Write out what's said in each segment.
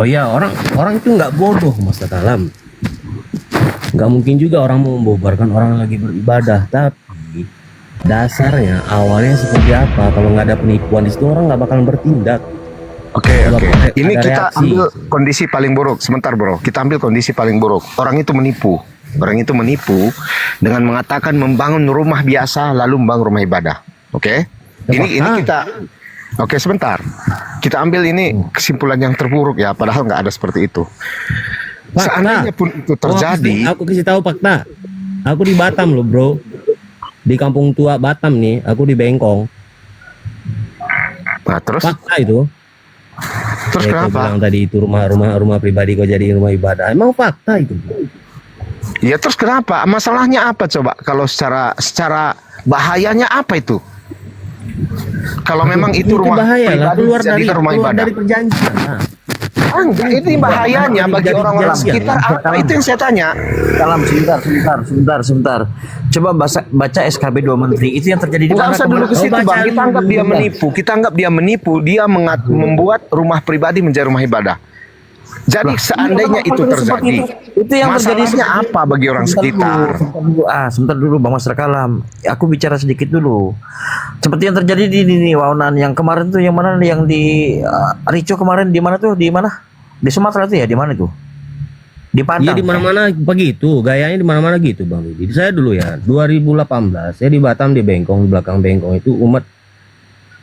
Oh iya, orang itu nggak bodoh Mas Takalam. Nggak mungkin juga orang mau membubarkan orang yang lagi beribadah, tapi dasarnya awalnya seperti apa? Kalau nggak ada penipuan di situ orang nggak bakalan bertindak. Oke, Kalau oke. ada Ini kita reaksi. ambil kondisi paling buruk. Sebentar, bro. Kita ambil kondisi paling buruk. Orang itu menipu. Orang itu menipu dengan mengatakan membangun rumah biasa lalu membangun rumah ibadah. Oke? Ini kita. Oke, sebentar. Kita ambil ini kesimpulan yang terburuk ya. Padahal nggak ada seperti itu. Fakta. Seandainya pun itu terjadi. Aku kasih tahu fakta. Aku di Batam loh bro. Di kampung tua Batam nih. Aku di Bengkong. Nah, terus Fakta itu. terus Kau kenapa? bilang tadi itu rumah pribadi kau jadi rumah ibadah. Emang fakta itu. Ya terus kenapa? Masalahnya apa coba? Kalau secara bahayanya apa itu? Kalau memang itu rumah bahaya lah. pribadi Keluar dari dijadikan rumah keluar ibadah. dari perjanjian. Nah. Enggak, ini bahayanya bagi Jadi orang-orang perjanjian, sekitar. ya. Apa itu yang saya tanya? Kalam, sebentar. Coba baca SKB 2 Menteri. Itu yang terjadi di Nggak mana usah dulu ke kemarin? situ, baca Bang. Kita anggap dia menipu. Kita anggap dia menipu. Dia membuat rumah pribadi menjadi rumah ibadah. Jadi seandainya itu terjadi, Itu yang terjadi. masalahnya apa bagi orang sekitar? Sebentar dulu Bang Mas Kalam. Aku bicara sedikit dulu. Seperti yang terjadi di Waonan yang kemarin tuh, yang mana yang di Rico kemarin, di mana tuh? Di mana? Di Sumatera tuh ya, di mana tuh? Di Iya Padang. di mana-mana begitu, gayanya di mana-mana gitu Bang Didi. Saya dulu ya 2018 saya di Batam di Bengkong, di belakang Bengkong itu umat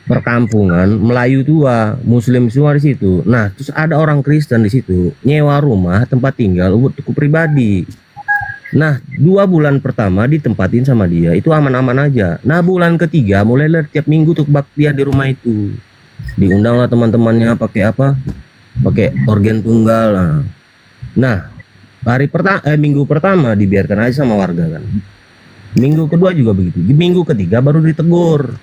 perkampungan Melayu tua, Muslim semua di situ. Nah, terus ada orang Kristen di situ nyewa rumah tempat tinggal buat pribadi. Nah, 2 bulan pertama ditempatin sama dia itu aman-aman aja. Nah, bulan ketiga mulai tiap minggu tuh baktian di rumah itu. Diundang lah teman-temannya pakai apa? Pakai organ tunggal. Nah, minggu pertama dibiarkan aja sama warga kan. Minggu kedua juga begitu. Di minggu ketiga baru ditegur.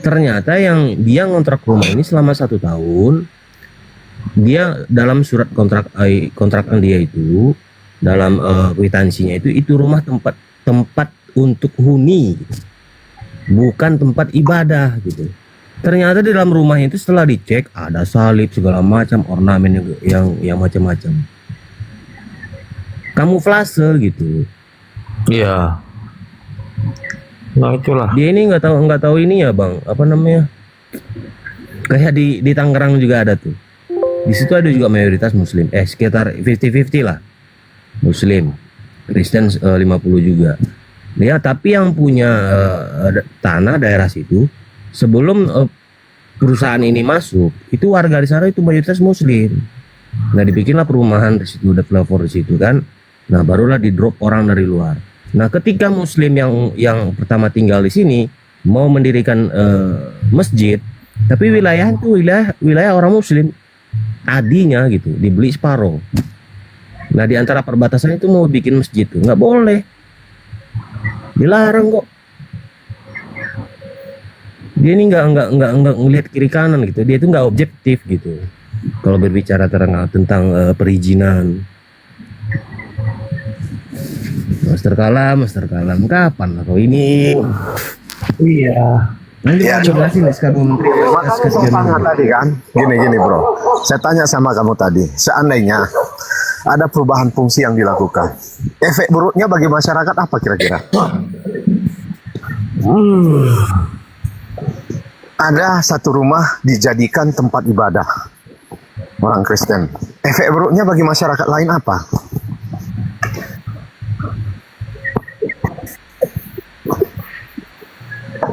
Ternyata yang dia ngontrak rumah ini selama 1 tahun, dia dalam surat kontrakan dia itu, dalam kwitansinya itu rumah tempat untuk huni, bukan tempat ibadah gitu. Ternyata di dalam rumah itu setelah dicek ada salib segala macam, ornamen yang macam-macam, kamuflase gitu. Iya. Nah itulah. Dia ini nggak tahu ini ya bang, apa namanya? Kayak di Tangerang juga ada tuh. Di situ ada juga mayoritas Muslim, sekitar 50-50 lah, Muslim, Kristen 50 juga. Ya tapi yang punya tanah daerah situ sebelum perusahaan ini masuk itu warga di sana itu mayoritas Muslim. Nah dibikinlah perumahan di situ, udah pelopor di situ kan. Nah barulah di drop orang dari luar. Nah, ketika Muslim yang pertama tinggal di sini mau mendirikan masjid, tapi wilayah itu wilayah orang Muslim tadinya gitu, dibeli separuh. Nah, di antara perbatasan itu mau bikin masjid tuh nggak boleh, dilarang kok. Dia ini nggak ngelihat kiri kanan gitu, dia itu nggak objektif gitu. Kalau berbicara tentang perizinan. Master Kalam, kapan lah kau ini? Iya. Nanti Ya, mau jelasin SK2 Menteri. Makanya saya tanya tadi kan, gini bro. Saya tanya sama kamu tadi, seandainya ada perubahan fungsi yang dilakukan, efek buruknya bagi masyarakat apa kira-kira? Ada satu rumah dijadikan tempat ibadah orang Kristen. Efek buruknya bagi masyarakat lain apa?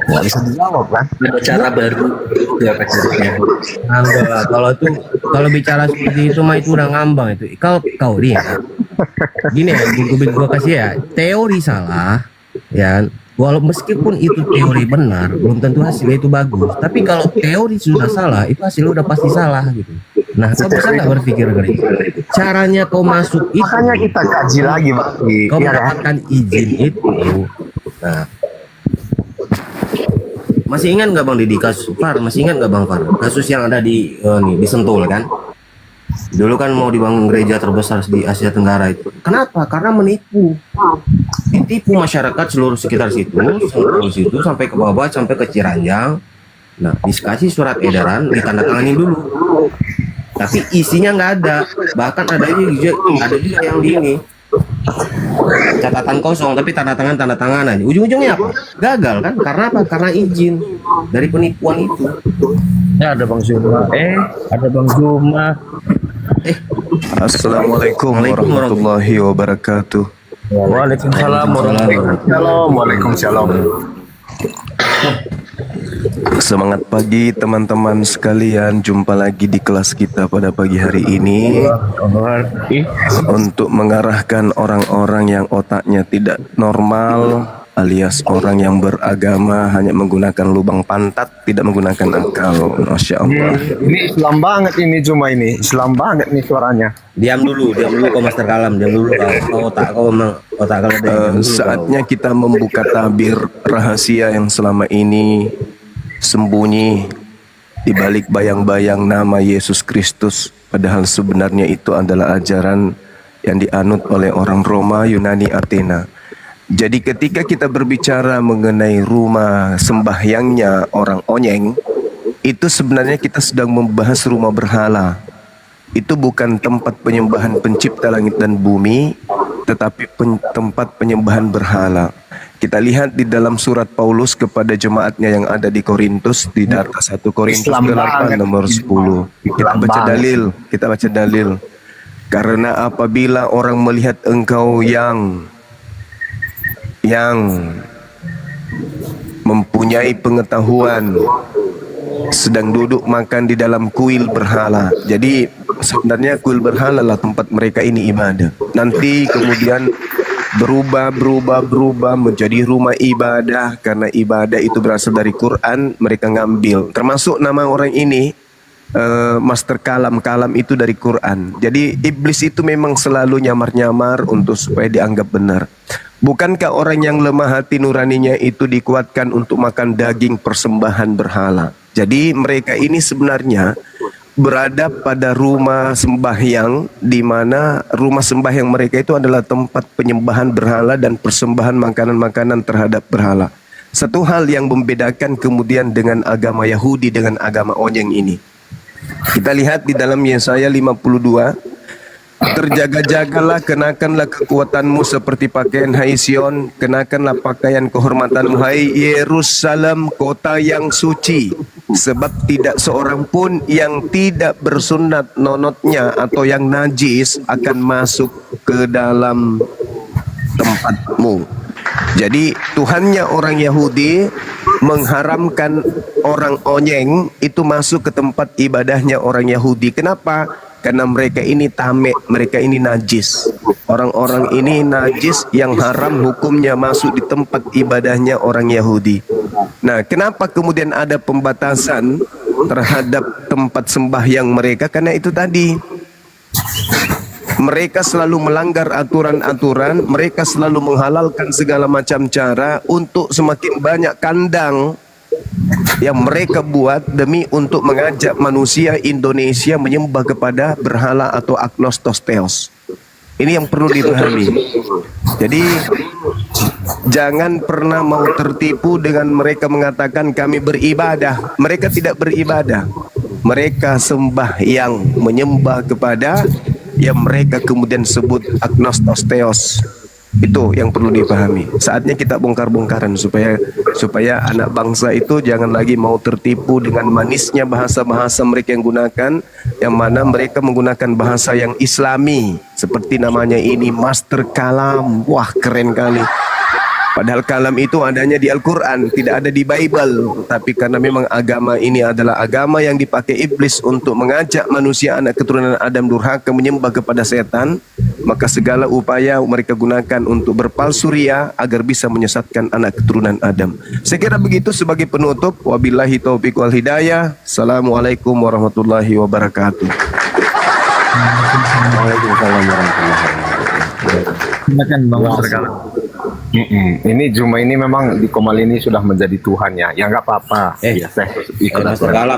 Nggak bisa dijawab kan? Ada cara baru juga pacarnya. Enggak, kalau bicara seperti itu mah itu udah ngambang itu. Kau dia. Gini ya, gua kasih ya. Teori salah, ya. Walau meskipun itu teori benar, belum tentu hasilnya itu bagus. Tapi kalau teori sudah salah, itu hasilnya udah pasti salah gitu. Nah, kau bisa nggak berpikir dari itu? Caranya kau masuk itu, Makanya kita kaji lagi, Pak. kau Iya kan? mendapatkan izin itu. Nah, masih ingat nggak Bang Didi kasus Far? Masih ingat nggak Bang Far? Kasus yang ada di di Sentul kan? Dulu kan mau dibangun gereja terbesar di Asia Tenggara itu. Kenapa? Karena menipu. Ditipu masyarakat seluruh sekitar situ, seluruh situ sampai ke bawah, sampai ke Ciranjang. Nah, dikasih surat edaran, ditandatangani dulu. tapi isinya nggak ada. Bahkan ada juga yang di ini catatan kosong tapi tanda tanganan. Ujung-ujungnya apa? Gagal kan? Karena apa? Karena izin dari penipuan itu. Ya ada Bang Zuma. Ada Bang Zuma. Assalamualaikum warahmatullahi wabarakatuh. Waalaikumsalam Waalaikumsalam. Semangat pagi teman-teman sekalian. Jumpa lagi di kelas kita pada pagi hari ini untuk mengarahkan orang-orang yang otaknya tidak normal, alias orang yang beragama hanya menggunakan lubang pantat, tidak menggunakan akal. Masya Allah. Ini Islam banget ini cuma ini. Islam banget nih suaranya. Diam dulu kau Master Kalam, diam dulu kau memang otak kau ada. Saatnya kita membuka tabir rahasia yang selama ini sembunyi di balik bayang-bayang nama Yesus Kristus, padahal sebenarnya itu adalah ajaran yang dianut oleh orang Roma, Yunani, Athena. Jadi ketika kita berbicara mengenai rumah sembahyangnya orang Onyeng, itu sebenarnya kita sedang membahas rumah berhala. Itu bukan tempat penyembahan pencipta langit dan bumi, tetapi tempat penyembahan berhala. Kita lihat di dalam surat Paulus kepada jemaatnya yang ada di Korintus, di data 1 Korintus Islam 8 banget. nomor 10. Kita baca dalil. Karena apabila orang melihat engkau yang mempunyai pengetahuan sedang duduk makan di dalam kuil berhala. Jadi sebenarnya kuil berhala lah tempat mereka ini ibadah. Nanti kemudian berubah menjadi rumah ibadah, karena ibadah itu berasal dari Quran, mereka ngambil. Termasuk nama orang ini Master Kalam itu dari Quran. Jadi iblis itu memang selalu nyamar-nyamar untuk supaya dianggap benar. Bukankah orang yang lemah hati nuraninya itu dikuatkan untuk makan daging persembahan berhala? Jadi mereka ini sebenarnya berada pada rumah sembahyang, di mana rumah sembahyang mereka itu adalah tempat penyembahan berhala dan persembahan makanan-makanan terhadap berhala. Satu hal yang membedakan kemudian dengan agama Yahudi dengan agama Onyeng ini. Kita lihat di dalam Yesaya 52, terjaga-jagalah, kenakanlah kekuatanmu seperti pakaian hai Sion, kenakanlah pakaian kehormatanmu hai Yerusalem, kota yang suci, sebab tidak seorang pun yang tidak bersunat nonotnya atau yang najis akan masuk ke dalam tempatmu. Jadi Tuhannya orang Yahudi mengharamkan orang Onyeng itu masuk ke tempat ibadahnya orang Yahudi. Kenapa? Karena mereka ini tamek, mereka ini najis. Orang-orang ini najis yang haram hukumnya masuk di tempat ibadahnya orang Yahudi. Nah, kenapa kemudian ada pembatasan terhadap tempat sembahyang mereka? Karena itu tadi, mereka selalu melanggar aturan-aturan, mereka selalu menghalalkan segala macam cara untuk semakin banyak kandang yang mereka buat demi untuk mengajak manusia Indonesia menyembah kepada berhala atau agnostos theos. Ini yang perlu dipahami. Jadi jangan pernah mau tertipu dengan mereka mengatakan kami beribadah. Mereka tidak beribadah. Mereka sembahyang, menyembah kepada yang mereka kemudian sebut agnostos theos. Itu yang perlu dipahami. Saatnya kita bongkar-bongkaran supaya anak bangsa itu jangan lagi mau tertipu dengan manisnya bahasa-bahasa mereka yang gunakan, yang mana mereka menggunakan bahasa yang Islami seperti namanya ini Master Kalam. Wah, keren kali. Padahal kalam itu adanya di Al-Quran, tidak ada di Bible. Tapi karena memang agama ini adalah agama yang dipakai iblis untuk mengajak manusia anak keturunan Adam durhaka menyembah kepada setan, maka segala upaya mereka gunakan untuk berpalsu ria agar bisa menyesatkan anak keturunan Adam. Saya kira begitu sebagai penutup. Wabillahi taufiq wal hidayah. Assalamualaikum warahmatullahi wabarakatuh. Waalaikumsalam warahmatullahi wabarakatuh. Silakan Bang Master Kalam. Ini Juma ini memang di Komal ini sudah menjadi Tuhan ya. Ya nggak apa-apa. Biasa ikut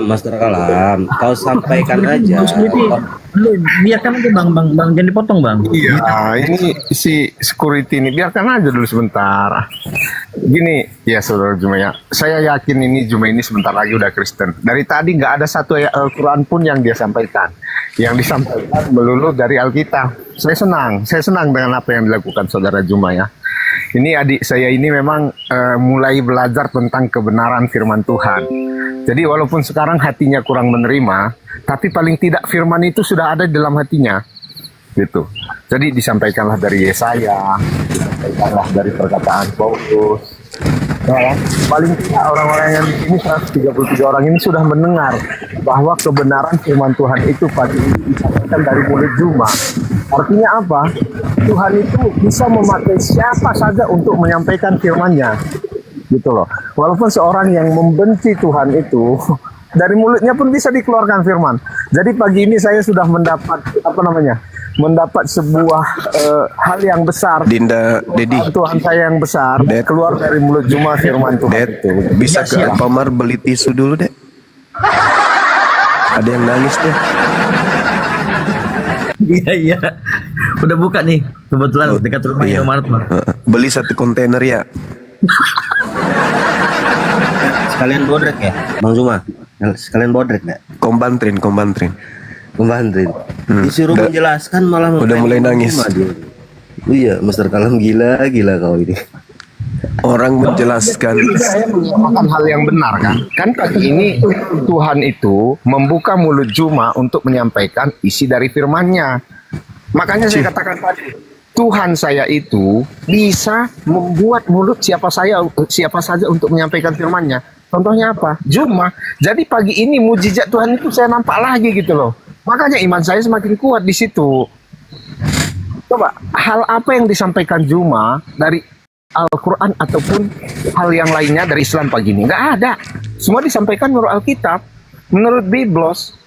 Master Kalam, kau sampaikan aja. Lu biarkan aja bang, jangan dipotong bang. Iya, ini si security ini biarkan aja dulu sebentar. Gini, ya saudara Jumaya, saya yakin ini Jumaya ini sebentar lagi udah Kristen. Dari tadi nggak ada satu ayat Al-Quran pun yang dia sampaikan. Yang disampaikan melulu dari Alkitab. Saya senang dengan apa yang dilakukan saudara Jumaya. Ini adik saya ini memang mulai belajar tentang kebenaran firman Tuhan. Jadi walaupun sekarang hatinya kurang menerima, tapi paling tidak firman itu sudah ada di dalam hatinya. Gitu. Jadi disampaikanlah dari Yesaya, disampaikanlah dari perkataan Paulus. Ya, paling tidak orang-orang yang di sini 133 orang ini sudah mendengar bahwa kebenaran firman Tuhan itu pagi ini disampaikan dari mulut Juma. Artinya apa? Tuhan itu bisa memakai siapa saja untuk menyampaikan firman-Nya. Gitu loh. Walaupun seorang yang membenci Tuhan itu dari mulutnya pun bisa dikeluarkan firman. Jadi pagi ini saya sudah mendapat mendapat sebuah hal yang besar. Dinda, Dedi, Tuhan saya yang besar Ded, keluar dari mulut Juma firman Tuhan Ded, itu. bisa ke Alfamart beli tisu dulu, Dek. Ada yang nangis deh. Iya. Udah buka nih. Kebetulan dekat rumah Iya. Indomaret bang. Beli 1 kontainer ya. Sekalian bodrek ya, Bang Zuma. Sekalian bodrek nggak? Kombantrin. Pembantu. Disuruh udah- menjelaskan malah udah mulai Bang nangis. Zuma dia. Iya, Mister Kalam gila kau ini. Orang menjelaskan. Saya mengatakan hal yang benar kan. Kan pagi ini Tuhan itu membuka mulut Juma untuk menyampaikan isi dari firman-Nya. Makanya saya katakan tadi, Tuhan saya itu bisa membuat mulut siapa saja untuk menyampaikan firman-Nya. Contohnya apa? Juma. Jadi pagi ini mujizat Tuhan itu saya nampak lagi gitu loh. Makanya iman saya semakin kuat di situ. Coba, hal apa yang disampaikan Juma dari Al-Quran ataupun hal yang lainnya dari Islam pagi ini? Nggak ada. Semua disampaikan menurut Alkitab, menurut Biblos.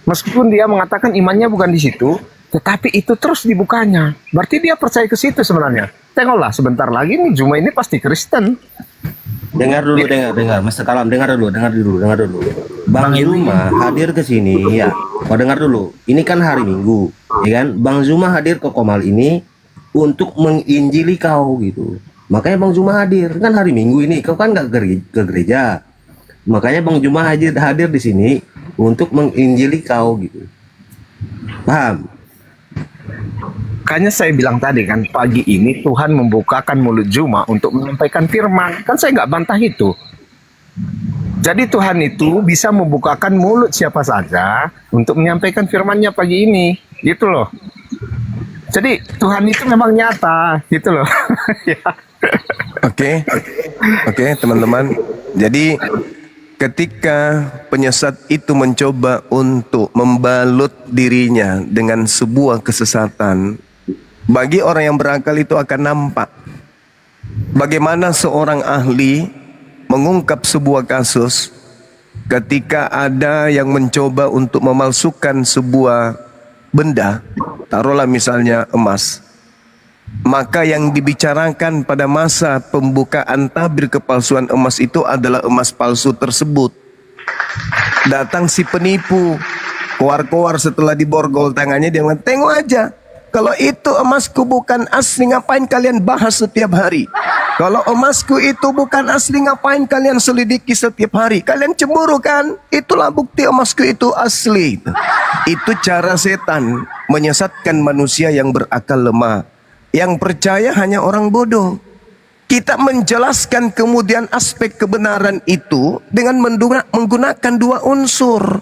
Meskipun dia mengatakan imannya bukan di situ, tetapi itu terus dibukanya. Berarti dia percaya ke situ sebenarnya. Tengoklah, sebentar lagi nih Juma ini pasti Kristen. Dengar dulu, dengar. Mister Kalam, dengar dulu. Bang Zuma hadir ke sini, ya. Kau dengar dulu. Ini kan hari Minggu, ya kan? Bang Zuma hadir ke Komal ini untuk menginjili kau gitu. Makanya Bang Zuma hadir, kan hari Minggu ini. Kau kan nggak ke gereja. Makanya Bang Zuma hadir di sini untuk menginjili kau gitu. Paham? Makanya saya bilang tadi kan, pagi ini Tuhan membukakan mulut Juma untuk menyampaikan firman. Kan saya nggak bantah itu. Jadi Tuhan itu bisa membukakan mulut siapa saja untuk menyampaikan firman-Nya pagi ini. Gitu loh. Jadi Tuhan itu memang nyata. Gitu loh. Ya. Oke, teman-teman. Jadi ketika penyesat itu mencoba untuk membalut dirinya dengan sebuah kesesatan, bagi orang yang berakal itu akan nampak bagaimana seorang ahli mengungkap sebuah kasus ketika ada yang mencoba untuk memalsukan sebuah benda, taruhlah misalnya emas. Maka yang dibicarakan pada masa pembukaan tabir kepalsuan emas itu adalah emas palsu tersebut. Datang si penipu, keluar-keluar setelah diborgol tangannya, dia bilang, tengok aja, kalau itu emasku bukan asli, ngapain kalian bahas setiap hari? Kalau emasku itu bukan asli, ngapain kalian selidiki setiap hari? Kalian cemburu kan? Itulah bukti emasku itu asli. Itu cara setan menyesatkan manusia yang berakal lemah. Yang percaya hanya orang bodoh. Kita menjelaskan kemudian aspek kebenaran itu dengan menggunakan 2 unsur.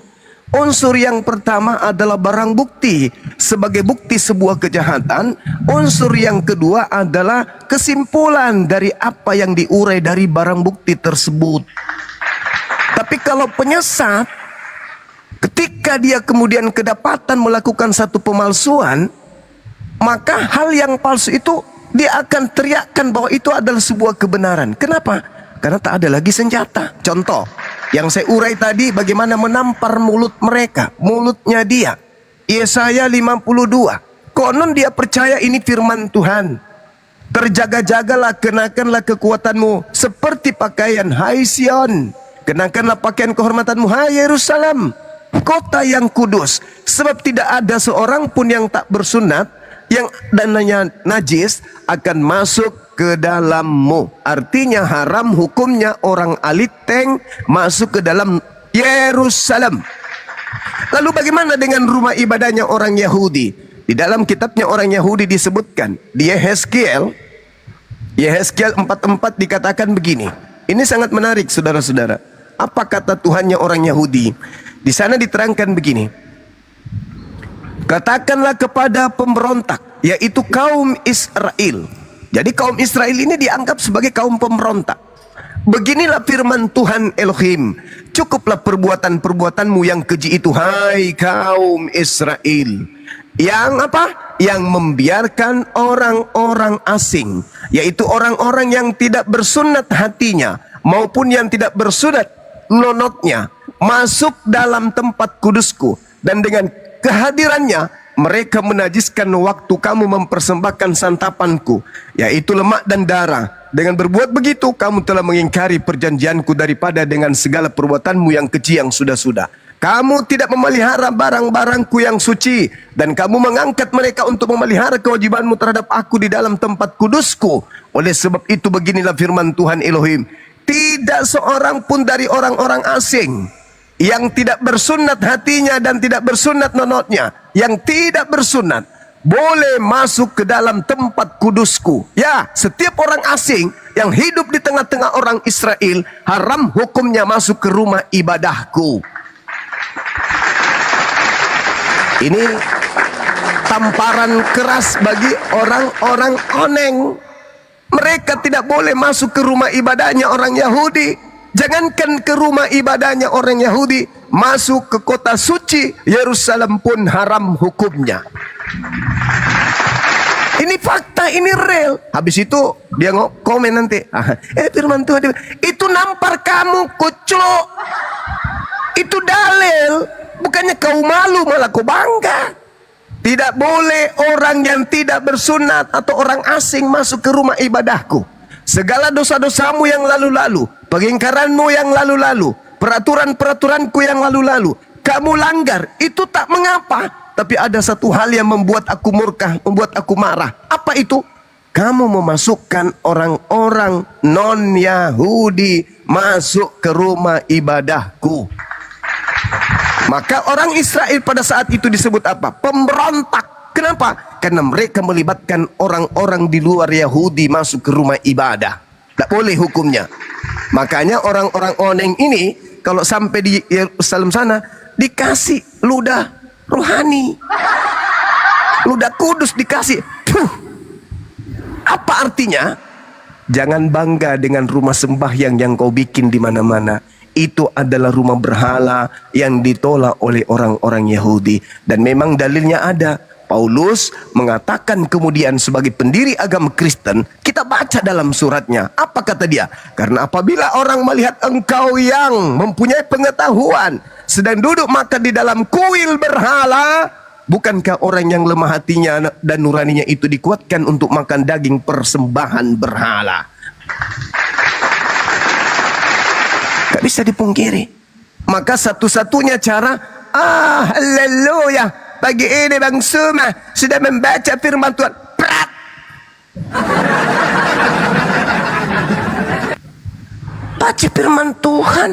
Unsur yang pertama adalah barang bukti sebagai bukti sebuah kejahatan. Unsur yang kedua adalah kesimpulan dari apa yang diurai dari barang bukti tersebut. Tapi kalau penyesat, ketika dia kemudian kedapatan melakukan satu pemalsuan, maka hal yang palsu itu dia akan teriakkan bahwa itu adalah sebuah kebenaran. Kenapa? Karena tak ada lagi senjata. Contoh yang saya urai tadi, bagaimana menampar mulut mereka, mulutnya dia. Yesaya 52. Konon dia percaya ini firman Tuhan. Terjaga-jagalah, kenakanlah kekuatanmu seperti pakaian, hai Sion. Kenakanlah pakaian kehormatanmu, hai Yerusalem. kota yang kudus, sebab tidak ada seorang pun yang tak bersunat yang dananya najis akan masuk ke dalammu. Artinya haram hukumnya orang aliteng masuk ke dalam Yerusalem. Lalu bagaimana dengan rumah ibadahnya orang Yahudi? Di dalam kitabnya orang Yahudi disebutkan di Yehezkiel 4:4 dikatakan begini. Ini sangat menarik saudara-saudara. Apa kata Tuhannya orang Yahudi? Di sana diterangkan begini. Katakanlah kepada pemberontak, yaitu kaum Israel. Jadi kaum Israel ini dianggap sebagai kaum pemberontak. Beginilah firman Tuhan Elohim. Cukuplah perbuatan-perbuatanmu yang keji itu, hai kaum Israel. Yang apa? Yang membiarkan orang-orang asing, yaitu orang-orang yang tidak bersunat hatinya maupun yang tidak bersunat nonotnya, masuk dalam tempat kudusku, dan dengan kehadirannya mereka menajiskan waktu kamu mempersembahkan santapanku, yaitu lemak dan darah. Dengan berbuat begitu kamu telah mengingkari perjanjianku daripada dengan segala perbuatanmu yang keji yang sudah-sudah. Kamu tidak memelihara barang-barangku yang suci, dan kamu mengangkat mereka untuk memelihara kewajibanmu terhadap aku di dalam tempat kudusku. Oleh sebab itu beginilah firman Tuhan Elohim. Tidak seorang pun dari orang-orang asing yang tidak bersunat hatinya dan tidak bersunat nonotnya, yang tidak bersunat, boleh masuk ke dalam tempat kudusku. Ya, setiap orang asing yang hidup di tengah-tengah orang Israel, haram hukumnya masuk ke rumah ibadahku. Ini tamparan keras bagi orang-orang oneng. Mereka tidak boleh masuk ke rumah ibadahnya orang Yahudi. Jangankan ke rumah ibadahnya orang Yahudi, masuk ke kota suci Yerusalem pun haram hukumnya. Ini fakta, ini real. Habis itu dia komen nanti, firman Tuhan itu nampar kamu kuclok. Itu dalil. Bukannya kau malu, malah kau bangga. Tidak boleh orang yang tidak bersunat atau orang asing masuk ke rumah ibadahku. Segala dosa-dosamu yang lalu-lalu, pengingkaranmu yang lalu-lalu, peraturan-peraturanku yang lalu-lalu, kamu langgar, itu tak mengapa. Tapi ada satu hal yang membuat aku murka, membuat aku marah. Apa itu? Kamu memasukkan orang-orang non-Yahudi masuk ke rumah ibadahku. Maka orang Israel pada saat itu disebut apa? Pemberontak. Kenapa? Karena mereka melibatkan orang-orang di luar Yahudi masuk ke rumah ibadah. Tak boleh hukumnya. Makanya orang-orang oneng ini kalau sampai di Yerusalem sana dikasih ludah rohani, ludah kudus dikasih. Apa artinya? Jangan bangga dengan rumah sembahyang yang kau bikin di mana-mana. Itu adalah rumah berhala yang ditolak oleh orang-orang Yahudi. Dan memang dalilnya ada. Paulus mengatakan kemudian sebagai pendiri agama Kristen, kita baca dalam suratnya. Apa kata dia? Karena apabila orang melihat engkau yang mempunyai pengetahuan sedang duduk makan di dalam kuil berhala, bukankah orang yang lemah hatinya dan nuraninya itu dikuatkan untuk makan daging persembahan berhala? Tak bisa dipungkiri. Maka satu-satunya cara, haleluya, pagi ini Bang Suma sudah membaca firman Tuhan. Prat. Baca firman Tuhan.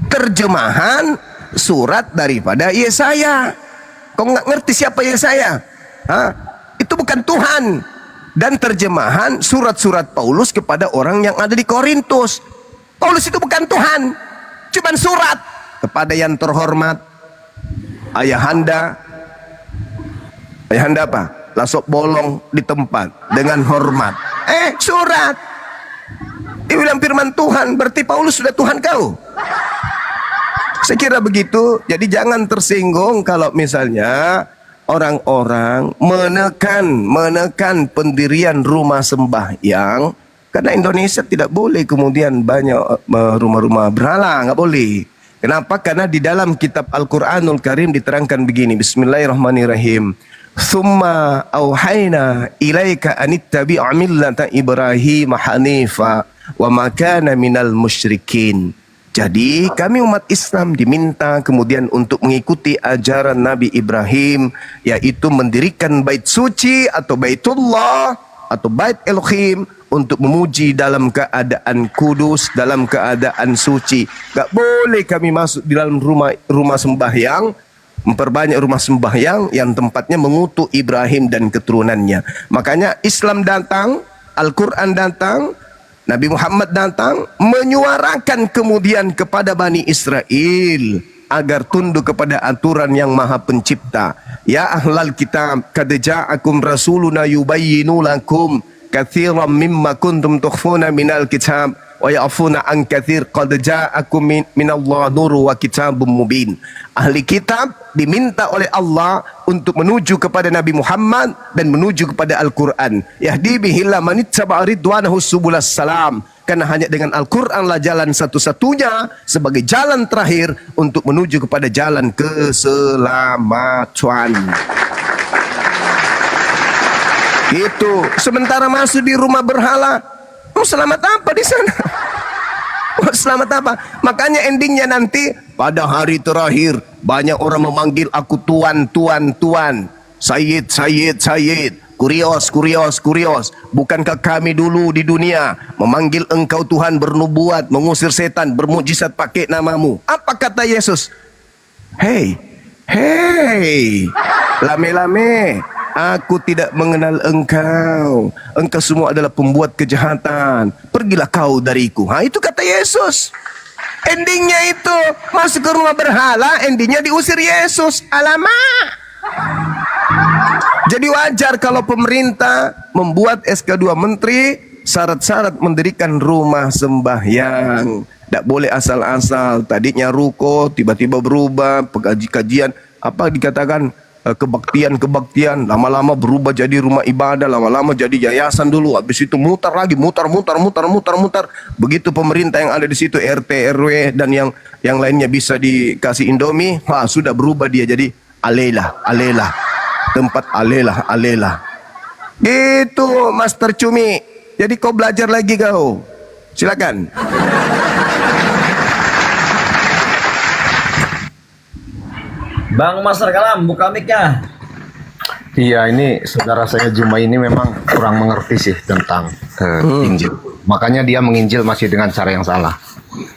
Terjemahan surat daripada Yesaya. Kau nggak ngerti siapa Yesaya? Itu bukan Tuhan. Dan terjemahan surat-surat Paulus kepada orang yang ada di Korintus. Paulus itu bukan Tuhan, cuman surat kepada yang terhormat ayahanda apa? Lasok bolong di tempat dengan hormat. Surat. Dia bilang firman Tuhan, berarti Paulus sudah Tuhan kau. Saya kira begitu. Jadi jangan tersinggung kalau misalnya orang-orang menekan pendirian rumah sembahyang. Karena Indonesia tidak boleh kemudian banyak rumah-rumah berhala, nggak boleh. Kenapa? Karena di dalam kitab Al-Quranul Karim diterangkan begini, Bismillahirrahmanirrahim. Thumma auhayna ilaika anittabi'a millata Ibrahim hanifa wa ma kana minal musyrikin. Jadi kami umat Islam diminta kemudian untuk mengikuti ajaran Nabi Ibrahim, yaitu mendirikan bait suci atau baitullah atau bait Elohim untuk memuji dalam keadaan kudus, dalam keadaan suci. Gak boleh kami masuk di dalam rumah sembahyang, memperbanyak rumah sembahyang yang tempatnya mengutuk Ibrahim dan keturunannya. Makanya Islam datang, Al-Quran datang, Nabi Muhammad datang menyuarakan kemudian kepada Bani Israel agar tunduk kepada aturan yang Maha Pencipta. Ya ahlal kitab, qad ja'akum rasuluna yubayyinu lakum katsiran mimma kuntum tukhfuna minal kitab wa ya'funa an katsir qad ja'akum minallahi nurun wa kitabun mubin. Ahli kitab diminta oleh Allah untuk menuju kepada Nabi Muhammad dan menuju kepada Al-Quran. Yahdi bihillah manittaba ridwanahu subulas salam. Karena hanya dengan Al-Quran lah jalan satu-satunya sebagai jalan terakhir untuk menuju kepada jalan keselamatan. Itu. Sementara masuk di rumah berhala, selamat apa di sana? Selamat apa? Makanya endingnya nanti pada hari terakhir banyak orang memanggil aku tuan, tuan, tuan, Sayyid, Sayyid, Sayyid. Kurios, kurios, kurios. Bukankah kami dulu di dunia memanggil engkau Tuhan, bernubuat, mengusir setan, bermujizat pakai namamu? Apa kata Yesus? Hei, hei, lame-lame. Aku tidak mengenal engkau. Engkau semua adalah pembuat kejahatan. Pergilah kau dariku. Itu kata Yesus. Endingnya itu masuk ke rumah berhala, endingnya diusir Yesus. Alamak. Jadi wajar kalau pemerintah membuat SK2 menteri syarat-syarat mendirikan rumah sembahyang. Tak boleh asal-asal. Tadinya ruko, tiba-tiba berubah, kajian apa dikatakan, kebaktian, lama-lama berubah jadi rumah ibadah, lama-lama jadi yayasan dulu, habis itu mutar lagi, mutar. Begitu pemerintah yang ada di situ, RT, RW dan yang lainnya bisa dikasih Indomie, sudah berubah dia jadi alela, tempat alela. Gitu, Master Cumi. Jadi kau belajar lagi kau. Silakan. Bang Master Kalam, buka mic-nya. Iya, ini saudara saya Juma ini memang kurang mengerti sih tentang Injil. Makanya dia menginjil masih dengan cara yang salah.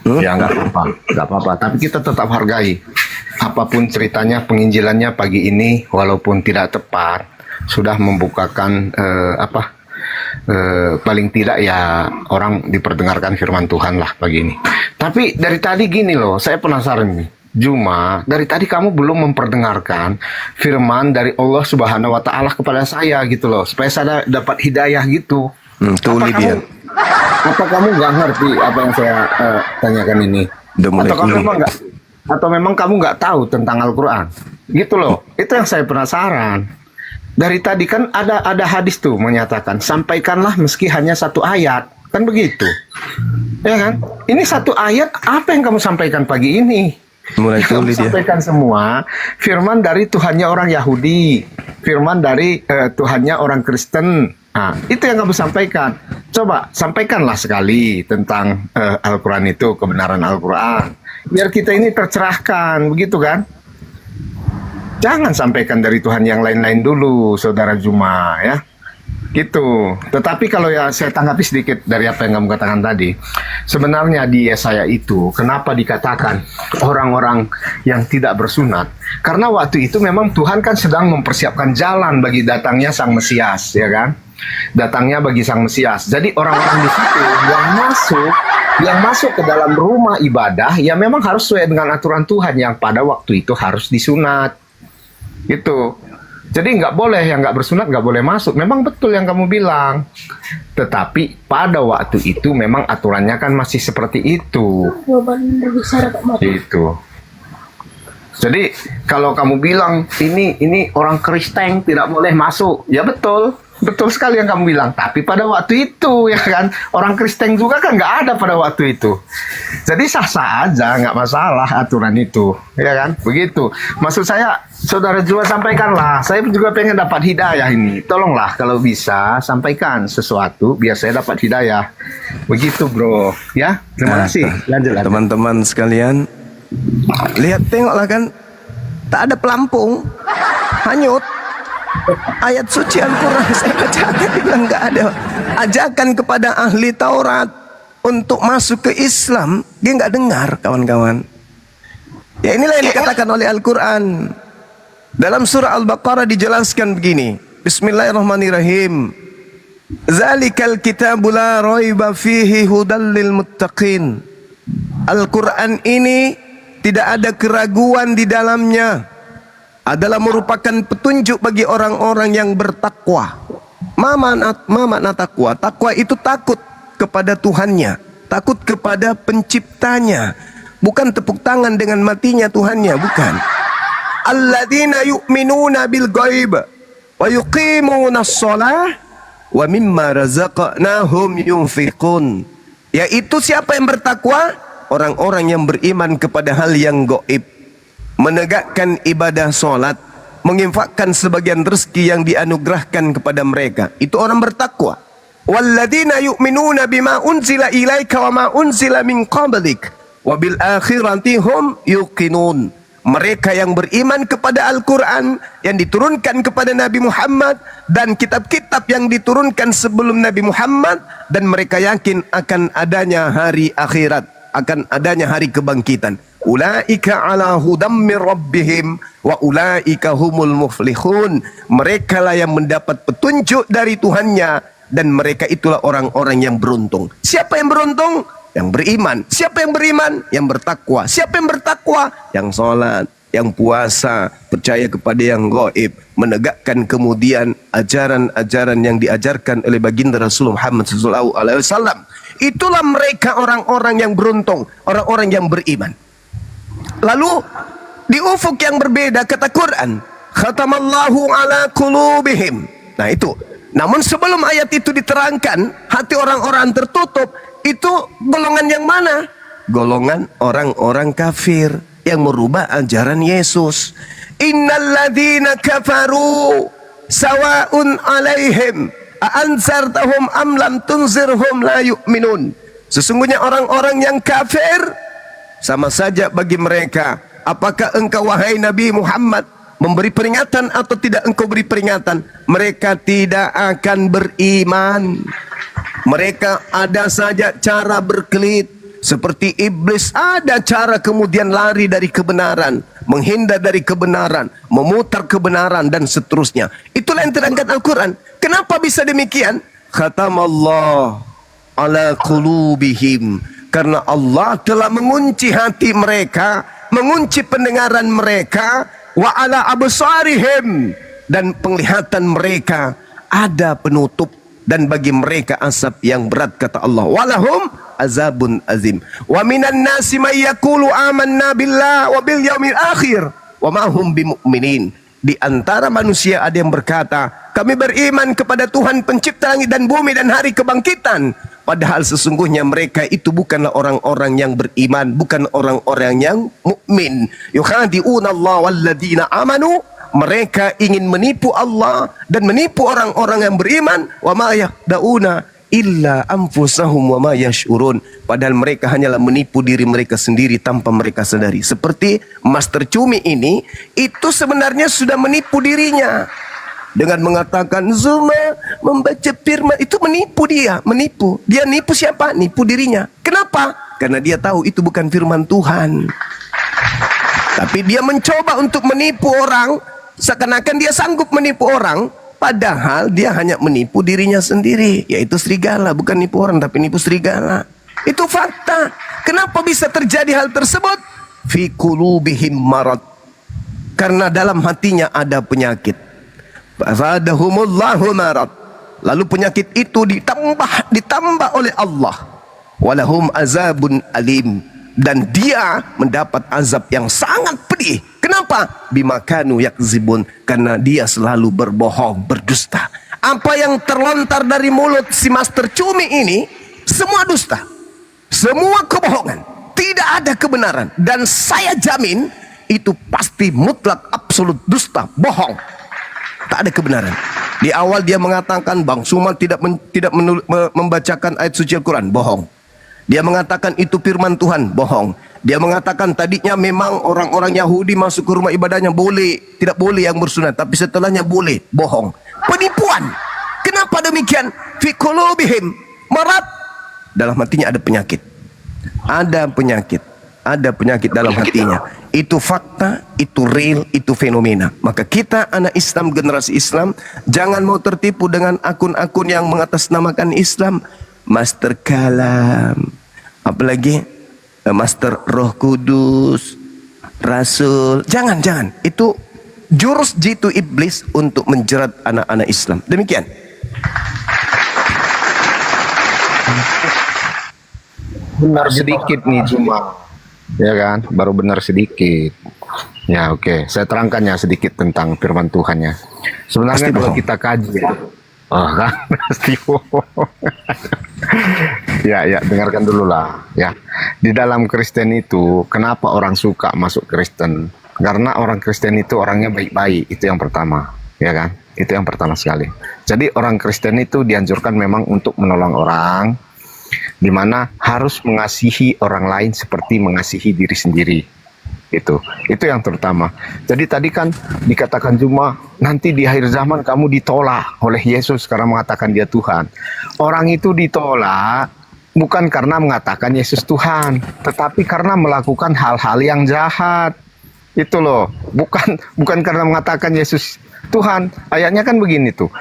Ya nggak apa-apa. Tapi kita tetap hargai. Apapun ceritanya, penginjilannya pagi ini walaupun tidak tepat, sudah membukakan paling tidak ya orang diperdengarkan firman Tuhan lah pagi ini. Tapi dari tadi gini loh, saya penasaran nih. Juma, dari tadi kamu belum memperdengarkan firman dari Allah Subhanahu wa Ta'ala kepada saya gitu loh, supaya saya dapat hidayah gitu. Tuli dia. Apa kamu nggak ngerti apa yang saya tanyakan ini? Atau memang kamu nggak tahu tentang Al-Quran? Gitu loh, itu yang saya penasaran. Dari tadi kan ada hadis tuh menyatakan, sampaikanlah meski hanya satu ayat, kan begitu? Ya kan? Ini satu ayat, apa yang kamu sampaikan pagi ini? Mulai tuli dia. Sampaikan semua firman dari Tuhannya orang Yahudi, firman dari Tuhannya orang Kristen. Nah, itu yang kamu sampaikan. Coba sampaikanlah sekali tentang Al-Quran itu, kebenaran Al-Quran, biar kita ini tercerahkan, begitu kan? Jangan sampaikan dari Tuhan yang lain-lain dulu, saudara Juma, ya. Gitu. Tetapi kalau ya saya tanggapi sedikit dari apa yang kamu katakan tadi. Sebenarnya di Yesaya itu kenapa dikatakan orang-orang yang tidak bersunat? Karena waktu itu memang Tuhan kan sedang mempersiapkan jalan bagi datangnya Sang Mesias, ya kan? Datangnya bagi Sang Mesias. Jadi orang-orang di situ yang masuk ke dalam rumah ibadah ya memang harus sesuai dengan aturan Tuhan yang pada waktu itu harus disunat. Gitu. Jadi nggak boleh, yang nggak bersunat nggak boleh masuk. Memang betul yang kamu bilang. Tetapi pada waktu itu memang aturannya kan masih seperti itu. Itu. Jadi kalau kamu bilang ini orang Kristen tidak boleh masuk, ya betul. Betul sekali yang kamu bilang. Tapi pada waktu itu ya kan, orang Kristen juga kan nggak ada pada waktu itu. Jadi sah-sah aja, nggak masalah aturan itu, ya kan? Begitu. Maksud saya, saudara juga sampaikanlah. Saya juga pengen dapat hidayah ini. Tolonglah kalau bisa sampaikan sesuatu biar saya dapat hidayah. Begitu bro, ya. Terima kasih. Lanjut. Teman-teman sekalian, lihat tengoklah kan, tak ada pelampung, hanyut. Ayat suci Al-Quran saya bacakan bilang nggak ada ajakan kepada ahli Taurat untuk masuk ke Islam, dia nggak dengar, kawan-kawan. Ya inilah yang dikatakan oleh Al-Quran. Dalam surah Al-Baqarah dijelaskan begini, Bismillahirrahmanirrahim. Zalikal kitabu la raiba fihi hudal lil muttaqin. Al-Quran ini tidak ada keraguan di dalamnya, adalah merupakan petunjuk bagi orang-orang yang bertakwa. Makna takwa. Takwa itu takut kepada Tuhannya, takut kepada penciptanya, bukan tepuk tangan dengan matinya Tuhannya, bukan. Alladzina yu'minuna bil ghaib wa yuqimuna shalah wa mimma razaqnahum yunfiqun. Yaitu siapa yang bertakwa? Orang-orang yang beriman kepada hal yang gaib, menegakkan ibadah solat, menginfakkan sebagian rezeki yang dianugerahkan kepada mereka. Itu orang bertakwa. Walladzina yu'minuna bima unzila ilaika wa ma unzila min qablik wa bil akhirati hum yuqinun. Mereka yang beriman kepada Al-Quran yang diturunkan kepada Nabi Muhammad dan kitab-kitab yang diturunkan sebelum Nabi Muhammad, dan mereka yakin akan adanya hari akhirat, akan adanya hari kebangkitan. Ulaika ala hudam min rabbihim wa ulaika humul muflihun. Mereka lah yang mendapat petunjuk dari Tuhannya, dan mereka itulah orang-orang yang beruntung. Siapa yang beruntung? Yang beriman. Siapa yang beriman? Yang bertakwa. Siapa yang bertakwa? Yang sholat, yang puasa, percaya kepada yang gaib, menegakkan kemudian ajaran-ajaran yang diajarkan oleh baginda Rasulullah Muhammad SAW. Itulah mereka orang-orang yang beruntung, orang-orang yang beriman. Lalu di ufuk yang berbeda kata Quran, khatamallahu ala qulubihim. Nah itu. Namun sebelum ayat itu diterangkan, hati orang-orang tertutup. Itu golongan yang mana? Golongan orang-orang kafir yang merubah ajaran Yesus. Innalladzina kafaru sawa'un alaihim a'anzartahum am lam tunzirhum la yu'minun. Sesungguhnya orang-orang yang kafir sama saja bagi mereka. Apakah engkau wahai Nabi Muhammad memberi peringatan atau tidak engkau beri peringatan, mereka tidak akan beriman. Mereka ada saja cara berkelit, seperti iblis ada cara kemudian lari dari kebenaran, menghindar dari kebenaran, memutar kebenaran dan seterusnya. Itulah yang terangkat Al-Quran. Kenapa bisa demikian? Khatamallah ala qulubihim. Karena Allah telah mengunci hati mereka, mengunci pendengaran mereka, wa ala absarihim, dan penglihatan mereka ada penutup, dan bagi mereka asap yang berat, kata Allah. Walahum azabun azim. Wa minan nasi may yaqulu amanna billah wa bil yaumil akhir wa ma hum bimu'minin. Di antara manusia ada yang berkata, kami beriman kepada Tuhan pencipta langit dan bumi dan hari kebangkitan. Padahal sesungguhnya mereka itu bukanlah orang-orang yang beriman, bukan orang-orang yang mukmin. Yukhadi'una Allah walladzina amanu. Mereka ingin menipu Allah dan menipu orang-orang yang beriman. Wa ma yakhda'una illa anfusahum wa ma yash'urun. Padahal mereka hanyalah menipu diri mereka sendiri tanpa mereka sadari. Seperti Master Cumi ini, itu sebenarnya sudah menipu dirinya dengan mengatakan Zuma membaca firman. Itu menipu dia, menipu. Dia nipu siapa? Nipu dirinya. Kenapa? Karena dia tahu itu bukan firman Tuhan. Tapi dia mencoba untuk menipu orang, seakan-akan dia sanggup menipu orang, padahal dia hanya menipu dirinya sendiri, yaitu serigala. Bukan nipu orang, tapi nipu serigala. Itu fakta. Kenapa bisa terjadi hal tersebut? Fi qulubihim marad. Karena dalam hatinya ada penyakit. Fazadahumullahu marad. Lalu penyakit itu ditambah oleh Allah. Walahum azabun alim. Dan dia mendapat azab yang sangat pedih. Kenapa? Bimakanu yakzibun. Karena dia selalu berbohong, berdusta. apa yang terlontar dari mulut si Master Cumi ini semua dusta, semua kebohongan, tidak ada kebenaran, dan saya jamin itu pasti mutlak absolut dusta, bohong, tak ada kebenaran. Di awal dia mengatakan Bang Suman tidak membacakan ayat suci Al-Quran, bohong. Dia mengatakan itu firman Tuhan, bohong. Dia mengatakan tadinya memang orang-orang Yahudi masuk ke rumah ibadahnya boleh, tidak boleh yang bersunat, tapi setelahnya boleh, bohong. Penipuan. Kenapa demikian? Fi qulubihim marad. Dalam hatinya ada penyakit. Ada penyakit. Ada penyakit dalam hatinya. Itu fakta, itu real, itu fenomena. Maka kita anak Islam, generasi Islam, jangan mau tertipu dengan akun-akun yang mengatasnamakan Islam. Master Kalam, apalagi Master Roh Kudus, Rasul. Jangan. Itu jurus jitu iblis untuk menjerat anak-anak Islam. Demikian. Benar sedikit nih cuma, ya kan, baru benar sedikit. Ya oke, saya terangkannya sedikit tentang firman Tuhannya. Sebenarnya kalau kita kaji ya, oh kan pasti bohong. Ya dengarkan dulu lah ya. Di dalam Kristen itu, kenapa orang suka masuk Kristen? Karena orang Kristen itu orangnya baik-baik, itu yang pertama, ya kan? Itu yang pertama sekali. Jadi orang Kristen itu dianjurkan memang untuk menolong orang, di mana harus mengasihi orang lain seperti mengasihi diri sendiri. Itu yang terutama. Jadi tadi kan dikatakan cuma nanti di akhir zaman kamu ditolak oleh Yesus karena mengatakan dia Tuhan. Orang itu ditolak bukan karena mengatakan Yesus Tuhan, tetapi karena melakukan hal-hal yang jahat. Itu loh, bukan karena mengatakan Yesus Tuhan. Ayatnya kan begini tuh.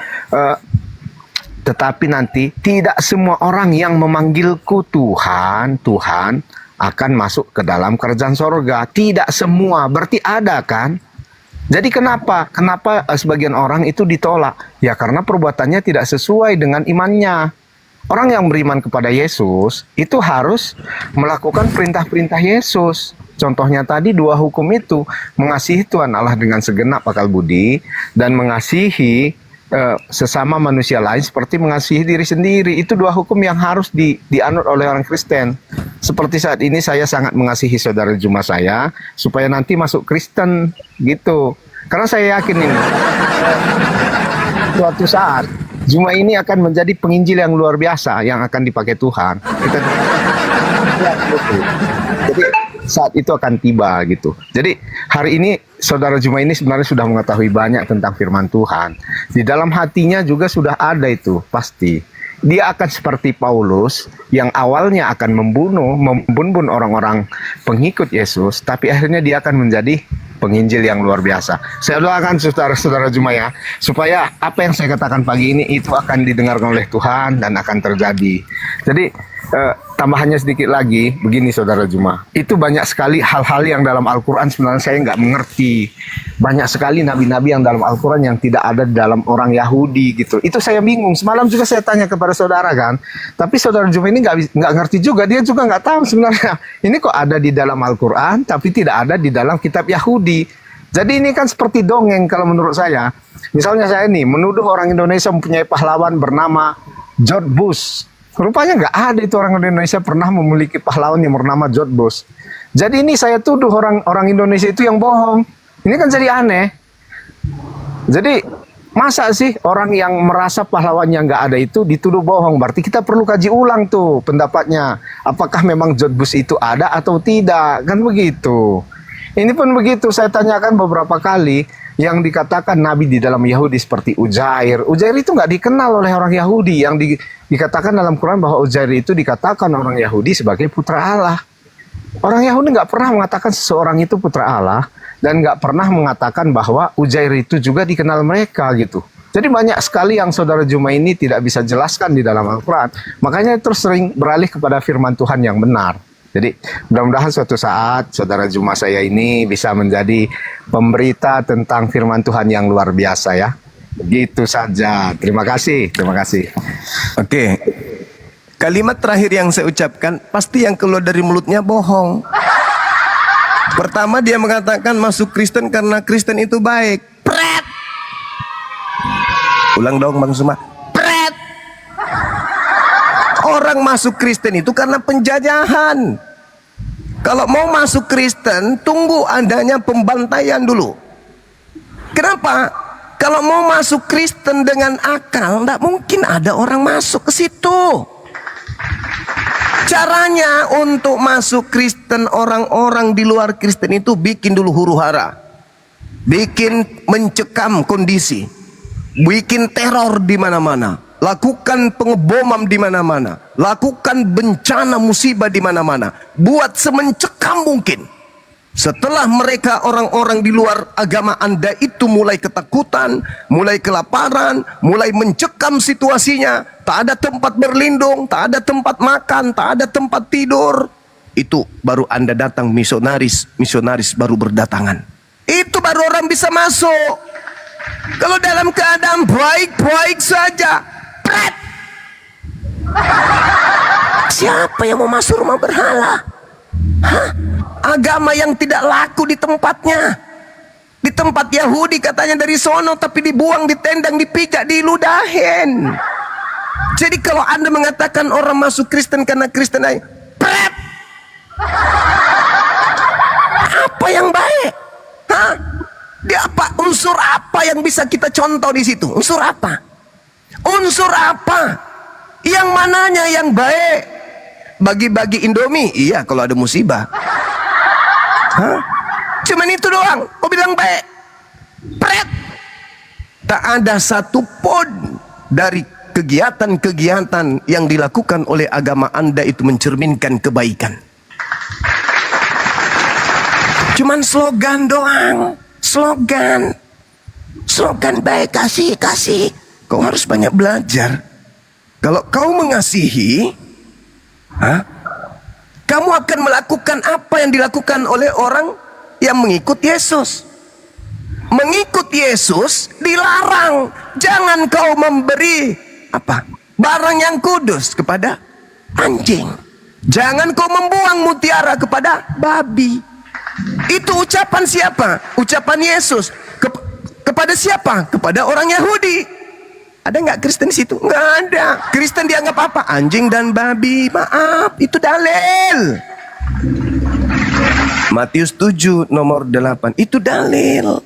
Tetapi nanti tidak semua orang yang memanggilku Tuhan, Tuhan akan masuk ke dalam kerajaan sorga. Tidak semua, berarti ada kan? Jadi kenapa sebagian orang itu ditolak? Ya karena perbuatannya tidak sesuai dengan imannya. Orang yang beriman kepada Yesus itu harus melakukan perintah-perintah Yesus. Contohnya tadi 2 hukum itu, mengasihi Tuhan Allah dengan segenap akal budi dan mengasihi sesama manusia lain seperti mengasihi diri sendiri. Itu 2 hukum yang harus dianut oleh orang Kristen. Seperti saat ini saya sangat mengasihi saudara Juma saya supaya nanti masuk Kristen gitu. Karena saya yakin ini suatu saat Juma ini akan menjadi penginjil yang luar biasa yang akan dipakai Tuhan. Jadi saat itu akan tiba gitu. Jadi hari ini saudara Juma ini sebenarnya sudah mengetahui banyak tentang firman Tuhan. Di dalam hatinya juga sudah ada itu pasti. Dia akan seperti Paulus yang awalnya akan membunuh orang-orang pengikut Yesus, tapi akhirnya dia akan menjadi penginjil yang luar biasa. Saya doakan saudara-saudara Juma ya, supaya apa yang saya katakan pagi ini itu akan didengarkan oleh Tuhan dan akan terjadi. Jadi tambahannya sedikit lagi, begini saudara Juma, itu banyak sekali hal-hal yang dalam Al-Quran sebenarnya saya nggak mengerti. Banyak sekali nabi-nabi yang dalam Al-Quran yang tidak ada di dalam orang Yahudi gitu. Itu saya bingung. Semalam juga saya tanya kepada saudara kan, tapi saudara Juma ini nggak ngerti juga. Dia juga nggak tahu sebenarnya ini kok ada di dalam Al-Quran, tapi tidak ada di dalam kitab Yahudi. Jadi ini kan seperti dongeng kalau menurut saya. Misalnya saya ini menuduh orang Indonesia mempunyai pahlawan bernama George Bush. Rupanya nggak ada itu orang Indonesia pernah memiliki pahlawan yang bernama George Bush. Jadi ini saya tuduh orang Indonesia itu yang bohong. Ini kan jadi aneh. Jadi masa sih orang yang merasa pahlawannya nggak ada itu dituduh bohong? Berarti kita perlu kaji ulang tuh pendapatnya. Apakah memang George Bush itu ada atau tidak? Kan begitu. Ini pun begitu. Saya tanyakan beberapa kali yang dikatakan nabi di dalam Yahudi seperti Uzair. Uzair itu nggak dikenal oleh orang Yahudi. Yang dikatakan dalam Quran bahwa Uzair itu dikatakan orang Yahudi sebagai putra Allah. Orang Yahudi nggak pernah mengatakan seseorang itu putra Allah dan nggak pernah mengatakan bahwa Uzair itu juga dikenal mereka gitu. Jadi banyak sekali yang saudara Juma ini tidak bisa jelaskan di dalam Al-Quran. Makanya terus sering beralih kepada firman Tuhan yang benar. Jadi mudah-mudahan suatu saat saudara Juma saya ini bisa menjadi pemberita tentang firman Tuhan yang luar biasa ya. Begitu saja. Terima kasih. Oke. Kalimat terakhir yang saya ucapkan, pasti yang keluar dari mulutnya bohong. Pertama dia mengatakan masuk Kristen karena Kristen itu baik. Pret! Ulang dong Bang Suma. Pret. Orang masuk Kristen itu karena penjajahan. Kalau mau masuk Kristen, tunggu adanya pembantaian dulu. Kenapa? Kalau mau masuk Kristen dengan akal, tidak mungkin ada orang masuk ke situ. Caranya untuk masuk Kristen, orang-orang di luar Kristen itu bikin dulu huru hara, bikin mencekam kondisi, bikin teror di mana-mana, lakukan pengeboman di mana-mana, lakukan bencana musibah di mana-mana, buat semencekam mungkin. Setelah mereka orang-orang di luar agama Anda itu mulai ketakutan, mulai kelaparan, mulai mencekam situasinya, tak ada tempat berlindung, tak ada tempat makan, tak ada tempat tidur, itu baru Anda datang misionaris baru berdatangan. Itu baru orang bisa masuk. Kalau dalam keadaan baik-baik saja, pret. Siapa yang mau masuk rumah berhala? Hah? Agama yang tidak laku di tempatnya. Di tempat Yahudi katanya dari sono, tapi dibuang, ditendang, dipijak, diludahin. Jadi kalau Anda mengatakan orang masuk Kristen karena Kristen aja, pret. Apa yang baik? Hah? Dia apa? Unsur apa yang bisa kita contoh di situ? Unsur apa? Unsur apa? Yang mananya yang baik? Bagi-bagi Indomie, iya kalau ada musibah. Hah? Cuman itu doang, kau bilang baik. Pret. Tak ada satupun dari kegiatan-kegiatan yang dilakukan oleh agama Anda itu mencerminkan kebaikan. Cuman slogan doang. Slogan baik, kasih. Kau harus banyak belajar. Kalau kau mengasihi, kamu akan melakukan apa yang dilakukan oleh orang yang mengikut Yesus. Mengikut Yesus dilarang. Jangan kau memberi barang yang kudus kepada anjing. Jangan kau membuang mutiara kepada babi. Itu ucapan siapa? Ucapan Yesus. Kepada siapa? Kepada orang Yahudi. Ada nggak Kristen di situ? Nggak ada. Kristen dianggap apa? Anjing dan babi. Maaf, itu dalil. Matius 7 nomor 8. Itu dalil.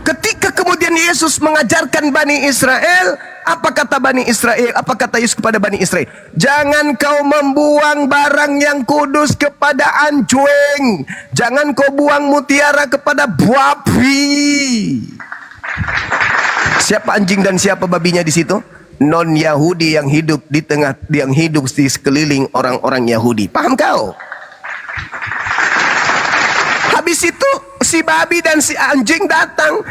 Ketika kemudian Yesus mengajarkan Bani Israel, apa kata Bani Israel? Apa kata Yesus kepada Bani Israel? Jangan kau membuang barang yang kudus kepada anjing. Jangan kau buang mutiara kepada babi. Siapa anjing dan siapa babinya di situ? Non Yahudi yang hidup di sekeliling orang-orang Yahudi. Paham kau? Habis itu si babi dan si anjing datang.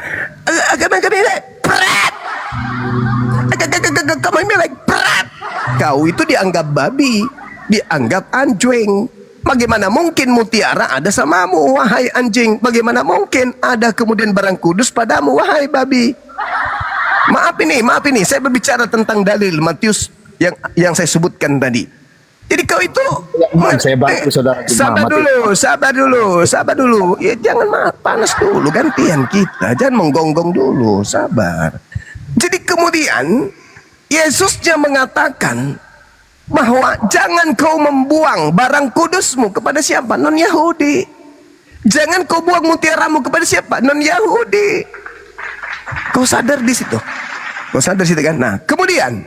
Pret. Kau itu dianggap babi, dianggap anjing. Bagaimana mungkin mutiara ada samamu, wahai anjing? Bagaimana mungkin ada kemudian barang kudus padamu, wahai babi? Maaf ini, saya berbicara tentang dalil Matius yang saya sebutkan tadi. Jadi kau itu, saya bantu saudara. Sabar dulu. Ya jangan panas dulu, gantian kita. Jangan menggonggong dulu, sabar. Jadi kemudian Yesusnya mengatakan bahwa jangan kau membuang barang kudusmu kepada siapa? Non Yahudi. Jangan kau buang mutiaramu kepada siapa? Non Yahudi. Kau sadar di situ? Kan? Nah, kemudian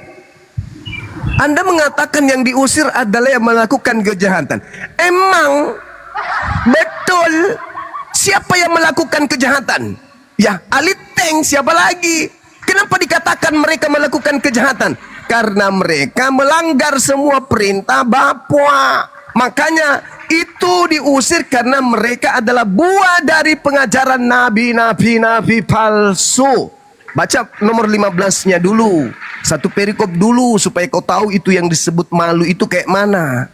Anda mengatakan yang diusir adalah yang melakukan kejahatan. Emang betul siapa yang melakukan kejahatan? Ya, aliteng, siapa lagi? Kenapa dikatakan mereka melakukan kejahatan? Karena mereka melanggar semua perintah Bapa. Makanya itu diusir karena mereka adalah buah dari pengajaran nabi-nabi palsu. Baca nomor 15-nya dulu. Satu perikop dulu supaya kau tahu itu yang disebut malu itu kayak mana.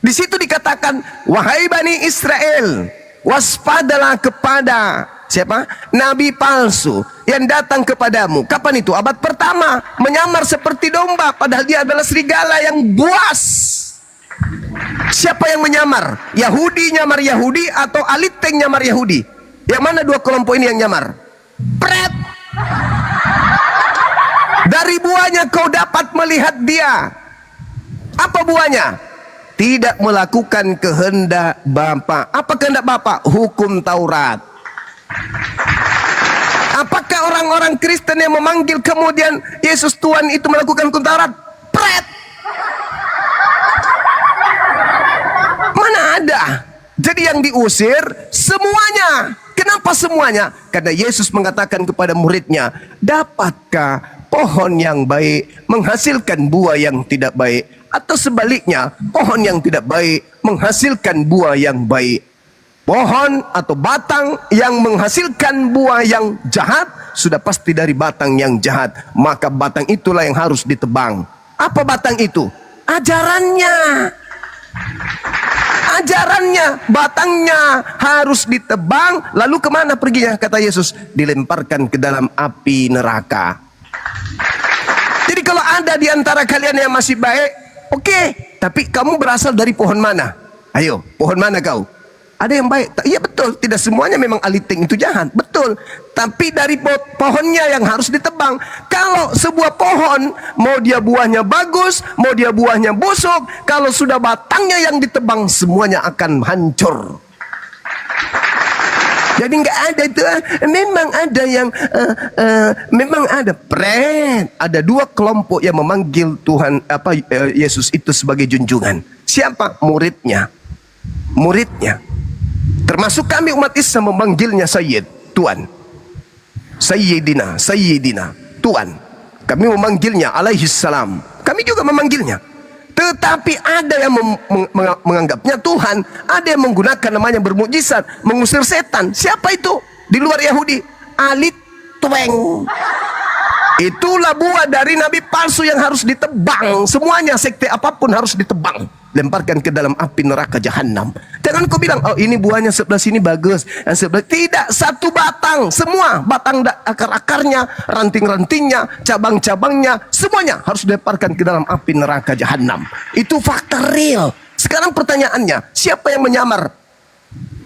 Di situ dikatakan, wahai Bani Israel, waspadalah kepada siapa? Nabi palsu yang datang kepadamu. Kapan itu? Abad pertama. Menyamar seperti domba padahal dia adalah serigala yang buas. Siapa yang menyamar? Yahudi nyamar Yahudi atau aliteng nyamar Yahudi? Yang mana dua kelompok ini yang nyamar? Pret. Dari buahnya kau dapat melihat dia. Apa buahnya? Tidak melakukan kehendak Bapa. Apa kehendak Bapa? Hukum Taurat. Apakah orang-orang Kristen yang memanggil kemudian Yesus Tuhan itu melakukan hukum Taurat? Pret! Mana ada? Jadi yang diusir semuanya. Kenapa semuanya? Karena Yesus mengatakan kepada muridnya, dapatkah pohon yang baik menghasilkan buah yang tidak baik? Atau sebaliknya, pohon yang tidak baik menghasilkan buah yang baik? Pohon atau batang yang menghasilkan buah yang jahat sudah pasti dari batang yang jahat. Maka batang itulah yang harus ditebang. Apa batang itu? Ajarannya. Ajarannya, batangnya harus ditebang. Lalu kemana perginya? Kata Yesus, dilemparkan ke dalam api neraka. Jadi kalau ada di antara kalian yang masih baik, oke, tapi kamu berasal dari pohon mana? Ayo, pohon mana kau? Ada yang baik. Iya betul, tidak semuanya memang aliting itu jahat. Betul. Tapi dari pohonnya yang harus ditebang. Kalau sebuah pohon, mau dia buahnya bagus, mau dia buahnya busuk, kalau sudah batangnya yang ditebang, semuanya akan hancur. Jadi nggak ada itu. Memang ada yang memang ada. Ada dua kelompok yang memanggil Tuhan Yesus itu sebagai junjungan. Siapa? Muridnya. Muridnya. Termasuk kami umat Islam memanggilnya Sayyid, Tuan. Sayyidina, Sayyidina, Tuan. Kami memanggilnya alaihi salam. Kami juga memanggilnya. Tetapi ada yang menganggapnya Tuhan, ada yang menggunakan namanya bermukjizat, mengusir setan. Siapa itu? Di luar Yahudi, alit tweng. Itulah buah dari nabi palsu yang harus ditebang. Semuanya sekte apapun harus ditebang, lemparkan ke dalam api neraka jahanam. Jangan kau bilang, oh ini buahnya sebelah sini bagus, yang sebelah tidak, satu batang, semua batang akar-akarnya, ranting-rantingnya, cabang-cabangnya, semuanya harus dilemparkan ke dalam api neraka jahanam. Itu fakta real. Sekarang pertanyaannya, siapa yang menyamar?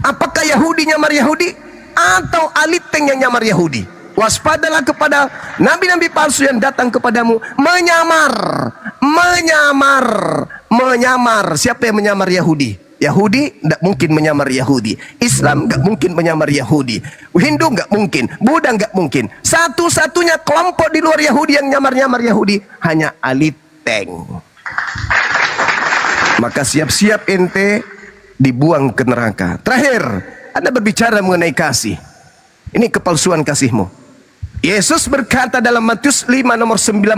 Apakah Yahudi nyamar Yahudi atau aliteng yang nyamar Yahudi? Waspadalah kepada nabi-nabi palsu yang datang kepadamu menyamar. Siapa yang menyamar Yahudi? Yahudi tidak mungkin menyamar Yahudi. Islam tidak mungkin menyamar Yahudi. Hindu tidak mungkin. Buddha tidak mungkin. Satu-satunya kelompok di luar Yahudi yang nyamar-nyamar Yahudi hanya aliteng. Maka siap-siap ente dibuang ke neraka. Terakhir, Anda berbicara mengenai kasih. Ini kepalsuan kasihmu. Yesus berkata dalam Matius 5 nomor 19.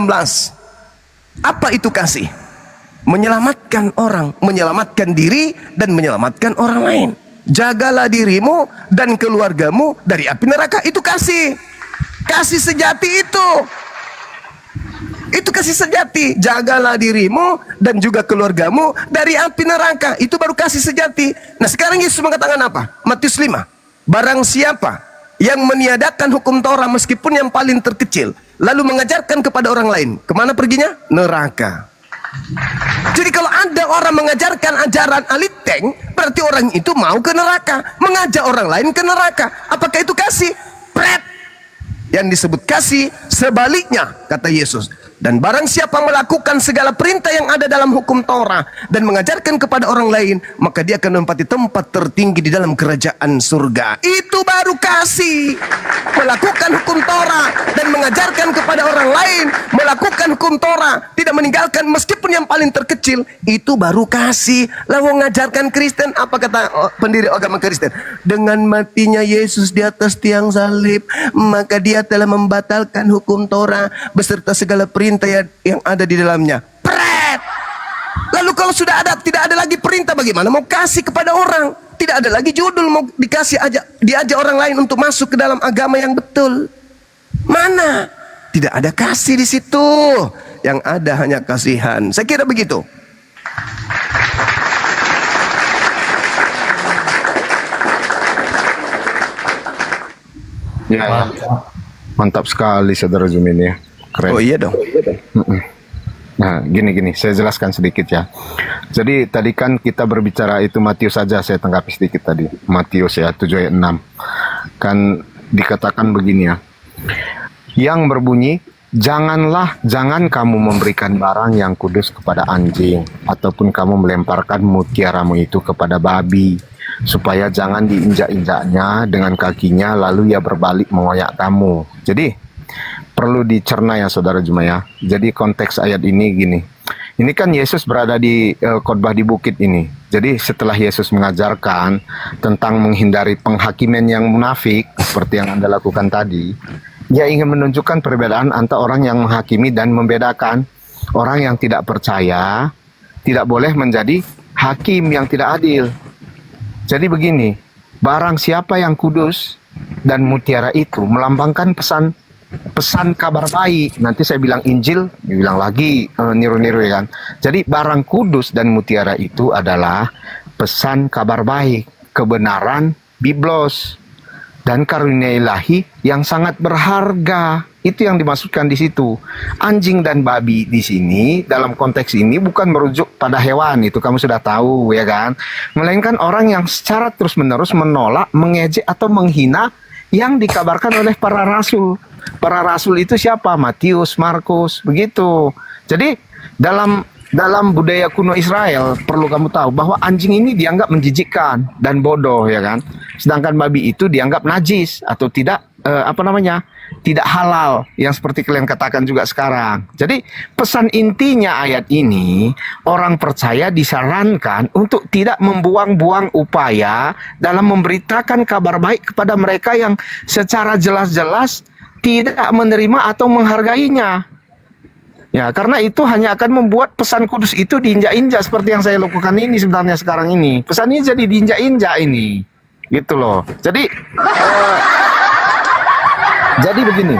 Apa itu kasih? Menyelamatkan orang, menyelamatkan diri dan menyelamatkan orang lain. Jagalah dirimu dan keluargamu dari api neraka. Itu kasih. Kasih sejati itu. Itu kasih sejati. Jagalah dirimu dan juga keluargamu dari api neraka. Itu baru kasih sejati. Nah sekarang Yesus mengatakan apa? Matius 5. Barang siapa yang meniadakan hukum Taurat meskipun yang paling terkecil, lalu mengajarkan kepada orang lain, kemana perginya? Neraka. Jadi kalau ada orang mengajarkan ajaran aliteng, berarti orang itu mau ke neraka, mengajak orang lain ke neraka. Apakah itu kasih? Pret. Yang disebut kasih sebaliknya, kata Yesus. Dan barang siapa melakukan segala perintah yang ada dalam hukum Taurat dan mengajarkan kepada orang lain, maka dia akan menempati tempat tertinggi di dalam kerajaan surga. Itu baru kasih. Melakukan hukum Taurat dan mengajarkan kepada orang lain, melakukan hukum Taurat, tidak meninggalkan meskipun yang paling terkecil, itu baru kasih. Lalu mengajarkan Kristen, apa kata pendiri agama Kristen? Dengan matinya Yesus di atas tiang salib, maka dia telah membatalkan hukum Taurat beserta segala perintah yang ada di dalamnya. Pret. Lalu kalau sudah ada, tidak ada lagi perintah, bagaimana mau kasih kepada orang? Tidak ada lagi judul mau dikasih diajak orang lain untuk masuk ke dalam agama yang betul. Mana? Tidak ada kasih di situ. Yang ada hanya kasihan. Saya kira begitu. Ya, mantap sekali saudara Zumin ya. Keren. Oh iya dong. Nah, gini, saya jelaskan sedikit ya. Jadi tadi kan kita berbicara itu Matius saja, saya tanggapi sedikit tadi. Matius ya 7 ayat 6. Kan dikatakan begini ya. Yang berbunyi, Jangan kamu memberikan barang yang kudus kepada anjing, ataupun kamu melemparkan mutiaramu itu kepada babi, supaya jangan diinjak-injaknya dengan kakinya, lalu ia berbalik mengoyak kamu. Jadi, perlu dicerna ya saudara Jumaya. Jadi konteks ayat ini gini. Ini kan Yesus berada di khotbah di bukit ini. Jadi setelah Yesus mengajarkan tentang menghindari penghakiman yang munafik, seperti yang Anda lakukan tadi, Dia ingin menunjukkan perbedaan antara orang yang menghakimi dan membedakan. Orang yang tidak percaya tidak boleh menjadi hakim yang tidak adil. Jadi begini, barang siapa yang kudus dan mutiara itu melambangkan pesan kabar baik. Nanti saya bilang Injil, dibilang lagi niru-niru ya kan. Jadi barang kudus dan mutiara itu adalah pesan kabar baik, kebenaran, biblos, dan karunia ilahi yang sangat berharga. Itu yang dimaksudkan di situ. Anjing dan babi di sini dalam konteks ini bukan merujuk pada hewan, itu kamu sudah tahu ya kan. Melainkan orang yang secara terus-menerus menolak, mengejek atau menghina yang dikabarkan oleh para rasul. Para rasul itu siapa? Matius, Markus, begitu. Jadi dalam budaya kuno Israel perlu kamu tahu bahwa anjing ini dianggap menjijikkan dan bodoh ya kan. Sedangkan babi itu dianggap najis atau tidak tidak halal, yang seperti kalian katakan juga sekarang. Jadi pesan intinya ayat ini, orang percaya disarankan untuk tidak membuang-buang upaya dalam memberitakan kabar baik kepada mereka yang secara jelas-jelas tidak menerima atau menghargainya. Ya, karena itu hanya akan membuat pesan kudus itu diinjak-injak seperti yang saya lakukan ini sebenarnya sekarang ini. Pesan ini jadi diinjak-injak ini. Gitu loh. Jadi jadi begini.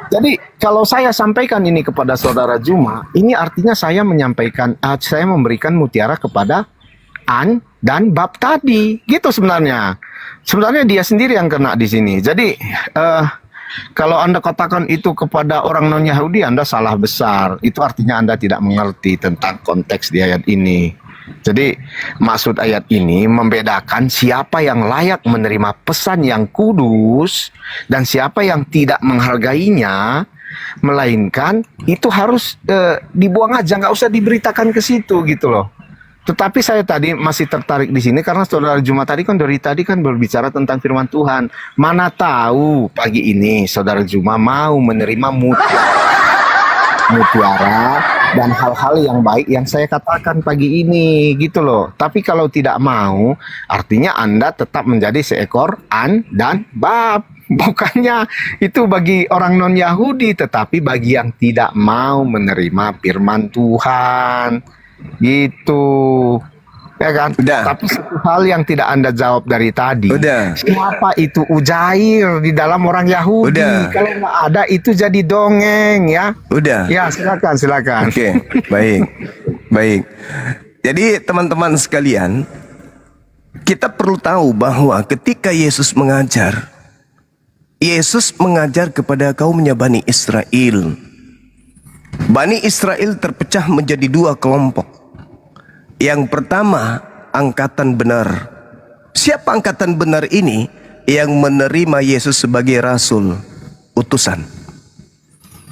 Jadi kalau saya sampaikan ini kepada saudara Juma, ini artinya saya saya memberikan mutiara kepada An dan Bab tadi. Gitu sebenarnya. Sebenarnya dia sendiri yang kena di sini. Jadi kalau Anda katakan itu kepada orang non-Yahudi, Anda salah besar. Itu artinya Anda tidak mengerti tentang konteks di ayat ini. Jadi maksud ayat ini membedakan siapa yang layak menerima pesan yang kudus dan siapa yang tidak menghargainya. Melainkan itu harus dibuang aja, nggak usah diberitakan ke situ gitu loh. Tetapi saya tadi masih tertarik di sini karena saudara Juma tadi kan dari tadi kan berbicara tentang firman Tuhan. Mana tahu pagi ini saudara Juma mau menerima mutiara dan hal-hal yang baik yang saya katakan pagi ini gitu loh. Tapi kalau tidak mau, artinya Anda tetap menjadi seekor An dan Bab. Bukannya itu bagi orang non-Yahudi, tetapi bagi yang tidak mau menerima firman Tuhan. Gitu ya kan. Udah. Tapi satu hal yang tidak Anda jawab dari tadi, Udah. siapa itu Ujair di dalam orang Yahudi? Udah. Kalau nggak ada itu jadi dongeng ya. Udah. Ya silakan. Oke, baik. Jadi teman-teman sekalian, kita perlu tahu bahwa ketika Yesus mengajar kepada kaumnya Bani Israel. Bani Israel terpecah menjadi dua kelompok. Yang pertama, angkatan benar. Siapa angkatan benar ini? Yang menerima Yesus sebagai rasul, utusan.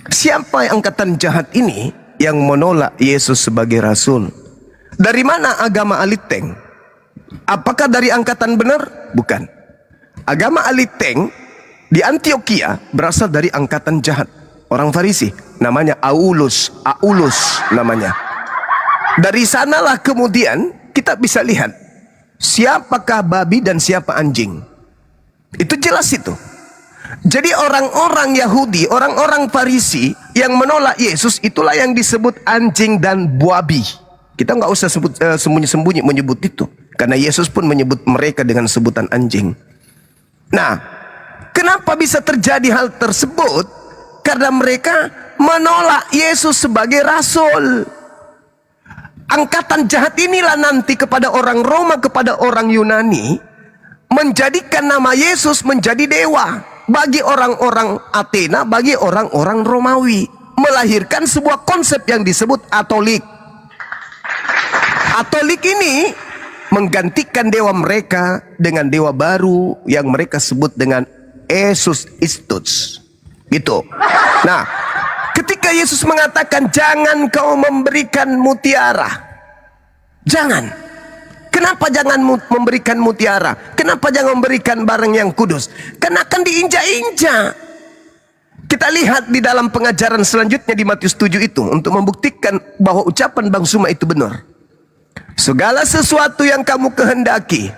Siapa angkatan jahat ini? Yang menolak Yesus sebagai rasul. Dari mana agama Aliteng? Apakah dari angkatan benar? Bukan. Agama Aliteng di Antioquia berasal dari angkatan jahat. Orang Farisi, namanya Aulus namanya. Dari sanalah kemudian kita bisa lihat siapakah babi dan siapa anjing. Itu jelas itu. Jadi orang-orang Yahudi, orang-orang Farisi yang menolak Yesus itulah yang disebut anjing dan babi. Kita nggak usah sebut sembunyi-sembunyi menyebut itu, karena Yesus pun menyebut mereka dengan sebutan anjing. Nah, kenapa bisa terjadi hal tersebut? Karena mereka menolak Yesus sebagai rasul. Angkatan jahat inilah nanti kepada orang Roma, kepada orang Yunani, menjadikan nama Yesus menjadi dewa bagi orang-orang Athena, bagi orang-orang Romawi, melahirkan sebuah konsep yang disebut atolik. Atolik ini menggantikan dewa mereka dengan dewa baru yang mereka sebut dengan Yesus Istus. Gitu. Nah, ketika Yesus mengatakan jangan kau memberikan mutiara. Jangan. Kenapa jangan memberikan mutiara? Kenapa jangan memberikan barang yang kudus? Karena akan diinjak-injak. Kita lihat di dalam pengajaran selanjutnya di Matius 7 itu untuk membuktikan bahwa ucapan Bang Suma itu benar. Segala sesuatu yang kamu kehendaki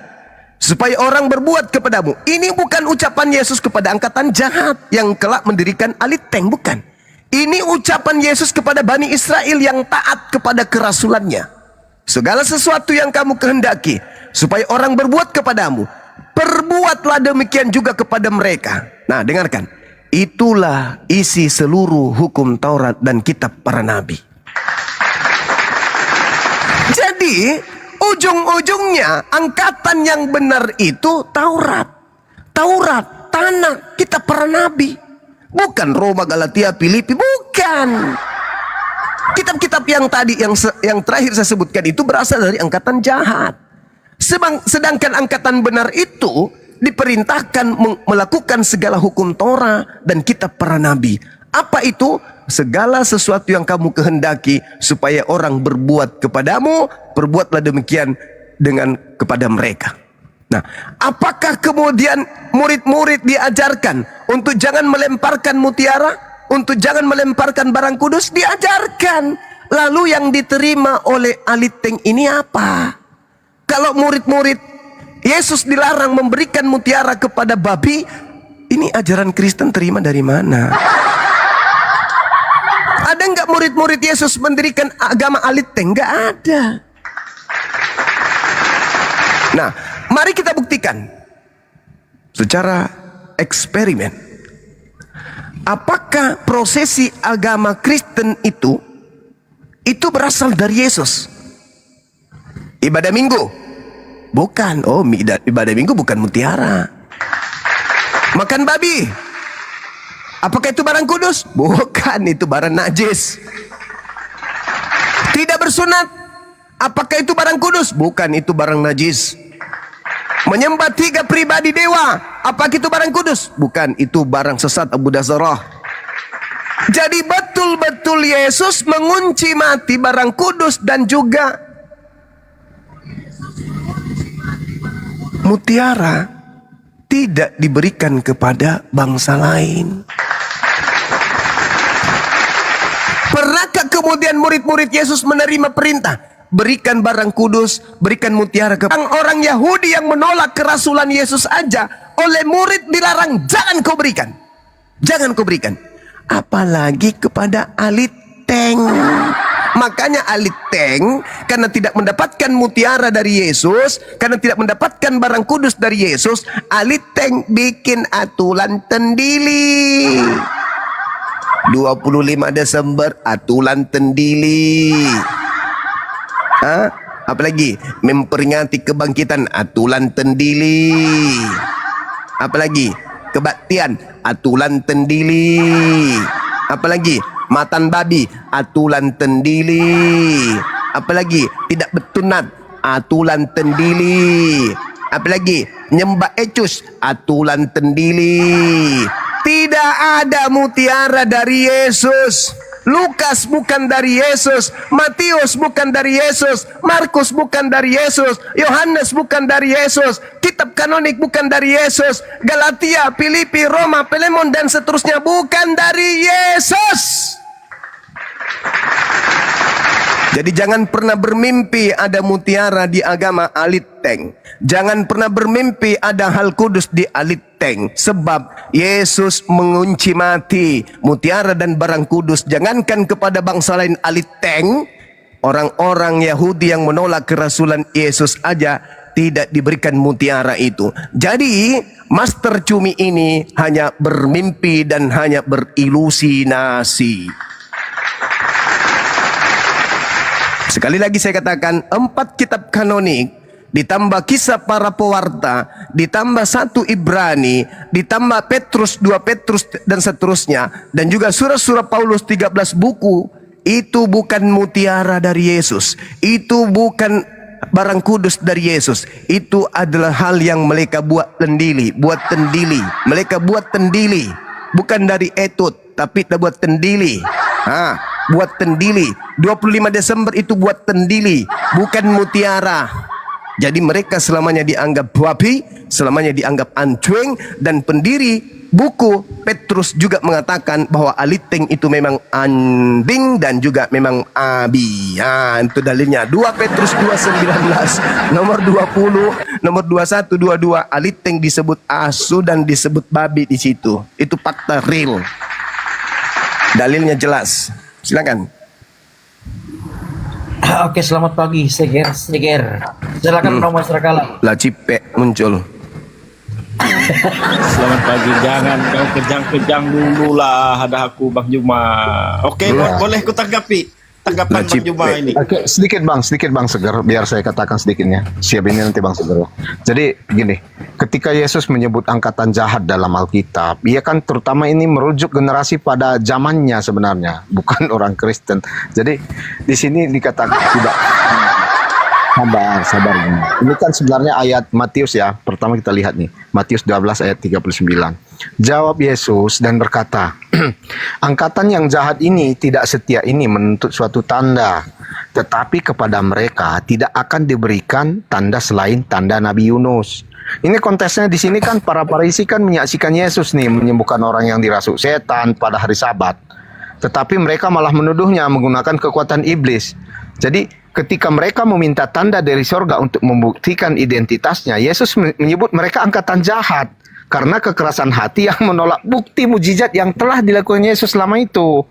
supaya orang berbuat kepadamu. Ini bukan ucapan Yesus kepada angkatan jahat yang kelak mendirikan aliteng, bukan. Ini ucapan Yesus kepada Bani Israel yang taat kepada kerasulannya. Segala sesuatu yang kamu kehendaki supaya orang berbuat kepadamu, perbuatlah demikian juga kepada mereka. Nah, dengarkan. Itulah isi seluruh hukum Taurat dan kitab para nabi. Jadi, ujung-ujungnya angkatan yang benar itu Taurat. Taurat, tanah, kitab para nabi. Bukan Roma, Galatia, Filipi, bukan. Kitab-kitab yang tadi yang terakhir saya sebutkan itu berasal dari angkatan jahat. Sedangkan angkatan benar itu diperintahkan melakukan segala hukum Torah dan kitab para nabi. Apa itu? Segala sesuatu yang kamu kehendaki supaya orang berbuat kepadamu, perbuatlah demikian dengan kepada mereka. Nah, apakah kemudian murid-murid diajarkan untuk jangan melemparkan mutiara, untuk jangan melemparkan barang kudus? Diajarkan. Lalu yang diterima oleh aliteng ini apa? Kalau murid-murid Yesus dilarang memberikan mutiara kepada babi, ini ajaran Kristen terima dari mana? Ada nggak murid-murid Yesus mendirikan agama aliteng? Nggak ada. Nah, mari kita buktikan secara eksperimen. Apakah prosesi agama Kristen itu berasal dari Yesus? Ibadah Minggu? Bukan. Oh, ibadah Minggu bukan mutiara. Makan babi? Apakah itu barang kudus? Bukan, itu barang najis. Tidak bersunat? Apakah itu barang kudus? Bukan, itu barang najis. Menyembah 3 pribadi dewa? Apakah itu barang kudus? Bukan, itu barang sesat Abu Dazarah. Jadi betul-betul Yesus mengunci mati barang kudus dan juga mutiara tidak diberikan kepada bangsa lain. Pernahkah kemudian murid-murid Yesus menerima perintah? Berikan barang kudus, berikan mutiara kepada orang Yahudi yang menolak kerasulan Yesus aja. Oleh murid dilarang, jangan kau berikan. Jangan kau berikan. Apalagi kepada aliteng. Makanya aliteng, karena tidak mendapatkan mutiara dari Yesus, karena tidak mendapatkan barang kudus dari Yesus, aliteng bikin atulan tendili. 25 Desember atulan tendili. Apalagi memperingati kebangkitan atulan tendili. Apalagi kebaktian atulan tendili. Apalagi matan babi atulan tendili. Apalagi tidak betunat atulan tendili. Apalagi nyembah ecus atulan tendili. Tidak ada mutiara dari Yesus. Lukas bukan dari Yesus, Matius bukan dari Yesus, Markus bukan dari Yesus, Yohanes bukan dari Yesus, kitab kanonik bukan dari Yesus, Galatia, Filipi, Roma, Filemon dan seterusnya bukan dari Yesus. Jadi jangan pernah bermimpi ada mutiara di agama aliteng. Jangan pernah bermimpi ada hal kudus di aliteng. Sebab Yesus mengunci mati mutiara dan barang kudus. Jangankan kepada bangsa lain aliteng, orang-orang Yahudi yang menolak kerasulan Yesus aja tidak diberikan mutiara itu. Jadi Master Cumi ini hanya bermimpi dan hanya berilusinasi. Sekali lagi saya katakan, 4 kitab kanonik, ditambah kisah para pewarta, ditambah 1 Ibrani, ditambah Petrus, 2 Petrus dan seterusnya, dan juga surah-surah Paulus 13 buku, itu bukan mutiara dari Yesus. Itu bukan barang kudus dari Yesus. Itu adalah hal yang mereka buat tendili. Mereka buat tendili. Bukan dari etut, tapi buat tendili. Buat tendili. 25 Desember itu buat tendili, bukan mutiara. Jadi mereka selamanya dianggap babi, selamanya dianggap ancueng, dan pendiri buku Petrus juga mengatakan bahwa Aliteng itu memang anding dan juga memang abi. Itu dalilnya 2 Petrus 2:19, nomor 20, nomor 21, 22 Aliteng disebut asu dan disebut babi di situ. Itu fakta real. Dalilnya jelas. Silakan. Oke, selamat pagi, Seger. Silakan Bang Mas Rakalam. Lah Cipe muncul. Selamat pagi. Jangan kau kejang-kejang dulu lah. Ada aku Bang Juma. Oke, boleh ku tanggapi tanggapan Bang Juma ini. Oke, sedikit bang Seger, biar saya katakan sedikitnya. Siap ini nanti Bang Seger. Jadi gini, ketika Yesus menyebut angkatan jahat dalam Alkitab, ia kan terutama ini merujuk generasi pada zamannya sebenarnya, bukan orang Kristen. Jadi di sini dikatakan tidak. Sabar. Ini kan sebenarnya ayat Matius ya. Pertama kita lihat nih, Matius 12 ayat 39. Jawab Yesus dan berkata, angkatan yang jahat ini tidak setia ini menuntut suatu tanda, tetapi kepada mereka tidak akan diberikan tanda selain tanda Nabi Yunus. Ini konteksnya di sini kan para Farisi kan menyaksikan Yesus nih menyembuhkan orang yang dirasuk setan pada hari Sabat. Tetapi mereka malah menuduhnya menggunakan kekuatan iblis. Jadi ketika mereka meminta tanda dari sorga untuk membuktikan identitasnya, Yesus menyebut mereka angkatan jahat karena kekerasan hati yang menolak bukti mujizat yang telah dilakukan Yesus selama itu.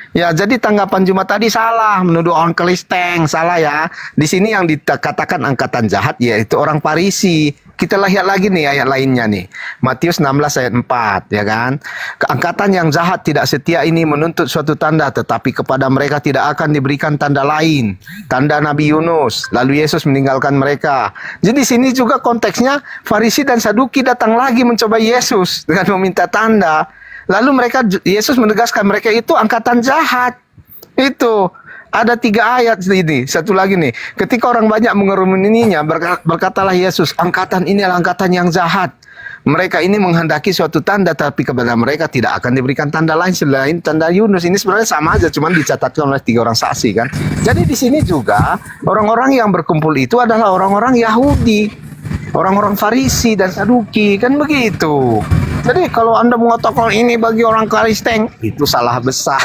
Ya, jadi tanggapan Juma tadi salah, menuduh orang Kristen, salah ya. Di sini yang dikatakan angkatan jahat yaitu orang Farisi. Kita lihat lagi nih ayat lainnya nih. Matius 16 ayat 4, ya kan? Angkatan yang jahat tidak setia ini menuntut suatu tanda, tetapi kepada mereka tidak akan diberikan tanda lain, tanda Nabi Yunus. Lalu Yesus meninggalkan mereka. Jadi sini juga konteksnya Farisi dan Saduki datang lagi mencoba Yesus dengan meminta tanda. Lalu Yesus menegaskan mereka itu angkatan jahat. Itu ada 3 ayat ini. Satu lagi nih, ketika orang banyak mengerumuninya, berkatalah Yesus, angkatan ini adalah angkatan yang jahat. Mereka ini menghendaki suatu tanda, tapi kepada mereka tidak akan diberikan tanda lain selain tanda Yunus. Ini sebenarnya sama aja, cuman dicatatkan oleh 3 orang saksi kan. Jadi di sini juga orang-orang yang berkumpul itu adalah orang-orang Yahudi, orang-orang Farisi dan Saduki, kan begitu. Jadi kalau Anda mengatakan ini bagi orang Kristen, itu salah besar.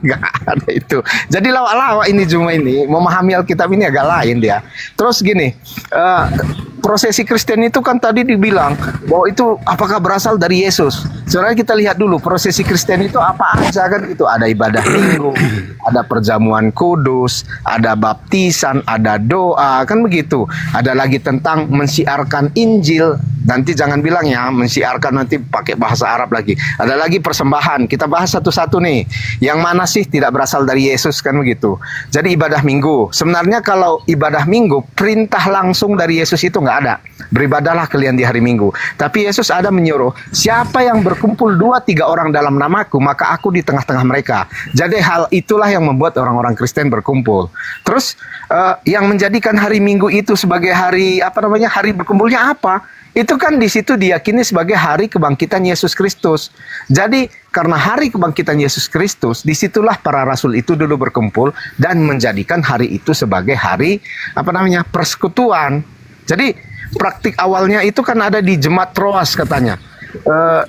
Enggak ada itu. Jadi lawak-lawak ini Juma ini memahami Alkitab ini agak lain dia. Terus gini, prosesi Kristen itu kan tadi dibilang bahwa itu apakah berasal dari Yesus. Sebenarnya kita lihat dulu prosesi Kristen itu apa aja kan itu. Ada ibadah minggu, ada perjamuan kudus, ada baptisan, ada doa, kan begitu. Ada lagi tentang mensiarkan Injil. Nanti jangan bilang ya mensiarkan nanti pakai bahasa Arab lagi. Ada lagi persembahan. Kita bahas satu-satu nih. Yang mana sih tidak berasal dari Yesus kan begitu. Jadi ibadah minggu. Sebenarnya kalau ibadah minggu perintah langsung dari Yesus itu nggak ada. Beribadahlah kalian di hari Minggu. Tapi Yesus ada menyuruh, siapa yang berkumpul 2-3 orang dalam namaku, maka aku di tengah-tengah mereka. Jadi hal itulah yang membuat orang-orang Kristen berkumpul. Terus yang menjadikan hari Minggu itu sebagai hari hari berkumpulnya apa? Itu kan di situ diyakini sebagai hari kebangkitan Yesus Kristus. Jadi karena hari kebangkitan Yesus Kristus, disitulah para rasul itu dulu berkumpul dan menjadikan hari itu sebagai hari persekutuan. Jadi praktik awalnya itu kan ada di Jemaat Troas katanya.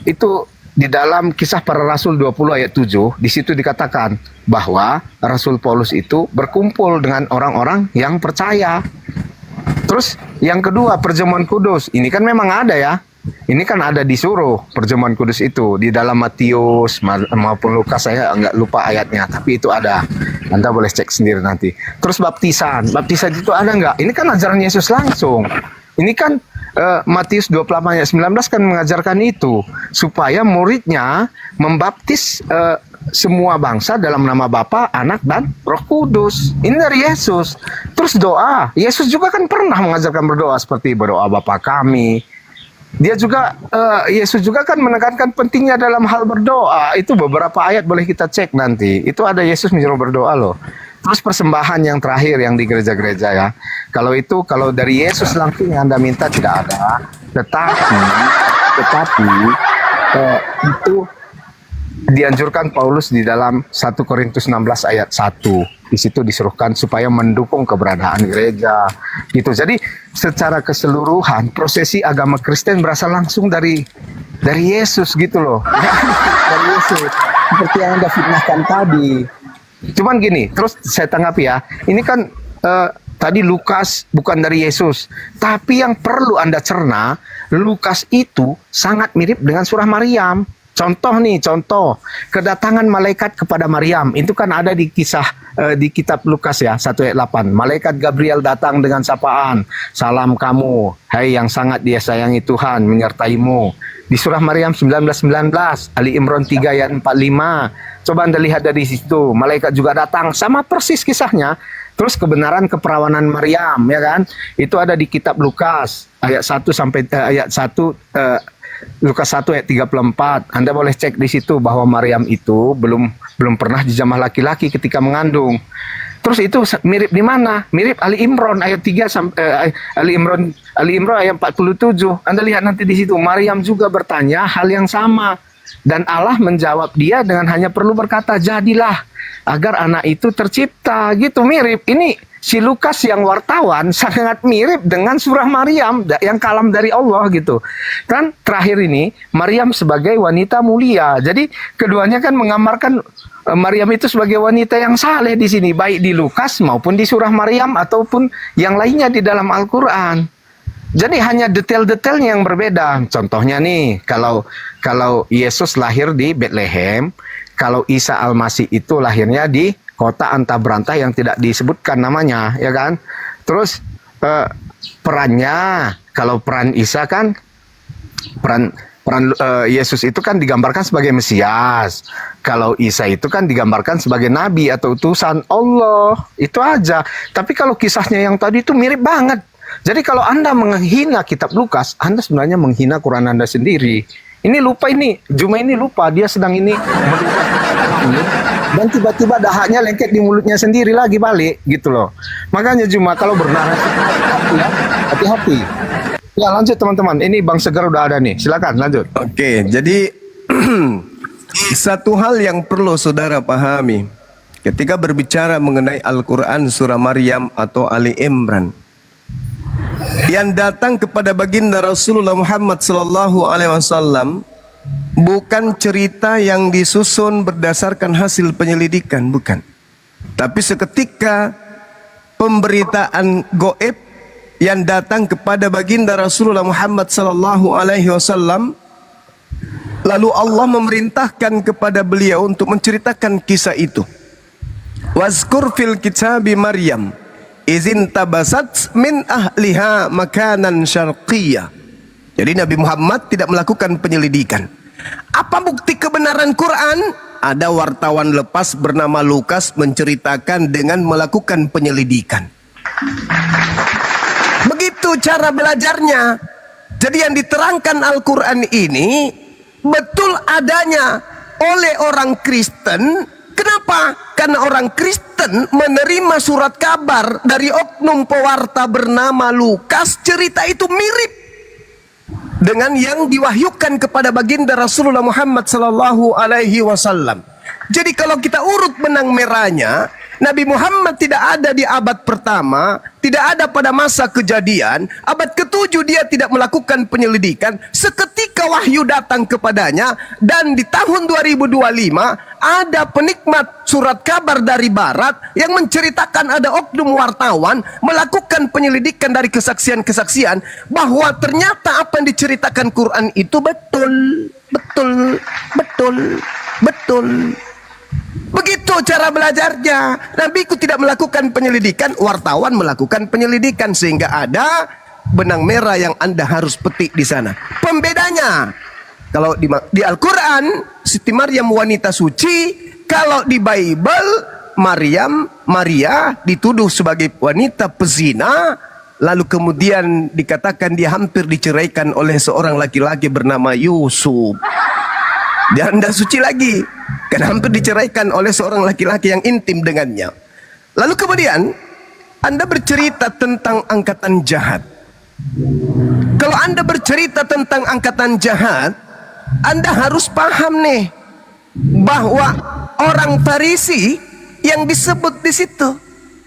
Itu di dalam Kisah Para Rasul 20 ayat 7, di situ dikatakan bahwa Rasul Paulus itu berkumpul dengan orang-orang yang percaya. Terus yang kedua perjamuan kudus, ini kan memang ada ya. Ini kan ada disuruh perjamuan kudus itu di dalam Matius maupun Lukas, saya nggak lupa ayatnya, tapi itu ada. Anda boleh cek sendiri nanti. Terus baptisan itu ada nggak? Ini kan ajaran Yesus langsung. Ini kan Matius 28 ayat 19 kan mengajarkan itu supaya muridnya membaptis semua bangsa dalam nama Bapa, Anak, dan Roh Kudus. Ini dari Yesus. Terus doa. Yesus juga kan pernah mengajarkan berdoa seperti berdoa Bapa kami. Dia juga, Yesus juga kan menekankan pentingnya dalam hal berdoa. Itu beberapa ayat boleh kita cek nanti. Itu ada Yesus menyuruh berdoa loh. Terus persembahan yang terakhir yang di gereja-gereja ya. Kalau dari Yesus langsung yang Anda minta tidak ada. Tetapi itu dianjurkan Paulus di dalam 1 Korintus 16 ayat 1. Di situ disuruhkan supaya mendukung keberadaan gereja. Gitu. Jadi secara keseluruhan prosesi agama Kristen berasal langsung dari Yesus gitu loh. Dari Yesus. Seperti yang Anda fitnahkan tadi. Cuman gini, terus saya tanggapi ya. Ini kan tadi Lukas bukan dari Yesus. Tapi yang perlu Anda cerna, Lukas itu sangat mirip dengan surah Maryam. Contoh kedatangan malaikat kepada Maryam itu kan ada di kisah di kitab Lukas ya 1 ayat 8. Malaikat Gabriel datang dengan sapaan, salam kamu, hai yang sangat dia sayangi Tuhan menyertaimu. Di surah Maryam 19:19, Ali Imran 3 ayat 45. Coba Anda lihat dari situ, malaikat juga datang sama persis kisahnya. Terus kebenaran keperawanan Maryam ya kan? Itu ada di kitab Lukas ayat 1 sampai ayat 1 Lukas 1 ayat 34. Anda boleh cek di situ bahwa Maryam itu belum pernah dijamah laki-laki ketika mengandung. Terus itu mirip di mana? Mirip Ali Imran ayat 3 sampai Ali Imran ayat 47. Anda lihat nanti di situ Maryam juga bertanya hal yang sama dan Allah menjawab dia dengan hanya perlu berkata jadilah agar anak itu tercipta. Gitu mirip. Ini si Lukas yang wartawan sangat mirip dengan surah Maryam yang kalam dari Allah gitu. Kan terakhir ini Maryam sebagai wanita mulia. Jadi keduanya kan menggambarkan Maryam itu sebagai wanita yang saleh di sini, baik di Lukas maupun di surah Maryam ataupun yang lainnya di dalam Al-Qur'an. Jadi hanya detail-detailnya yang berbeda. Contohnya nih, kalau Yesus lahir di Bethlehem, kalau Isa Al-Masih itu lahirnya di kota anta berantah yang tidak disebutkan namanya, ya kan? Terus perannya, kalau peran Isa kan peran Yesus itu kan digambarkan sebagai Mesias. Kalau Isa itu kan digambarkan sebagai nabi atau utusan Allah. Itu aja. Tapi kalau kisahnya yang tadi itu mirip banget. Jadi kalau Anda menghina kitab Lukas, Anda sebenarnya menghina Quran Anda sendiri. Ini lupa ini, Juma ini lupa dia sedang ini dan tiba-tiba dahaknya lengket di mulutnya sendiri lagi balik gitu loh. Makanya Juma kalau bernarasi hati-hati. Ya lanjut teman-teman, ini Bang Segar udah ada nih, silakan lanjut. Oke, jadi satu hal yang perlu saudara pahami ketika berbicara mengenai Al-Quran surah Maryam atau Ali Imran yang datang kepada baginda Rasulullah Muhammad sallallahu alaihi wasallam bukan cerita yang disusun berdasarkan hasil penyelidikan, bukan. Tapi seketika pemberitaan goib yang datang kepada baginda Rasulullah Muhammad sallallahu alaihi wasallam, lalu Allah memerintahkan kepada beliau untuk menceritakan kisah itu. Wazkur fil kitabi Maryam izin tabasat min ahliha makanan syarqiyah. Jadi Nabi Muhammad tidak melakukan penyelidikan. Apa bukti kebenaran Quran? Ada wartawan lepas bernama Lukas menceritakan dengan melakukan penyelidikan. Begitu cara belajarnya. Jadi yang diterangkan Al-Quran ini betul adanya oleh orang Kristen. Kenapa? Karena orang Kristen menerima surat kabar dari oknum pewarta bernama Lukas. Cerita itu mirip dengan yang diwahyukan kepada baginda Rasulullah Muhammad sallallahu alaihi wasallam. Jadi kalau kita urut benang merahnya, Nabi Muhammad tidak ada di abad pertama, tidak ada pada masa kejadian. Abad ke-7 dia tidak melakukan penyelidikan. Seketika wahyu datang kepadanya, dan di tahun 2025 ada penikmat surat kabar dari barat yang menceritakan ada oknum wartawan melakukan penyelidikan dari kesaksian-kesaksian bahwa ternyata apa yang diceritakan Quran itu betul. Begitu cara belajarnya. Nabiku tidak melakukan penyelidikan, wartawan melakukan penyelidikan, sehingga ada benang merah yang Anda harus petik di sana. Pembedanya, kalau di Al-Quran Siti Maryam wanita suci, kalau di Bible Maria dituduh sebagai wanita pezina, lalu kemudian dikatakan dia hampir diceraikan oleh seorang laki-laki bernama Yusuf. Dia tidak suci lagi, karena hampir diceraikan oleh seorang laki-laki yang intim dengannya. Lalu kemudian Anda bercerita tentang angkatan jahat. Kalau Anda bercerita tentang angkatan jahat, Anda harus paham nih, bahwa orang Farisi yang disebut di situ,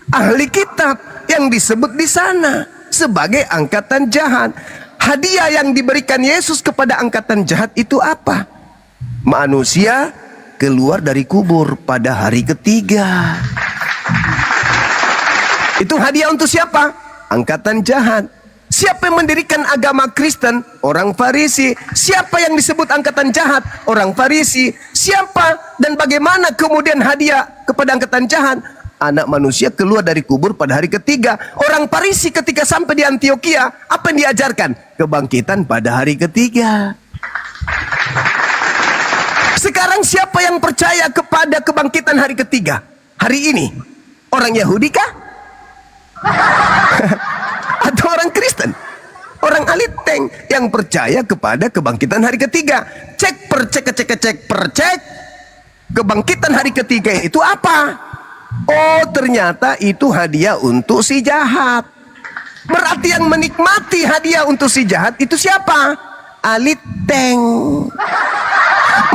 ahli kitab yang disebut di sana sebagai angkatan jahat. Hadiah yang diberikan Yesus kepada angkatan jahat itu apa? Manusia keluar dari kubur pada hari ketiga. Itu hadiah untuk siapa? Angkatan jahat. Siapa yang mendirikan agama Kristen? Orang Farisi. Siapa yang disebut angkatan jahat? Orang Farisi. Siapa dan bagaimana kemudian hadiah kepada angkatan jahat? Anak manusia keluar dari kubur pada hari ketiga. Orang Farisi ketika sampai di Antioquia, apa yang diajarkan? Kebangkitan pada hari ketiga. Sekarang siapa yang percaya kepada kebangkitan hari ketiga? Hari ini? Orang Yahudi kah? Atau orang Kristen? Orang aliteng yang percaya kepada kebangkitan hari ketiga. Cek per cek. Kebangkitan hari ketiga itu apa? Oh, ternyata itu hadiah untuk si jahat. Berarti yang menikmati hadiah untuk si jahat itu siapa? Aliteng.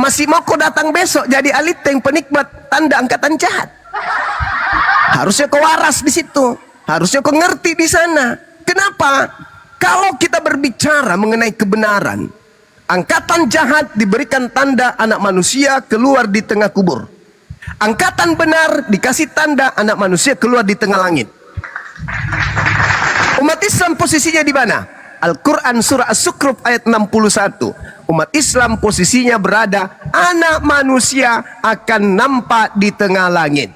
Masih mau kau datang besok jadi aliteng penikmat tanda angkatan jahat. Harusnya kau waras di situ. Harusnya kau ngerti di sana. Kenapa? Kalau kita berbicara mengenai kebenaran, angkatan jahat diberikan tanda anak manusia keluar di tengah kubur. Angkatan benar dikasih tanda anak manusia keluar di tengah langit. Umat Islam posisinya di mana? Al-Quran surah As-Sukruf ayat 61. Umat Islam posisinya berada, anak manusia akan nampak di tengah langit.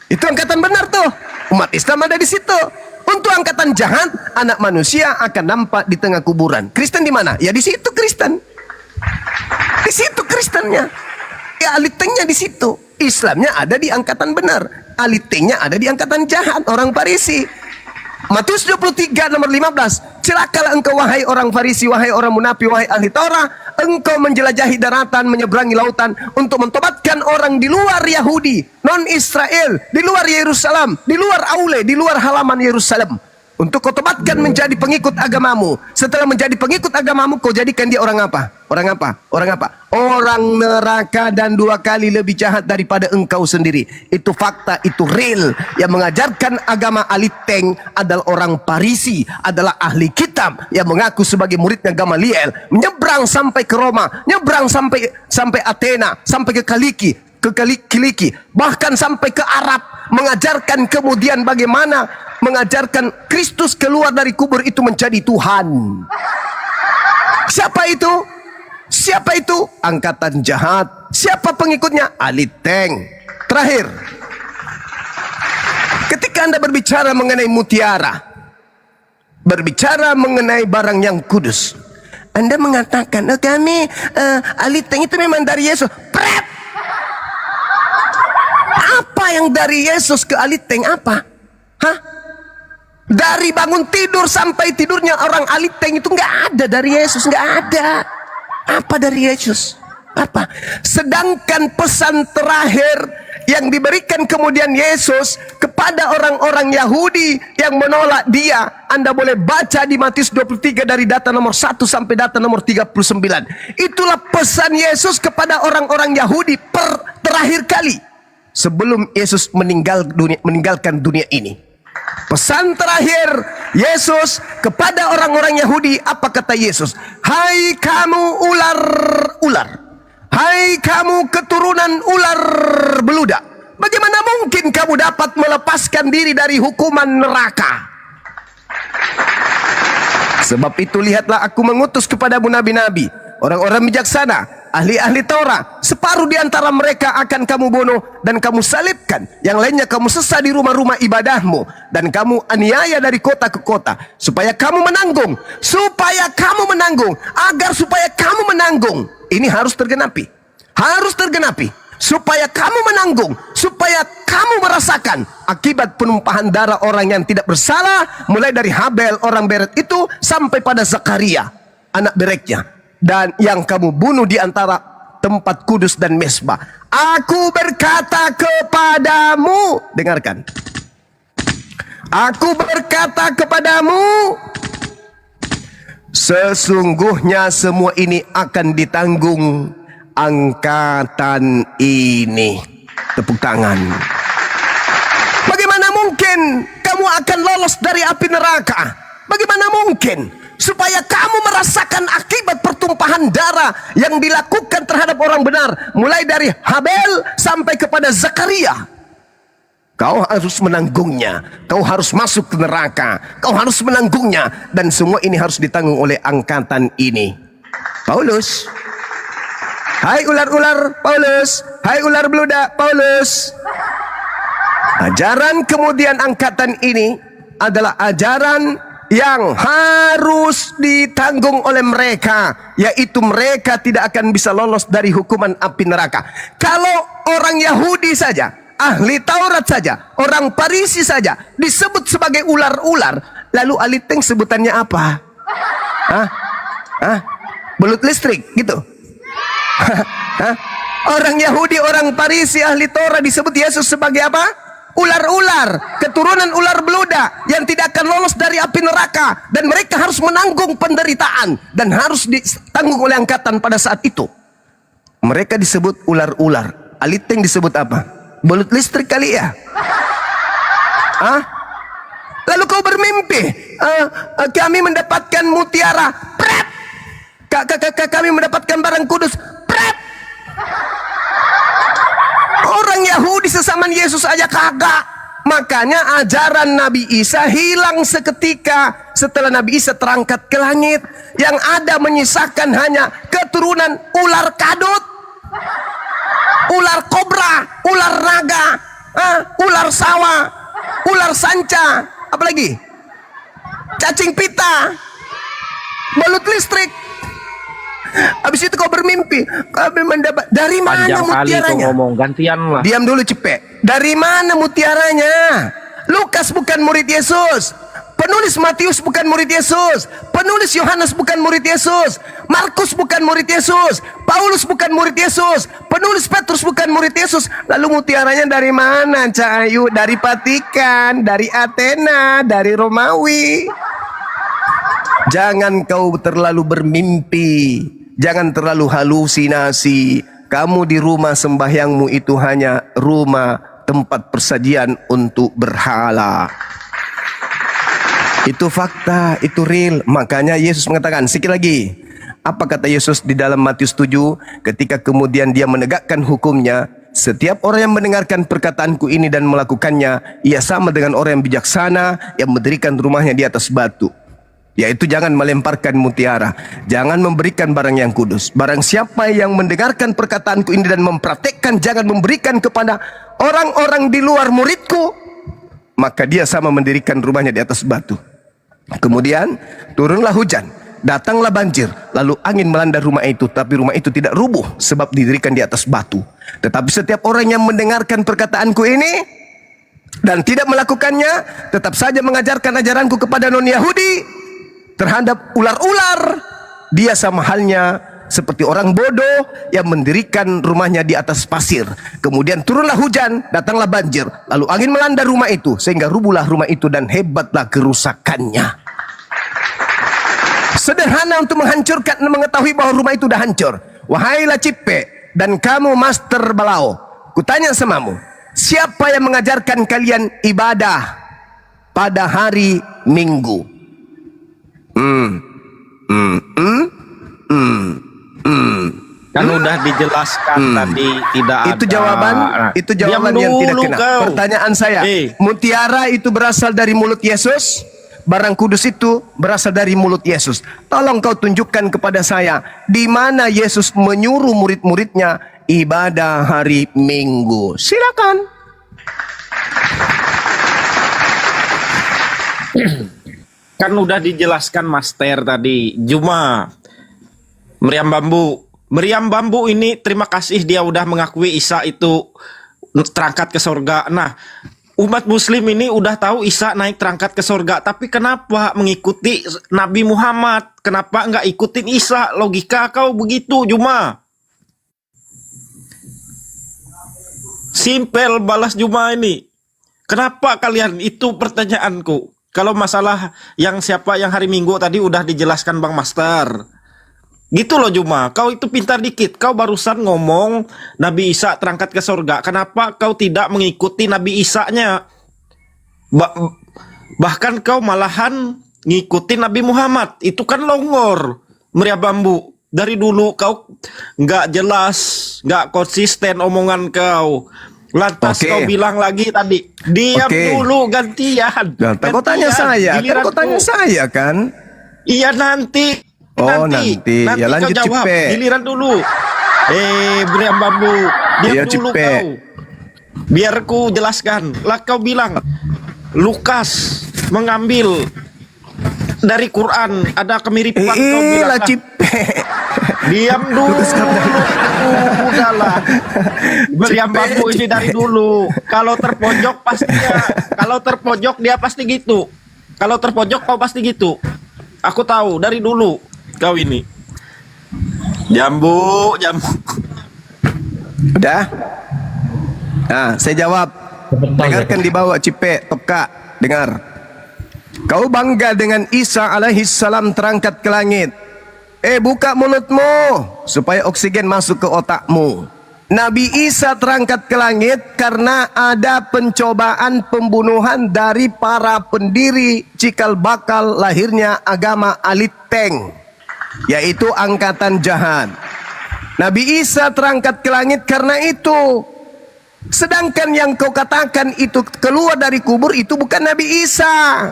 Itu angkatan benar tuh. Umat Islam ada di situ. Untuk angkatan jahat, anak manusia akan nampak di tengah kuburan. Kristen di mana? Ya di situ Kristen. Di situ Kristennya. Ya alitengnya di situ. Islamnya ada di angkatan benar. Alitengnya ada di angkatan jahat, orang Farisi. Matius 23 nomor 15. Celakalah engkau wahai orang Farisi, wahai orang munafik, wahai ahli Taurat. Engkau menjelajahi daratan, menyeberangi lautan untuk mentobatkan orang di luar Yahudi, non Israel, di luar Yerusalem, di luar Aule, di luar halaman Yerusalem. Untuk kau tobatkan menjadi pengikut agamamu. Setelah menjadi pengikut agamamu, kau jadikan dia orang apa? Orang apa? Orang apa? Orang neraka dan 2 kali lebih jahat daripada engkau sendiri. Itu fakta, itu real. Yang mengajarkan agama aliteng adalah orang Farisi, adalah ahli kitab yang mengaku sebagai muridnya Gamaliel. Menyeberang sampai ke Roma, nyeberang sampai Athena, sampai ke Kiliki, bahkan sampai ke Arab, mengajarkan kemudian bagaimana mengajarkan Kristus keluar dari kubur itu menjadi Tuhan. Siapa itu? Siapa itu? Angkatan jahat. Siapa pengikutnya? Aliteng. Terakhir, ketika Anda berbicara mengenai mutiara, berbicara mengenai barang yang kudus, Anda mengatakan, oh, kami aliteng itu memang dari Yesus. Pret! Apa yang dari Yesus ke aliteng? Apa? Hah? Dari bangun tidur sampai tidurnya orang aliteng itu nggak ada dari Yesus, nggak ada. Apa dari Yesus? Apa? Sedangkan pesan terakhir yang diberikan kemudian Yesus kepada orang-orang Yahudi yang menolak dia, Anda boleh baca di Matius 23 dari data nomor 1 sampai data nomor 39. Itulah pesan Yesus kepada orang-orang Yahudi terakhir kali sebelum Yesus meninggalkan dunia ini. Pesan terakhir Yesus kepada orang-orang Yahudi, apa kata Yesus? Hai kamu ular-ular, hai kamu keturunan ular beludak, bagaimana mungkin kamu dapat melepaskan diri dari hukuman neraka? Sebab itu lihatlah aku mengutus kepadamu nabi-nabi, orang-orang bijaksana, ahli-ahli Taurat. Separuh di antara mereka akan kamu bunuh dan kamu salibkan. Yang lainnya kamu sesat di rumah-rumah ibadahmu dan kamu aniaya dari kota ke kota. Supaya kamu menanggung. Supaya kamu menanggung. Agar supaya kamu menanggung. Ini harus tergenapi. Harus tergenapi. Supaya kamu menanggung. Supaya kamu merasakan akibat penumpahan darah orang yang tidak bersalah. Mulai dari Habel orang Beret itu sampai pada Zakaria anak bereknya. Dan yang kamu bunuh di antara tempat kudus dan mesbah. Aku berkata kepadamu, dengarkan. Aku berkata kepadamu, sesungguhnya semua ini akan ditanggung angkatan ini. Tepuk tangan. Bagaimana mungkin kamu akan lolos dari api neraka? Bagaimana mungkin supaya kamu merasakan akibat pertumpahan darah yang dilakukan terhadap orang benar, mulai dari Habel sampai kepada Zakaria? Kau harus menanggungnya. Kau harus masuk ke neraka. Kau harus menanggungnya. Dan semua ini harus ditanggung oleh angkatan ini. Paulus. Hai ular-ular, Paulus. Hai ular beludak, Paulus. Ajaran kemudian angkatan ini adalah ajaran yang harus ditanggung oleh mereka, yaitu mereka tidak akan bisa lolos dari hukuman api neraka. Kalau orang Yahudi saja, ahli Taurat saja, orang Farisi saja disebut sebagai ular-ular, lalu aliteng sebutannya apa? Hah? Hah? Belut listrik gitu? Hah? Orang Yahudi, orang Farisi, ahli Taurat disebut Yesus sebagai apa? Ular-ular, keturunan ular beludak yang tidak akan lolos dari api neraka, dan mereka harus menanggung penderitaan dan harus ditanggung oleh angkatan pada saat itu. Mereka disebut ular-ular. Aliteng disebut apa? Belut listrik kali ya? Hah? Lalu kau bermimpi, kami mendapatkan mutiara, prep. Kami mendapatkan barang kudus, prep. Orang Yahudi sesama Yesus aja kagak. Makanya ajaran Nabi Isa hilang seketika setelah Nabi Isa terangkat ke langit. Yang ada menyisakan hanya keturunan ular kadut, ular kobra, ular naga, ular sawah, ular sanca, apalagi cacing pita, belut listrik. Habis itu kau bermimpi, kami mendapat dari mana Panjang kali kau mutiaranya? ngomong, gantian lah. Diam dulu cepet. Dari mana mutiaranya? Lukas bukan murid Yesus. Penulis Matius bukan murid Yesus. Penulis Yohanes bukan murid Yesus. Markus bukan murid Yesus. Paulus bukan murid Yesus. Penulis Petrus bukan murid Yesus. Lalu mutiaranya dari mana, Cak Ayu? Dari Vatikan, dari Athena, dari Romawi. Jangan kau terlalu bermimpi. Jangan terlalu halusinasi. Kamu di rumah sembahyangmu itu hanya rumah tempat persajian untuk berhala. Itu fakta, itu real. Makanya Yesus mengatakan, sekali lagi, apa kata Yesus di dalam Matius 7, ketika kemudian dia menegakkan hukumnya, setiap orang yang mendengarkan perkataanku ini dan melakukannya, ia sama dengan orang yang bijaksana yang mendirikan rumahnya di atas batu. Yaitu jangan melemparkan mutiara, jangan memberikan barang yang kudus. Barang siapa yang mendengarkan perkataanku ini dan mempraktekkan, jangan memberikan kepada orang-orang di luar muridku, maka dia sama mendirikan rumahnya di atas batu. Kemudian turunlah hujan, datanglah banjir, lalu angin melanda rumah itu, tapi rumah itu tidak rubuh sebab didirikan di atas batu. Tetapi setiap orang yang mendengarkan perkataanku ini dan tidak melakukannya, tetap saja mengajarkan ajaranku kepada non-Yahudi, terhadap ular-ular, dia sama halnya seperti orang bodoh yang mendirikan rumahnya di atas pasir. Kemudian turunlah hujan, datanglah banjir, lalu angin melanda rumah itu, sehingga rubuhlah rumah itu dan hebatlah kerusakannya. Sederhana untuk menghancurkan dan mengetahui bahwa rumah itu sudah hancur. Wahai Lacipe dan kamu Master Balao, kutanya samamu, siapa yang mengajarkan kalian ibadah pada hari Minggu? Kan udah dijelaskan tadi, tidak Itu ada. jawaban, itu jawaban Diam yang tidak dulu kena. kau. Pertanyaan saya, mutiara itu berasal dari mulut Yesus, barang kudus itu berasal dari mulut Yesus. Tolong kau tunjukkan kepada saya, di mana Yesus menyuruh murid-muridnya ibadah hari Minggu. Silakan. Kan udah dijelaskan Master tadi. Cuma Meriam Bambu ini terima kasih dia udah mengakui Isa itu terangkat ke surga. Nah, umat muslim ini udah tahu Isa naik terangkat ke surga, tapi kenapa mengikuti Nabi Muhammad? Kenapa nggak ikutin Isa? Logika kau begitu, Juma. Simpel balas Juma ini. Kenapa kalian? Itu pertanyaanku. Kalau masalah yang siapa yang hari Minggu tadi udah dijelaskan Bang Master. Gitu loh Juma, kau itu pintar dikit. Kau barusan ngomong Nabi Isa terangkat ke surga. Kenapa kau tidak mengikuti Nabi Isa-nya? Bahkan kau malahan ngikutin Nabi Muhammad. Itu kan longor, meriam bambu. Dari dulu kau nggak jelas, nggak konsisten omongan kau. Lantas Oke. kau bilang lagi tadi, diam Oke. dulu gantian. Nah, kau tanya saya, kan kau tanya saya kan? Iya nanti. Oh, nanti. Ya, lanjut, kau jawab. Cipe. Giliran dulu. Beriam bambu. Diam Iya, dulu Cipe. kau. Biar ku jelaskan. Lah kau bilang Lukas mengambil dari Quran ada kemiripan. Kau bilang Lah Cipe. diam dulu. Udahlah. Beriam bambu ini dari dulu. Kalau terpojok pastinya. Kalau terpojok dia pasti gitu. Kalau terpojok kau pasti gitu. Aku tahu dari dulu kau ini. Jambu. Udah? Nah, saya jawab. Dengarkan di bawah Cipe, Toka, dengar. Kau bangga dengan Isa alaihi salam terangkat ke langit. Buka mulutmu supaya oksigen masuk ke otakmu. Nabi Isa terangkat ke langit karena ada pencobaan pembunuhan dari para pendiri cikal bakal lahirnya agama Aliteng, yaitu angkatan jahat. Nabi Isa terangkat ke langit karena itu. Sedangkan yang kau katakan itu keluar dari kubur itu bukan Nabi Isa.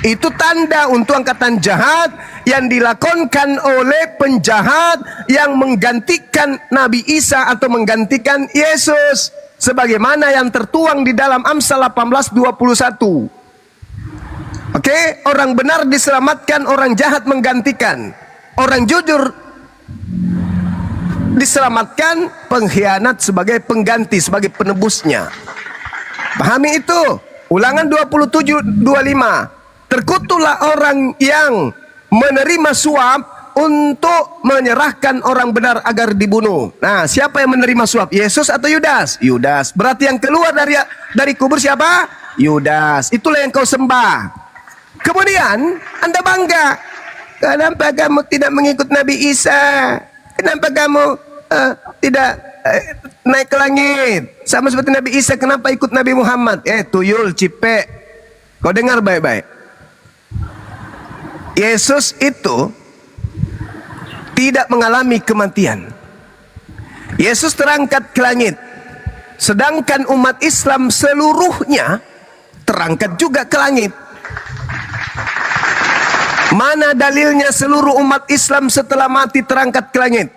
Itu tanda untuk angkatan jahat yang dilakonkan oleh penjahat yang menggantikan Nabi Isa atau menggantikan Yesus, sebagaimana yang tertuang di dalam Amsal 18:21. Oke, orang benar diselamatkan, orang jahat menggantikan. Orang jujur diselamatkan, pengkhianat sebagai pengganti, sebagai penebusnya. Pahami itu. Ulangan 27:25. Terkutuklah orang yang menerima suap untuk menyerahkan orang benar agar dibunuh. Nah, siapa yang menerima suap? Yesus atau Yudas? Yudas. Berarti yang keluar dari kubur siapa? Yudas. Itulah yang kau sembah. Kemudian Anda bangga. Kenapa kamu tidak mengikut Nabi Isa? Kenapa kamu tidak naik ke langit? Sama seperti Nabi Isa, kenapa ikut Nabi Muhammad? Tuyul, Cipe. Kau dengar baik-baik. Yesus itu tidak mengalami kematian. Yesus terangkat ke langit. Sedangkan umat Islam seluruhnya terangkat juga ke langit. Mana dalilnya seluruh umat Islam setelah mati terangkat ke langit?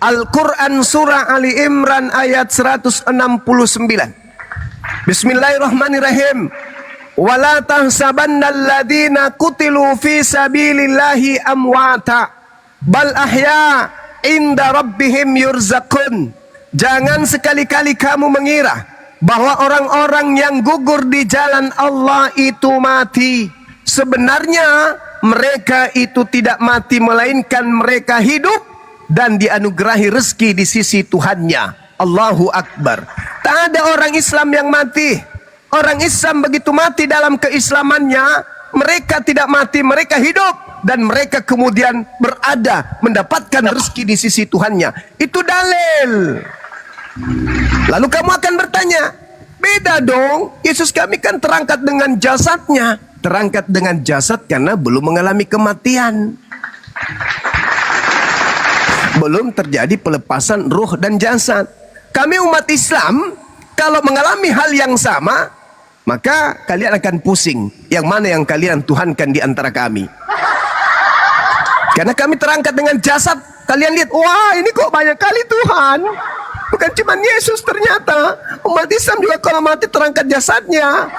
Al-Quran surah Ali Imran ayat 169. Bismillahirrahmanirrahim. Wala tahsabanna alladhina qutilu fi sabilillahi amwata bal ahya inda rabbihim yurzaqun. Jangan sekali-kali kamu mengira bahwa orang-orang yang gugur di jalan Allah itu mati. Sebenarnya mereka itu tidak mati, melainkan mereka hidup dan dianugerahi rezeki di sisi Tuhannya. Allahu Akbar. Tak ada orang Islam yang mati. Orang Islam begitu mati dalam keislamannya, mereka tidak mati, mereka hidup. Dan mereka kemudian berada, mendapatkan rezeki di sisi Tuhannya. Itu dalil. Lalu kamu akan bertanya, beda dong, Yesus kami kan terangkat dengan jasadnya. Terangkat dengan jasad karena belum mengalami kematian. Belum terjadi pelepasan ruh dan jasad. Kami umat Islam, kalau mengalami hal yang sama, maka kalian akan pusing. Yang mana yang kalian tuhankan di antara kami? Karena kami terangkat dengan jasad. Kalian lihat, wah ini kok banyak kali Tuhan. Bukan cuma Yesus ternyata. Umat Islam juga kalau mati terangkat jasadnya.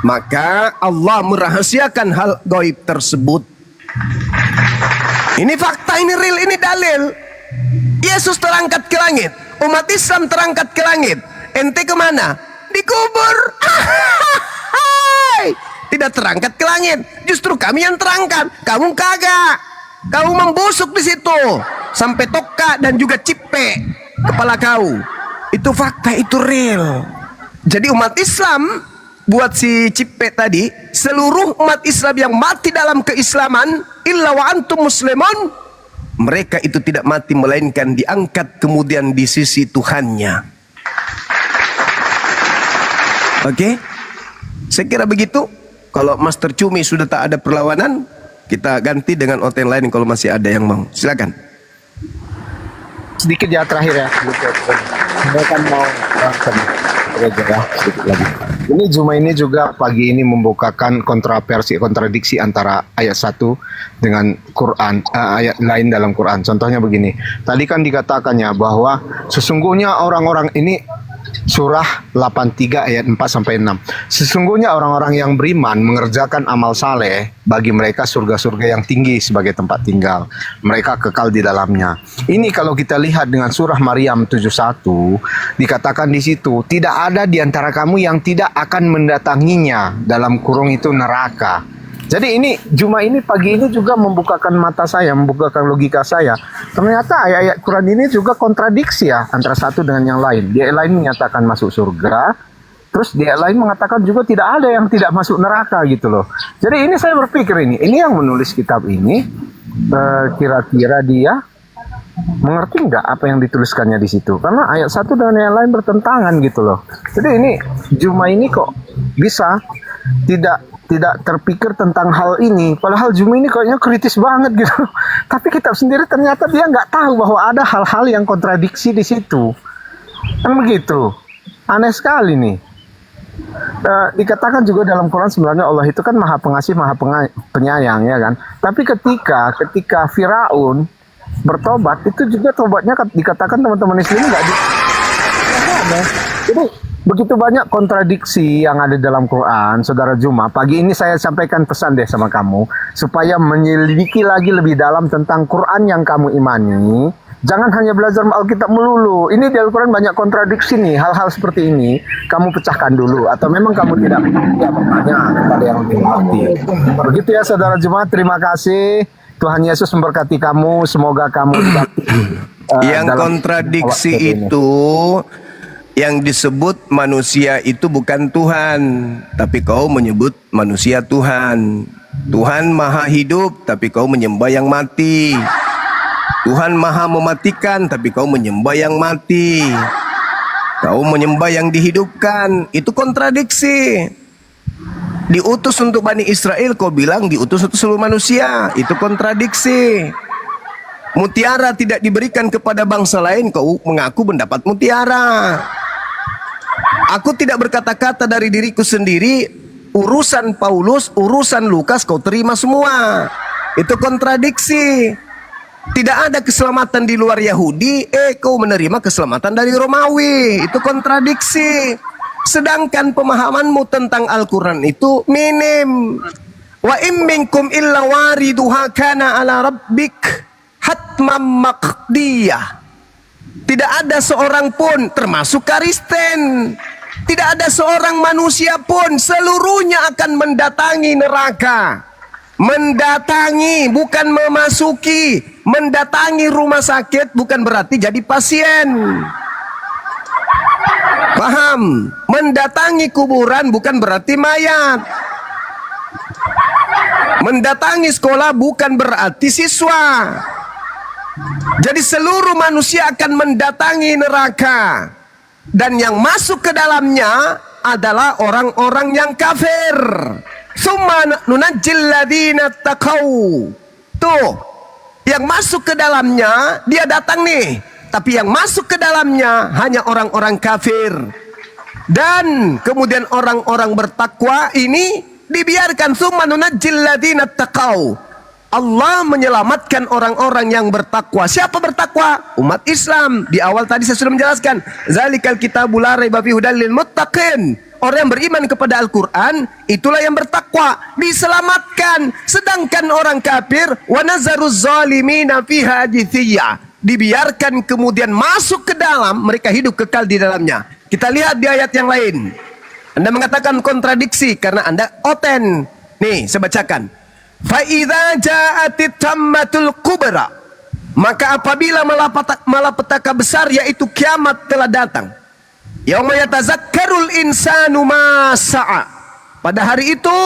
Maka Allah merahasiakan hal gaib tersebut. Ini fakta, ini real, ini dalil. Yesus terangkat ke langit. Umat Islam terangkat ke langit. Ente kemana? Dikubur. Tidak terangkat ke langit. Justru kami yang terangkat. Kamu kagak. Kamu membusuk di situ sampai Toka dan juga Cipe kepala kau. Itu fakta, itu real. Jadi umat Islam, buat si Cipe tadi, seluruh umat Islam yang mati dalam keislaman, illa wa antum muslimun, mereka itu tidak mati melainkan diangkat kemudian di sisi Tuhannya. Oke? Saya kira begitu. Kalau Master Cumi sudah tak ada perlawanan, kita ganti dengan OTN lain kalau masih ada yang mau. Silakan. Sedikit ya terakhir ya. Saya kan mau sedikit lagi. Ini Juma ini juga pagi ini membukakan kontradiksi antara ayat 1 dengan Quran, ayat lain dalam Quran. Contohnya begini. Tadi kan dikatakannya bahwa sesungguhnya orang-orang ini surah 83 ayat 4 sampai 6. Sesungguhnya orang-orang yang beriman mengerjakan amal saleh, bagi mereka surga-surga yang tinggi sebagai tempat tinggal. Mereka kekal di dalamnya. Ini kalau kita lihat dengan surah Maryam 71, dikatakan di situ, tidak ada di antara kamu yang tidak akan mendatanginya, dalam kurung itu neraka. Jadi ini Juma ini pagi ini juga membukakan mata saya, membukakan logika saya. Ternyata ayat-ayat Quran ini juga kontradiksi ya antara satu dengan yang lain. Dia lain menyatakan masuk surga, terus dia lain mengatakan juga tidak ada yang tidak masuk neraka gitu loh. Jadi ini saya berpikir ini yang menulis kitab ini kira-kira dia mengerti nggak apa yang dituliskannya di situ? Karena ayat satu dengan yang lain bertentangan gitu loh. Jadi ini Juma ini kok bisa tidak terpikir tentang hal ini. Padahal Juma ini kayaknya kritis banget gitu. Tapi kitab sendiri ternyata dia nggak tahu bahwa ada hal-hal yang kontradiksi di situ. Kan begitu. Aneh sekali nih. Dikatakan juga dalam Quran sebenarnya Allah itu kan maha pengasih, maha penyayang ya kan. Tapi ketika Firaun bertobat, itu juga tobatnya dikatakan teman-teman Islam nggak di. Jadi begitu banyak kontradiksi yang ada dalam Quran, Saudara Juma. Pagi ini saya sampaikan pesan deh sama kamu, supaya menyelidiki lagi lebih dalam tentang Quran yang kamu imani. Jangan hanya belajar Alkitab melulu. Ini di Al-Quran banyak kontradiksi nih. Hal-hal seperti ini kamu pecahkan dulu. Atau memang kamu tidak bertanya kepada yang lebih mengerti. Begitu ya Saudara Juma. Terima kasih. Tuhan Yesus memberkati kamu. Semoga kamu yang kontradiksi itu, yang disebut manusia itu bukan Tuhan, tapi kau menyebut manusia Tuhan. Tuhan maha hidup, tapi kau menyembah yang mati. Tuhan maha mematikan, tapi kau menyembah yang mati. Kau menyembah yang dihidupkan. Itu kontradiksi. Diutus untuk Bani Israel, kau bilang diutus untuk seluruh manusia. Itu kontradiksi. Mutiara tidak diberikan kepada bangsa lain, kau mengaku mendapat mutiara. Aku tidak berkata-kata dari diriku sendiri. Urusan Paulus, urusan Lukas kau terima semua. Itu kontradiksi. Tidak ada keselamatan di luar Yahudi, kau menerima keselamatan dari Romawi. Itu kontradiksi. Sedangkan pemahamanmu tentang Al-Quran itu minim. Wa im minkum illa wariduha kana ala rabbik hatmam maqdiyah. Tidak ada seorang pun, termasuk Kristen, tidak ada seorang manusia pun, seluruhnya akan mendatangi neraka. Mendatangi, bukan memasuki. Mendatangi rumah sakit bukan berarti jadi pasien. Paham? Mendatangi kuburan bukan berarti mayat. Mendatangi sekolah bukan berarti siswa. Jadi seluruh manusia akan mendatangi neraka. Dan yang masuk ke dalamnya adalah orang-orang yang kafir. Summa nunajjil ladina taqaw. Tuh, yang masuk ke dalamnya dia datang nih, tapi yang masuk ke dalamnya hanya orang-orang kafir. Dan kemudian orang-orang bertakwa ini dibiarkan. Summa nunajjil ladina taqaw. Allah menyelamatkan orang-orang yang bertakwa. Siapa bertakwa? Umat Islam. Di awal tadi saya sudah menjelaskan, zalikal kitabul la raiba fihi hudal lil muttaqin. Orang yang beriman kepada Al-Quran, itulah yang bertakwa, diselamatkan. Sedangkan orang kafir, wa nazaruz zalimina fiha jithiyya, dibiarkan kemudian masuk ke dalam, mereka hidup kekal di dalamnya. Kita lihat di ayat yang lain. Anda mengatakan kontradiksi karena Anda oten. Nih, saya bacakan. Fa idza ja'atit tammatul kubra, maka apabila malapetaka besar yaitu kiamat telah datang. Yauma yatazakkarul insanu ma sa'a. Pada hari itu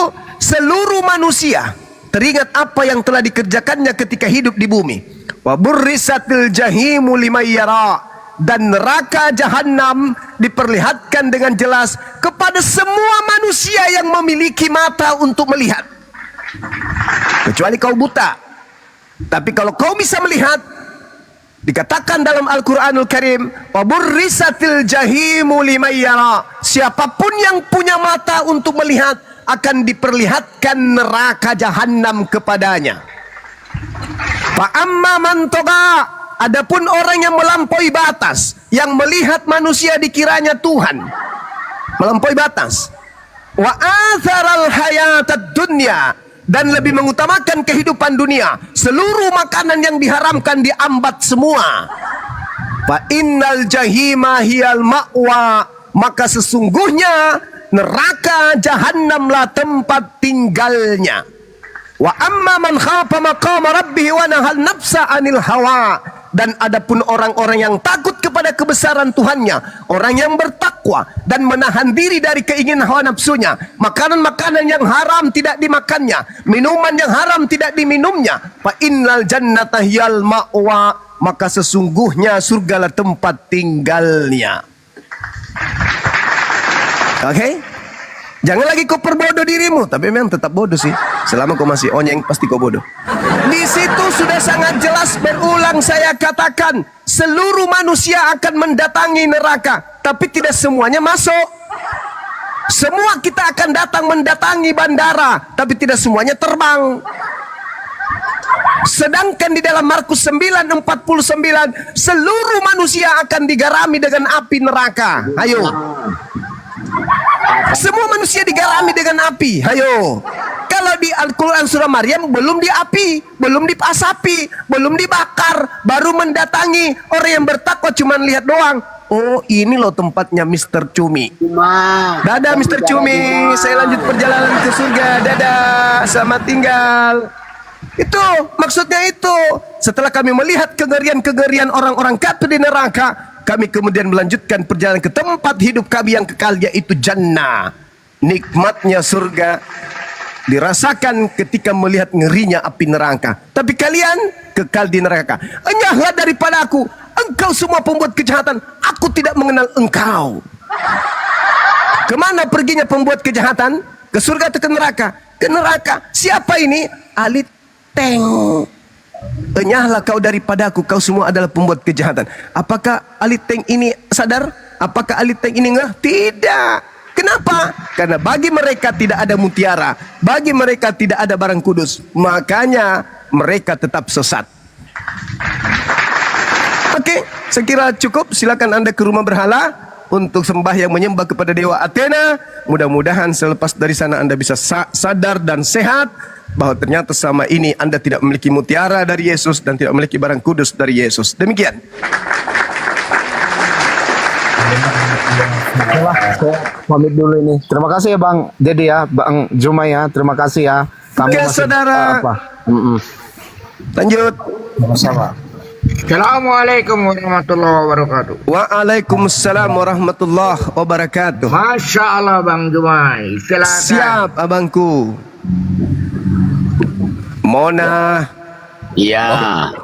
seluruh manusia teringat apa yang telah dikerjakannya ketika hidup di bumi. Wa burrisatil jahimu liman yara, dan neraka jahanam diperlihatkan dengan jelas kepada semua manusia yang memiliki mata untuk melihat. Kecuali kau buta. Tapi kalau kau bisa melihat, dikatakan dalam Al-Quranul Karim, wa burrisatil jahimu liman yara, siapapun yang punya mata untuk melihat akan diperlihatkan neraka jahanam kepadanya. Fa amma man toga, adapun orang yang melampaui batas, yang melihat manusia dikiranya Tuhan, melampaui batas. Wa atharal hayatad dunya, dan lebih mengutamakan kehidupan dunia, seluruh makanan yang diharamkan diambat semua. Fa innal jahima hiyal ma'wa, maka sesungguhnya neraka jahanamlah tempat tinggalnya. Wa amma man khafa maqama rabbih wa nahal nafsa anil hawa, dan adapun orang-orang yang takut kepada kebesaran Tuhannya, orang yang bertakwa dan menahan diri dari keinginan hawa nafsunya, makanan-makanan yang haram tidak dimakannya, minuman yang haram tidak diminumnya, fa innal jannata hiyal ma'wa, maka sesungguhnya surgalah tempat tinggalnya. Oke? Jangan lagi kau perbodoh dirimu, tapi memang tetap bodoh sih. Selama kau masih onyeng, pasti kau bodoh. Di situ sudah sangat jelas, berulang saya katakan, seluruh manusia akan mendatangi neraka, tapi tidak semuanya masuk. Semua kita akan datang mendatangi bandara, tapi tidak semuanya terbang. Sedangkan di dalam Markus 9:49, seluruh manusia akan digarami dengan api neraka. Ayo. Semua manusia digarami dengan api. Hayo. Kalau di Al-Quran surah Maryam belum diapi, belum dipasapi, belum dibakar, baru mendatangi. Orang yang bertakwa cuma lihat doang. Oh, ini loh tempatnya Mr. Cumi. Dadah Mr. Cumi, saya lanjut perjalanan ke surga. Dadah, selamat tinggal. Itu maksudnya itu. Setelah kami melihat kengerian-kengerian orang-orang kafir di neraka, kami kemudian melanjutkan perjalanan ke tempat hidup kami yang kekal, yaitu jannah. Nikmatnya surga dirasakan ketika melihat ngerinya api neraka. Tapi kalian kekal di neraka. Enyahlah daripada aku, engkau semua pembuat kejahatan, aku tidak mengenal engkau. Kemana perginya pembuat kejahatan? Ke surga atau ke neraka? Ke neraka. Siapa ini? Ali Teng. Enyahlah kau daripadaku, kau semua adalah pembuat kejahatan. Apakah Ali Teng ini sadar? Apakah Ali Teng ini ngeh? Tidak. Kenapa? Karena bagi mereka tidak ada mutiara, bagi mereka tidak ada barang kudus, makanya mereka tetap sesat. Oke, saya kira cukup. Silakan Anda ke rumah berhala untuk sembahyang menyembah kepada Dewa Athena. Mudah-mudahan selepas dari sana Anda bisa sadar dan sehat bahwa ternyata selama ini Anda tidak memiliki mutiara dari Yesus dan tidak memiliki barang kudus dari Yesus. Demikian. Pamit dulu ini. Terima kasih ya Bang Dedi ya, Bang Jumai ya. Terima kasih ya. Kamu Oke, masih, saudara. Lanjut. Assalamualaikum warahmatullahi wabarakatuh. Waalaikumsalam warahmatullahi wabarakatuh. Masya Allah Bang Jumai. Silakan. Siap abangku. Mona, Iya.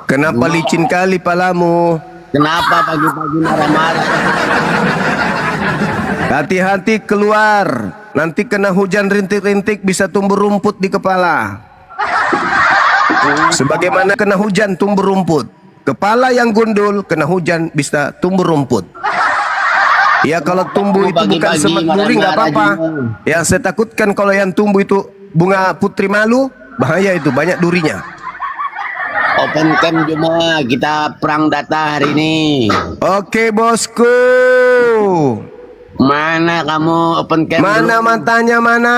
kenapa licin kali palamu? Kenapa pagi-pagi marah-marah? Hati-hati keluar, nanti kena hujan rintik-rintik bisa tumbuh rumput di kepala. Sebagaimana kena hujan tumbuh rumput. Kepala yang gundul kena hujan bisa tumbuh rumput. Ya kalau tumbuh itu bukan Pagi-pagi semak duri nggak apa-apa. marah-marah Yang saya takutkan kalau yang tumbuh itu bunga putri malu, bahaya itu, banyak durinya. Open camp Juma, kita perang data hari ini. Oke bosku. Mana kamu open camp? Mana dulu? matanya mana?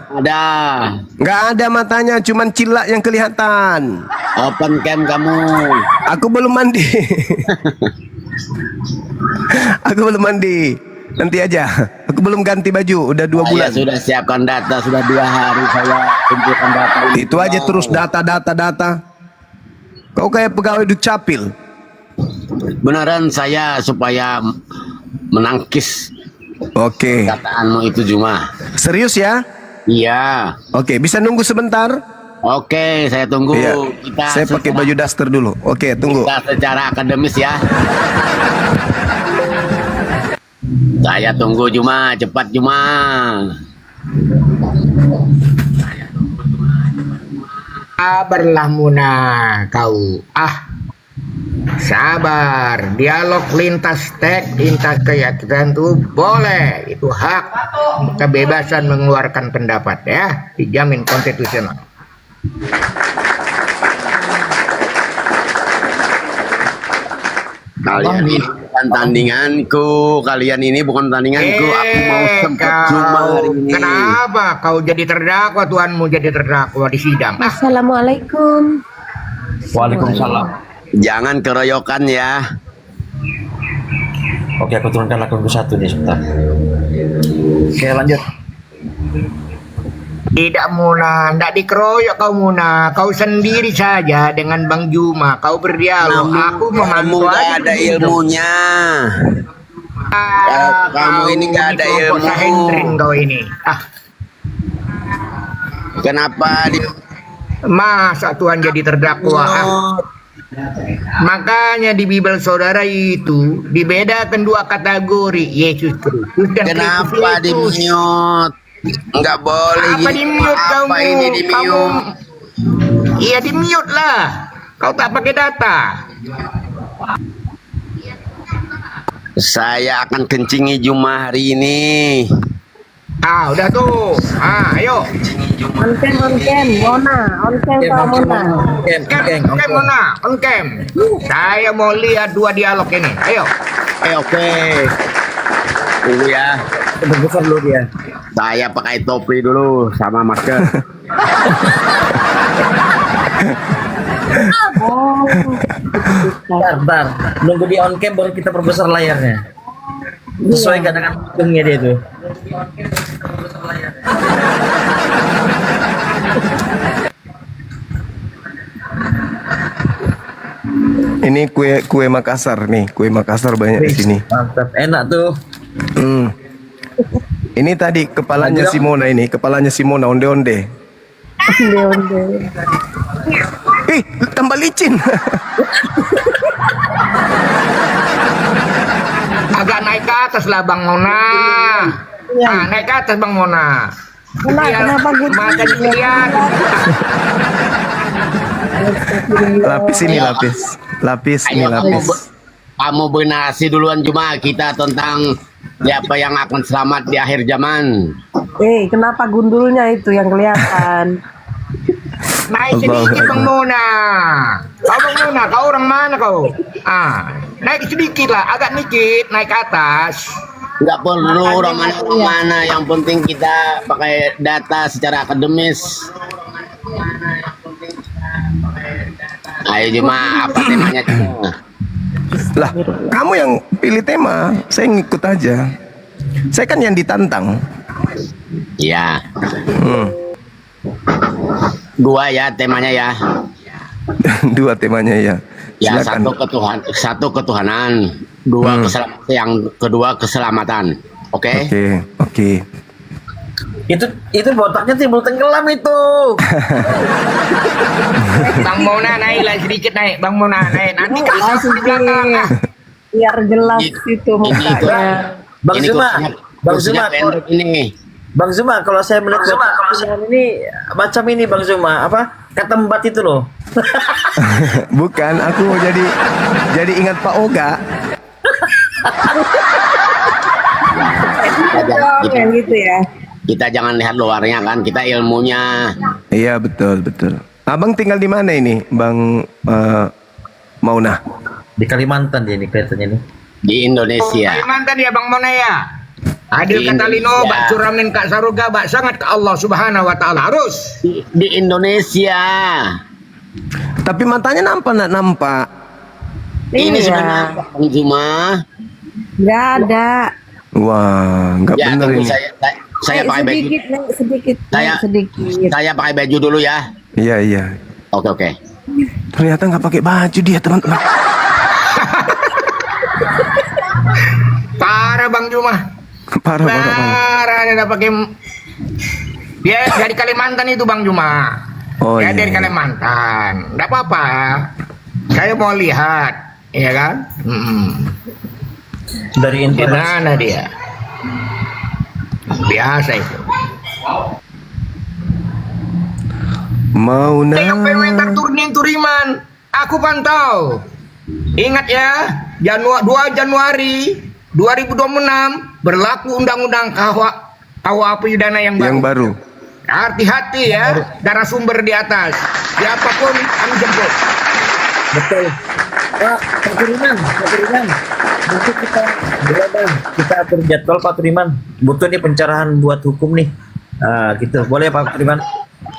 Ada. Nggak ada matanya, cuman cilak yang kelihatan. Open camp kamu. Aku belum mandi. Aku belum mandi. Nanti aja. Aku belum ganti baju. Udah 2 bulan. Saya sudah siapkan data, sudah 2 hari saya kumpulkan data ini. Itu aja terus data. Kau kayak pegawai Dukcapil. Beneran saya supaya menangkis Oke. kataanmu itu Juma. Serius ya? Iya. Oke, bisa nunggu sebentar? Oke, saya tunggu. Iya. Kita Saya pakai baju daster dulu. Oke, tunggu. kita secara akademis ya. Saya tunggu Juma, cepat Juma. Sabarlah Muna kau. Sabar. Dialog lintas teks, lintas keyakinan itu boleh. Itu hak. Kebebasan mengeluarkan pendapat ya. Dijamin konstitusional. Kalian ini bukan tandinganku. Kalian ini bukan tandinganku. Aku mau sempat Juma hari ini. Kenapa kau jadi terdakwa? Tuanmu jadi terdakwa di sidang. Assalamualaikum. Waalaikumsalam. Jangan keroyokan ya. Oke, aku turunkan akunku 1 nih sebentar. Oke, lanjut. Tidak Muna, tidak dikeroyok kau Muna. Kau sendiri saja dengan Bang Juma. Kau berdialog. Aku Kamu memantau gak aja ada di situ. ilmunya. Kamu ini nggak ada kelompok ilmu. Sahendrin kau ini. Kenapa di Masa Tuhan jadi terdakwa? Makanya di Bible saudara itu dibedakan 2 kategori, Yesus Kristus dan kenapa di Kristus Yesus. mute? Nggak boleh Apa di mute kamu? Apa ini di Kamu, mute? iya di mute lah. Kau tak pakai data. Saya akan kencingi Juma hari ini. Udah tuh. Ayo. On cam, Mona. On cam Kak Mona. Cam Mona, on cam. Saya mau lihat 2 dialog ini. Ayo. Oke. Tunggu ya. Besar dulu dia. Saya pakai topi dulu sama masker. Bentar. Nunggu di on cam baru kita perbesar layarnya. Sesuai gak dengan hitungnya dia tuh. Ini kue Makassar nih, kue Makassar banyak di sini. Mantap, enak tuh. Hmm. Ini tadi kepalanya Simona ini, kepalanya Simona onde-onde. Onde-onde. Ih, tambah licin. Agak naik ke atas lah Bang Mona. Naik ke atas Bang Mona. Kenapa gitu? Mata dilihat. Lapis ini lapis. Lapis ini Ayo lapis. kamu bernarasi duluan Juma kita tentang siapa yang akan selamat di akhir zaman. Kenapa gundulnya itu yang kelihatan? Naik sedikit Bang Mona. Kau Bang Mona, kau orang mana kau? Naik sedikit lah, agak dikit, naik ke atas. Nggak perlu orang mana, yang penting kita pakai data secara akademis. Ayo Juma, apa temanya Juma? Lah, kamu yang pilih tema, saya ngikut aja. Saya kan yang ditantang. Ya, Hmm. 2 ya temanya ya. 2 temanya ya. Ya, Silakan. satu ketuhanan, 2 yang kedua keselamatan. Oke? Oke. Itu botaknya timbul tenggelam itu. Bang Mona naik lah sedikit naik, Bang Mona naik. Nanti ke Lah, atas di belakang. biar jelas Ini- itu mukanya. Bang Ini Zuma, Bang kursinya Zuma, pendek ini. Bang Zuma, kalau saya melihat botak ini macam ini Bang Zuma, apa? Ketembat itu loh. Bukan, aku jadi ingat Pak Oga. Yang gitu ya. Kita jangan lihat luarnya kan, kita ilmunya. Iya, betul. Abang tinggal di mana ini, Bang Mauna? Di Kalimantan dia ini kelihatannya nih. Di Indonesia. Kalimantan ya Bang Mona ya. Adil Di kata Lino, Indonesia. bak curamin kak saruga, bak sangat ke Allah Subhanahu Wa Taala harus. Di Indonesia. Tapi matanya nampak. Ini Iya. sudah nampak Bang Zuma. Nggak ada. Wah, nggak Ya, bener tunggu ini. saya pakai baju. Sedikit, Saya- sedikit. Saya pakai baju dulu ya. Iya. Oke. Ternyata nggak pakai baju dia, teman-teman. Parah Bang Juma. Parah. Parah dia pakai. Dia dari Kalimantan itu Bang Juma. Oh Ya iya. dari Kalimantan. Enggak apa-apa. Saya mau lihat, ya kan? Dari informasi. Gimana dia? Biasa itu. Mauna. Tengok perimeter turning turiman. Aku pantau. Ingat ya, 2 Januari 2026 berlaku undang-undang KUH pidana yang baru. Yang baru. Hati-hati ya, narasumber di atas. Siapapun kami jemput. Betul. Pak Turiman. Nanti kita atur jadwal Pak Turiman. Butuh nih pencerahan buat hukum nih. Nah, gitu. Boleh Pak Turiman?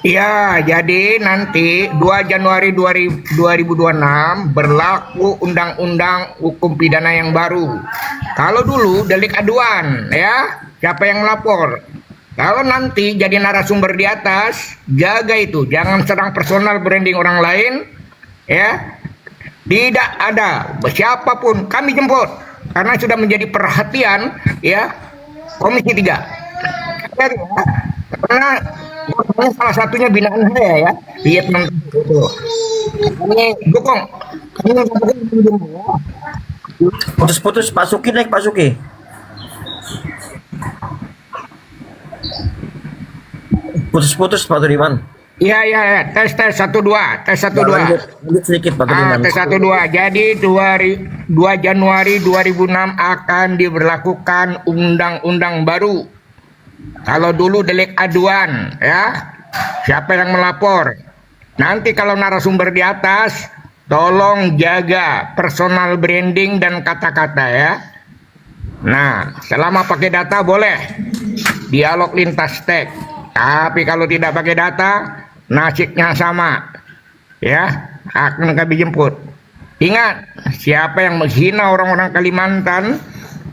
Ya, jadi nanti 2 Januari 2026 berlaku undang-undang hukum pidana yang baru. Kalau dulu delik aduan, ya, siapa yang lapor. Kalau nanti jadi narasumber di atas, jaga itu, jangan serang personal branding orang lain, ya. Tidak ada siapapun kami jemput karena sudah menjadi perhatian, ya, Komisi 3. Karena salah satunya binaan saya ya, Vietnam itu. Kami dukung. Putus-putus Pak Suki naik Pak Suki. Putus-putus Pak Turiman. Iya, tes 1 2, tes 1 2. Lanjut sedikit Pak Turiman. Tes 1 2. Jadi 2 Januari 2006 akan diberlakukan undang-undang baru. Kalau dulu delik aduan, ya, siapa yang melapor? Nanti kalau narasumber di atas, tolong jaga personal branding dan kata-kata ya. Nah, selama pakai data boleh dialog lintas teks. Tapi kalau tidak pakai data, nasibnya sama. Ya, akan kami jemput. Ingat, siapa yang menghina orang-orang Kalimantan,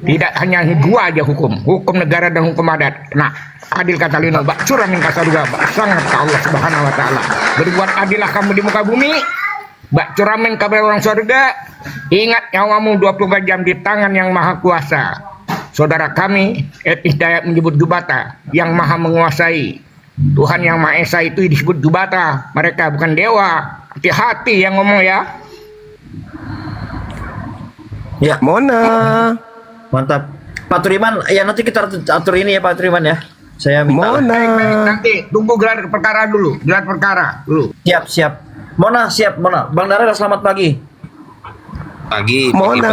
tidak hanya 2 aja hukum negara dan hukum adat. Nah, adil kata Lino, bak curang yang kasar juga, bak sangat ke Allah Subhanahu Wa Taala. Berbuat adillah kamu di muka bumi, bak curamin kabar orang surga. Ingat nyawamu 24 jam di tangan yang maha kuasa. Saudara kami, etnis Dayak menyebut Jubata, yang maha menguasai. Tuhan yang Maha Esa itu disebut Jubata, mereka bukan dewa. Hati-hati yang ngomong ya. Ya, Mona. mantap. Pak Turiman, ya nanti kita atur ini ya Pak Turiman ya. Saya minta. Mona. Nanti tunggu gelar perkara dulu, Siap. Mona, siap Mona. Bang Darel selamat pagi. Pagi. Mona.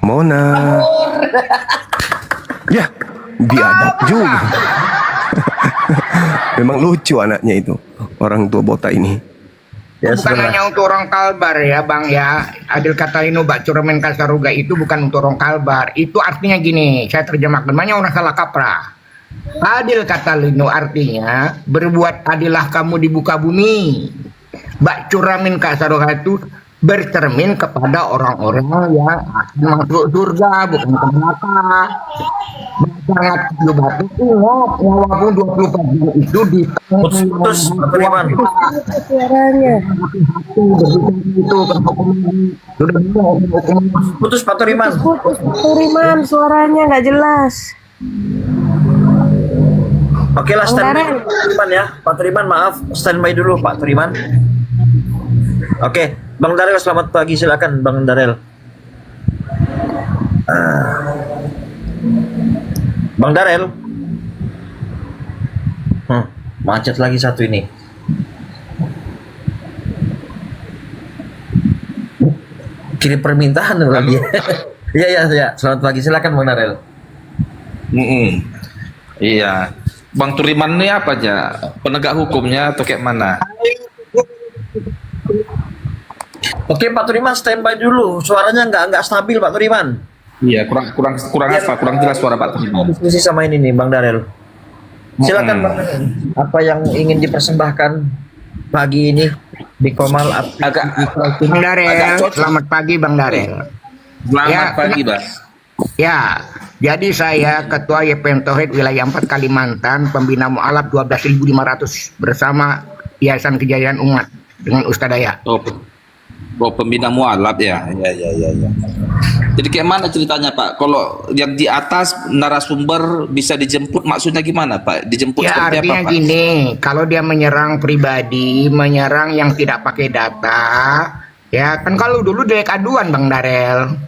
Mona. Ya, biadab juga. Memang lucu anaknya itu. Orang tua botak ini. Ya, Bukan hanya untuk orang Kalbar ya Bang ya. Adil kata Lino bak curamen kasaruga itu bukan untuk orang Kalbar. Itu artinya gini, saya terjemahkan. Banyak orang salah kaprah. Adil kata Lino artinya berbuat adillah kamu di muka bumi. Bak curamen kasaruga itu bercermin kepada orang-orang yang akan masuk surga, bukan ke neraka. Sangat batu ingat walaupun 24 jam itu di Putus Pak Turiman. Suaranya. Putus Pak Turiman. Putus Turiman, suaranya nggak jelas. Oke lah, standby Darel. Pak Turiman ya. Pak Turiman maaf, standby dulu Pak Turiman. Oke, Bang Darel selamat pagi, silakan Bang Darel. Bang Darel. Macet lagi satu ini. Kirim permintaan lagi. Iya. Selamat pagi, silakan Bang Darel. Iya. Bang Turiman ini apa aja? Penegak hukumnya atau kayak mana? Oke Pak Turiman, standby dulu. Suaranya nggak stabil Pak Turiman. Iya, kurang apa? Kurang jelas suara Pak Turiman. Diskusi sama ini nih Bang Darel. Silakan Bang Darel. Apa yang ingin dipersembahkan pagi ini di Komal? Bang Darel, selamat pagi Bang Darel. Selamat pagi, Bang. Ya, jadi saya Ketua YPM Tauhid Wilayah 4 Kalimantan, pembina mu'alaf 12.500 bersama Yayasan Kejayaan Umat dengan Ustadz Daya. Oh, pembina mualaf ya. Ya. Jadi kayak mana ceritanya Pak? Kalau yang di atas narasumber bisa dijemput, maksudnya gimana Pak? Dijemput Ya seperti artinya apa Pak? gini, kalau dia menyerang pribadi, menyerang yang tidak pakai data, ya kan kalau dulu delik aduan Bang Darel,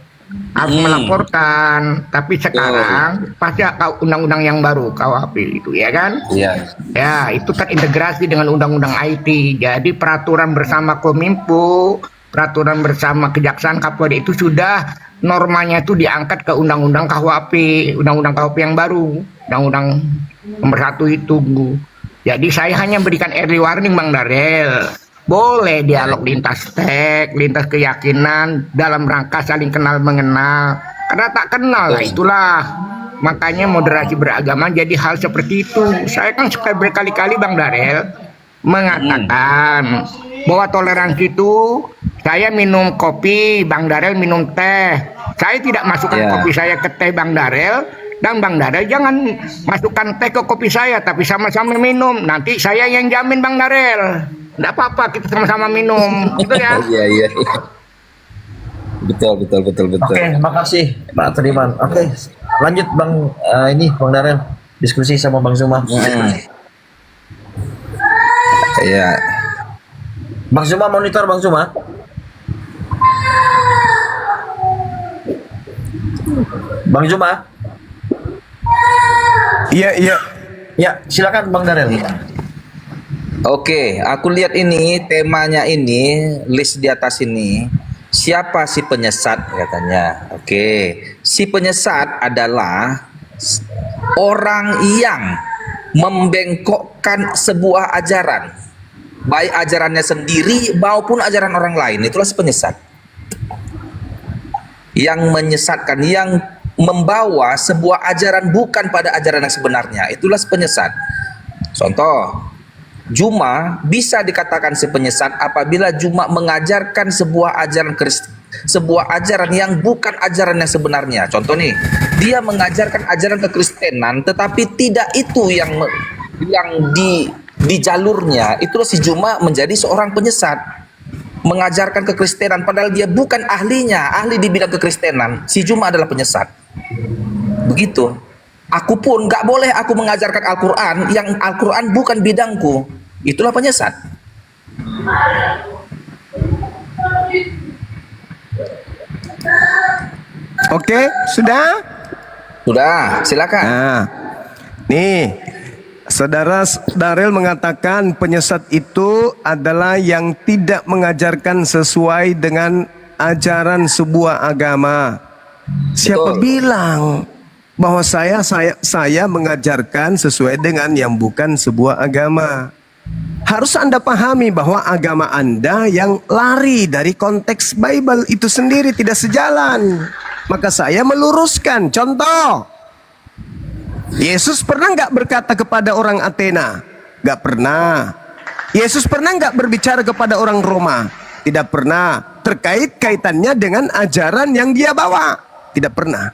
harus melaporkan. Tapi sekarang pasti undang-undang yang baru KUHP itu, ya kan? Iya. Ya, itu terintegrasi dengan undang-undang IT. Jadi peraturan bersama Kominfo, peraturan bersama Kejaksaan Kapolri itu sudah normanya itu diangkat ke undang-undang KUHP, undang-undang KUHP yang baru, undang-undang nomor 1 itu. Jadi saya hanya berikan early warning Bang Darel. Boleh dialog lintas lintas keyakinan dalam rangka saling kenal mengenal. Karena tak kenal lah itulah. Makanya moderasi beragama jadi hal seperti itu. Saya kan suka berkali-kali Bang Darel mengatakan bahwa toleransi itu saya minum kopi, Bang Darel minum teh. Saya tidak masukkan kopi saya ke teh Bang Darel, dan Bang Darel jangan masukkan teh ke kopi saya, tapi sama-sama minum. Nanti saya yang jamin Bang Darel. Tidak apa-apa, kita sama-sama minum. Gitu ya. Iya. Betul. Oke, makasih Pak Triman. Oke, lanjut Bang Bang Darel diskusi sama Bang Zuma. Iya. Bang Zuma monitor Bang Zuma. Bang Zuma. Iya. Ya, silakan Bang Darel. Oke, aku lihat ini temanya ini, list di atas ini. Siapa si penyesat katanya? Oke, si penyesat adalah orang yang membengkokkan sebuah ajaran, baik ajarannya sendiri maupun ajaran orang lain. Itulah si penyesat. Yang menyesatkan, yang membawa sebuah ajaran bukan pada ajaran yang sebenarnya. Itulah si penyesat. Contoh, Juma bisa dikatakan si penyesat apabila Juma mengajarkan sebuah ajaran yang bukan ajaran yang sebenarnya. Contoh nih, dia mengajarkan ajaran kekristenan tetapi tidak itu yang di jalurnya. Itulah si Juma menjadi seorang penyesat. Mengajarkan kekristenan padahal dia bukan ahlinya, ahli di bidang kekristenan. Si Juma adalah penyesat. Begitu. Aku pun gak boleh aku mengajarkan Al-Quran yang Al-Quran bukan bidangku. Itulah penyesat. Oke, sudah? Sudah, silakan. Nah, nih, Saudara Darel mengatakan penyesat itu adalah yang tidak mengajarkan sesuai dengan ajaran sebuah agama. Siapa bilang bahwa saya mengajarkan sesuai dengan yang bukan sebuah agama? Harus Anda pahami bahwa agama Anda yang lari dari konteks Bible itu sendiri tidak sejalan. Maka saya meluruskan. Contoh, Yesus pernah nggak berkata kepada orang Athena? Nggak pernah. Yesus pernah nggak berbicara kepada orang Roma? Tidak pernah. Terkait kaitannya dengan ajaran yang dia bawa? Tidak pernah.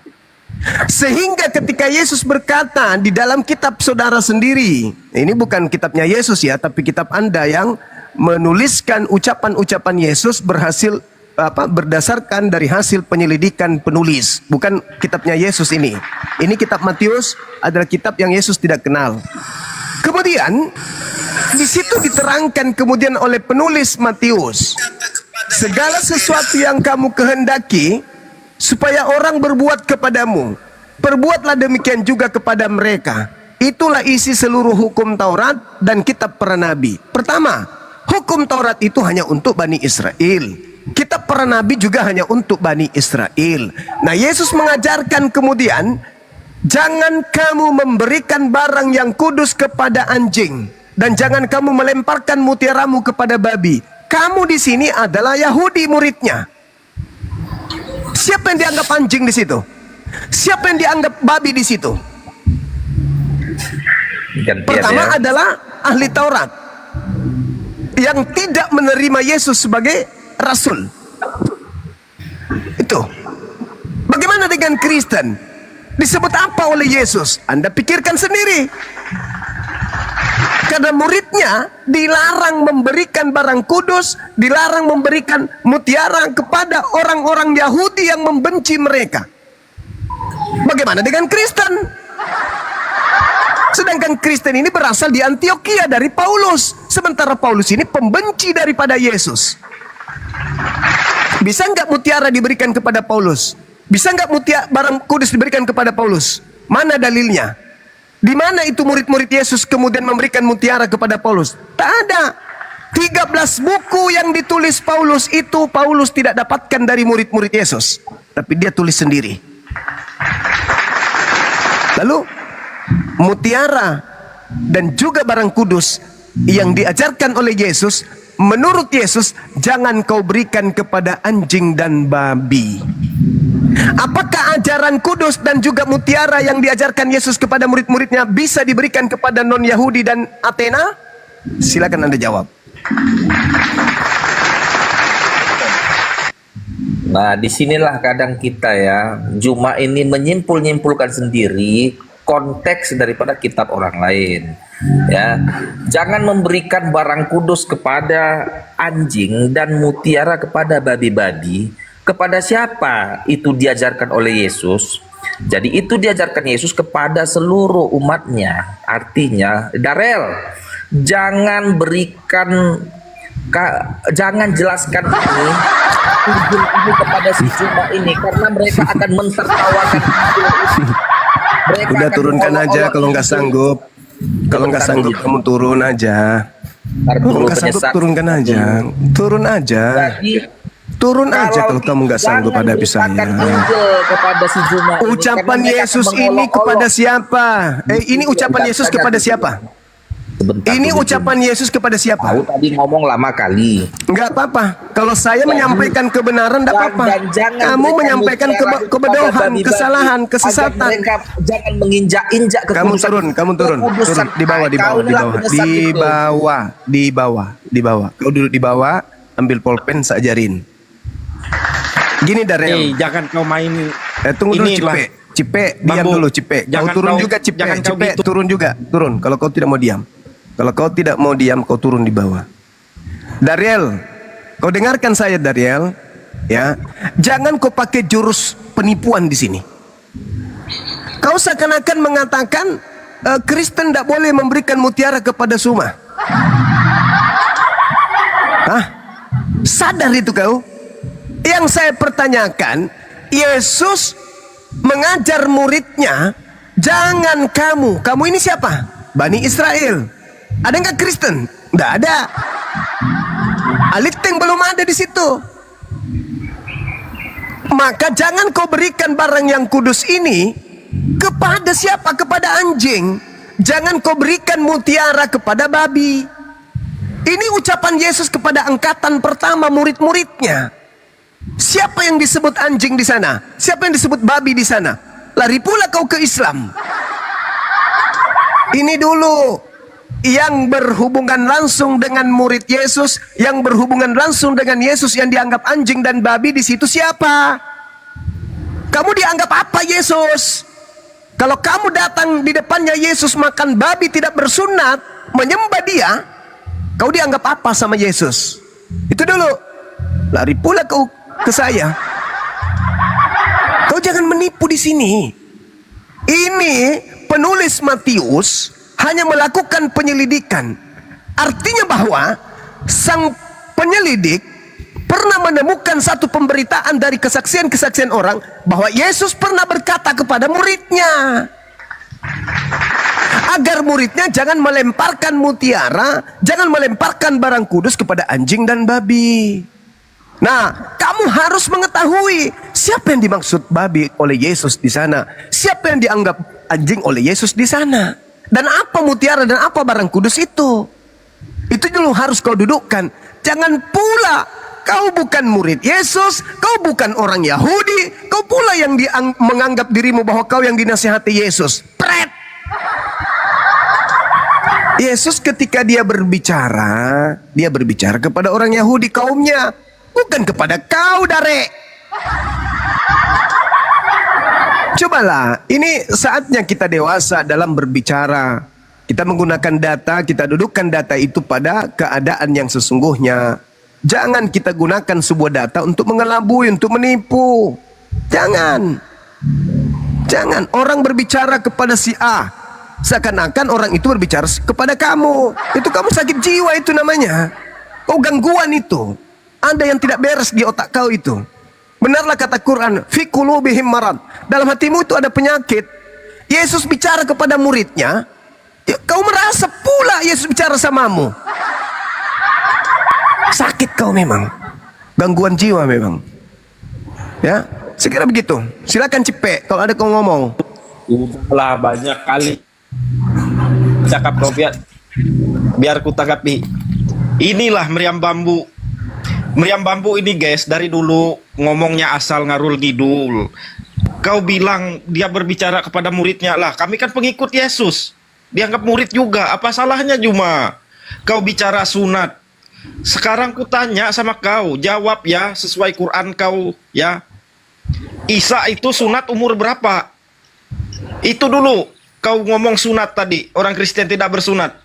Sehingga ketika Yesus berkata di dalam kitab saudara sendiri, ini bukan kitabnya Yesus ya, tapi kitab Anda yang menuliskan ucapan-ucapan Yesus berdasarkan dari hasil penyelidikan penulis, bukan kitabnya Yesus ini. Ini kitab Matius adalah kitab yang Yesus tidak kenal. Kemudian di situ diterangkan kemudian oleh penulis Matius, segala sesuatu yang kamu kehendaki supaya orang berbuat kepadamu, perbuatlah demikian juga kepada mereka. Itulah isi seluruh hukum Taurat dan kitab para nabi. Pertama, hukum Taurat itu hanya untuk Bani Israel. Kitab para nabi juga hanya untuk Bani Israel. Nah, Yesus mengajarkan kemudian, jangan kamu memberikan barang yang kudus kepada anjing, dan jangan kamu melemparkan mutiaramu kepada babi. Kamu di sini adalah Yahudi muridnya. Siapa yang dianggap anjing di situ? Siapa yang dianggap babi di situ? Pertama adalah ahli Taurat yang tidak menerima Yesus sebagai rasul. Itu. Bagaimana dengan Kristen? Disebut apa oleh Yesus? Anda pikirkan sendiri. Karena muridnya dilarang memberikan barang kudus, dilarang memberikan mutiara kepada orang-orang Yahudi yang membenci mereka. Bagaimana dengan Kristen? Sedangkan Kristen ini berasal di Antioquia dari Paulus. Sementara Paulus ini pembenci daripada Yesus. Bisa nggak mutiara diberikan kepada Paulus? Bisa nggak barang kudus diberikan kepada Paulus? Mana dalilnya? Di mana itu murid-murid Yesus kemudian memberikan mutiara kepada Paulus? Tak ada. 13 buku yang ditulis Paulus itu Paulus tidak dapatkan dari murid-murid Yesus, tapi dia tulis sendiri. Lalu mutiara dan juga barang kudus yang diajarkan oleh Yesus, menurut Yesus, jangan kau berikan kepada anjing dan babi. Apakah ajaran kudus dan juga mutiara yang diajarkan Yesus kepada murid-muridnya bisa diberikan kepada non-Yahudi dan Athena? Silakan Anda jawab. Nah, disinilah kadang kita ya, Juma ini menyimpulkan sendiri konteks daripada kitab orang lain. Ya, jangan memberikan barang kudus kepada anjing dan mutiara kepada babi-babi. Kepada siapa itu diajarkan oleh Yesus? Jadi itu diajarkan Yesus kepada seluruh umatnya. Artinya, Darel, jangan berikan, jangan jelaskan ini kepada si Juma ini, karena mereka akan mentertawakan. Mereka Udah akan turunkan aja kalau nggak sanggup. Kalau nggak sanggup kamu turun aja. Kalau nggak sanggup turunkan aja. Turun aja. Jadi, Turun aja kalau kamu nggak sanggup hadapi saya. Kepada si Juma ini, Ucapan karena mereka Yesus akan ini mengolok-olok. kepada siapa? Ini ucapan Yesus kepada siapa? Sebentar Ini dulu, ucapan Yesus kepada Tahu siapa? tadi ngomong lama kali. Enggak apa-apa. Kalau saya menyampaikan kebenaran enggak apa-apa. Dan jangan Kamu berikan menyampaikan mutiara kepada kebodohan, babi-babi, kesalahan, agar kesesatan. mereka jangan menginjak-injak Kamu turun, turun, di bawah, di bawah. Kau duduk di bawah, ambil pulpen, saya ajarin. Gini Darel. Jangan kau main. Tunggu dulu inilah. Cipe, diam Bambu. dulu Cipe. Kau Jangan turun kau- juga Cipe, jangan kau Cipe gitu. turun juga, turun. Kalau kau tidak mau diam. Kalau kau tidak mau diam, kau turun di bawah. Dariel, kau dengarkan saya Dariel, ya. Jangan kau pakai jurus penipuan di sini. Kau seakan-akan mengatakan Kristen tidak boleh memberikan mutiara kepada Suma. Hah? Sadar itu kau? Yang saya pertanyakan, Yesus mengajar muridnya, jangan kamu ini siapa? Bani Israel. Ada nggak Kristen? Nggak ada. Aliteng belum ada di situ. Maka jangan kau berikan barang yang kudus ini kepada siapa? Kepada anjing. Jangan kau berikan mutiara kepada babi. Ini ucapan Yesus kepada angkatan pertama murid-muridnya. Siapa yang disebut anjing di sana? Siapa yang disebut babi di sana? Lari pula kau ke Islam. Ini dulu yang berhubungan langsung dengan murid Yesus, yang berhubungan langsung dengan Yesus yang dianggap anjing dan babi di situ siapa? Kamu dianggap apa Yesus? Kalau kamu datang di depannya Yesus makan babi tidak bersunat, menyembah dia, kau dianggap apa sama Yesus? Itu dulu. Lari pula kau ke saya. Kau jangan menipu di sini. Ini penulis Matius hanya melakukan penyelidikan. Artinya bahwa sang penyelidik pernah menemukan satu pemberitaan dari kesaksian-kesaksian orang bahwa Yesus pernah berkata kepada muridnya agar muridnya jangan melemparkan mutiara, jangan melemparkan barang kudus kepada anjing dan babi. Nah, kamu harus mengetahui siapa yang dimaksud babi oleh Yesus di sana, siapa yang dianggap anjing oleh Yesus di sana, dan apa mutiara dan apa barang kudus itu. Itu dulu harus kau dudukkan. Jangan pula kau bukan murid Yesus, kau bukan orang Yahudi, kau pula yang menganggap dirimu bahwa kau yang dinasihati Yesus. Pret! Yesus ketika dia berbicara kepada orang Yahudi kaumnya, bukan kepada kau, Dare. Cobalah, ini saatnya kita dewasa dalam berbicara. Kita menggunakan data, kita dudukkan data itu pada keadaan yang sesungguhnya. Jangan kita gunakan sebuah data untuk mengelabui, untuk menipu. Jangan. Jangan. Orang berbicara kepada si A, seakan-akan orang itu berbicara kepada kamu. Itu kamu sakit jiwa itu namanya. Oh, gangguan itu. Ada yang tidak beres di otak kau itu. Benarlah kata Quran, fi qulubihim marad. Dalam hatimu itu ada penyakit. Yesus bicara kepada muridnya, kau merasa pula Yesus bicara samamu. Sakit kau memang. Gangguan jiwa memang. Ya, sekira begitu. Silakan Cipe, kalau ada kau ngomong. Udahlah, banyak kali cakap kau, biar ku tanggapi. Inilah meriam bambu. Meriam bambu ini guys, dari dulu ngomongnya asal ngarul ngidul. Kau bilang dia berbicara kepada muridnya, lah kami kan pengikut Yesus, dianggap murid juga, apa salahnya Juma? Kau bicara sunat. Sekarang ku tanya sama kau, jawab ya sesuai Quran kau ya. Isa itu sunat umur berapa? Itu dulu. Kau ngomong sunat tadi, orang Kristen tidak bersunat.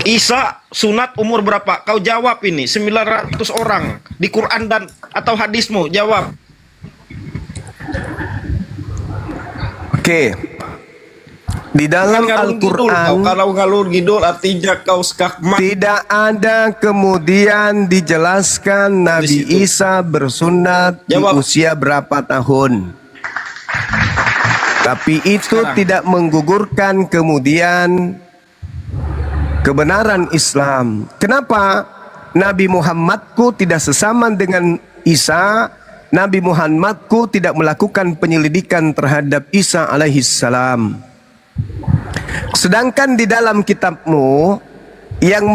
Isa sunat umur berapa? Kau jawab ini, 900 orang di Quran dan atau hadismu, jawab. Oke. Di dalam Al-Quran, kalau ngalur ngidul artinya kau skakmat. tidak ada kemudian dijelaskan Nabi Isa bersunat di Jawab. usia berapa tahun. Tapi itu tidak menggugurkan kemudian kebenaran Islam. Kenapa? Nabi Muhammadku tidak sesama dengan Isa. Nabi Muhammadku tidak melakukan penyelidikan terhadap Isa alaihissalam. Sedangkan di dalam kitabmu yang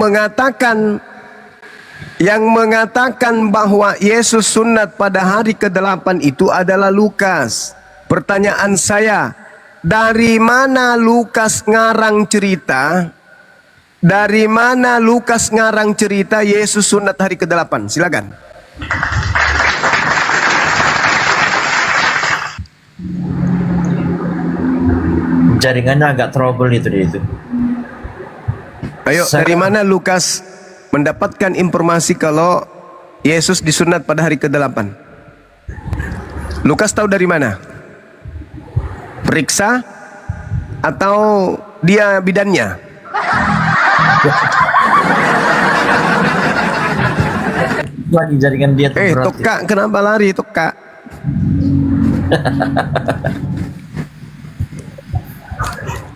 mengatakan bahwa Yesus sunat pada hari ke-8 itu adalah Lukas. Pertanyaan saya, dari mana Lukas ngarang cerita? Dari mana Lukas ngarang cerita Yesus sunat hari ke-8? Silakan. Jaringannya agak trouble itu dia itu. Ayo, dari mana Lukas mendapatkan informasi kalau Yesus disunat pada hari ke-8? Lukas tahu dari mana? Periksa atau dia bidannya? Lagi jaringan dia tuh Toka, kenapa lari Toka?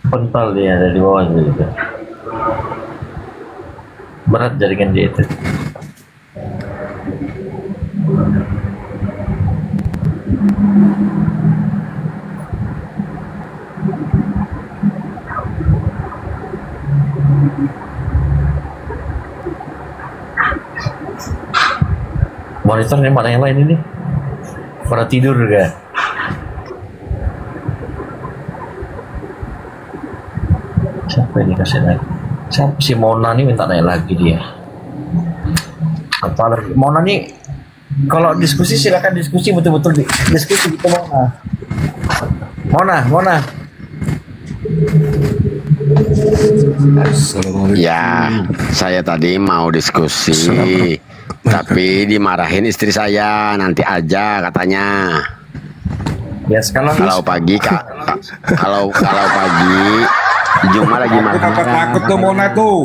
Pentol dia dari bawah gitu. Berat jaringan dia itu. Monitornya mana yang lain ini? Pada tidur kan? Siapa ini kasih naik? Siapa si Mona nih minta naik lagi dia? Apa lagi? Mona nih kalau diskusi silakan diskusi betul-betul diskusi gitu Mona. Ya, saya tadi mau diskusi, tapi dimarahin istri saya. Nanti aja katanya. Ya sekarang Kalau pagi kalau pagi Juma lagi marah-marah. Takut tuh Mona tuh.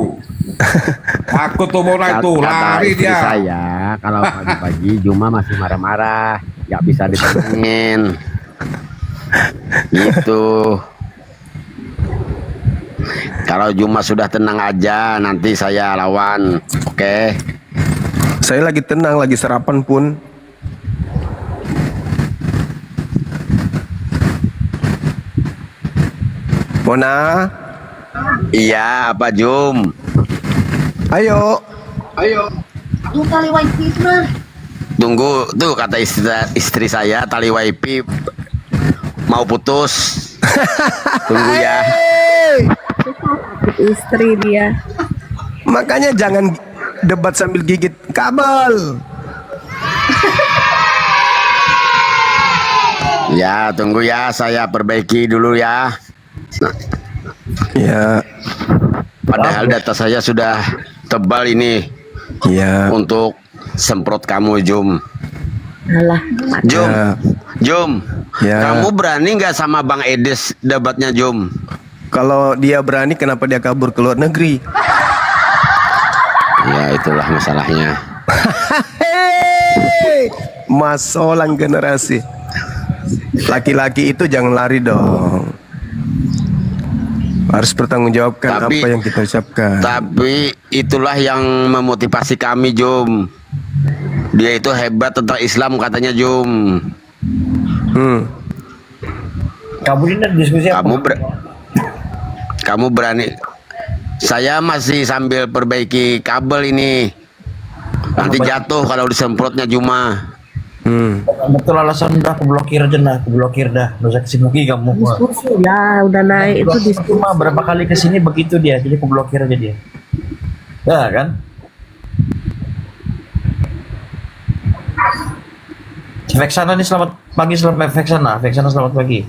Takut tuh Mona tuh, Kata lari istri dia. saya kalau pagi-pagi Juma masih marah-marah, nggak bisa ditemenin. Gitu. Kalau Juma sudah tenang aja, nanti saya lawan. Oke. Saya lagi tenang, lagi sarapan pun. Mona, Iya, apa Jum? ayo. Tuh kali wifi mah. Tunggu, tuh kata istri saya tali wifi mau putus. Tunggu ya. Istri dia. Makanya jangan debat sambil gigit kabel. Ya, tunggu ya, saya perbaiki dulu ya. Nah, Ya, Padahal data saya sudah tebal ini ya, untuk semprot kamu, Jum. Alah, Jum, ya, Jum, Ya. kamu berani nggak sama Bang Edes debatnya, Jum? Kalau dia berani, kenapa dia kabur ke luar negeri? Ya itulah masalahnya. Hei, masolang generasi. Laki-laki itu jangan lari dong. Harus bertanggungjawabkan Tapi- apa yang kita ucapkan. Tapi itulah yang memotivasi kami, Jum. Dia itu hebat tentang Islam katanya, Jum. Kamu ini diskusi apa? Kamu berani. Saya masih sambil perbaiki kabel ini. Nanti jatuh kalau disemprotnya Juma. Betul alasan udah aku blokir aja nah, aku blokir dah. Nggak usah kesibuki kamu. diskusi lah, udah naik itu diskusi. Cuma berapa kali kesini begitu dia, jadi aku blokir aja dia. Ya kan? Vexana nih selamat pagi, selamat Vexana selamat pagi.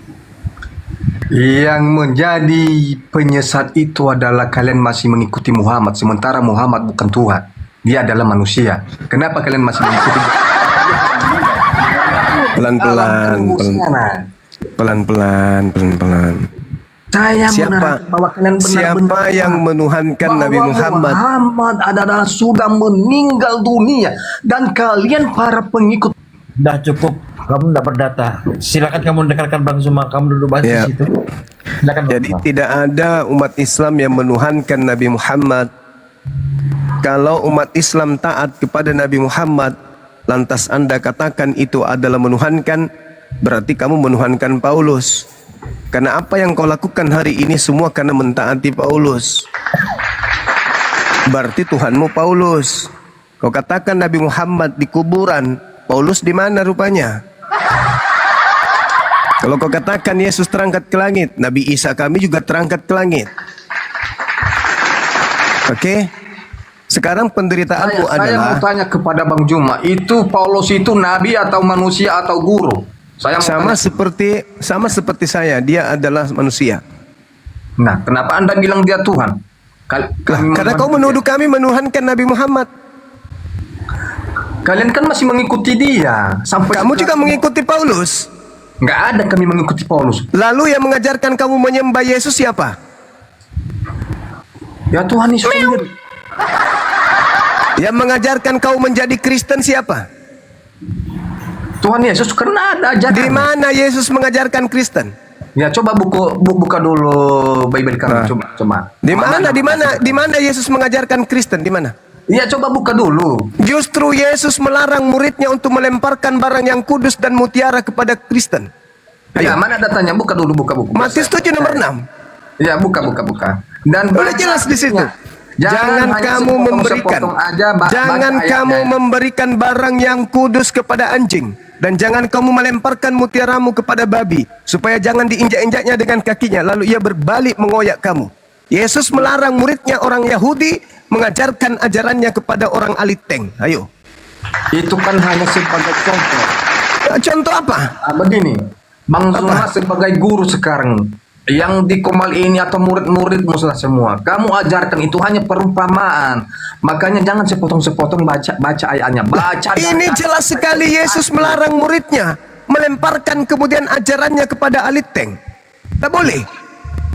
Yang menjadi penyesat itu adalah kalian masih mengikuti Muhammad, sementara Muhammad bukan Tuhan. Dia adalah manusia. Kenapa kalian masih mengikuti? Pelan-pelan, pelan-pelan. Saya Siapa? menerangkan bahwa kalian benar-benar Siapa yang menuhankan Nabi bahwa Muhammad? Muhammad adalah sudah meninggal dunia dan kalian para pengikut. Dah cukup, kamu tidak berdata. Silakan kamu dengarkan Bang Zuma, kamu duduk bahas Ya. di situ. Silakan Bang Jadi Zuma. tidak ada umat Islam yang menuhankan Nabi Muhammad. Kalau umat Islam taat kepada Nabi Muhammad, lantas Anda katakan itu adalah menuhankan, berarti kamu menuhankan Paulus. Karena apa yang kau lakukan hari ini semua karena mentaati Paulus. Berarti Tuhanmu Paulus. Kau katakan Nabi Muhammad di kuburan, Paulus di mana rupanya? Kalau kau katakan Yesus terangkat ke langit, Nabi Isa kami juga terangkat ke langit. Oke? Sekarang penderitaanmu Saya adalah mau tanya kepada Bang Juma, itu Paulus itu nabi atau manusia atau guru? Saya mau sama tanya. seperti saya, dia adalah manusia. Nah, kenapa Anda bilang dia Tuhan? Karena kau menuduh kami menuhankan Nabi Muhammad. Kalian kan masih mengikuti dia sampai Kamu juga sekarang. mengikuti Paulus. Nggak ada kami mengikuti Paulus. Lalu yang mengajarkan kamu menyembah Yesus siapa? Ya Tuhan Yesus sendiri. Yang mengajarkan kau menjadi Kristen siapa? Tuhan Yesus karena ada ajaran. Di mana Yesus mengajarkan Kristen? Ya coba buka dulu Bible kamu, coba. Di mana Yesus mengajarkan Kristen? Di mana? Iya coba buka dulu. Justru Yesus melarang muridnya untuk melemparkan barang yang kudus dan mutiara kepada Kristen. Ya mana datanya? Buka dulu, buka. Matius 7 nomor 6. Ya buka. Dan Udah jelas di situ. Jangan hanya kamu memberikan. sepotong-sepotong aja, Jangan baca kamu ayatnya. memberikan barang yang kudus kepada anjing, dan jangan kamu melemparkan mutiaramu kepada babi, supaya jangan diinjak-injaknya dengan kakinya, lalu ia berbalik mengoyak kamu. Yesus melarang muridnya orang Yahudi mengajarkan ajarannya kepada orang Aliteng. Ayo. Itu kan hanya sebagai contoh. Contoh apa? Nah, begini, Bang Zuma sebagai guru sekarang, yang di Komal ini atau murid-muridmu semua, kamu ajarkan itu hanya perumpamaan. Makanya jangan sepotong-sepotong baca ayatnya. Baca. Ini jelas sekali Yesus melarang muridnya melemparkan kemudian ajarannya kepada Aliteng. Tak boleh.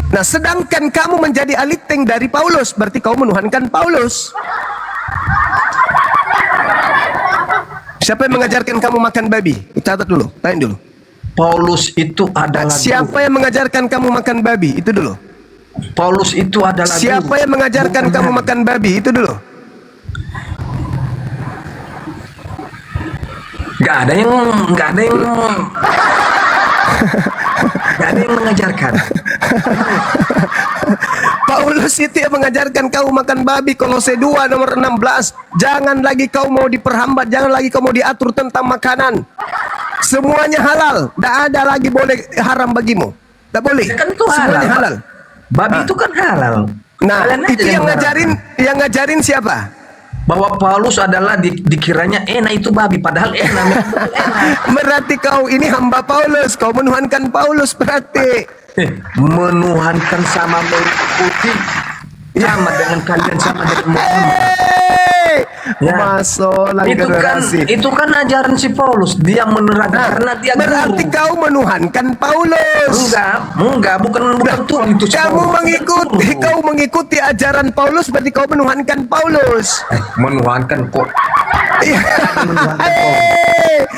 Nah, sedangkan kamu menjadi Aliteng dari Paulus, berarti kau menuhankan Paulus. Siapa yang mengajarkan kamu makan babi? Catat dulu, tanya dulu. Paulus itu adalah Siapa yang mengajarkan kamu makan babi? Itu dulu. Paulus itu adalah Siapa guru. yang mengajarkan Bukan kamu nabi. makan babi? Itu dulu. Nggak ada yang mengajarkan. Paulus itu yang mengajarkan kau makan babi. Kolose 2 nomor 16. Jangan lagi kau mau diperhambat, jangan lagi kau mau diatur tentang makanan. Semuanya halal, tidak ada lagi boleh haram bagimu. Tak boleh. Kan itu Semuanya halal. Babi itu kan halal. Nah, Kalian aja itu yang melarang. ngajarin siapa? Bahwa Paulus adalah dikiranya enak itu babi, padahal enak. Berarti kau ini hamba Paulus, kau menuhankan Paulus berarti. Menuhankan sama mengikuti sama dengan kalian sama dengan Muhammad. Ya. Masalah generasi. Itu kan ajaran si Paulus. Dia menerangkan karena dia Berarti guru. kau menuhankan Paulus. Enggak, bukan Tuhan itu. si Kamu Paulus. mengikuti, kau mengikuti ajaran Paulus, berarti kau menuhankan Paulus. Menuhankan kok.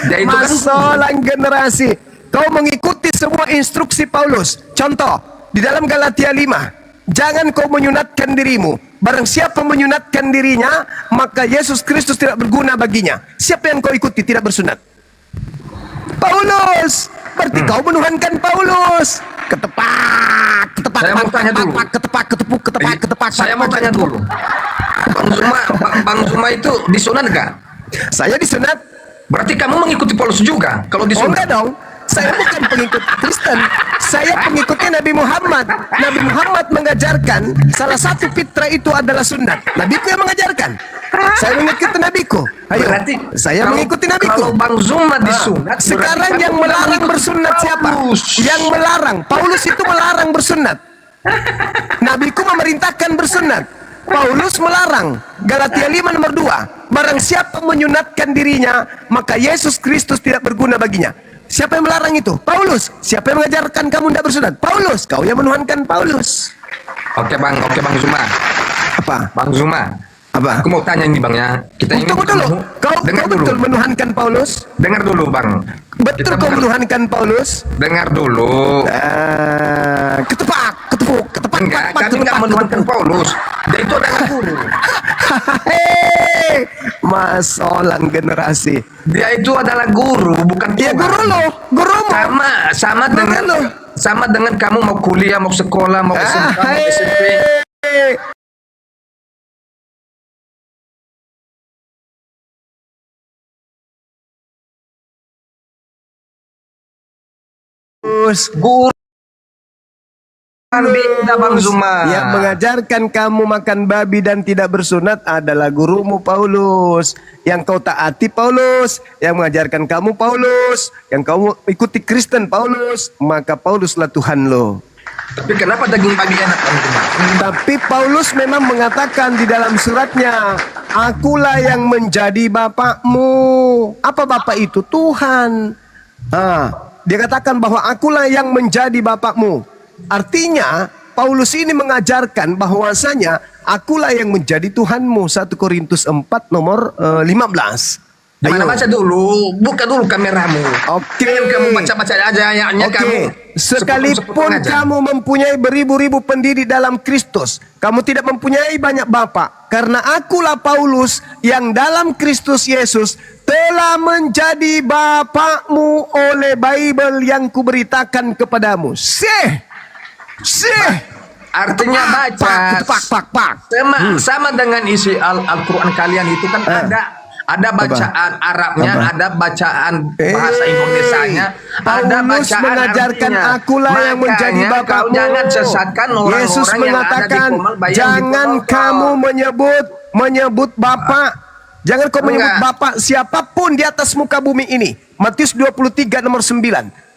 Dia itu kan Masalah generasi. Kau mengikuti semua instruksi Paulus. Contoh, di dalam Galatia 5, jangan kau menyunatkan dirimu. Barang siapa menyunatkan dirinya, maka Yesus Kristus tidak berguna baginya. Siapa yang kau ikuti tidak bersunat? Paulus. Berarti kau menuhankan Paulus. Ketepak, ketepak, Saya mau tanya dulu. ketepak, ketepuk, ketepak, ketepak. Saya mau tanya dulu. Bang Zuma itu disunat enggak? Saya disunat. Berarti kamu mengikuti Paulus juga kalau Oh disunat? enggak dong. Saya bukan pengikut Kristen. Saya pengikutnya Nabi Muhammad. Nabi Muhammad mengajarkan salah satu fitrah itu adalah sunat. Nabiku yang mengajarkan. Saya mengikuti nabiku. Ayo, Berarti saya kalau- mengikuti nabiku. Kalau Bang Zuma disunat, Sekarang berarti yang kamu melarang mengikuti bersunat siapa? Paulus. Yang melarang. Paulus itu melarang bersunat. Nabiku memerintahkan bersunat. Paulus melarang. Galatia 5 nomor 2. Barang siapa menyunatkan dirinya, maka Yesus Kristus tidak berguna baginya. Siapa yang melarang itu? Paulus. Siapa yang mengajarkan kamu tidak bersunat? Paulus. Kau yang menuhankan Paulus. Oke Bang Zuma. Apa? Bang Zuma. Apa? Aku mau tanya nih Bang ya. Kita ini Tunggu dulu. Kau dengar dulu. betul menuhankan Paulus? Dengar dulu Bang. Betul Kita kau bukan- menuhankan Paulus? Dengar dulu. Ketepak, ketepuk, ketepak, Enggak, ketepak, kami enggak ketepak, menuhankan Paulus. Dia itu adalah guru. Hei, masalah generasi. Dia itu adalah guru, bukan Ya Tuhan. guru lo, gurumu. Sama Guru dengan lo. sama dengan kamu mau kuliah, mau sekolah, mau SMK, mau SMP. Hei. Guru beda Bang Zuma. Yang mengajarkan kamu makan babi dan tidak bersunat adalah gurumu Paulus. Yang kau taati Paulus, yang mengajarkan kamu Paulus, yang kamu ikuti Kristen Paulus, maka Pauluslah Tuhan lo. Tapi kenapa daging babi enak Bang Zuma? Tapi Paulus memang mengatakan di dalam suratnya, akulah yang menjadi bapakmu. Apa bapak itu? Tuhan. Dia katakan bahwa akulah yang menjadi bapakmu. Artinya Paulus ini mengajarkan bahwasanya akulah yang menjadi Tuhanmu. 1 Korintus 4 nomor 15. Gimana baca dulu? Buka dulu kameramu. Oke. Jangan kamu baca-baca aja ayatnya Oke, kamu. sekalipun sepotong-sepotong aja. kamu mempunyai beribu-ribu pendiri dalam Kristus, kamu tidak mempunyai banyak bapak. Karena akulah Paulus yang dalam Kristus Yesus telah menjadi bapakmu oleh Bible yang kuberitakan kepadamu. Seh. Artinya baca. Pak. Sama dengan isi Al-Quran kalian itu kan ada bacaan Arabnya, ada bacaan bahasa Indonesianya, ada Paulus bacaan mengajarkan artinya. akulah yang menjadi Makanya bapakmu. kau jangan sesatkan orang-orang Yesus yang mengatakan, ada di Komal Bayang di jangan Komal kamu menyebut bapak. Jangan kau menyebut Enggak. bapak siapapun di atas muka bumi ini. Matius 23 nomor 9.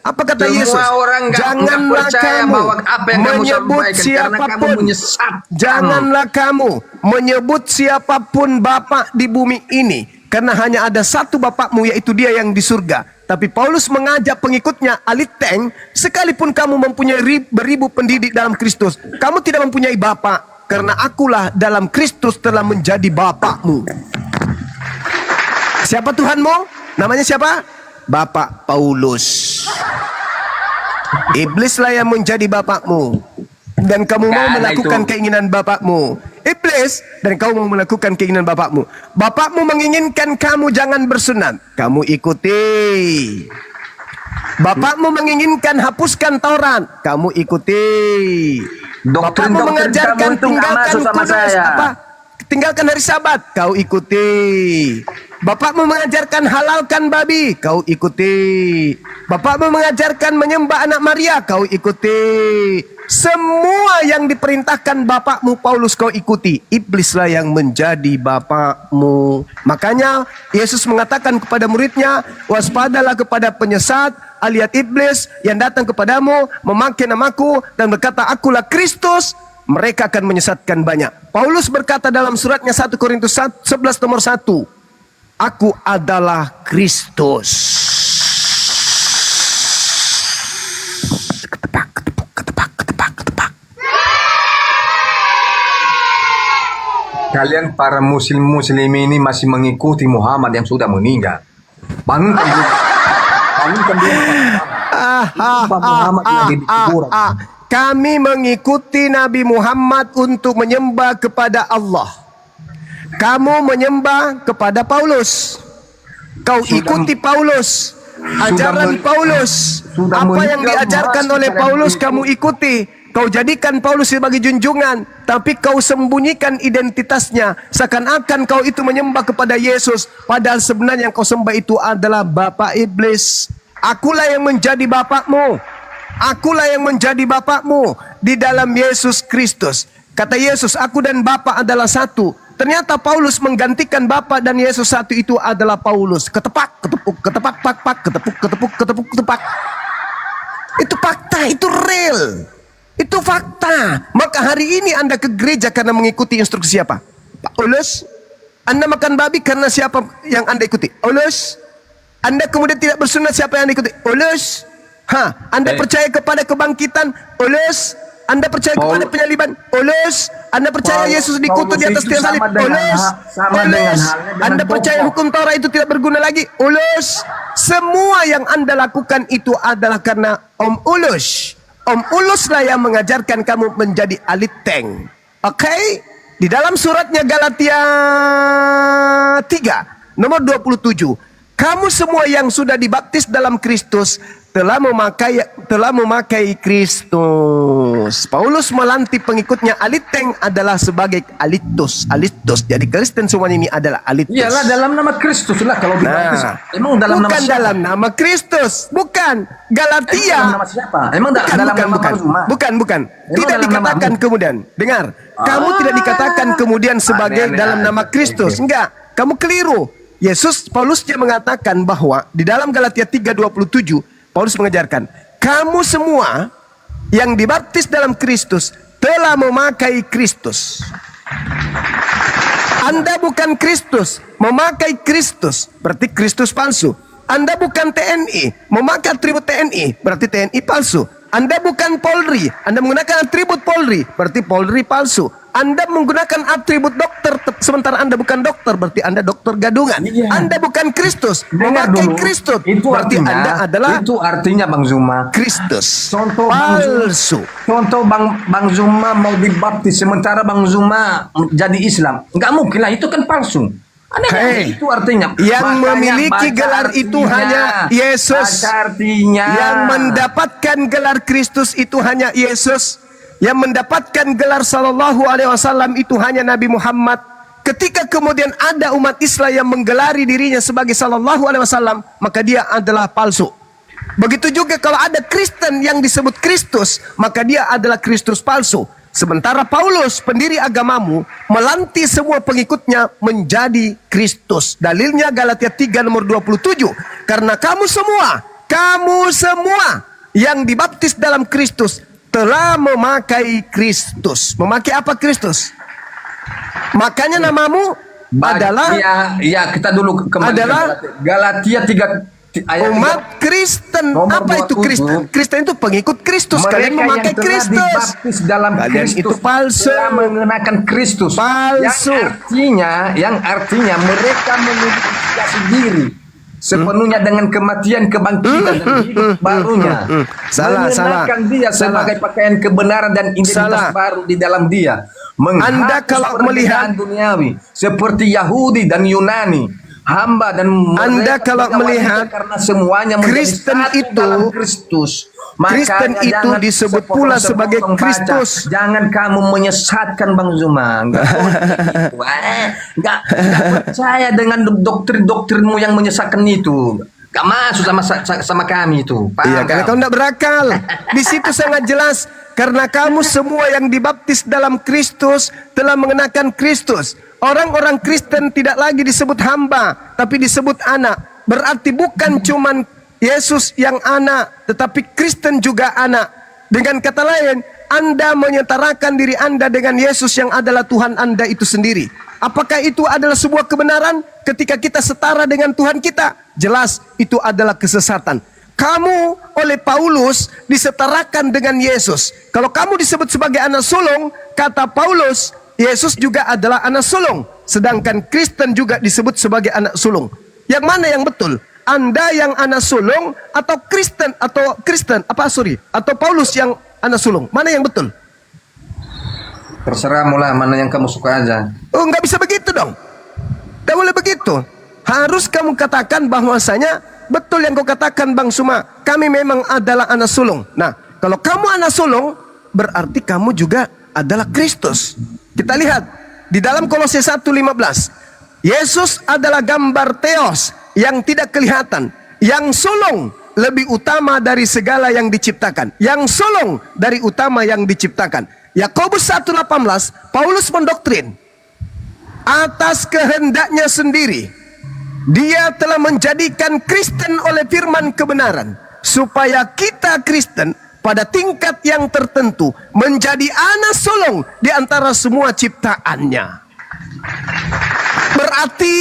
Apa kata Semua Yesus? orang nggak Janganlah percaya kamu bahwa apa yang kamu menyebut sampaikan karena kamu siapapun. menyesatkan. Janganlah kamu menyebut siapapun bapak di bumi ini. Karena hanya ada satu bapakmu, yaitu dia yang di surga. Tapi Paulus mengajak pengikutnya, aliteng, sekalipun kamu mempunyai beribu pendidik dalam Kristus, kamu tidak mempunyai bapak. Karena akulah dalam Kristus telah menjadi bapakmu. Siapa Tuhanmu? Namanya siapa? Bapak Paulus. Iblislah yang menjadi bapakmu. Dan kamu mau Nggak ada melakukan itu. keinginan bapakmu. Iblis, dan kamu mau melakukan keinginan bapakmu. Bapakmu menginginkan kamu jangan bersunat. Kamu ikuti. Bapakmu menginginkan hapuskan Taurat. Kamu ikuti. Bapakmu mengajarkan kamu itu nggak tinggalkan masuk sama kudus. saya. Apa? Tinggalkan hari Sabat. Kau ikuti. Bapakmu mengajarkan halalkan babi. Kau ikuti. Bapakmu mengajarkan menyembah anak Maria. Kau ikuti. Semua yang diperintahkan bapakmu Paulus kau ikuti. Iblislah yang menjadi bapakmu. Makanya Yesus mengatakan kepada muridnya, waspadalah kepada penyesat, alias iblis yang datang kepadamu memakai namaku dan berkata akulah Kristus, mereka akan menyesatkan banyak. Paulus berkata dalam suratnya 1 Korintus 11 nomor 1, aku adalah Kristus. Kalian para muslim ini masih mengikuti Muhammad yang sudah meninggal. Bangunkan dulu. Bangunkan dulu. Muhammad lagi di kuburan. Kami mengikuti Nabi Muhammad untuk menyembah kepada Allah. Kamu menyembah kepada Paulus. Kau ikuti Paulus. Ajaran Paulus. Apa yang diajarkan oleh Paulus kamu ikuti. Kau jadikan Paulus sebagai junjungan, tapi kau sembunyikan identitasnya. Seakan-akan kau itu menyembah kepada Yesus, padahal sebenarnya yang kau sembah itu adalah Bapa Iblis. Akulah yang menjadi bapakmu. Akulah yang menjadi bapakmu di dalam Yesus Kristus. Kata Yesus, aku dan Bapa adalah satu. Ternyata Paulus menggantikan Bapa dan Yesus satu itu adalah Paulus. Ketepak, ketepuk, ketepak, pak, pak, ketepuk, ketepuk, ketepuk, ketepak. Itu fakta, itu real. Itu fakta. Maka hari ini Anda ke gereja karena mengikuti instruksi siapa? Paulus. Anda makan babi karena siapa yang Anda ikuti? Paulus. Anda kemudian tidak bersunat, siapa yang Anda ikuti? Paulus. Anda percaya kepada kebangkitan? Paulus. Anda percaya kepada penyaliban? Paulus. Anda percaya Yesus dikutuk di atas tiang salib? Paulus. Anda percaya hukum Taurat itu tidak berguna lagi? Paulus. Semua yang Anda lakukan itu adalah karena Om Ulus. Om Uluslah yang mengajarkan kamu menjadi aliteng. Oke? Di dalam suratnya Galatia 3 nomor 27. Kamu semua yang sudah dibaptis dalam Kristus telah memakai Kristus. Paulus melantik pengikutnya aliteng adalah sebagai alitus. Jadi Kristen semua ini adalah alitus. Iyalah dalam nama Kristus lah kalau dibaptis. Emang dalam bukan nama siapa? dalam nama Kristus, bukan. Galatia. Dalam nama siapa? Emang dalam nama Paulus? Bukan. Emang Tidak dalam dikatakan nama kemudian. Dengar, kamu tidak dikatakan kemudian sebagai dalam nama Kristus. Enggak, kamu keliru. Yesus, Paulus dia mengatakan bahwa di dalam Galatia 3:27 Paulus mengajarkan, kamu semua yang dibaptis dalam Kristus telah memakai Kristus. Anda bukan Kristus, memakai Kristus, berarti Kristus palsu. Anda bukan TNI, memakai atribut TNI, berarti TNI palsu. Anda bukan Polri, Anda menggunakan atribut Polri, berarti Polri palsu. Anda menggunakan atribut dokter, sementara Anda bukan dokter, berarti Anda dokter gadungan. Anda bukan Kristus, memakai Kristus, berarti Anda adalah. Itu artinya Bang Zuma. Kristus. Contoh palsu. Contoh Bang Zuma mau dibaptis sementara Bang Zuma jadi Islam. Enggak mungkin lah, itu kan palsu. Itu artinya yang memiliki gelar itu hanya Yesus. Artinya yang mendapatkan gelar Kristus itu hanya Yesus. Yang mendapatkan gelar Sallallahu Alaihi Wasallam itu hanya Nabi Muhammad. Ketika kemudian ada umat Islam yang menggelari dirinya sebagai Sallallahu Alaihi Wasallam, maka dia adalah palsu. Begitu juga kalau ada Kristen yang disebut Kristus, maka dia adalah Kristus palsu. Sementara Paulus, pendiri agamamu, melantik semua pengikutnya menjadi Kristus. Dalilnya Galatia 3 nomor 27. Karena kamu semua yang dibaptis dalam Kristus telah memakai Kristus. Memakai apa Kristus? Makanya namamu adalah kita dulu kembali adalah Galatia 3 ayat umat Kristen. Apa itu Kristen? Kristen itu pengikut Kristus. Kalian memakai Kristus. Dibaptis dalam Kalian Kristus itu palsu. telah mengenakan Kristus. Palsu. Yang artinya mereka memiliki jati diri sepenuhnya dengan kematian, kebangkitan dan hidup barunya. Mengenakan dia sebagai pakaian kebenaran dan identitas baru di dalam dia. Anda kalau melihat duniawi seperti Yahudi dan Yunani, hamba dan Anda kalau melihat karena semuanya Kristen itu dalam Kristus. Kristen itu disebut pula sebagai Kristus. Jangan kamu menyesatkan Bang Zuma. Enggak percaya dengan doktrin-doktrinmu yang menyesatkan itu. Gak masuk sama kami itu. Iya, karena kau tidak berakal. Di situ sangat jelas. Karena kamu semua yang dibaptis dalam Kristus telah mengenakan Kristus. Orang-orang Kristen tidak lagi disebut hamba, tapi disebut anak. Berarti bukan cuman Yesus yang anak, tetapi Kristen juga anak. Dengan kata lain, Anda menyetarakan diri Anda dengan Yesus yang adalah Tuhan Anda itu sendiri. Apakah itu adalah sebuah kebenaran ketika kita setara dengan Tuhan kita? Jelas itu adalah kesesatan. Kamu oleh Paulus disetarakan dengan Yesus. Kalau kamu disebut sebagai anak sulung, kata Paulus, Yesus juga adalah anak sulung. Sedangkan Kristen juga disebut sebagai anak sulung. Yang mana yang betul? Anda yang anak sulung atau atau Paulus yang anak sulung? Mana yang betul? Terserah mula mana yang kamu suka aja. Oh, nggak bisa begitu dong. Tidak boleh begitu. Harus kamu katakan bahwasanya betul yang kau katakan Bang Suma. Kami memang adalah anak sulung. Nah, kalau kamu anak sulung, berarti kamu juga adalah Kristus. Kita lihat di dalam Kolose 1:15. Yesus adalah gambar Theos yang tidak kelihatan, yang sulung lebih utama dari segala yang diciptakan, yang sulung dari utama yang diciptakan. Yakobus 1:18, Paulus mendoktrin atas kehendaknya sendiri dia telah menjadikan Kristen oleh firman kebenaran, supaya kita Kristen pada tingkat yang tertentu menjadi anak sulung di antara semua ciptaannya. Berarti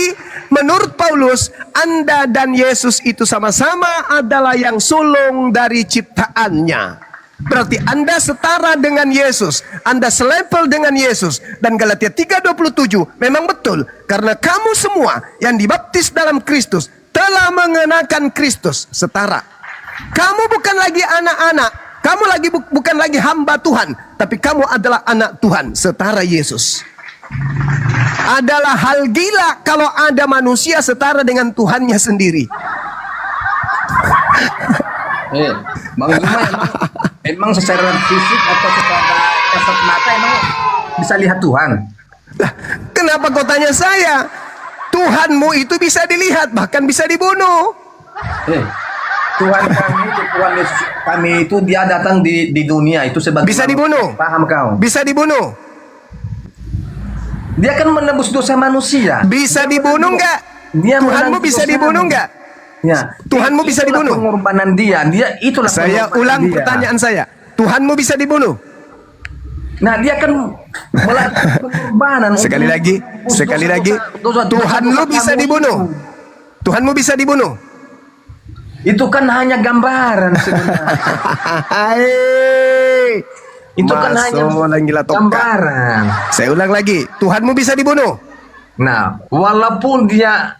menurut Paulus, Anda dan Yesus itu sama-sama adalah yang sulung dari ciptaannya. Berarti Anda setara dengan Yesus, Anda selevel dengan Yesus. Dan Galatia 3:27 memang betul, karena kamu semua yang dibaptis dalam Kristus telah mengenakan Kristus, setara. Kamu bukan lagi anak-anak, kamu bukan lagi hamba Tuhan, tapi kamu adalah anak Tuhan, setara Yesus. Adalah hal gila kalau ada manusia setara dengan Tuhannya sendiri. Bang Zuma emang secara fisik atau secara kasat mata emang bisa lihat Tuhan? Lah, kenapa kau tanya saya? Tuhanmu itu bisa dilihat, bahkan bisa dibunuh. Tuhan kami itu dia datang di dunia itu sebagai bisa dibunuh. Paham kau? Bisa dibunuh. Dia kan menebus dosa manusia. Bisa dibunuh enggak? Tuhanmu bisa dibunuh enggak? Ya, Tuhanmu bisa dibunuh. Pengorbanan dia itulah. Saya ulang pertanyaan saya. Tuhanmu bisa dibunuh. Nah, dia kan melakukan pengorbanan. Sekali lagi. Tuhanmu bisa dibunuh. Tuhanmu bisa dibunuh. Itu kan hanya gambaran sebenarnya. Itu kan hanya gambaran. Saya ulang lagi. Tuhanmu bisa dibunuh. Nah, walaupun dia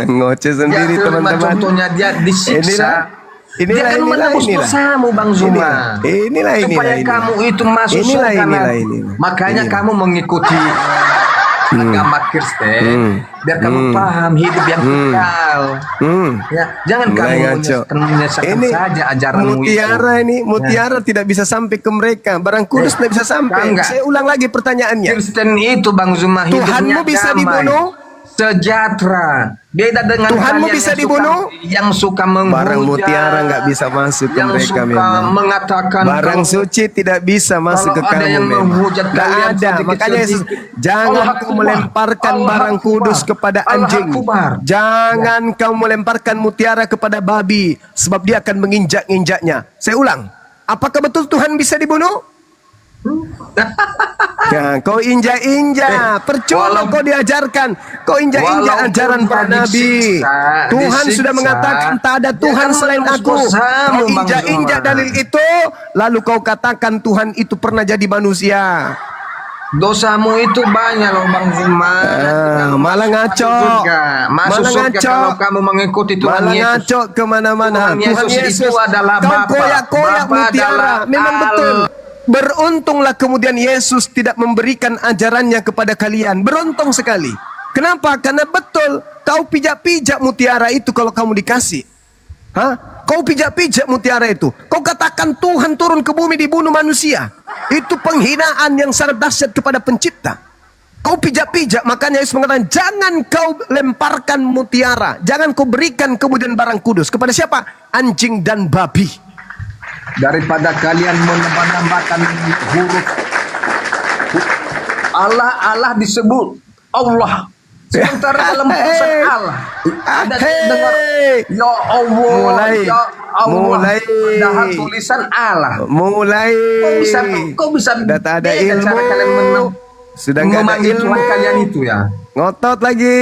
ngoceh sendiri teman-teman. Contohnya dia disiksa. Dia kan menebus dosamu Bang Zuma. Supaya kamu itu masuk surga. Makanya kamu mengikuti agama Kristen. Biar kamu paham hidup yang kekal. Ya, jangan kamu menyesatkan saja ajaranmu itu. Mutiara tidak bisa sampai ke mereka. Barang kudus tidak bisa sampai. Saya ulang lagi pertanyaannya. Kristen itu Bang Zuma hidupnya Tuhanmu bisa dibunuh? Sejahtera. Beda dengan Tuhanmu bisa dibunuh? Yang suka menghujat. Barang mutiara nggak bisa masuk ke mereka memang. Mengatakan barang suci tidak bisa masuk ke kamu memang. Nggak ada. Makanya Yesus, jangan kau melemparkan barang kudus kepada anjing. Jangan kau melemparkan mutiara kepada babi, sebab dia akan menginjak-injaknya. Saya ulang. Apakah betul Tuhan bisa dibunuh? Ya, kau injak-injak, percuma kau diajarkan, kau injak-injak ajaran para nabi. Tuhan sudah mengatakan tak ada Tuhan selain aku. Kau injak-injak dalil itu, lalu kau katakan Tuhan itu pernah jadi manusia. Dosamu itu banyak loh Bang Zuma. Malah ngaco. Masuk surga kalau kamu mengikuti Tuhan malah Yesus. Ngaco kemana-mana. Tuhan Yesus itu adalah Bapa. Kau koyak-koyak mutiara. Memang betul. Beruntunglah kemudian Yesus tidak memberikan ajarannya kepada kalian. Beruntung sekali. Kenapa? Karena betul kau pijak-pijak mutiara itu kalau kamu dikasih. Kau pijak-pijak mutiara itu. Kau katakan Tuhan turun ke bumi dibunuh manusia. Itu penghinaan yang sangat dahsyat kepada pencipta. Kau pijak-pijak, makanya Yesus mengatakan jangan kau lemparkan mutiara. Jangan kau berikan kemudian barang kudus. Kepada siapa? Anjing dan babi. Daripada kalian menambah-nambahkan huruf Allah disebut Allah Sementara dalam putusan Allah ada dengar ya Allah, Mulai. ya Allah, Mulai. padahal tulisan Allah. Mulai. Kok bisa Sudah tak ada beda ilmu. cara kalian Sudah nggak ada memanggil ilmu. Tuhan kalian itu ya? Ngotot lagi.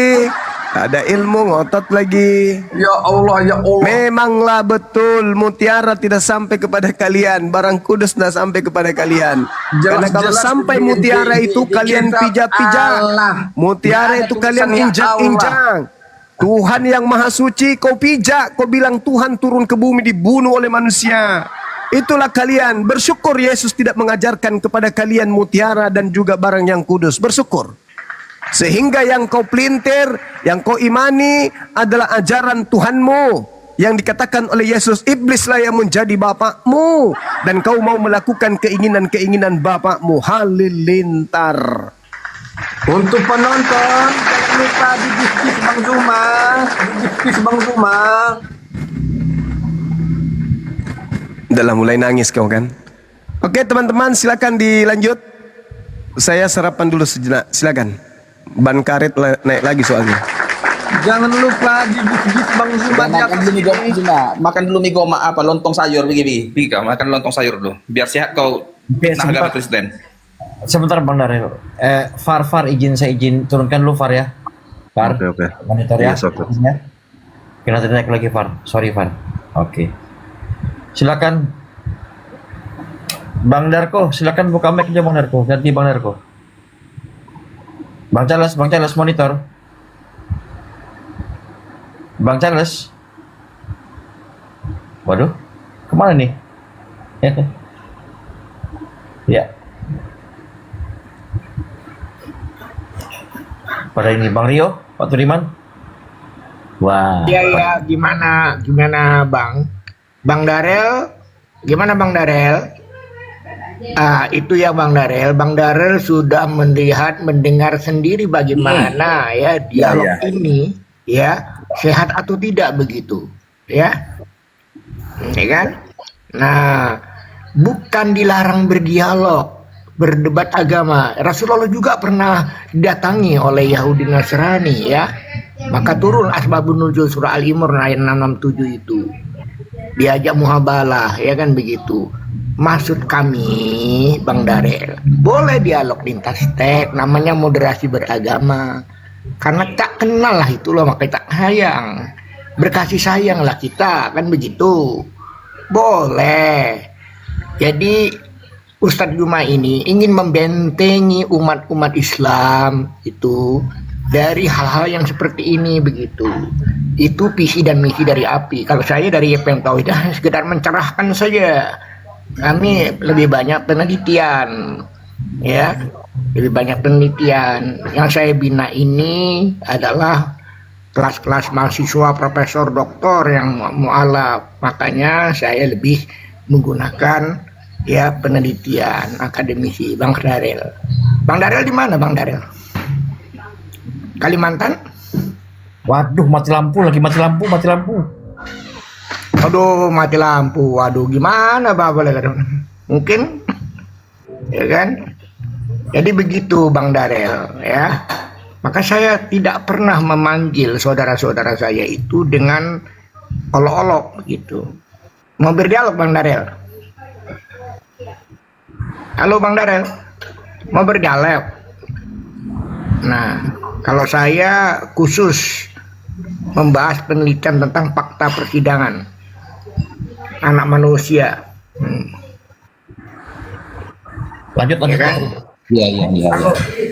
Tak ada ilmu, ngotot lagi. Ya Allah, ya Allah. Memanglah betul mutiara tidak sampai kepada kalian, barang kudus tidak sampai kepada kalian. Karena kalau Jelas-jelas sampai di- mutiara di- itu di kalian kitab pijak-pijak. Allah. Mutiara Ada itu kalian tulisannya injak-injak. Tuhan yang maha suci kau pijak, kau bilang Tuhan turun ke bumi dibunuh oleh manusia. Itulah kalian. Bersyukur Yesus tidak mengajarkan kepada kalian mutiara dan juga barang yang kudus. Bersyukur. Sehingga yang kau pelintir, yang kau imani adalah ajaran Tuhanmu. Yang dikatakan oleh Yesus, iblislah yang menjadi bapakmu. Dan kau mau melakukan keinginan-keinginan bapakmu. Halilintar. Untuk penonton, jangan lupa di bis Bang Zuma, di bis Bang Zuma. Udah mulai nangis kau kan. Oke teman-teman, silakan dilanjut. Saya sarapan dulu sejenak, silakan. Ban karet naik lagi soalnya. Jangan lupa di bis Bang Zuma di Makan atas dulu mie goma, ini. Zuma. Makan dulu mie goma apa lontong sayur begini. Kau makan lontong sayur dulu. Biar sehat kau. Oke, Nah, sebentar. agama Kristen. Sebentar Bang Darel. Far saya izin turunkan dulu Far ya. Far. Oke. Monitor ya. Yes, oke. Izinnya. Kita naik lagi Far. Sorry Far. Oke. Silakan. Bang Darko, silakan buka mic aja Bang Darko. Ganti Bang Darko. Bang Charles monitor. Bang Charles. Waduh, kemana nih? Ya. Pada ini Bang Rio, Pak Tudiman. Wah. Iya, gimana Bang? Bang Darel, gimana Bang Darel? Itu ya Bang Darel. Bang Darel sudah melihat, mendengar sendiri bagaimana ya dialog ini ya sehat atau tidak begitu ya, ya kan? Nah, bukan dilarang berdialog, berdebat agama. Rasulullah juga pernah didatangi oleh Yahudi Nasrani ya. Maka turun asbabun nuzul surah Al-Imran ayat 667 itu. Diajak muhabalah ya kan begitu. Maksud kami Bang Darel, boleh dialog lintas teks, namanya moderasi beragama. Karena tak kenal lah itu loh, makanya tak sayang. Berkasih sayang lah kita, kan begitu. Boleh. Jadi Ustadz Juma ini ingin membentengi umat-umat Islam itu dari hal-hal yang seperti ini begitu. Itu visi dan misi dari API. Kalau saya dari YPM Tauhid sekedar mencerahkan saja. Kami lebih banyak penelitian, ya, lebih banyak penelitian. Yang saya bina ini adalah kelas-kelas mahasiswa, profesor, doktor yang mualaf. Makanya saya lebih menggunakan ya penelitian akademisi. Bang Darel. Bang Darel di mana Bang Darel? Kalimantan? Waduh, mati lampu. Aduh, mati lampu. Waduh, gimana Bapak? Mungkin, ya kan? Jadi begitu Bang Darel, ya. Maka saya tidak pernah memanggil saudara-saudara saya itu dengan olok-olok gitu. Mau berdialog Bang Darel? Halo Bang Darel, mau berdialog? Nah, kalau saya khusus membahas penelitian tentang fakta persidangan anak manusia. Lanjut. Ya kan? Iya.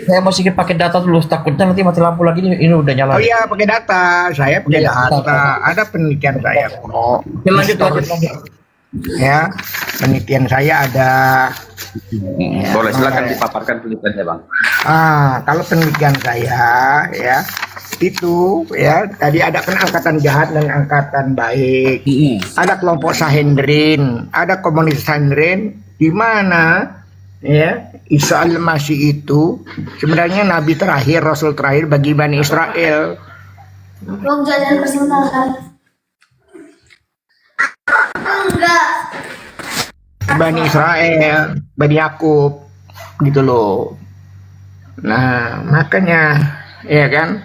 Saya mau sedikit pakai data dulu, takutnya nanti mati lampu lagi. Ini udah nyala. Oh iya, pakai data. Saya pakai Iya, data. Ada penelitian saya kok. Oke, lanjut. Ya, penelitian saya ada. Boleh silakan dipaparkan penelitiannya Bang. Kalau penelitian saya ya itu ya tadi ada kan angkatan jahat dan angkatan baik. Ada kelompok Sahendrin, ada komunitas Sahendrin di mana ya Isa al-Masih itu sebenarnya nabi terakhir, rasul terakhir bagi Bani Israel. Bani Israel, Bani Yakub gitu loh. Nah, makanya ya kan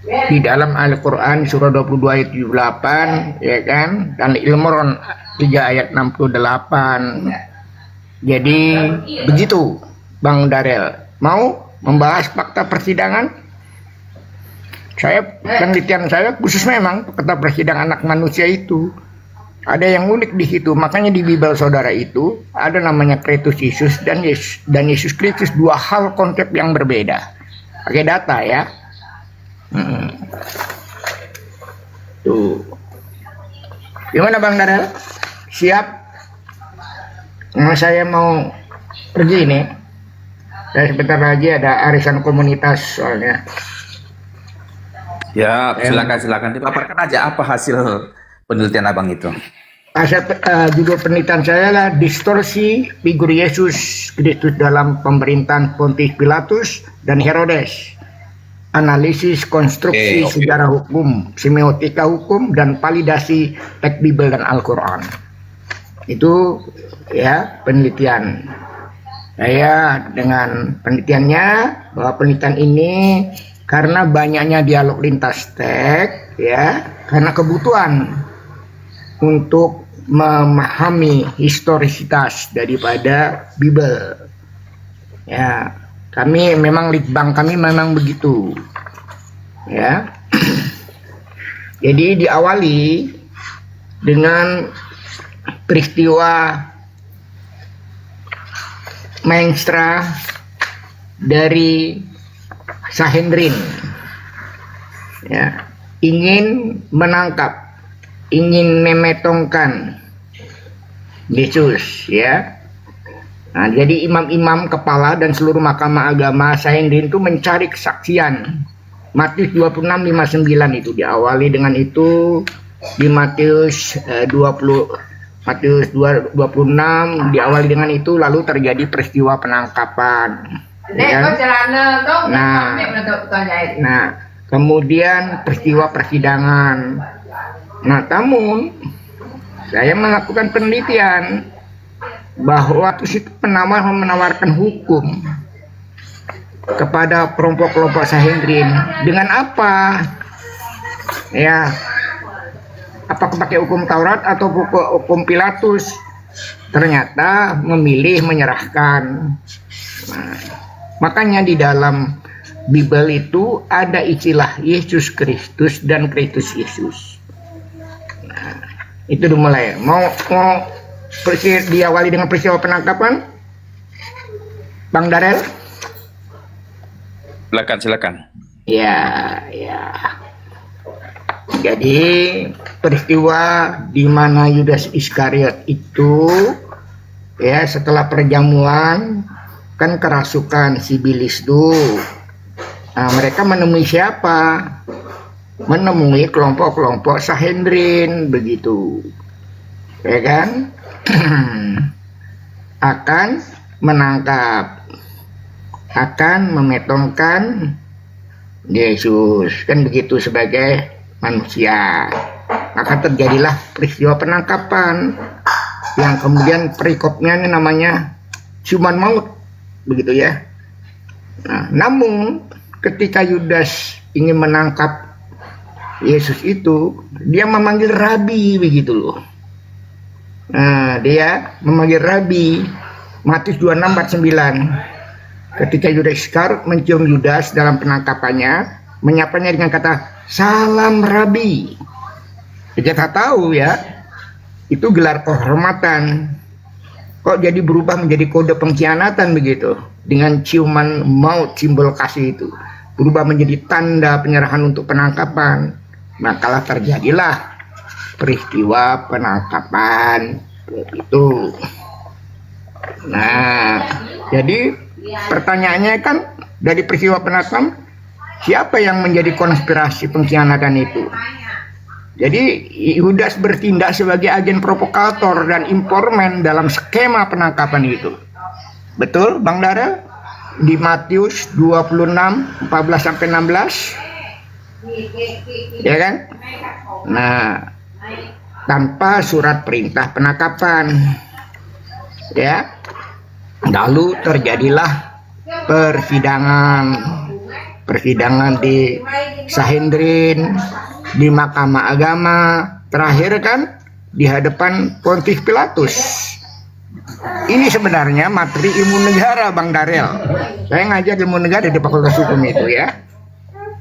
di dalam Al-Quran surah 22 ayat 78, ya kan, dan Al-Imran 3 ayat 68. Jadi begitu Bang Darel, mau membahas fakta persidangan? Penelitian saya khusus memang fakta persidangan anak manusia itu ada yang unik di situ. Makanya di Bible saudara itu ada namanya Kristus Yesus dan Yesus Kristus, dua hal konsep yang berbeda. Pakai data ya. Tuh. Gimana Bang Darel? Siap? Saya mau pergi nih. Saya sebentar lagi ada arisan komunitas soalnya. Ya, silakan dipaparkan aja apa hasil penelitian abang itu. Judul penelitian saya adalah distorsi figur Yesus Kristus dalam pemerintahan Pontius Pilatus dan Herodes. Analisis konstruksi sejarah hukum, semiotika hukum, dan validasi teks Bible dan Al-Quran. Itu ya penelitian. Saya dengan penelitiannya, bahwa penelitian ini karena banyaknya dialog lintas teks, ya, karena kebutuhan untuk memahami historisitas daripada Bible. Ya, kami memang litbang kami memang begitu. Ya. Jadi diawali dengan peristiwa Menstra dari Sanhedrin. Ya, ingin menangkap, ingin memetongkan Yesus, ya. Nah, jadi imam-imam kepala dan seluruh mahkamah agama Sanhedrin itu mencari kesaksian. Matius 26:59 itu diawali dengan itu. Di Matius 26 diawali dengan itu, lalu terjadi peristiwa penangkapan. Ya. Nah, kemudian peristiwa persidangan. Nah, namun saya melakukan penelitian bahwa itu menawarkan hukum kepada kelompok-kelompok Sanhedrin dengan apa? Ya, apakah pakai hukum Taurat atau hukum Pilatus? Ternyata memilih menyerahkan. Nah, makanya di dalam Bible itu ada istilah Yesus Kristus dan Kristus Yesus. Nah, itu dimulai. Mau diawali dengan peristiwa penangkapan, Bang Darel? Silakan. Ya. Jadi peristiwa di mana Yudas Iskariot itu, ya, setelah perjamuan kan kerasukan si Bilis itu. Nah, mereka menemui siapa? Menemui kelompok-kelompok Sanhedrin begitu, ya kan? Akan menangkap, akan memetongkan Yesus, kan begitu, sebagai manusia. Maka terjadilah peristiwa penangkapan yang kemudian perikopnya ini namanya ciuman maut, begitu ya. Nah, namun ketika Yudas ingin menangkap Yesus itu, dia memanggil rabi, begitu loh. Nah, dia memanggil rabi. Matius 26:49. Ketika Yudas Iskariot mencium Yudas dalam penangkapannya, menyapanya dengan kata, "Salam Rabi." Kita tahu ya, itu gelar kehormatan. Kok jadi berubah menjadi kode pengkhianatan begitu? Dengan ciuman maut, simbol kasih itu berubah menjadi tanda penyerahan untuk penangkapan. Makalah terjadilah peristiwa penangkapan itu. Nah, jadi pertanyaannya kan, dari peristiwa penangkapan, siapa yang menjadi konspirasi pengkhianatan itu? Jadi Yudas bertindak sebagai agen provokator dan informan dalam skema penangkapan itu. Betul, Bang Darel? Di Matius 26:14-16. Ya kan? Nah, tanpa surat perintah penangkapan. Ya. Lalu terjadilah persidangan. persidangan di Sanhedrin, di Mahkamah Agama, terakhir kan di hadapan Pontius Pilatus. Ini sebenarnya materi ilmu negara, Bang Darel. Saya ngajar ilmu negara di Fakultas Hukum itu ya.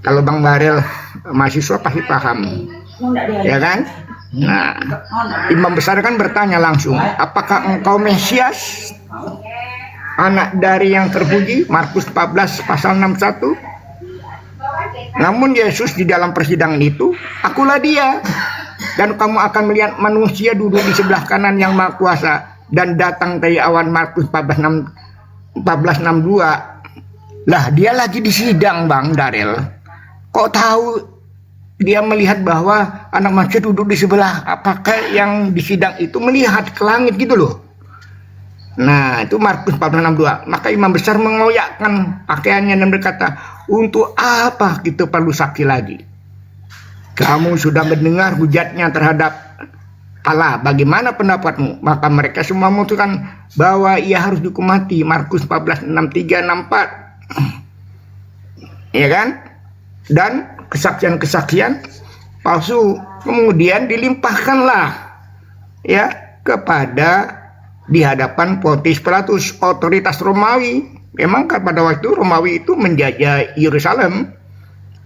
Kalau Bang Darel mahasiswa pasti paham, ya kan? Nah, imam besar kan bertanya langsung, apakah engkau Mesias, anak dari yang terpuji? Markus 14 pasal 61. Namun Yesus di dalam persidangan itu, akulah dia, dan kamu akan melihat manusia duduk di sebelah kanan yang maha kuasa dan datang dari awan. Markus 14:62. Lah dia lagi di sidang, Bang Darel. Kok tahu dia melihat bahwa anak manusia duduk di sebelah? Apakah yang di sidang itu melihat ke langit gitu loh? Nah, itu Markus 14:62. Maka imam besar mengoyakkan pakaiannya dan berkata, untuk apa kita perlu saksi lagi? Kamu sudah mendengar hujatnya terhadap Allah. Bagaimana pendapatmu? Maka mereka semua memutuskan bahwa ia harus dihukum mati. Markus 14:63-64. Ya kan? Dan kesaksian-kesaksian palsu kemudian dilimpahkanlah ya kepada di hadapan Pontius Pilatus, otoritas Romawi. Memang pada waktu Romawi itu menjajah Yerusalem.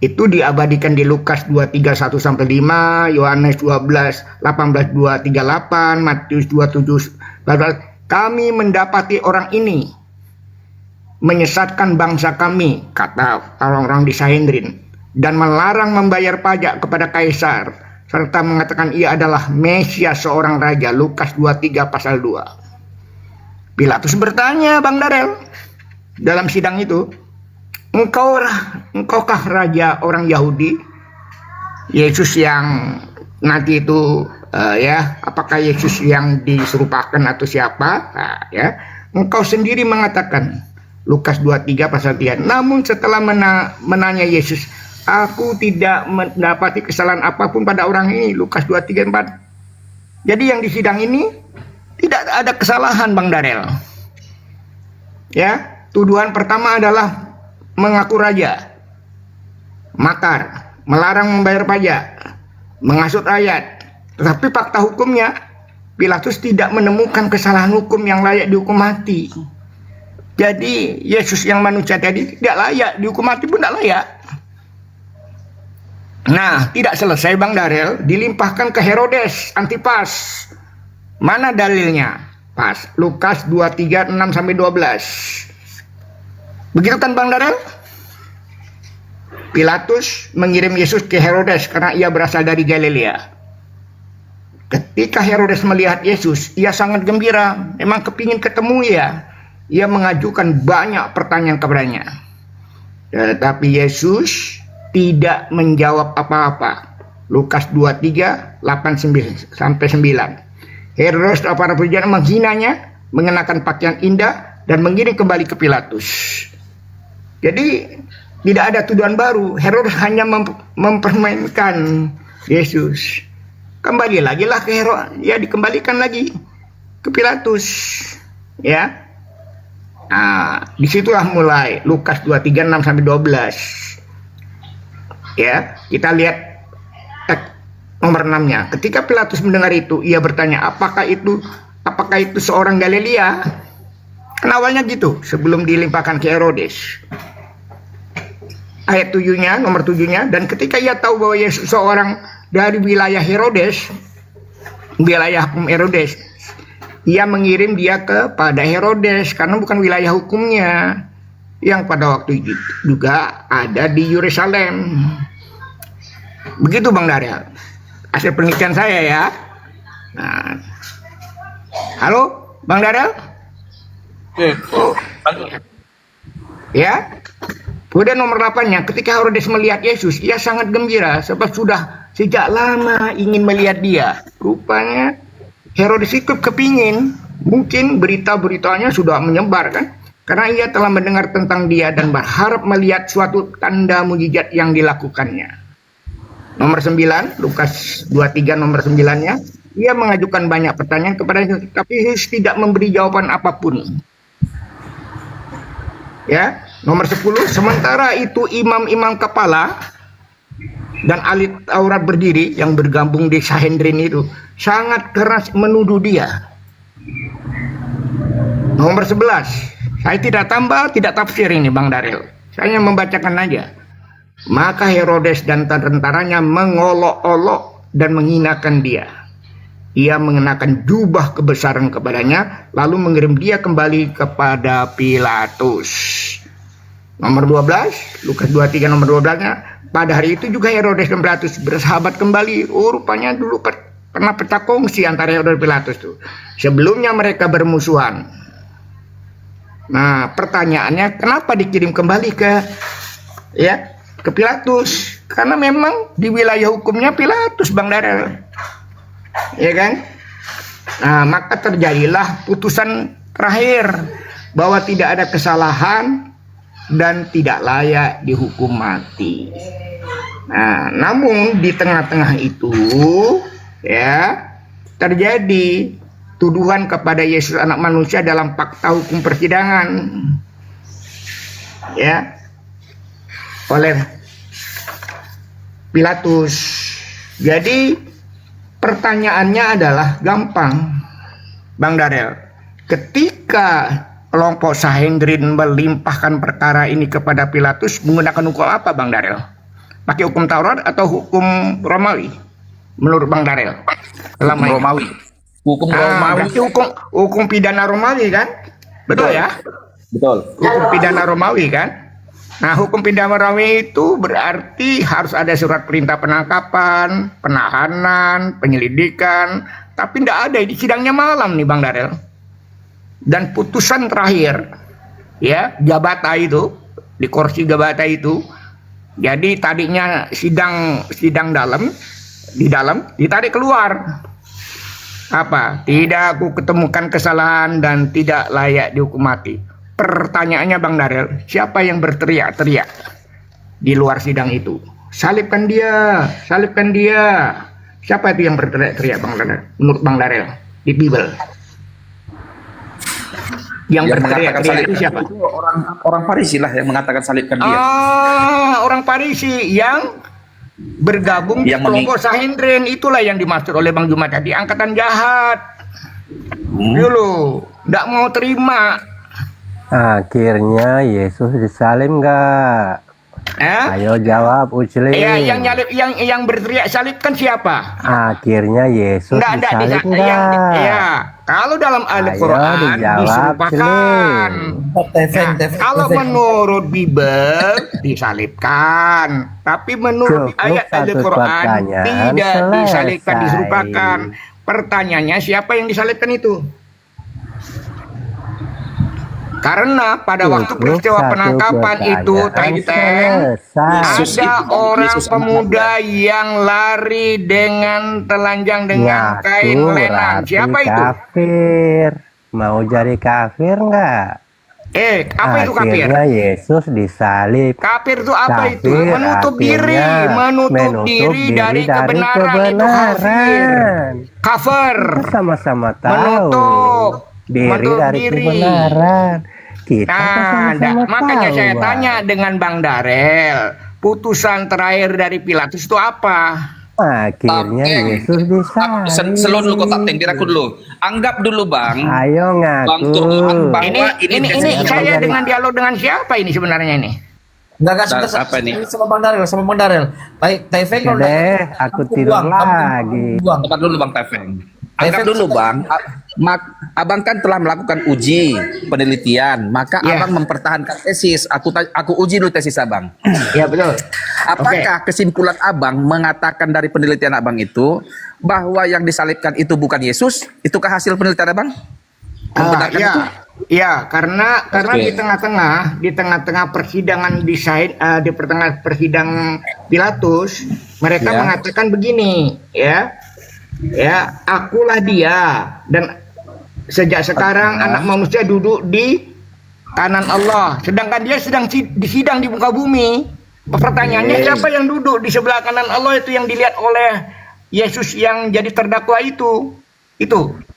Itu diabadikan di Lukas 23:1-5, Yohanes 12:18-2-38, Matius 27:14. Kami mendapati orang ini menyesatkan bangsa kami, kata orang-orang di Sanhedrin, dan melarang membayar pajak kepada kaisar, serta mengatakan ia adalah Mesias, seorang raja. Lukas 23 pasal 2. Pilatus bertanya, Bang Darel, dalam sidang itu, engkaukah raja orang Yahudi? Yesus yang nanti itu apakah Yesus yang diserupakan atau siapa? Nah, ya, engkau sendiri mengatakan. Lukas 23 pasal 3. Namun setelah menanya Yesus, aku tidak mendapati kesalahan apapun pada orang ini. Lukas 23:4. Jadi yang di sidang ini tidak ada kesalahan, Bang Darel. Ya, tuduhan pertama adalah mengaku raja, makar, melarang membayar pajak, menghasut rakyat. Tetapi fakta hukumnya, Pilatus tidak menemukan kesalahan hukum yang layak dihukum mati. Jadi Yesus yang manusia tadi tidak layak dihukum mati, pun tidak layak. Nah, tidak selesai, Bang Darel, dilimpahkan ke Herodes Antipas. Mana dalilnya? Pas Lukas 23:6-12. Begitu kan, Bang Darel? Pilatus mengirim Yesus ke Herodes karena ia berasal dari Galilea. Ketika Herodes melihat Yesus, ia sangat gembira. Memang kepingin ketemu ya. Ia mengajukan banyak pertanyaan kepadanya. Tetapi Yesus tidak menjawab apa-apa. Lukas 23:8-9. Herodes dan para pujaan menghinanya, mengenakan pakaian indah, dan mengirim kembali ke Pilatus. Jadi tidak ada tuduhan baru. Herodes hanya mempermainkan Yesus. Kembali lagi lah ke Herodes, ya dikembalikan lagi ke Pilatus. Ya. Nah, disitulah mulai Lukas 23:6-12. Ya, kita lihat nomor 6-nya. Ketika Pilatus mendengar itu, ia bertanya, apakah itu seorang Galilea? Kan awalnya gitu, sebelum dilimpahkan ke Herodes. Ayat 7-nya, nomor 7-nya, dan ketika ia tahu bahwa Yesus seorang dari wilayah Herodes, wilayah hukum Herodes, ia mengirim dia kepada Herodes karena bukan wilayah hukumnya yang pada waktu itu juga ada di Yerusalem. Begitu, Bang Darel, hasil penelitian saya ya. Nah, halo Bang Darel. Oh. Ya. Kemudian nomor 8-nya, ketika Herodes melihat Yesus, ia sangat gembira sebab sudah sejak lama ingin melihat dia. Rupanya Herodes ikut kepingin, mungkin berita-beritanya sudah menyebar kan, karena ia telah mendengar tentang dia dan berharap melihat suatu tanda mujizat yang dilakukannya. Nomor 9, Lukas 23 nomor 9-nya, ia mengajukan banyak pertanyaan kepada Yesus, tapi Yesus tidak memberi jawaban apapun. Ya, nomor 10, sementara itu imam-imam kepala dan ahli Taurat berdiri yang bergabung di Sanhedrin itu sangat keras menuduh dia. Nomor 11, saya tidak tambah, tidak tafsir ini Bang Daril. Saya hanya membacakan aja. Maka Herodes dan tentaranya mengolok-olok dan menghinakan dia. Ia mengenakan jubah kebesaran kepadanya, lalu mengirim dia kembali kepada Pilatus. Nomor 12, Lukas 23 nomor 12-nya. Pada hari itu juga Herodes dan Pilatus bersahabat kembali. Oh, rupanya dulu pernah pecah kongsi antara Herodes dan Pilatus tuh. Sebelumnya mereka bermusuhan. Nah, pertanyaannya kenapa dikirim kembali ke Pilatus? Karena memang di wilayah hukumnya Pilatus, Bang Darel. Ya kan? Nah, maka terjadilah putusan terakhir bahwa tidak ada kesalahan dan tidak layak dihukum mati. Nah, namun di tengah-tengah itu ya terjadi tuduhan kepada Yesus anak manusia dalam fakta hukum persidangan ya oleh Pilatus. Jadi pertanyaannya adalah gampang, Bang Darel. Ketika kelompok Sanhedrin melimpahkan perkara ini kepada Pilatus menggunakan hukum apa, Bang Darel? Pakai hukum Taurat atau hukum Romawi? Menurut Bang Darel? Romawi. Hukum Romawi. Berarti hukum pidana Romawi kan? Betul ya? Betul. Hukum pidana Romawi kan? Nah, hukum pidana Romawi itu berarti harus ada surat perintah penangkapan, penahanan, penyelidikan. Tapi tidak ada, di sidangnya malam nih Bang Darel. Dan putusan terakhir, ya, Gabata itu, di kursi Gabata itu. Jadi tadinya sidang dalam, ditarik keluar. Apa? Tidak aku ketemukan kesalahan dan tidak layak dihukum mati. Pertanyaannya Bang Darel, siapa yang berteriak-teriak di luar sidang itu? Salibkan dia, salibkan dia. Siapa itu yang berteriak-teriak Bang Darel? Menurut Bang Darel di Bible. Yang berteriak-teriak itu siapa? Itu orang Farisi lah yang mengatakan salibkan dia. Orang Farisi yang bergabung di kelompok Sanhedrin, itulah yang dimaksud oleh Bang Jumat tadi, angkatan jahat. Dulu nggak mau terima. Akhirnya Yesus disalib nggak? Ayo jawab Ucli. Yang berteriak salibkan siapa? Akhirnya Yesus disalib nggak? Kalau dalam Al-Quran diserupakan. Kalau menurut Bible disalibkan, tapi menurut ayat Al-Quran tidak disalibkan, diserupakan. Pertanyaannya siapa yang disalibkan itu? Karena pada waktu peristiwa penangkapan itu, ada orang pemuda yang lari dengan telanjang dengan kain lenan. Siapa itu? Kafir. Mau jadi kafir nggak? Apa itu kafir? Akhirnya Yesus disalib. Kafir itu apa itu? Menutup diri dari kebenaran. Itu kafir. Kafir. Sama-sama tahu. Menutup diri dari kebenaran. Makanya saya tanya dengan Bang Darel, putusan terakhir dari Pilatus itu apa? Akhirnya Yesus disalib. Selon dulu kotak biar aku dulu. Anggap dulu Bang. Ayo ngaku. Ini saya dengan dialog dengan siapa ini sebenarnya ini? Enggak apa nih? Sama Bang Darel. Baik, Taifeng kalau aku tidur lagi. Tempat dulu Bang Taifeng. Anggap dulu Bang, Abang kan telah melakukan uji penelitian, maka Abang mempertahankan tesis. Aku uji dulu tesis Abang. Ya betul. Apakah kesimpulan Abang mengatakan dari penelitian Abang itu bahwa yang disalibkan itu bukan Yesus? Itukah hasil penelitian Abang? Itu? Ya, karena di tengah-tengah persidangan di pertengahan persidangan Pilatus, mereka mengatakan begini, ya, akulah dia, dan sejak sekarang anak manusia duduk di kanan Allah, sedangkan dia sedang disidang di muka bumi. Pertanyaannya siapa yang duduk di sebelah kanan Allah itu yang dilihat oleh Yesus yang jadi terdakwa itu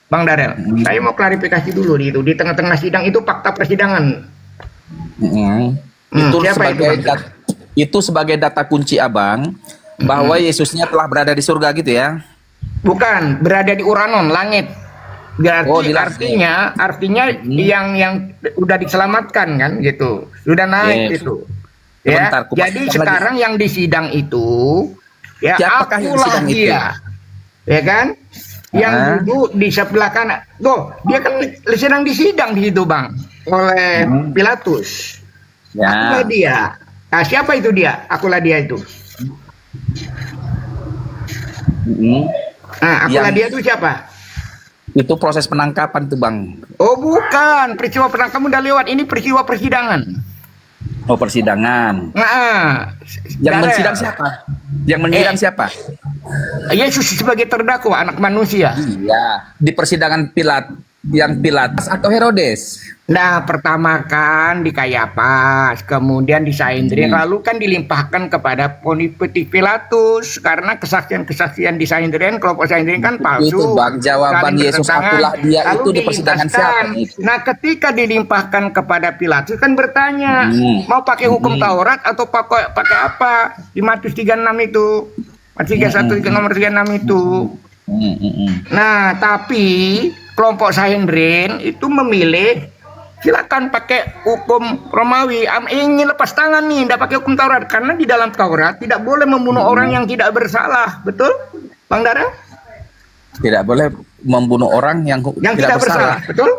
Bang Darel. Saya mau klarifikasi dulu di tengah-tengah sidang itu fakta persidangan. Itu siapa sebagai itu, Bang? itu sebagai data kunci abang bahwa Yesusnya telah berada di surga gitu ya. Bukan, berada di Uranon, langit. Berarti Oh, di langit. artinya yang udah diselamatkan kan gitu. Sudah naik Yes. gitu. Ya. Sebentar, aku Jadi pastikan sekarang yang di sidang itu ya Siapakah yang di akulah sidang itu? dia. Ya kan? Yang Ah. duduk di sebelah kanan. Tuh, dia kan sedang disidang di situ, Bang, oleh Pilatus. Akulah Ya. dia. Nah, siapa itu dia? Akulah dia itu. Nah, akulah Yang- dia itu siapa? Itu proses penangkapan tuh bang. Oh bukan, peristiwa penangkapan udah lewat. Ini peristiwa persidangan. Oh persidangan. Nah, Yang Darel. mensidang siapa? Yang mensidang siapa? Yesus sebagai terdakwa, anak manusia. Iya. Di persidangan Pilatus atau Herodes. Nah, pertama kan di Kayapas, kemudian di Sanhedrin, lalu kan dilimpahkan kepada Pontius Pilatus karena kesaksian-kesaksian di Sanhedrin, kelompok Sanhedrin kan palsu. Itu bang, jawaban saling Yesus bertentangan. akulah dia Lalu itu di persidangan dilimpahkan. siapa itu? Nah, ketika dilimpahkan kepada Pilatus kan bertanya, mau pakai hukum Taurat atau pakai apa? Di Matius 36 itu. Matius 31 nomor 36 itu. Nah, tapi kelompok Sanhedrin itu memilih silakan pakai hukum Romawi. Ingin lepas tangan nih, tidak pakai hukum Taurat karena di dalam Taurat tidak boleh membunuh orang yang tidak bersalah, betul, Bang Dara? Tidak boleh membunuh orang yang Yang tidak bersalah, betul?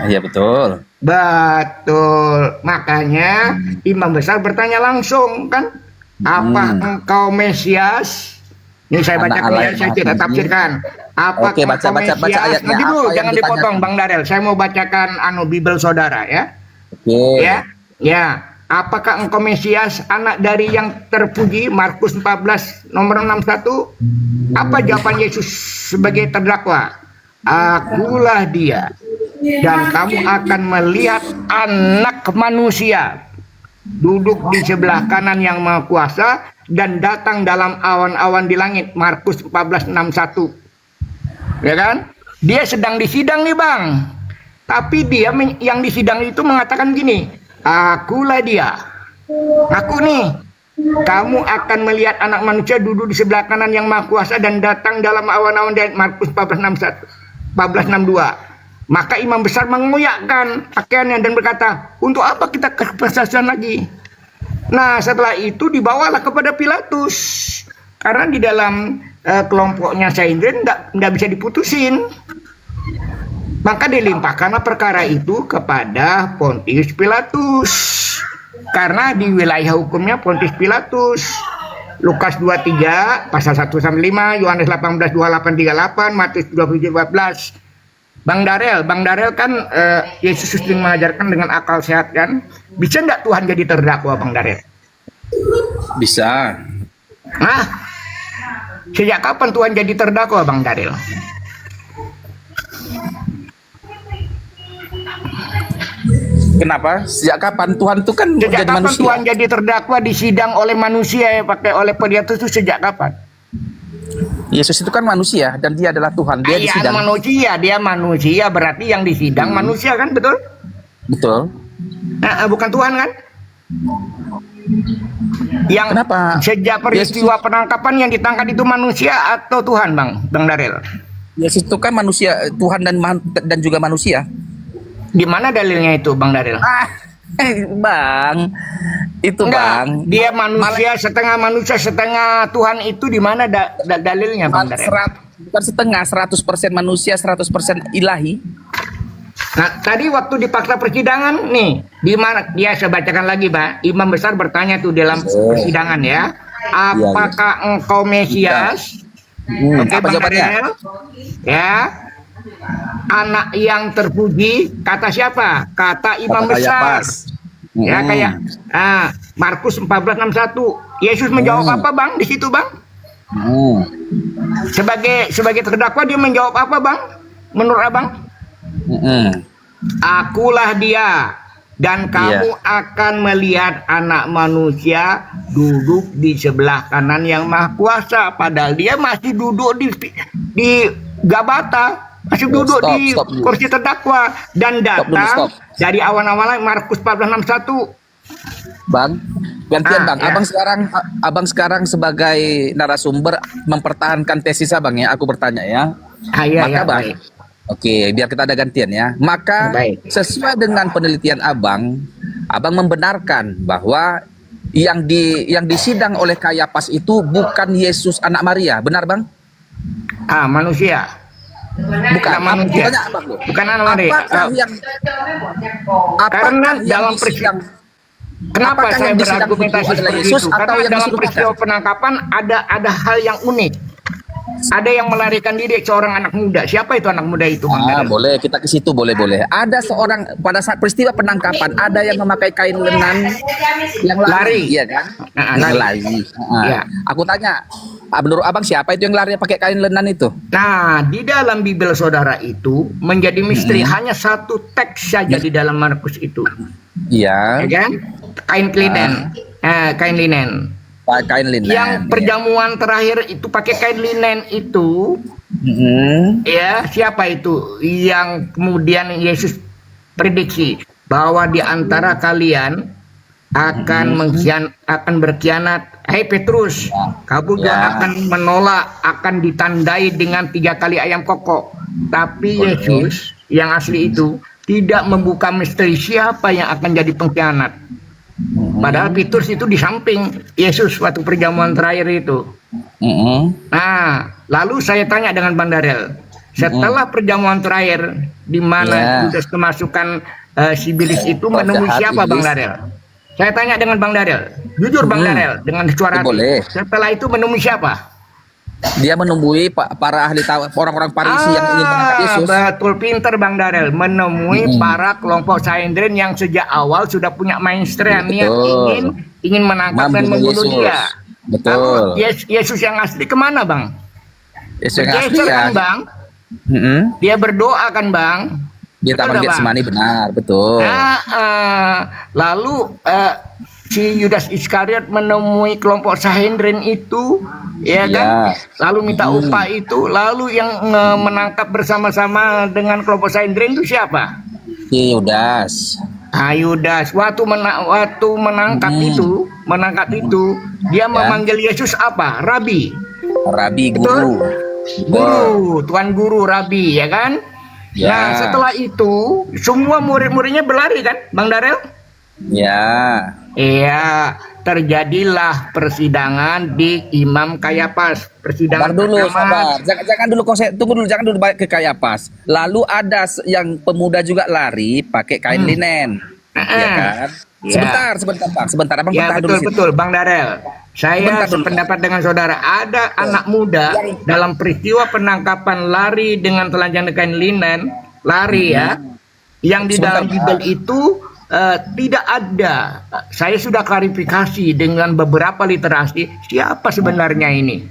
Iya betul. Betul. Makanya imam besar bertanya langsung kan, apa engkau Mesias? Ini saya Anak bacakan Allah ya, yang saya Maha tidak Tinggi. tafsirkan. Apa Oke, baca ayatnya. Nanti dulu, Apa yang jangan dipotong ditanyakan? Bang Darel. Saya mau bacakan Bible saudara ya. Oke. Ya. Apakah engkau Mesias, anak dari yang terpuji? Markus 14 nomor 61. Apa jawaban Yesus sebagai terdakwa? Akulah dia. Dan kamu akan melihat anak manusia duduk di sebelah kanan yang maha kuasa dan datang dalam awan-awan di langit. Markus 14:61. Ya kan? Dia sedang disidang nih bang. Tapi dia yang disidang itu mengatakan gini, akulah dia. Aku nih. Kamu akan melihat anak manusia duduk di sebelah kanan yang maha kuasa dan datang dalam awan-awan di Markus 14:62. Maka imam besar mengoyakkan pakaiannya dan berkata, untuk apa kita kesaksian lagi? Nah setelah itu dibawalah kepada Pilatus. Karena di dalam kelompoknya Sanhedrin nggak bisa diputusin. Maka dilimpahkanlah perkara itu kepada Pontius Pilatus. Karena di wilayah hukumnya Pontius Pilatus. Lukas 23 pasal 1-5, Yohanes 18 28 38, Matius 27 14. Bang Darel kan Yesus sering mengajarkan dengan akal sehat kan. Bisa nggak Tuhan jadi terdakwa Bang Darel? Bisa. Nah, sejak kapan Tuhan jadi terdakwa Bang Darel? Kenapa? Sejak kapan Tuhan itu kan Sejak menjadi kapan manusia? Tuhan jadi terdakwa disidang oleh manusia ya pakai oleh Pilatus itu sejak kapan? Yesus itu kan manusia dan dia adalah Tuhan. Dia Iya disidang. dia manusia berarti yang disidang manusia kan betul? Betul. Nah, bukan Tuhan kan? Yang Kenapa? sejak peristiwa penangkapan yang ditangkap itu manusia atau Tuhan Bang Darel? Yesus itu kan manusia, Tuhan dan juga manusia. Di mana dalilnya itu Bang Darel? Bang, itu Enggak, bang. dia manusia setengah manusia setengah Tuhan itu di mana dalilnya Bang Darel? Bukan setengah, 100% manusia, 100% ilahi. Nah, tadi waktu di fakta persidangan nih, di mana dia saya bacakan lagi, Pak. Imam besar bertanya tuh dalam persidangan ya. Apakah engkau Mesias? Oke, Apa Bang jawabannya? Darel. Ya. Anak yang terpuji, kata siapa? Kata imam Kata besar. Kayapas. Ya kayak Markus 14:61. Yesus menjawab apa, Bang? Di situ, Bang? Sebagai terdakwa dia menjawab apa, Bang? Menurut Abang? Akulah dia dan kamu akan melihat anak manusia duduk di sebelah kanan yang maha kuasa. Padahal dia masih duduk di Gabata Masih duduk Stop, di stop dulu. kursi terdakwa dan Stop dulu, datang stop. dari awal-awal Markus 14:61. Bang, gantian Bang. Ya. Abang sekarang sebagai narasumber mempertahankan tesis Abang ya. Aku bertanya ya. Iya, Maka ya, Bang, baik. oke, biar kita ada gantian ya. Maka Baik. sesuai dengan penelitian Abang membenarkan bahwa yang disidang oleh Kayapas itu bukan Yesus anak Maria, benar Bang? Manusia. Bukan. manusia. Tanya Abang loh. Bukan anak Maria. Apakah Karena dalam disidang, Kenapa apakah saya yang disidang berargumentasi itu adalah seperti Yesus itu? atau Karena yang dalam disuruh peristiwa makan? penangkapan ada hal yang unik. Ada yang melarikan diri seorang anak muda. Siapa itu anak muda itu, Bang Darel? Boleh kita ke situ, boleh. Ada seorang pada saat peristiwa penangkapan ada yang memakai kain lenan yang lari, iya kan? Lari. Iya. Aku tanya, menurut Abang siapa itu yang lari pakai kain lenan itu? Nah, di dalam Bible saudara itu menjadi misteri. Hanya satu teks saja di dalam Markus itu. Iya. Ya kan? Kain linen. Kain linen. Kain linen. Yang perjamuan terakhir itu pakai kain linen itu, ya siapa itu yang kemudian Yesus prediksi bahwa di antara kalian akan berkhianat. Hei Petrus, kamu juga akan menolak, akan ditandai dengan 3 kali ayam kokok. Tapi Yesus yang asli itu tidak membuka misteri siapa yang akan jadi pengkhianat. Padahal Petrus itu di samping Yesus waktu perjamuan terakhir itu. Nah, lalu saya tanya dengan Bang Darel, setelah perjamuan terakhir di mana Judas kemasukan Sibilis itu menemui siapa, Bang Darel? Saya tanya dengan Bang Darel, jujur Bang Darel, dengan suara hati. Boleh. Setelah itu menemui siapa? Dia menemui para ahli orang-orang Farisi yang ingin menangkap Yesus. Betul, pinter Bang Darel, menemui para kelompok Sanhedrin yang sejak awal sudah punya mainstream yang ingin menangkap dan membunuh dia. Betul. Lalu Yesus yang asli kemana, Bang? Yesus yang asli Bergeser ya. kan, Bang? Dia berdoa kan, Bang? Di Taman Getsemani, benar, betul. Lalu si Yudas Iskariot menemui kelompok Sanhedrin itu, ya kan? Lalu minta upah itu, lalu yang menangkap bersama-sama dengan kelompok Sanhedrin itu siapa? Si Yudas. Yudas. Waktu menangkap itu, dia memanggil Yesus apa? Rabi. Rabi, guru. Guru, Tuan Guru, Rabi, ya kan? Ya. Nah, setelah itu semua murid-muridnya berlari kan, Bang Darel? Ya. Iya, terjadilah persidangan di Imam Kayapas. Persidangan Dulu, pertama. sabar. Jangan dulu tunggu dulu, jangan dulu balik ke Kayapas. Lalu ada yang pemuda juga lari pakai kain linen. Iya kan? Ya. Sebentar, Bang. Sebentar, Abang Ya, bertahan dulu situ. betul, Bang Darel. Saya Sebentar dulu. sependapat dengan saudara. Ada anak muda dalam peristiwa penangkapan lari dengan telanjang kain linen, lari ya, yang di dalam Bible itu tidak ada. Saya sudah klarifikasi dengan beberapa literasi siapa sebenarnya ini.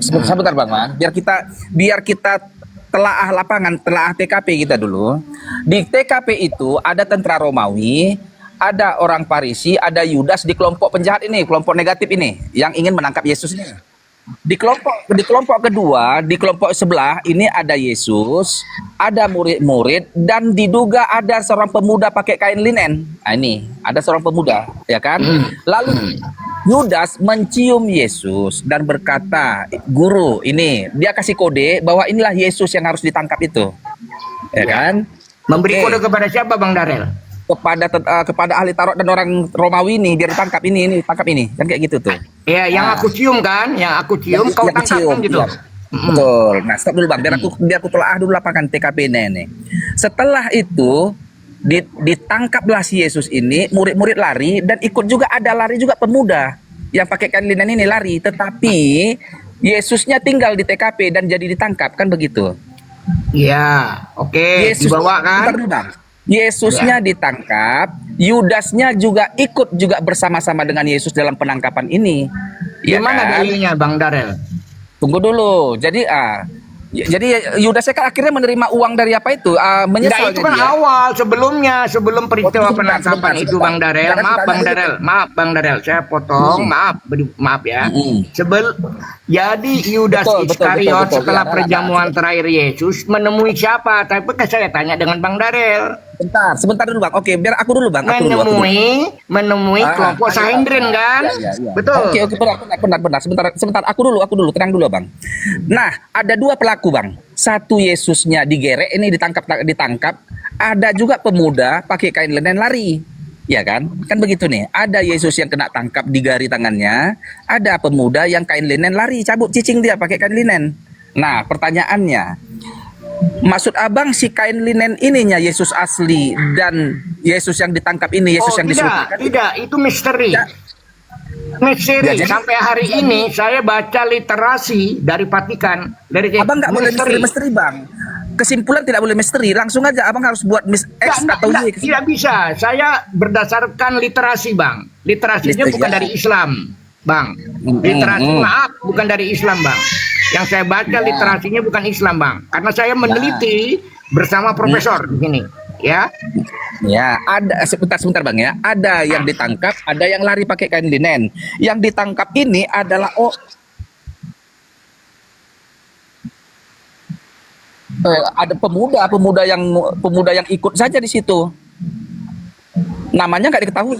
Sebentar Bang, biar kita telaah lapangan, telaah TKP kita dulu. Di TKP itu ada tentara Romawi, ada orang Farisi, ada Yudas di kelompok penjahat ini, kelompok negatif ini yang ingin menangkap Yesus ini. Di kelompok kedua, di kelompok sebelah ini ada Yesus, ada murid-murid, dan diduga ada seorang pemuda pakai kain linen. Nah, ini ada seorang pemuda, ya kan? Lalu Yudas mencium Yesus dan berkata, "Guru, ini." Dia kasih kode bahwa inilah Yesus yang harus ditangkap itu, ya kan? Memberi kode kepada siapa, Bang Darel? Kepada ahli tarot dan orang Romawi ini, biar ditangkap ini tangkap ini, kan kayak gitu tuh. Ya, yang aku cium kan, kau tangkap kan gitu. Iya. Betul. Nah, stop dulu Bang, biar aku telaah dulu lapangan TKP ini. Setelah itu ditangkaplah si Yesus ini, murid-murid lari dan ikut juga ada lari juga pemuda yang pakai kain linen ini lari, tetapi Yesusnya tinggal di TKP dan jadi ditangkap, kan begitu. Iya, oke, dibawa kan? Bentar dulu, Bang. Yesusnya ditangkap, Yudasnya juga ikut juga bersama-sama dengan Yesus dalam penangkapan ini. Gimana dalilnya, Bang Darel? Tunggu dulu. Jadi Jadi Yudasnya kan akhirnya menerima uang dari apa itu? Menyesal Itu kan dia. awal sebelum peristiwa sebentar, penangkapan sebentar, itu sebentar. Bang Darel. Jangan Maaf Bang ditanya Darel, maaf Bang Darel, saya potong, maaf ya. Jadi Yudas Betul, Iskariot betul. setelah Ya, perjamuan terakhir Yesus menemui siapa? Tapi kan saya tanya dengan Bang Darel. Sebentar dulu Bang. Oke, biar aku dulu Bang. Aku dulu. Menemui kelompok Sanhedrin kan? Betul. Oke, benar. Sebentar, aku dulu, tenang dulu Bang. Nah, ada dua pelaku Bang. Satu Yesusnya digerek, ini ditangkap. Ada juga pemuda pakai kain linen lari. Ya kan? Kan begitu nih. Ada Yesus yang kena tangkap digari tangannya, ada pemuda yang kain linen lari, cabut cicing dia pakai kain linen. Nah, pertanyaannya, maksud abang si kain linen ininya Yesus asli dan Yesus yang ditangkap ini Yesus yang disuntikan? Tidak, itu misteri. Misteri. Ya, jadi- Sampai hari ini saya baca literasi dari Vatikan, dari Abang nggak boleh misteri Bang. Kesimpulan tidak boleh misteri, langsung aja abang harus buat X atau Y. Tidak bisa. Saya berdasarkan literasi, Bang. Literasinya Listrik, bukan ya. dari Islam, Bang. Literasi maaf bukan dari Islam, Bang. Yang saya baca literasinya bukan Islam, Bang. Karena saya meneliti bersama profesor di sini, ya. Ya, ada sebentar Bang ya. Ada yang ditangkap, ada yang lari pakai kain linen. Yang ditangkap ini adalah ada pemuda yang ikut saja di situ. Namanya nggak diketahui.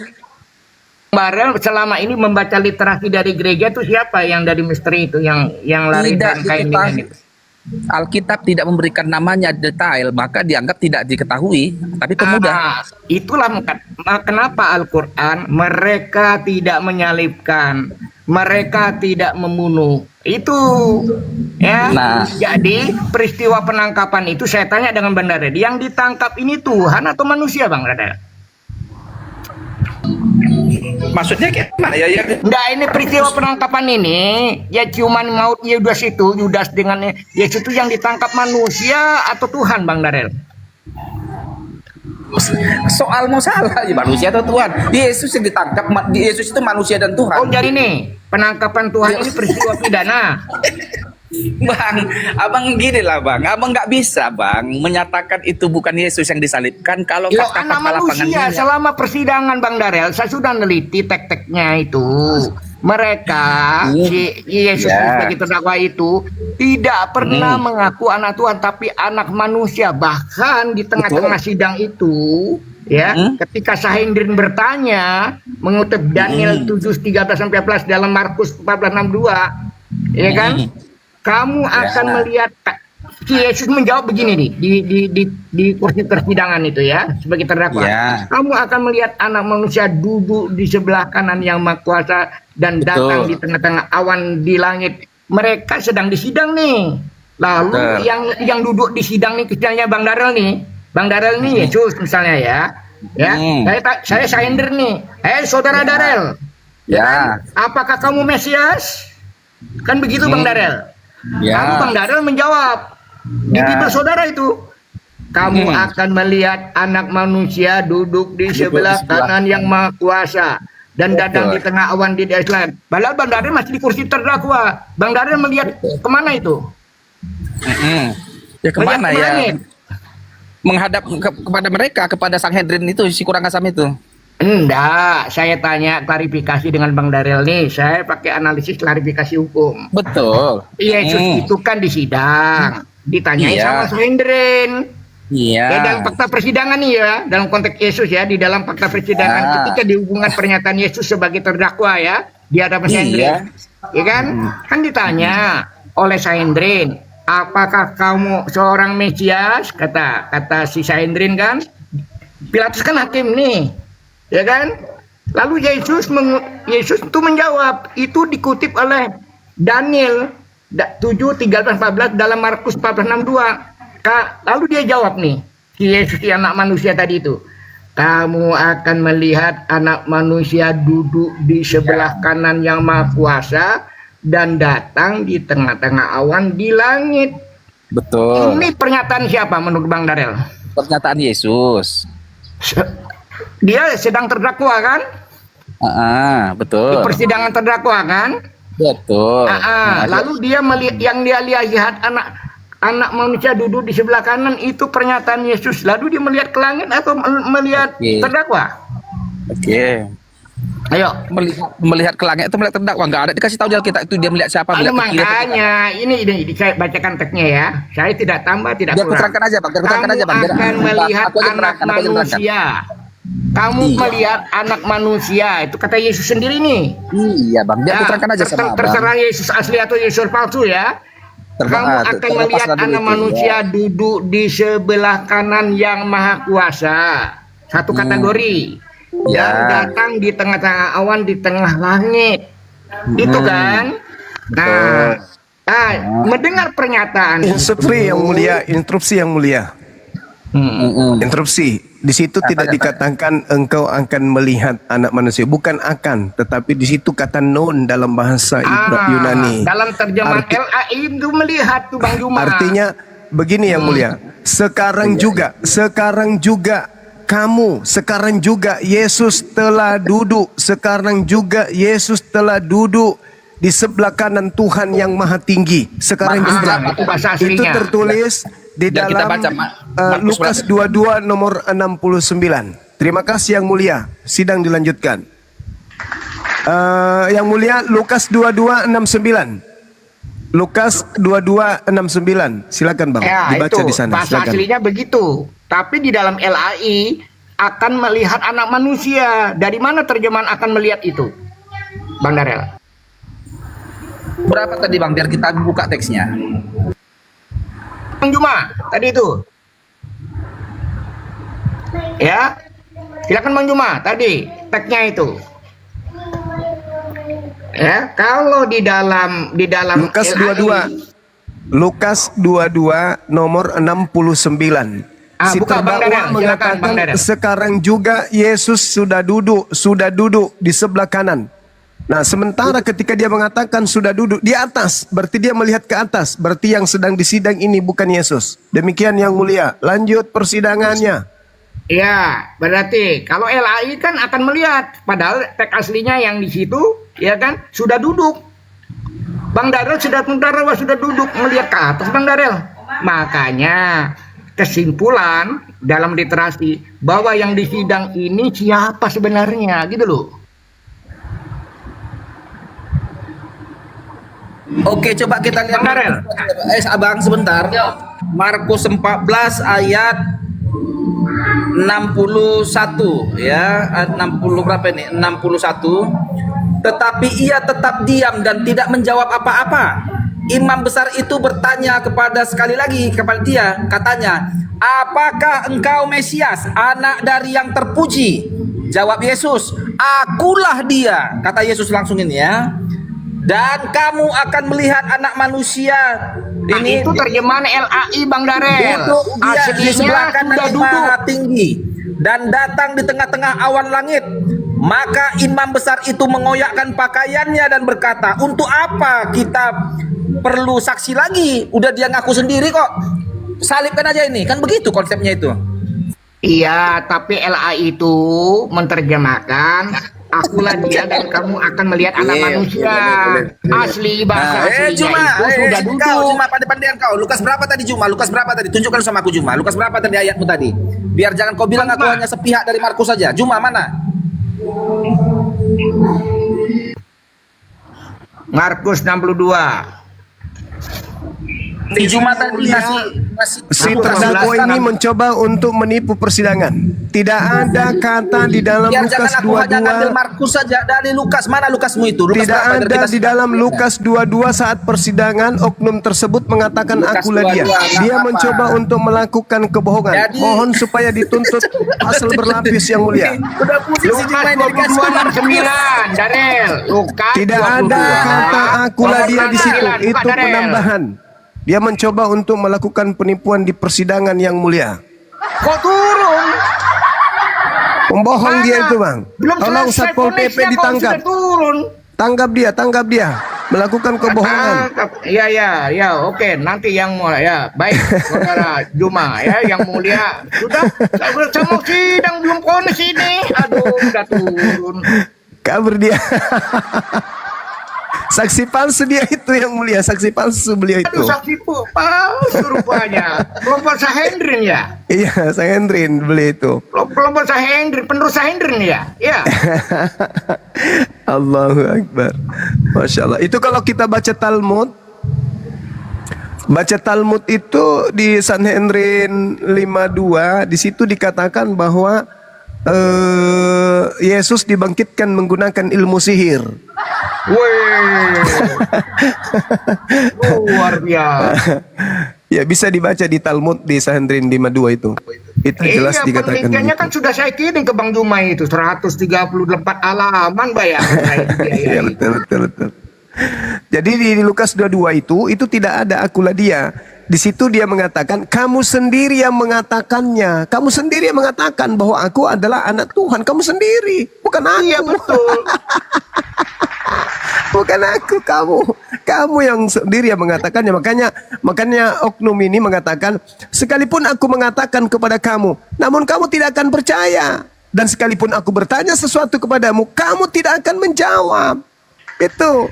Barel selama ini membaca literasi dari gereja itu siapa yang dari misteri itu yang lari Tidak dan kain diketahui. linen itu? Alkitab tidak memberikan namanya detail, maka dianggap tidak diketahui. Tapi pemuda. Itulah kenapa Al-Quran mereka tidak menyalibkan, mereka tidak membunuh. Itu ya. Nah. Jadi peristiwa penangkapan itu saya tanya dengan Bang Darel, yang ditangkap ini Tuhan atau manusia, Bang Darel? Maksudnya gimana ya? Enggak, ini peristiwa penangkapan ini ya cuman maut Yudas dengan Yesus itu yang ditangkap manusia atau Tuhan, Bang Darel? Soal mau salah ya, manusia atau Tuhan? Yesus yang ditangkap, Yesus itu manusia dan Tuhan. Oh, jadi nih penangkapan Tuhan ini peristiwa pidana. Bang, abang gini lah Bang, abang nggak bisa Bang menyatakan itu bukan Yesus yang disalibkan kalau Loh, fakta-fakta anak manusia lapangannya. selama persidangan Bang Darel, saya sudah neliti tek-teknya itu. Mereka si Yesus sebagai terdakwa itu tidak pernah mengaku anak Tuhan, tapi anak manusia. Bahkan di tengah-tengah sidang itu, ya, ketika Sanhedrin bertanya mengutip Daniel 7:13-14 dalam Markus 14:62, ya kan? Kamu akan melihat si Yesus menjawab begini nih di kursi persidangan itu ya sebagai terdakwa. Kamu akan melihat anak manusia duduk di sebelah kanan yang Maha Kuasa dan datang di tengah-tengah awan di langit. Mereka sedang disidang nih. Lalu yang duduk di sidang nih misalnya Bang Darel nih. Bang Darel nih Yesus misalnya ya. Ya, saya Sanhedrin nih. Saudara Darel. Ya. Apakah kamu Mesias? Kan begitu Bang Darel. Lalu Bang Darel menjawab di bibir saudara itu, kamu akan melihat anak manusia duduk di sebelah kanan yang Maha Kuasa dan datang di tengah awan di Islam. Padahal Bang Darel masih di kursi terdakwa. Bang Darel melihat kemana itu? Ya kemana Melihat ya? langit. Menghadap kepada mereka, kepada Sanhedrin itu, si kurang asam itu. Enggak, saya tanya klarifikasi dengan Bang Darel nih. Saya pakai analisis klarifikasi hukum. Betul. Yesus itu kan di sidang, ditanyain sama Sanhedrin. Ya, dalam fakta persidangan nih ya, dalam konteks Yesus ya, di dalam fakta persidangan ketika dihubungkan pernyataan Yesus sebagai terdakwa ya, di hadapan Sanhedrin. Ya kan? Kan ditanya oleh Sanhedrin, apakah kamu seorang Mesias? Kata si Sanhedrin kan. Pilatus kan hakim nih. Ya kan? Lalu Yesus itu menjawab, itu dikutip oleh Daniel 7:13-14 dalam Markus 14:62. Lalu dia jawab nih, si Yesus si anak manusia tadi itu, kamu akan melihat anak manusia duduk di sebelah kanan yang Maha Kuasa dan datang di tengah-tengah awan di langit. Betul. Ini pernyataan siapa menurut Bang Darel? Pernyataan Yesus. Dia sedang terdakwa kan? Betul. Di persidangan terdakwa kan? Betul. Lalu dia yang dia lihat anak manusia duduk di sebelah kanan itu pernyataan Yesus. Lalu dia melihat ke langit atau melihat terdakwa? Oke. Ayo. Melihat ke langit atau melihat terdakwa? Enggak ada dikasih tahu di Alkitab itu dia melihat siapa? Ada Melihat ke kiri atau ke kanan? makanya ini saya bacakan teksnya ya. Saya tidak tambah, tidak Biar aku kurang. terangkan aja, Bang. Biar aku terangkan aja, Bang. Kamu akan melihat Aku aja anak terangkan, aku aja terangkan. manusia. Kamu Iya. melihat anak manusia. Itu kata Yesus sendiri nih. Iya, Bang. Biar aku terangkan aja sama Abang. Terserah Yesus asli atau Yesus palsu ya. Kamu akan melihat anak manusia duduk di sebelah kanan yang maha kuasa. Satu kategori. Yang datang di tengah-tengah awan, di tengah langit. Itu kan. Nah, mendengar pernyataan Instruksi yang mulia, instruksi yang mulia. Interupsi. Di situ tidak dikatakan engkau akan melihat anak manusia, bukan akan, tetapi di situ kata non dalam bahasa Yunani. dalam terjemahan LAI itu melihat tuh Bang Juma. Artinya begini yang mulia. Sekarang juga kamu, sekarang juga Yesus telah duduk, sekarang juga Yesus telah duduk di sebelah kanan Tuhan yang maha tinggi. Sekarang juga itu bahasa itu aslinya. tertulis di Biar kita dalam baca, Markus Lukas 22 nomor 69. Terima kasih yang mulia. Sidang dilanjutkan. Yang mulia Lukas 22:69. Lukas 22:69. Silakan Bang, Ya, dibaca itu di sana. bahasa Silakan. aslinya begitu. Tapi di dalam LAI akan melihat anak manusia. Dari mana terjemahan akan melihat itu, Bang Darel? Berapa tadi, Bang? Biar kita buka teksnya. Bang Juma, tadi itu. Ya, silakan Bang Juma. Tadi teksnya itu. Ya, kalau di dalam Lukas LAI, 22. Lukas 22 nomor 69. Si buka Bang terdakwa Darel, silakan Bang mengatakan Darel. sekarang juga Yesus sudah duduk di sebelah kanan. Nah, sementara ketika dia mengatakan sudah duduk di atas, berarti dia melihat ke atas, berarti yang sedang disidang ini bukan Yesus. Demikian yang mulia. Lanjut persidangannya. ya, berarti kalau LAI kan akan melihat, padahal teks aslinya yang di situ, ya kan, sudah duduk. Bang Darel sudah duduk melihat ke atas, Bang Darel. Makanya kesimpulan dalam literasi bahwa yang disidang ini siapa sebenarnya, gitu loh. Oke, coba kita lihat. Bang Darel. Abang sebentar. Markus 14 ayat 61 ya, 60 berapa ini? 61. Tetapi ia tetap diam dan tidak menjawab apa-apa. Imam besar itu bertanya sekali lagi kepada dia, katanya, "Apakah engkau Mesias, anak dari yang terpuji?" Jawab Yesus, "Akulah dia." Kata Yesus langsung ini ya. Dan kamu akan melihat anak manusia. Nah, Ini itu terjemahan LAI, Bang Darel. duduk dia di sebelah Aslinya kanan sudah yang duduk. maha tinggi dan datang di tengah-tengah awan langit. Maka imam besar itu mengoyakkan pakaiannya dan berkata, "Untuk apa kita perlu saksi lagi? Udah dia ngaku sendiri kok. Salibkan aja ini." Kan begitu konsepnya itu. Iya, tapi LAI itu menerjemahkan akulah dia dan kamu akan melihat anak manusia. Asli bahasa aslinya Juma, itu sudah duduk. kau Juma, pandai-pandaian kau. Lukas berapa tadi Juma? Lukas berapa tadi? Tunjukkan sama aku Juma. Lukas berapa tadi ayatmu tadi? Biar jangan kau bilang aku hanya sepihak dari Markus saja. Juma mana? Markus 62. Di Juma tadi masih Si terdakwa ini mencoba untuk menipu persidangan. Tidak ada kata di dalam Biar Lukas jangan aku hanya ngambil 22. Markus saja dari Lukas. Mana Lukasmu itu? Lukas Tidak berapa? Biar ada kita di dalam Lukas 22 saat persidangan oknum tersebut mengatakan Lukas akulah dia. 22, nggak Dia apa-apa. mencoba untuk melakukan kebohongan. Jadi- Mohon supaya dituntut pasal berlapis yang mulia. Udah pusing si Juma Lukas ini dikasih 22:9, Darel. Lukas Tidak ada 22. kata akulah dia di situ. Buka, Itu Darel. penambahan. Dia mencoba untuk melakukan penipuan di persidangan yang mulia. Kok turun? Pembohong Mana? dia itu, Bang. Belum Tolong selesai Satpol PP ponisnya, kok ditangkap. sudah turun. Tangkap dia. Melakukan kebohongan. Ya, oke. Nanti yang mulia, ya, baik, saudara Juma, ya, yang mulia. Sudah, saya mau sidang belum ponis ini. Aduh, udah turun. Kabur dia. Saksi palsu dia itu yang mulia, saksi palsu beliau itu. Aduh, saksi palsu rupanya. Kelompok Sahendrin ya? Iya, saya Hendrin beliau itu. Kelompok Sahendrin, penerus Sahendrin ya? Ya. Allahu Akbar. Masya Allah. Itu kalau kita baca Talmud, itu di Sanhedrin 52, di situ dikatakan bahwa Yesus dibangkitkan menggunakan ilmu sihir. Wih. Luar biasa. Ya, bisa dibaca di Talmud di Sanhedrin 52 itu. Itu jelas Iya, dikatakan. penelitiannya gitu. kan sudah saya kirim ke Bang Jumai itu 134 halaman bayangkan. Iya, betul. Jadi di Lukas 22 itu tidak ada akulah dia. Di situ dia mengatakan, kamu sendiri yang mengatakannya. Kamu sendiri yang mengatakan bahwa aku adalah anak Tuhan. Kamu sendiri, bukan aku. Iya betul. Bukan aku, kamu. Kamu yang sendiri yang mengatakannya. Makanya oknum ini mengatakan, sekalipun aku mengatakan kepada kamu, namun kamu tidak akan percaya. Dan sekalipun aku bertanya sesuatu kepadamu, kamu tidak akan menjawab. Itu.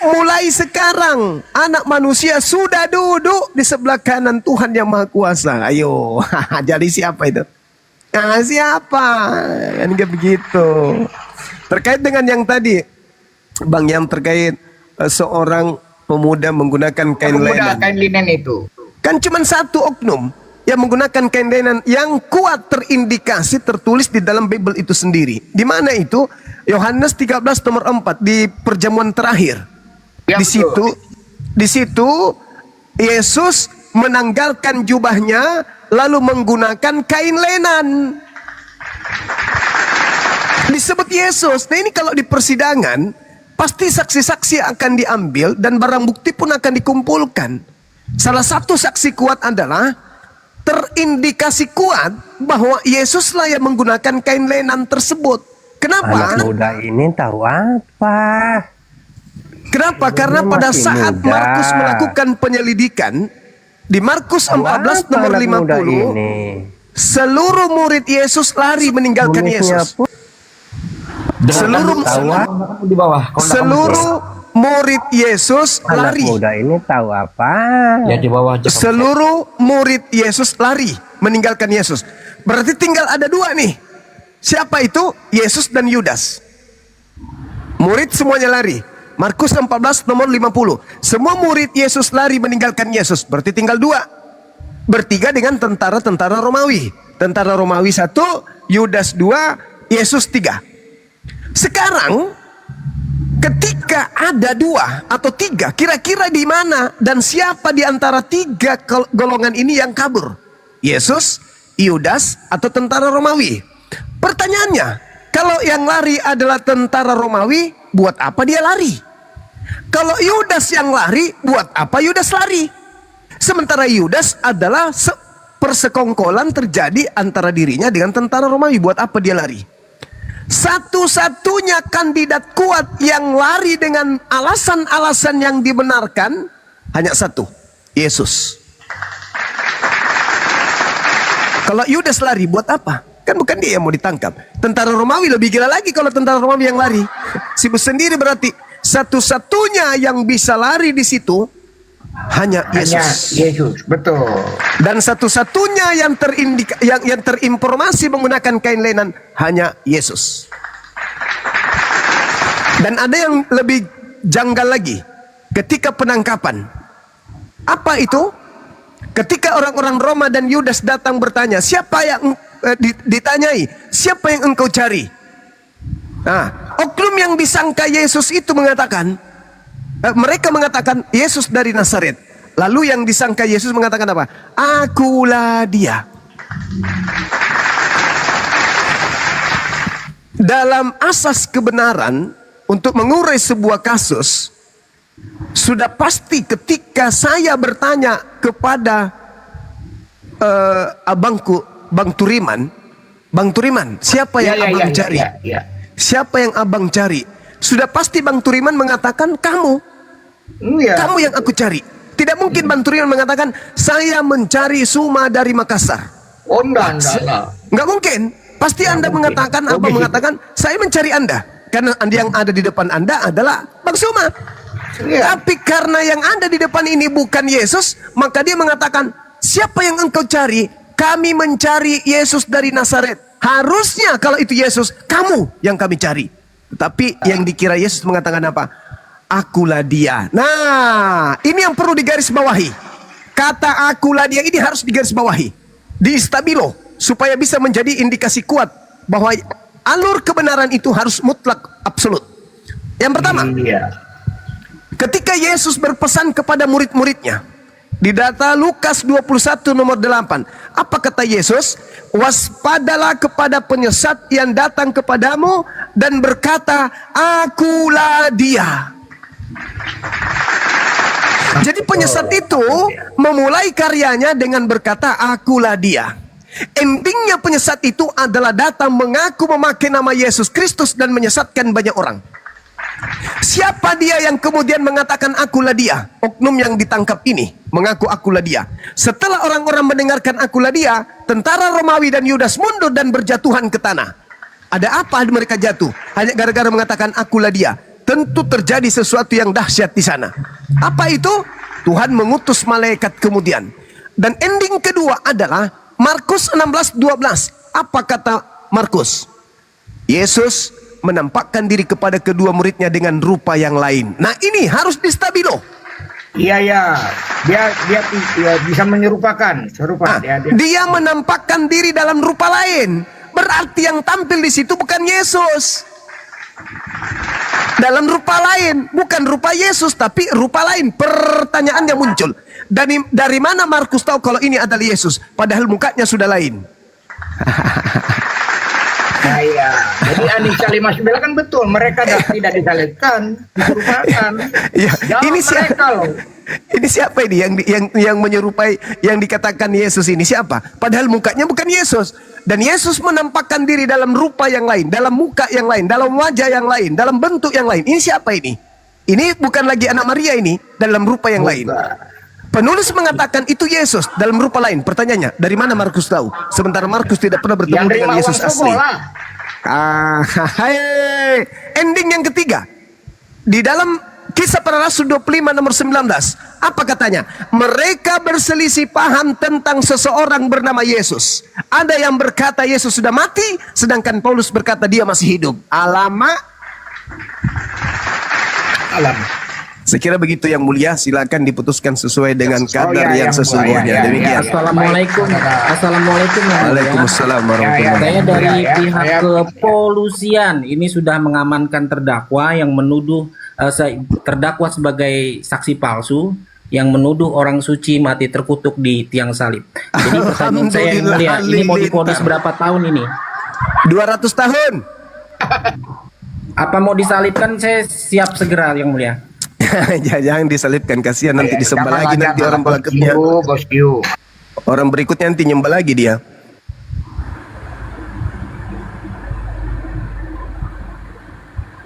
Mulai sekarang anak manusia sudah duduk di sebelah kanan Tuhan yang Maha Kuasa. Ayo, jadi siapa itu? Nah, siapa? Kan kayak begitu. Terkait dengan yang tadi, Bang, yang terkait seorang pemuda menggunakan kain lenan. Kain linen itu. Kan cuma satu oknum yang menggunakan kain lenan yang kuat terindikasi tertulis di dalam Bible itu sendiri. Di mana itu? Yohanes 13 nomor 4 di perjamuan terakhir. Ya, Di situ Yesus menanggalkan jubahnya lalu menggunakan kain lenan. Disebut Yesus. Nah, ini kalau di persidangan pasti saksi-saksi akan diambil dan barang bukti pun akan dikumpulkan. Salah satu saksi kuat adalah terindikasi kuat bahwa Yesuslah yang menggunakan kain lenan tersebut. Kenapa? Anak muda ini tahu apa? Kenapa? Karena pada saat Markus melakukan penyelidikan di Markus 14 nomor 50, seluruh murid Yesus lari meninggalkan Yesus. Seluruh di bawah. murid Yesus lari. Anak muda ini tahu apa? Ya di bawah. Seluruh murid Yesus lari meninggalkan Yesus. Berarti tinggal ada dua nih. Siapa itu? Yesus dan Yudas. Murid semuanya lari. Markus 14 nomor 50. Semua murid Yesus lari meninggalkan Yesus. Berarti tinggal dua. Bertiga dengan tentara-tentara Romawi. Tentara Romawi 1, Yudas 2, Yesus 3. Sekarang ketika ada 2 atau 3, kira-kira di mana dan siapa di antara 3 golongan ini yang kabur? Yesus, Yudas, atau tentara Romawi? Pertanyaannya, kalau yang lari adalah tentara Romawi, buat apa dia lari? Kalau Yudas yang lari, buat apa Yudas lari? Sementara Yudas adalah persekongkolan terjadi antara dirinya dengan tentara Romawi, buat apa dia lari? Satu-satunya kandidat kuat yang lari dengan alasan-alasan yang dibenarkan hanya satu, Yesus. Kalau Yudas lari buat apa? Kan bukan dia yang mau ditangkap. Tentara Romawi lebih gila lagi kalau tentara Romawi yang lari. Sibuk sendiri berarti satu-satunya yang bisa lari di situ hanya Yesus. Yesus, betul. Dan satu-satunya yang terinformasi menggunakan kain lenan hanya Yesus. Dan ada yang lebih janggal lagi. Ketika penangkapan, apa itu? Ketika orang-orang Roma dan Yudas datang bertanya, siapa yang ditanyai, siapa yang engkau cari? Nah, oknum yang disangka Yesus itu mengatakan, mereka mengatakan Yesus dari Nazaret. Lalu yang disangka Yesus mengatakan apa? Akulah dia. Dalam asas kebenaran untuk mengurai sebuah kasus, sudah pasti ketika saya bertanya kepada abangku Bang Turiman, siapa yang abang cari? Siapa yang abang cari? Sudah pasti Bang Turiman mengatakan kamu. Kamu yang aku cari. Tidak mungkin Bang Turiman mengatakan saya mencari Suma dari Makassar. Oh, enggak. Nggak mungkin. Pasti Anda mengatakan, abang mengatakan saya mencari Anda. karena yang ada di depan Anda adalah Bang Suma. Tapi karena yang ada di depan ini bukan Yesus, maka dia mengatakan, siapa yang engkau cari? Kami mencari Yesus dari Nazaret. Harusnya kalau itu Yesus, kamu yang kami cari. Tetapi yang dikira Yesus mengatakan apa? Akulah dia. Nah, ini yang perlu digarisbawahi. Kata akulah dia ini harus digarisbawahi, diistabilo, supaya bisa menjadi indikasi kuat bahwa alur kebenaran itu harus mutlak, absolut. Yang pertama, ketika Yesus berpesan kepada murid-muridnya, di data Lukas 21 nomor 8, apa kata Yesus? Waspadalah kepada penyesat yang datang kepadamu dan berkata, akulah dia. Jadi penyesat itu memulai karyanya dengan berkata, akulah dia. Endingnya penyesat itu adalah datang mengaku memakai nama Yesus Kristus dan menyesatkan banyak orang. Siapa dia yang kemudian mengatakan akulah dia? Oknum yang ditangkap ini mengaku akulah dia. Setelah orang-orang mendengarkan akulah dia, tentara Romawi dan Yudas mundur dan berjatuhan ke tanah. Ada apa mereka jatuh? Hanya gara-gara mengatakan akulah dia. Tentu terjadi sesuatu yang dahsyat di sana. Apa itu? Tuhan mengutus malaikat kemudian. Dan ending kedua adalah Markus 16:12. Apa kata Markus? Yesus menampakkan diri kepada kedua muridnya dengan rupa yang lain. Nah, ini harus distabilo. Iya ya, dia bisa menyerupakan, Dia menampakkan diri dalam rupa lain. Berarti yang tampil di situ bukan Yesus. Dalam rupa lain, bukan rupa Yesus, tapi rupa lain. Pertanyaan yang muncul, dari mana Markus tahu kalau ini adalah Yesus, padahal mukanya sudah lain? Iya. Jadi Anissa 59 kan betul, mereka tidak disalibkan, diserupakan. Ya, ini mereka loh. Ini siapa ini yang menyerupai yang dikatakan Yesus ini siapa? Padahal mukanya bukan Yesus. Dan Yesus menampakkan diri dalam rupa yang lain, dalam muka yang lain, dalam wajah yang lain, dalam bentuk yang lain. Ini siapa ini? Ini bukan lagi anak Maria ini, dalam rupa yang lain. Penulis mengatakan itu Yesus dalam rupa lain. Pertanyaannya, dari mana Markus tahu? Sementara Markus tidak pernah bertemu dengan Yesus asli. Ending yang ketiga. Di dalam Kisah Para Rasul 25 nomor 19. Apa katanya? Mereka berselisih paham tentang seseorang bernama Yesus. Ada yang berkata Yesus sudah mati, sedangkan Paulus berkata dia masih hidup. Alamak. Saya kira begitu yang mulia, silakan diputuskan sesuai dengan kadar yang sesungguhnya. Demikian. Assalamualaikum. Assalamualaikum. Waalaikumsalam warahmatullahi wabarakatuh. Saya dari pihak kepolisian ini sudah mengamankan terdakwa yang menuduh terdakwa sebagai saksi palsu yang menuduh orang suci mati terkutuk di tiang salib. Jadi pertanyaan saya yang mulia, ini mau divonis berapa tahun ini? 200 tahun. Apa mau disalibkan? Saya siap segera yang mulia. Jangan disalibkan, kasihan nanti disembah lagi nanti orang berikutnya. Orang berikutnya nanti nyembah lagi dia.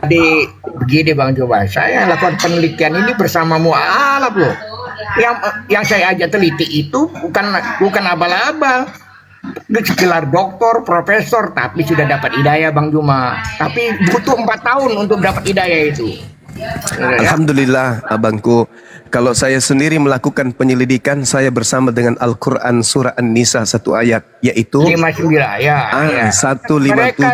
Jadi begini Bang Coba, saya lakukan penelitian ini bersama mualaf loh. Yang saya ajak teliti itu bukan abal-abal. Gelar doktor, profesor, tapi sudah dapat hidayah Bang Juma. Tapi butuh 4 tahun untuk dapat hidayah itu. Alhamdulillah abangku, kalau saya sendiri melakukan penyelidikan, saya bersama dengan Al-Quran surah An-Nisa satu ayat, yaitu 59 ya. 157.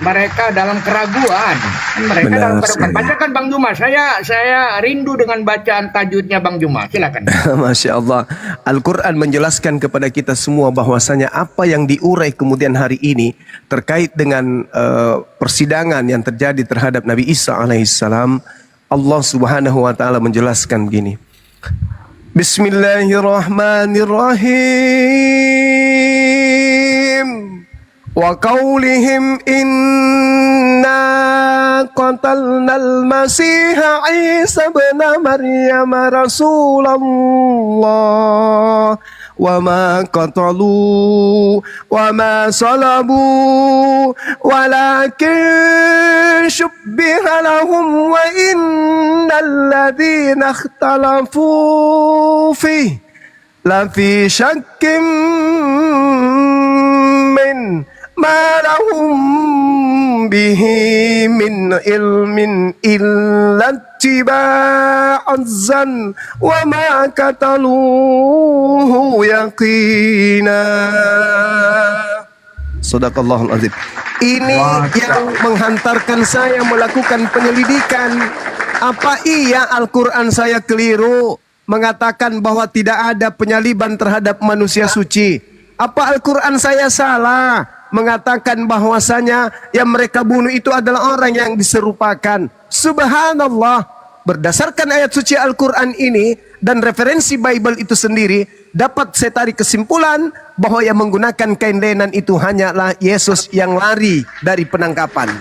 Mereka dalam keraguan. Mereka Benar dalam keraguan. sekali. Bacakan Bang Juma. Saya rindu dengan bacaan tajudnya Bang Juma. Silakan. Masya Allah. Al-Quran menjelaskan kepada kita semua bahwasanya apa yang diurai kemudian hari ini terkait dengan persidangan yang terjadi terhadap Nabi Isa alaihissalam. Allah subhanahu wa ta'ala menjelaskan begini. Bismillahirrahmanirrahim. Wa qawlihim inna qatalnal masiha Isa ibn Maryam Rasulullah wa ma qatalu wa ma salabu walakin shubbiha lahum wa innal ladhina ikhtalafu fi lafi syakkim min ma lahum bihi min ilmin illa ittiba'azzan wa ma qataluhu yaqina. Sadaqallahul azim. Ini yang menghantarkan saya melakukan penyelidikan. Apa iya Al-Quran saya keliru mengatakan bahwa tidak ada penyaliban terhadap manusia suci? Apa Al-Quran saya salah mengatakan bahwasanya yang mereka bunuh itu adalah orang yang diserupakan? Subhanallah, berdasarkan ayat suci Al-Quran ini dan referensi Bible itu sendiri, dapat saya tarik kesimpulan bahwa yang menggunakan kain lenan itu hanyalah Yesus yang lari dari penangkapan.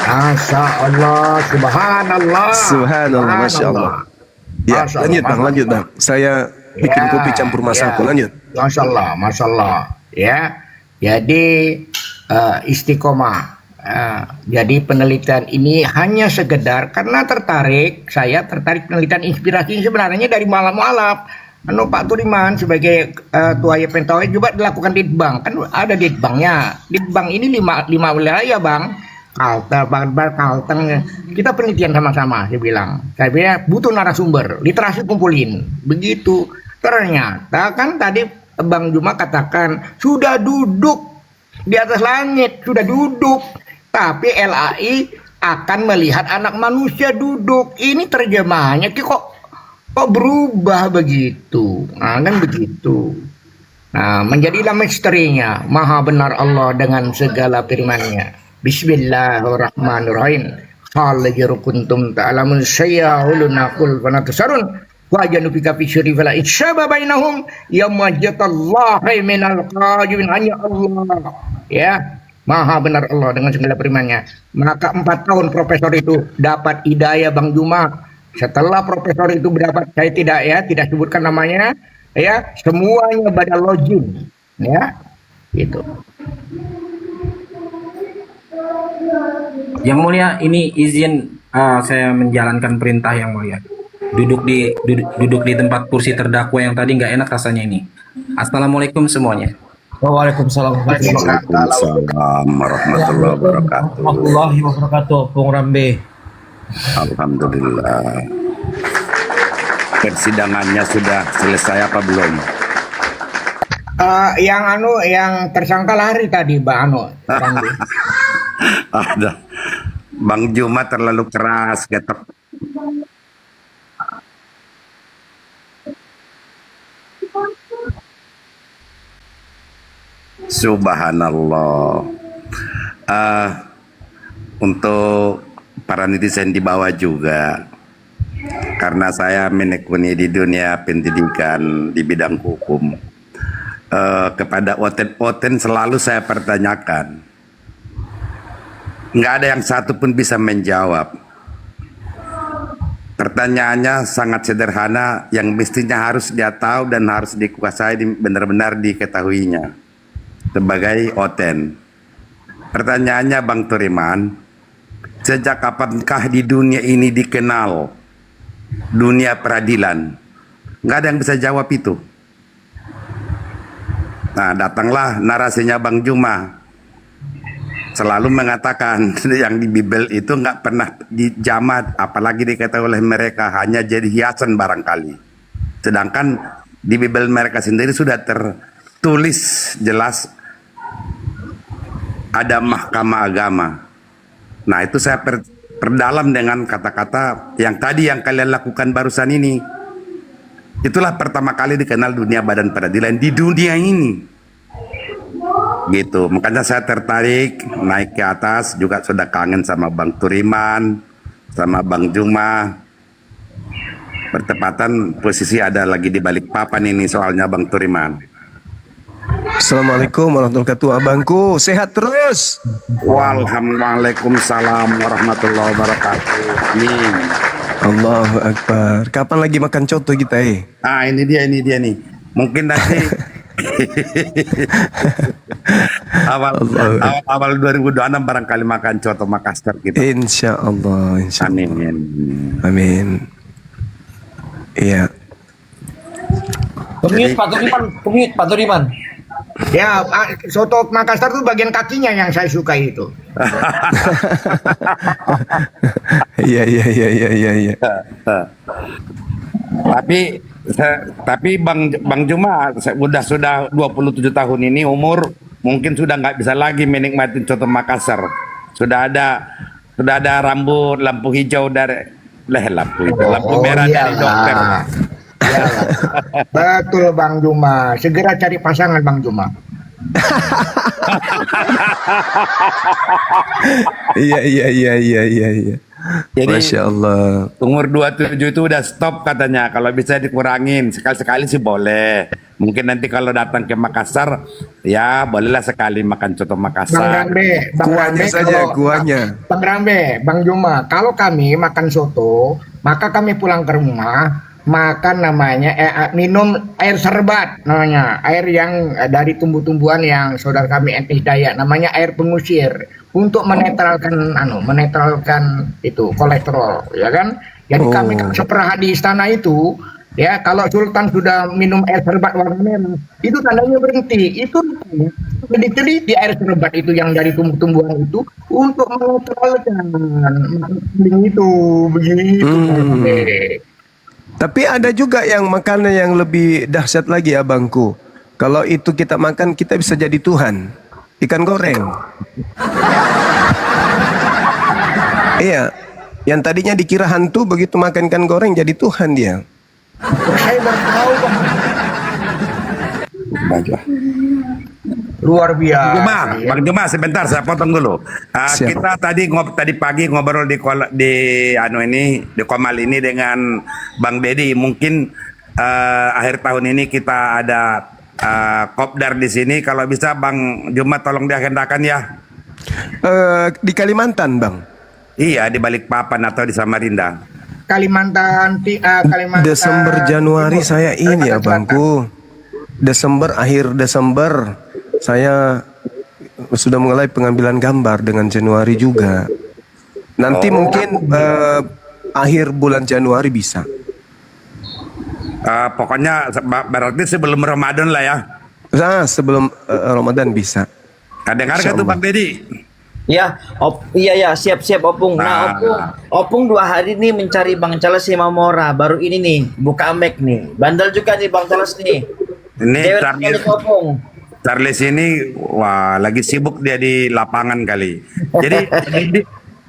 Masya Allah, subhanallah. Subhanallah, Masya Allah. Ya, Masya lanjut Allah, bang, lanjut bang. Saya bikin kopi campur masaku, lanjut. Masya Allah, Masya Allah. Ya, jadi istiqomah. Jadi penelitian ini hanya sekedar karena saya tertarik penelitian inspirasi sebenarnya dari malam-malam. Pak Turiman sebagai Tua Pentawai juga dilakukan ditbang, kan ada ditbangnya. Ditbang ini lima wilayah bang. Kalteng, kita penelitian sama-sama. Saya bilang butuh narasumber, literasi kumpulin. Begitu. Ternyata kan tadi Bang Juma katakan sudah duduk di atas langit, sudah duduk. Tapi LAI akan melihat anak manusia duduk. Ini terjemahannya kok berubah begitu. Nah, kan begitu. Nah, menjadilah misterinya. Maha benar Allah dengan segala firman-Nya. Bismillahirrahmanirrahim. Hal kuntum ta'lamun sayyahuluna qul fanatasarun wa janubika fi syri fala itsyaba bainahum yamajatallahi minal qajimin hanya Allah. Ya, maha benar Allah dengan segala firman-Nya. Maka 4 tahun profesor itu dapat hidayah Bang Juma. Setelah profesor itu berdapat, saya tidak sebutkan namanya, ya, semuanya badal login, ya, gitu. Yang mulia, ini izin saya menjalankan perintah yang mulia. Duduk di tempat kursi terdakwa yang tadi nggak enak rasanya ini. Assalamualaikum semuanya. Waalaikumsalam warahmatullahi wabarakatuh. Bung Rambe. Alhamdulillah. Persidangannya sudah selesai apa belum? Yang tersangka lari tadi, Bang Ada. Bang Juma terlalu keras ketok. Subhanallah. Untuk para netizen di bawah juga, karena saya menekuni di dunia pendidikan di bidang hukum, kepada oten-oten selalu saya pertanyakan, nggak ada yang satu pun bisa menjawab. Pertanyaannya sangat sederhana, yang mestinya harus dia tahu dan harus dikuasai, benar-benar diketahuinya sebagai oten. Pertanyaannya Bang Turiman, sejak kapankah di dunia ini dikenal dunia peradilan? Nggak ada yang bisa jawab itu. Nah, datanglah narasinya Bang Juma. Selalu mengatakan yang di Bible itu nggak pernah dijamah, apalagi dikatakan oleh mereka hanya jadi hiasan barangkali. Sedangkan di Bible mereka sendiri sudah tertulis jelas ada mahkamah agama. Nah, itu saya perdalam dengan kata-kata yang tadi yang kalian lakukan barusan ini. Itulah pertama kali dikenal dunia badan peradilan di dunia ini. Gitu, makanya saya tertarik naik ke atas, juga sudah kangen sama Bang Turiman, sama Bang Juma. Bertepatan posisi ada lagi di Balikpapan ini soalnya Bang Turiman. Assalamualaikum warahmatullahi wabarakatuh. Abangku sehat terus. Waalaikumsalam warahmatullahi wabarakatuh. Amin. Allahu Akbar. Kapan lagi makan coto kita ini dia nih. Mungkin nanti awal 2026 barangkali makan coto Makassar gitu. Insya Allah. Amin. Amin. Iya. Pemute Pak Turiman. Ya, soto Makassar tuh bagian kakinya yang saya suka itu. Iya iya iya iya iya. Iya. Tapi Bang Juma sudah 27 tahun ini umur, mungkin sudah nggak bisa lagi menikmati coto Makassar. Sudah ada lampu hijau dari lampu merah dari dokter. Ya, betul Bang Juma. Segera cari pasangan Bang Juma. Iya iya iya iya iya iya. Jadi Masya Allah. umur 27 itu udah stop katanya. Kalau bisa dikurangin sekali-sekali sih boleh. Mungkin nanti kalau datang ke Makassar, ya bolehlah sekali makan coto Bang Makassar. Rambe, Kuahnya saja, kuahnya. Bang Rambe, Bang Juma, kalau kami makan soto, maka kami pulang ke rumah makan namanya minum air serbat, namanya air yang dari tumbuh-tumbuhan yang saudara kami etnis Dayak, namanya air pengusir untuk menetralkan itu kolesterol, ya kan? Jadi kami seperahat di istana itu, ya kalau Sultan sudah minum air serbat warna merah, itu tandanya berhenti. Itu diteliti air serbat itu yang dari tumbuh-tumbuhan itu untuk menetralkan itu begitu. Tapi ada juga yang makanan yang lebih dahsyat lagi abangku. Kalau itu kita makan, kita bisa jadi Tuhan. Ikan goreng. Iya. Yang tadinya dikira hantu, begitu makan ikan goreng jadi Tuhan dia. Saya baru tahu Bang. Luar biasa. Bang Juma, sebentar saya potong dulu. Siap. Kita tadi pagi ngobrol di Komal ini dengan Bang Dedi. Mungkin akhir tahun ini kita ada kopdar di sini. Kalau bisa Bang Juma tolong diagendakan ya. Di Kalimantan, Bang. Iya, di Balikpapan atau di Samarinda. Kalimantan. Desember Januari saya ini ya bangku. Akhir Desember saya sudah mulai pengambilan gambar dengan Januari juga. Nanti mungkin akhir bulan Januari bisa. Pokoknya berarti sebelum Ramadan lah ya. Nah, sebelum Ramadan bisa. Dengar gak tuh Bang Dedi? Ya, iya siap Opung. Nah, Opung 2 hari nih mencari Bang Charles sama Mora. Baru ini nih buka Mac nih. Bandel juga nih Bang Charles nih. Ini Charles ini wah lagi sibuk dia di lapangan kali. Jadi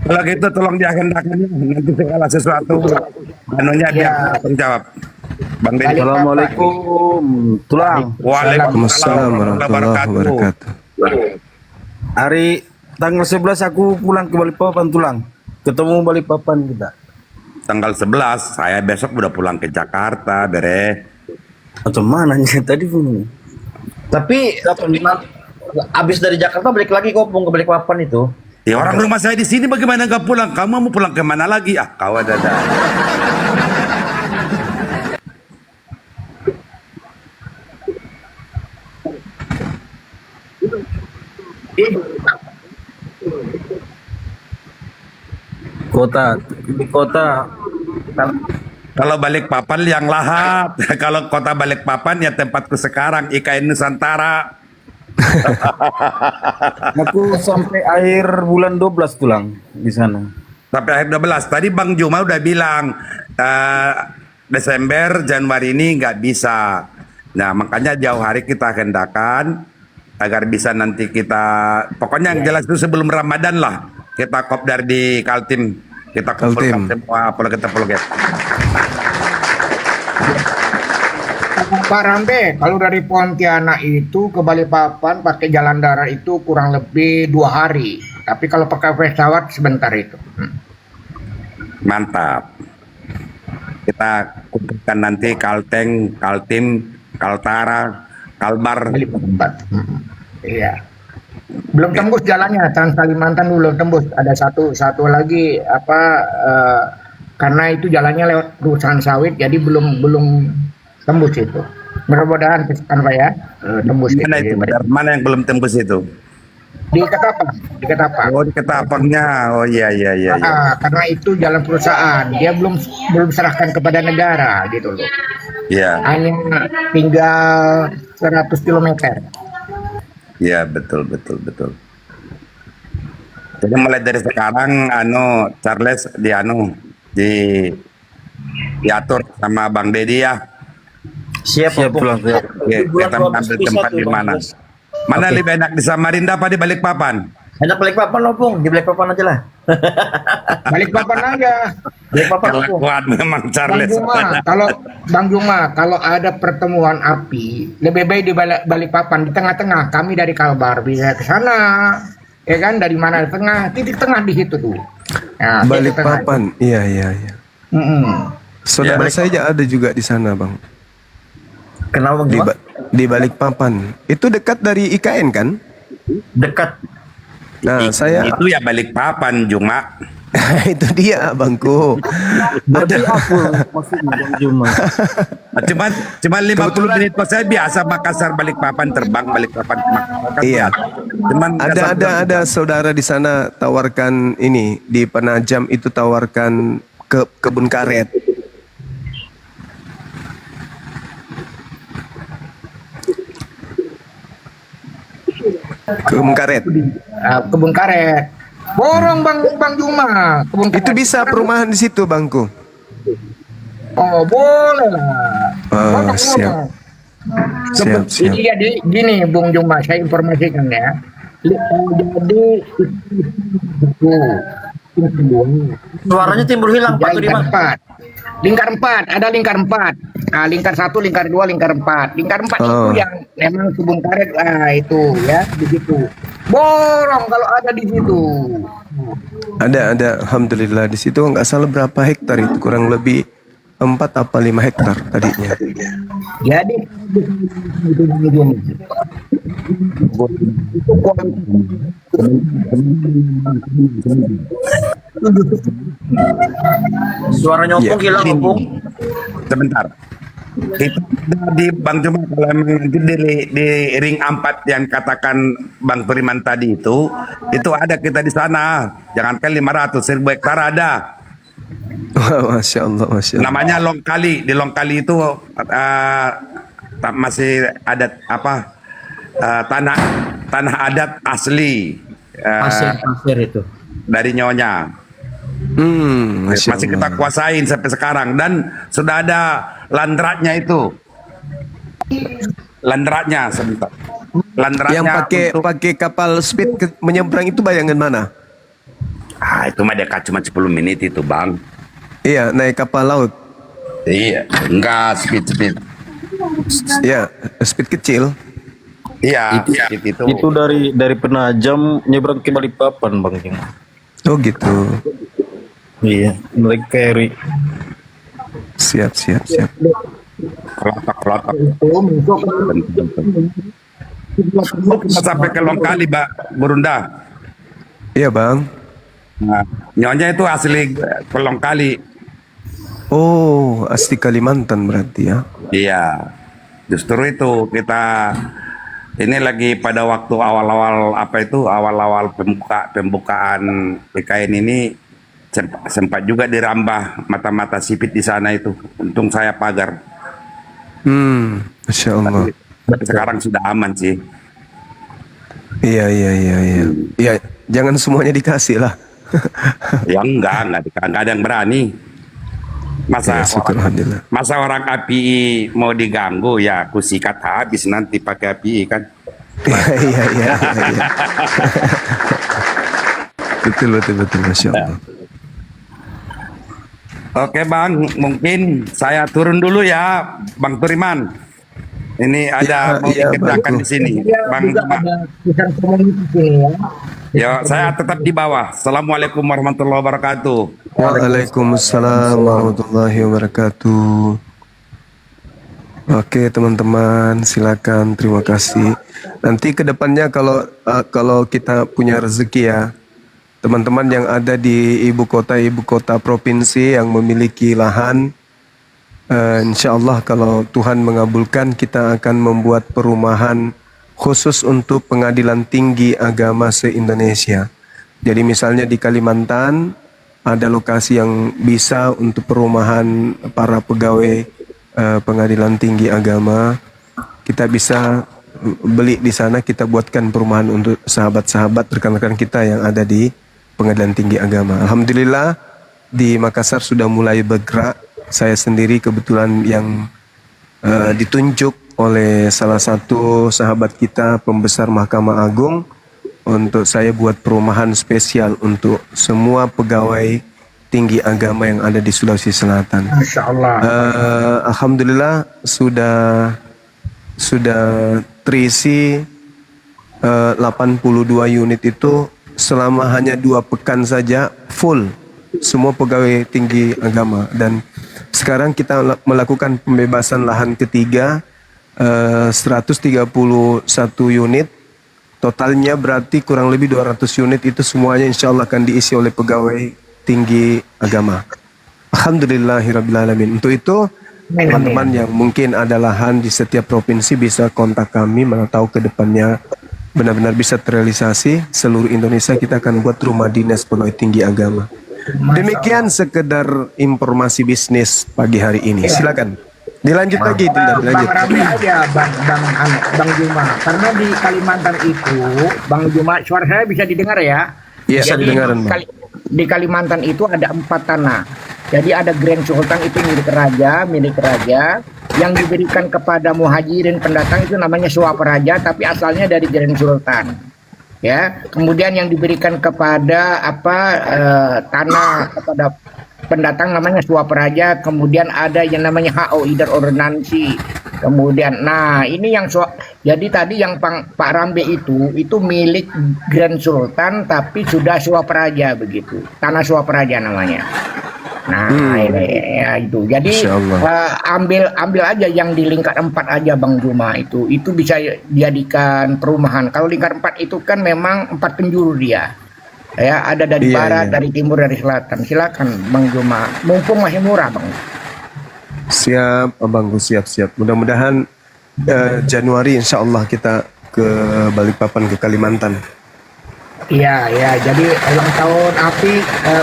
kalau gitu tolong diagendakan nanti segala sesuatu anunya biar menjawab. Bang Dedi. Assalamualaikum. Tulang. Waalaikumsalam warahmatullahi wabarakatuh. Hari tanggal 11 aku pulang ke Balikpapan Tulang. Ketemu Balikpapan kita. Tanggal 11 saya besok udah pulang ke Jakarta, bere. Atau mana nih tadi pun. Tapi abis dari Jakarta balik lagi ke Opung ke Balikpapan itu. Ya orang rumah saya di sini bagaimana nggak pulang? Kamu mau pulang ke mana lagi? Kau ada. Kota Kalau Balikpapan yang lahat, kalau kota Balikpapan ya tempatku sekarang IKN Nusantara. aku sampai akhir bulan 12 Tulang di sana. Sampai akhir 12. Tadi Bang Juma udah bilang Desember, Januari ini nggak bisa. Nah makanya jauh hari kita hendakan agar bisa nanti kita, pokoknya yang jelas itu sebelum Ramadan lah kita kopdar di Kaltim. Kita kumpulkan semua apologet. Pak Rambe, kalau dari Pontianak itu ke Balikpapan pakai jalan darat itu kurang lebih 2 hari. Tapi kalau pakai pesawat sebentar itu. Mantap. Kita kumpulkan nanti Kalteng, Kaltim, Kaltara, Kalbar. Iya. Belum tembus jalannya, Trans Kalimantan dulu tembus. Ada satu lagi karena itu jalannya lewat perusahaan sawit, jadi belum tembus itu. Mudah-mudahan kan Pak ya, tembus. Mana itu? Mana yang belum tembus itu? Di Ketapang. Oh, di Ketapangnya. Oh iya. Karena itu jalan perusahaan, dia belum serahkan kepada negara gitu loh. Iya. Hanya tinggal 100 km. Ya, betul, betul, betul. Jadi mulai dari sekarang, Charles diatur sama Bang Dedi ya. Siap pulang. Ya, kita mengambil tempat di mana. Mana lebih enak di Samarinda apa di Balikpapan? Enak Balikpapan loh, Pung. Di Balikpapan aja lah. Balikpapan aja. Balikpapan loh, Pung. Kuat memang Bang Charles. Juma, kalau ada pertemuan api, lebih baik di Balikpapan, di tengah-tengah. Kami dari Kalbar bisa ke sana, ya kan? Dari mana tengah, titik tengah di situ tuh. Nah, Balikpapan, iya. Saudara saya ada juga di sana, Bang. Kenapa Di, Bang? di Balikpapan. Itu dekat dari IKN kan? Dekat. Nah, saya Itu ya Balikpapan, Juma. itu dia, Bangku. Berarti aku maksudnya Bang Juma. Cuma 50 menit pas saya biasa Makassar Balikpapan terbang Balikpapan ke Makassar. Iya. Cuman Ada saudara di sana tawarkan ini di Penajam itu tawarkan ke kebun karet. Kebun karet. Kebun karet. Borong Bang Juma. Kebun karet. Itu bisa perumahan di situ, Bangku. Oh, boleh lah. Oh, siap. Siap. Ini jadi gini Bung Juma, saya informasikan ya. Jadi Suaranya timbul hilang Pak Tudiman. Lingkar 4, ada lingkar 4. Nah, lingkar 1, lingkar 2, lingkar 4. Lingkar 4 itu yang memang kebun karet itu ya, begitu. Borong kalau ada di situ. Ada alhamdulillah di situ nggak salah berapa hektar itu kurang lebih 4 apa 5 hektar tadinya. Jadi Suaranya Opung hilang, Opung. sebentar. Itu di Bang Juma kalau memang nanti di ring 4 yang katakan Bang Turiman tadi itu ada kita di sana. Jangankan 500 hektar ada. Masya Allah, Masya Allah. Namanya Longkali. Di Longkali itu masih ada tanah adat asli Pasir itu. dari Nyonya. Masya Masih Allah. kita kuasain sampai sekarang dan sudah ada landratnya itu. Landratnya sebentar. Landratnya Yang pakai kapal speed menyeberang itu bayangan mana? itu mah dekat cuma 10 menit itu, Bang. Iya, naik kapal laut. Iya, enggak speed. Ya, speed kecil. Iya, speed itu. Itu dari Penajam nyebrang ke Balikpapan Bang Juma. Oh gitu. Iya, naik ferry. Siap. Kelotok. Sampai ke Longkali, Mbak Burunda. Iya, Bang. Nah, Nyonya itu asli Longkali. Oh, asli Kalimantan berarti ya. Iya. Justru itu kita ini lagi pada waktu awal-awal pembukaan PKN ini sempat juga dirambah mata-mata sipit di sana itu. Untung saya pagar. Masya Allah. Tapi sekarang sudah aman sih. Iya. Ya, jangan semuanya dikasih lah. Ya enggak ada yang berani. Ya, syukur, alhamdulillah. Masa orang API mau diganggu ya aku sikat habis nanti pakai API kan. Iya. Betul, Masya Allah. Oke Bang, mungkin saya turun dulu ya, Bang Turiman. Ini ada mau dikerjakan di sini, Bang. Ya, saya tetap di bawah. Assalamualaikum warahmatullahi wabarakatuh. Waalaikumsalam warahmatullahi wabarakatuh. Oke teman-teman, silakan, terima kasih. Nanti kedepannya kalau kita punya rezeki ya, teman-teman yang ada di ibu kota provinsi yang memiliki lahan, insya Allah kalau Tuhan mengabulkan kita akan membuat perumahan khusus untuk pengadilan tinggi agama se-Indonesia. Jadi misalnya di Kalimantan ada lokasi yang bisa untuk perumahan para pegawai pengadilan tinggi agama. Kita bisa beli di sana, kita buatkan perumahan untuk sahabat-sahabat rekan-rekan kita yang ada di Pengadilan Tinggi Agama. Alhamdulillah di Makassar sudah mulai bergerak. Saya sendiri kebetulan yang ditunjuk oleh salah satu sahabat kita pembesar Mahkamah Agung untuk saya buat perumahan spesial untuk semua pegawai tinggi agama yang ada di Sulawesi Selatan. Masya Allah. Alhamdulillah sudah terisi 82 unit itu selama hanya 2 pekan saja full semua pegawai tinggi agama, dan sekarang kita melakukan pembebasan lahan ketiga 131 unit, totalnya berarti kurang lebih 200 unit, itu semuanya insya Allah akan diisi oleh pegawai tinggi agama. Alhamdulillahirrabbilalamin. Untuk itu teman-teman yang mungkin ada lahan di setiap provinsi bisa kontak kami, mana tahu ke depannya benar-benar bisa terrealisasi. Seluruh Indonesia kita akan buat rumah dinas pegawai tinggi agama. Demikian sekedar informasi bisnis pagi hari ini. Silakan. Dilanjut lagi, dilanjut. Bang Rabi aja, Bang Juma. Karena di Kalimantan itu, Bang Juma, suara saya bisa didengar ya? Iya, bisa Jadi, didengar, Bang. di Kalimantan itu ada 4 tanah. Jadi ada Grand Sultan itu milik raja, yang diberikan kepada muhajirin pendatang itu namanya Swaparaja, tapi asalnya dari Grand Sultan. Ya, kemudian yang diberikan kepada tanah kepada pendatang namanya Swaparaja, kemudian ada yang namanya HO Idar Ordonansi. Kemudian ini yang jadi tadi yang Pak Rambe itu milik Grand Sultan tapi sudah Swaparaja begitu. Tanah Swaparaja namanya. Ini ya itu. Jadi ambil aja yang di lingkar 4 aja Bang Juma itu bisa dijadikan perumahan. Kalau lingkar 4 itu kan memang 4 penjuru dia. Ya, ada dari barat, dari timur, dari selatan. Silakan Bang Juma. Mumpung masih murah, Bang. Siap, Abang Gus, siap. Mudah-mudahan Januari insya Allah kita ke Balikpapan, ke Kalimantan. Iya, jadi ulang tahun API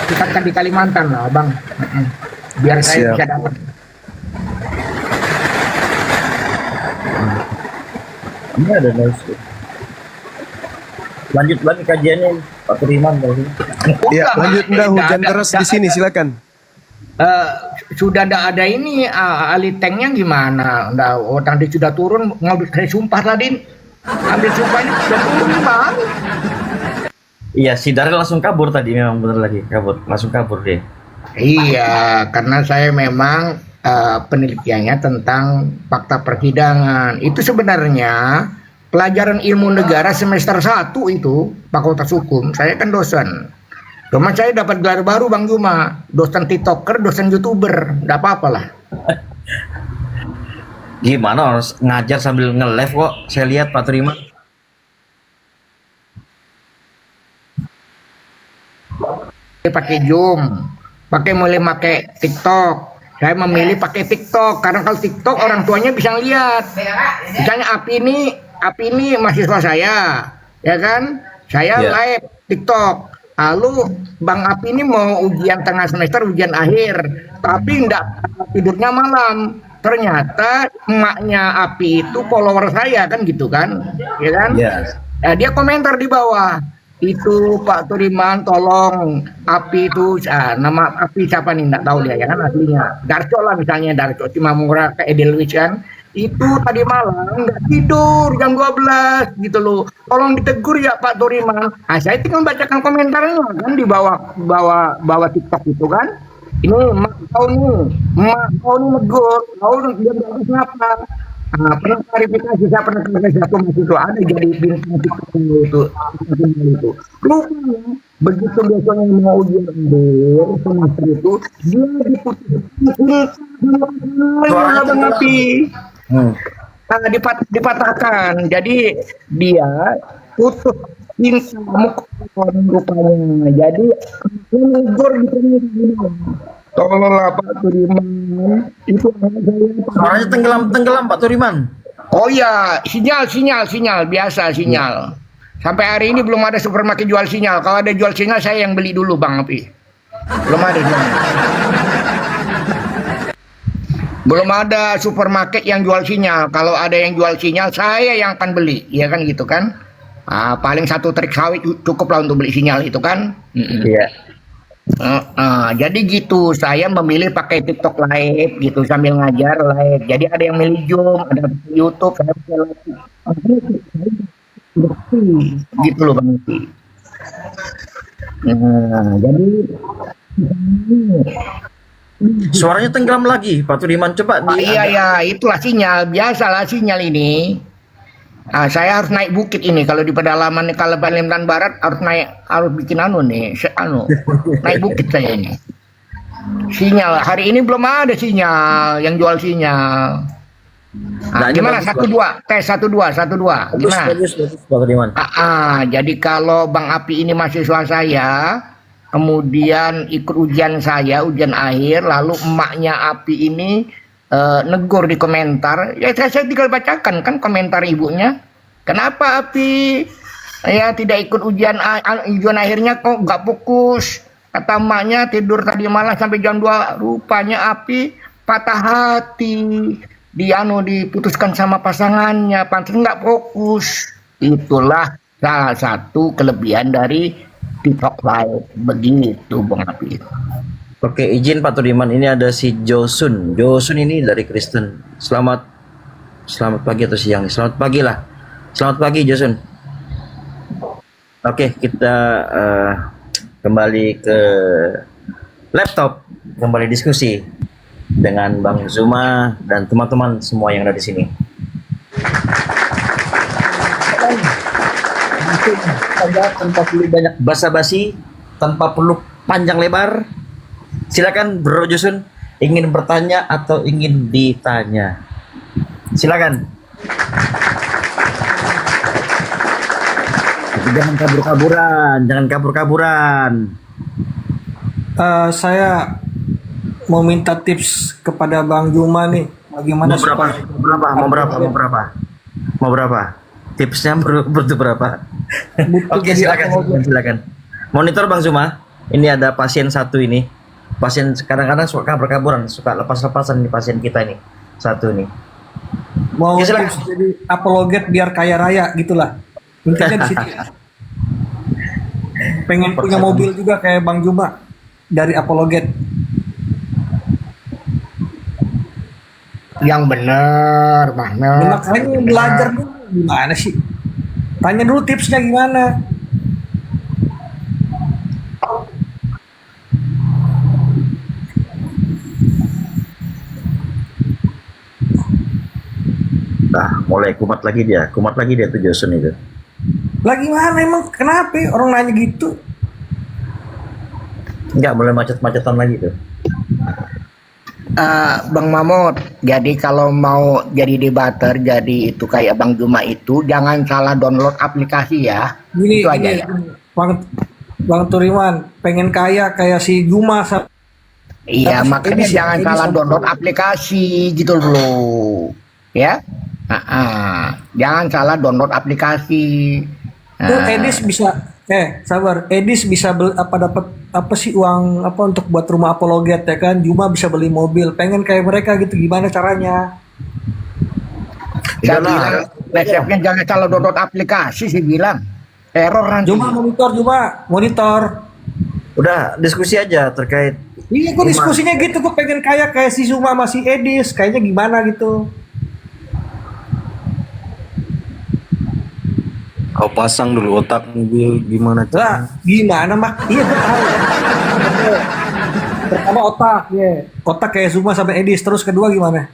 kita kan di Kalimantan lah, Bang. Biar saya bisa dapat. Ini ada noise. Lanjut lagi kajiannya Pak Turiman. Iya, lanjut hujan deras di sini, silakan. Sudah ada ini ahli tanknya gimana? Tadi sudah turun, ngambil saya sumpah tadi. Ambil sumpahnya sudah turun, Bang. Iya, si Daryl langsung kabur tadi, memang benar lagi langsung kabur dia. Iya, karena saya memang penelitiannya tentang fakta persidangan. Itu sebenarnya pelajaran ilmu negara semester 1 itu Fakultas Hukum. Saya kan dosen. Cuma saya dapat gelar baru Bang Juma, dosen TikToker, dosen YouTuber. Enggak apa-apa lah. Gimana harus ngajar sambil nge-live kok? Saya lihat Pak Turiman. Pakai Zoom, mulai pakai TikTok. Saya memilih pakai TikTok karena kalau TikTok orang tuanya bisa lihat. Misalnya Api ini mahasiswa saya, ya kan? Saya live TikTok. Lalu Bang Api ini mau ujian tengah semester, ujian akhir, tapi enggak tidurnya malam. Ternyata emaknya Api itu follower saya kan gitu kan, ya kan? Dia komentar di bawah. Itu Pak Turiman tolong Api itu nama Api siapa nih nggak tahu dia ya kan aslinya Darco lah misalnya, Darco Cimamura ke Edelweiss kan, itu tadi malam nggak tidur jam 12 gitu loh, tolong ditegur ya Pak Turiman. Saya tinggal bacakan komentarnya kan di bawah TikTok itu kan, ini mak kau nih negur kau dia bagus ngapa. Pernah klarifikasi, saya pernah klarifikasi satu mahasiswa ada jadi bintang TikTok itu. Rupanya begitu besoknya mau ujian semester itu dia dipatahkan. Jadi dia putus cinta rupanya. Jadi negur gitu. Tolonglah Pak Turiman, itu suaranya tenggelam Pak Turiman. Oh iya, sinyal biasa sinyal. Sampai hari ini belum ada supermarket jual sinyal. Kalau ada jual sinyal saya yang beli dulu Bang Api. Belum ada sinyal. Belum ada supermarket yang jual sinyal. Kalau ada yang jual sinyal, saya yang akan beli, ya kan gitu kan? Paling satu trik sawit cukup lah untuk beli sinyal itu kan? Iya. Jadi gitu, saya memilih pakai TikTok live gitu sambil ngajar live. Jadi ada yang milih Zoom, ada yang milih YouTube, ada yang milih gitu loh Bang Uti. Jadi Suaranya tenggelam lagi, Pak Tudiman, coba iya, itulah sinyal, biasalah sinyal ini. Saya harus naik bukit ini kalau di pedalaman kalau Kalimantan Barat harus bikin naik bukit saya ini. Sinyal hari ini belum ada sinyal yang jual sinyal. Gimana 12 tes 12 gimana? Bagus, Pak Tudiman. Jadi kalau Bang Api ini mahasiswa saya, kemudian ikut ujian akhir, lalu emaknya Api ini negur di komentar, ya saya tinggal bacakan kan komentar ibunya. Kenapa Api ya tidak ikut ujian akhirnya kok nggak fokus? Kata emaknya tidur tadi malam sampai jam 2, rupanya Api patah hati, diputuskan sama pasangannya, pantas nggak fokus. Itulah salah satu kelebihan dari TikTok Live, begitu Bang Api. Oke, izin Pak Tudiman, ini ada si Josun. Josun ini dari Kristen. Selamat pagi atau siang? Selamat pagi lah. Selamat pagi Josun. Oke, kita kembali ke laptop, kembali diskusi dengan Bang Zuma dan teman-teman semua yang ada di sini. Tanpa perlu banyak basa-basi, tanpa perlu panjang lebar. Silakan Bro Josun, ingin bertanya atau ingin ditanya? Silakan. Jangan kabur-kaburan. Saya mau minta tips kepada Bang Juma nih, bagaimana Mau berapa? Tipsnya butuh berapa? Oke, silakan. Monitor Bang Zuma. Ini ada pasien satu ini. Pasien kadang-kadang suka berkaburan, suka lepas-lepasan di pasien kita ini. Satu nih. Mau tips jadi apologet biar kaya raya gitulah. Intinya di situ. Pengen punya mobil juga kayak Bang Juma dari apologet. Yang bener, Makanya belajar dulu gimana sih? Tanya dulu tipsnya gimana. Mulai kumat lagi dia tuh Josun itu. Lagi mana emang? Kenapa orang nanya gitu? Enggak, mulai macet-macetan lagi tuh. Bang Mamut, jadi kalau mau jadi debater, jadi itu kayak Bang Juma itu, jangan salah download aplikasi ya. Itu aja ya. Bang Turiman, pengen kaya kayak si Juma. Iya, makanya jangan salah download aplikasi gitu loh. Ya. Jangan salah download aplikasi. Edis bisa Edis bisa dapat apa sih uang apa untuk buat rumah apologet ya kan? Juma bisa beli mobil. Pengen kayak mereka gitu, gimana caranya? Saya bilang resepnya jangan salah download aplikasi sih bilang. Error nanti. Juma monitor. Udah diskusi aja terkait. Iya, gue diskusinya gitu, gue pengen kayak si Juma masih Edis, kayaknya gimana gitu. Kau pasang dulu otak mobil gimana cara? Gimana mak? Iya gue tahu. Pertama otak kayak Zuma sampai Edis, terus kedua gimana?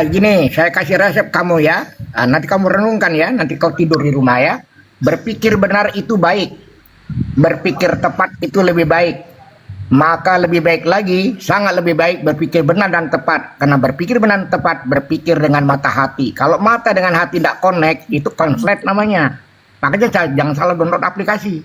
Gini, saya kasih resep kamu ya. Nanti kamu renungkan ya. Nanti kau tidur di rumah ya. Berpikir benar itu baik. Berpikir tepat itu lebih baik. Maka lebih baik lagi, sangat lebih baik berpikir benar dan tepat. Karena berpikir benar dan tepat, berpikir dengan mata hati. Kalau mata dengan hati tidak connect, itu konslet namanya. Makanya jangan salah download aplikasi.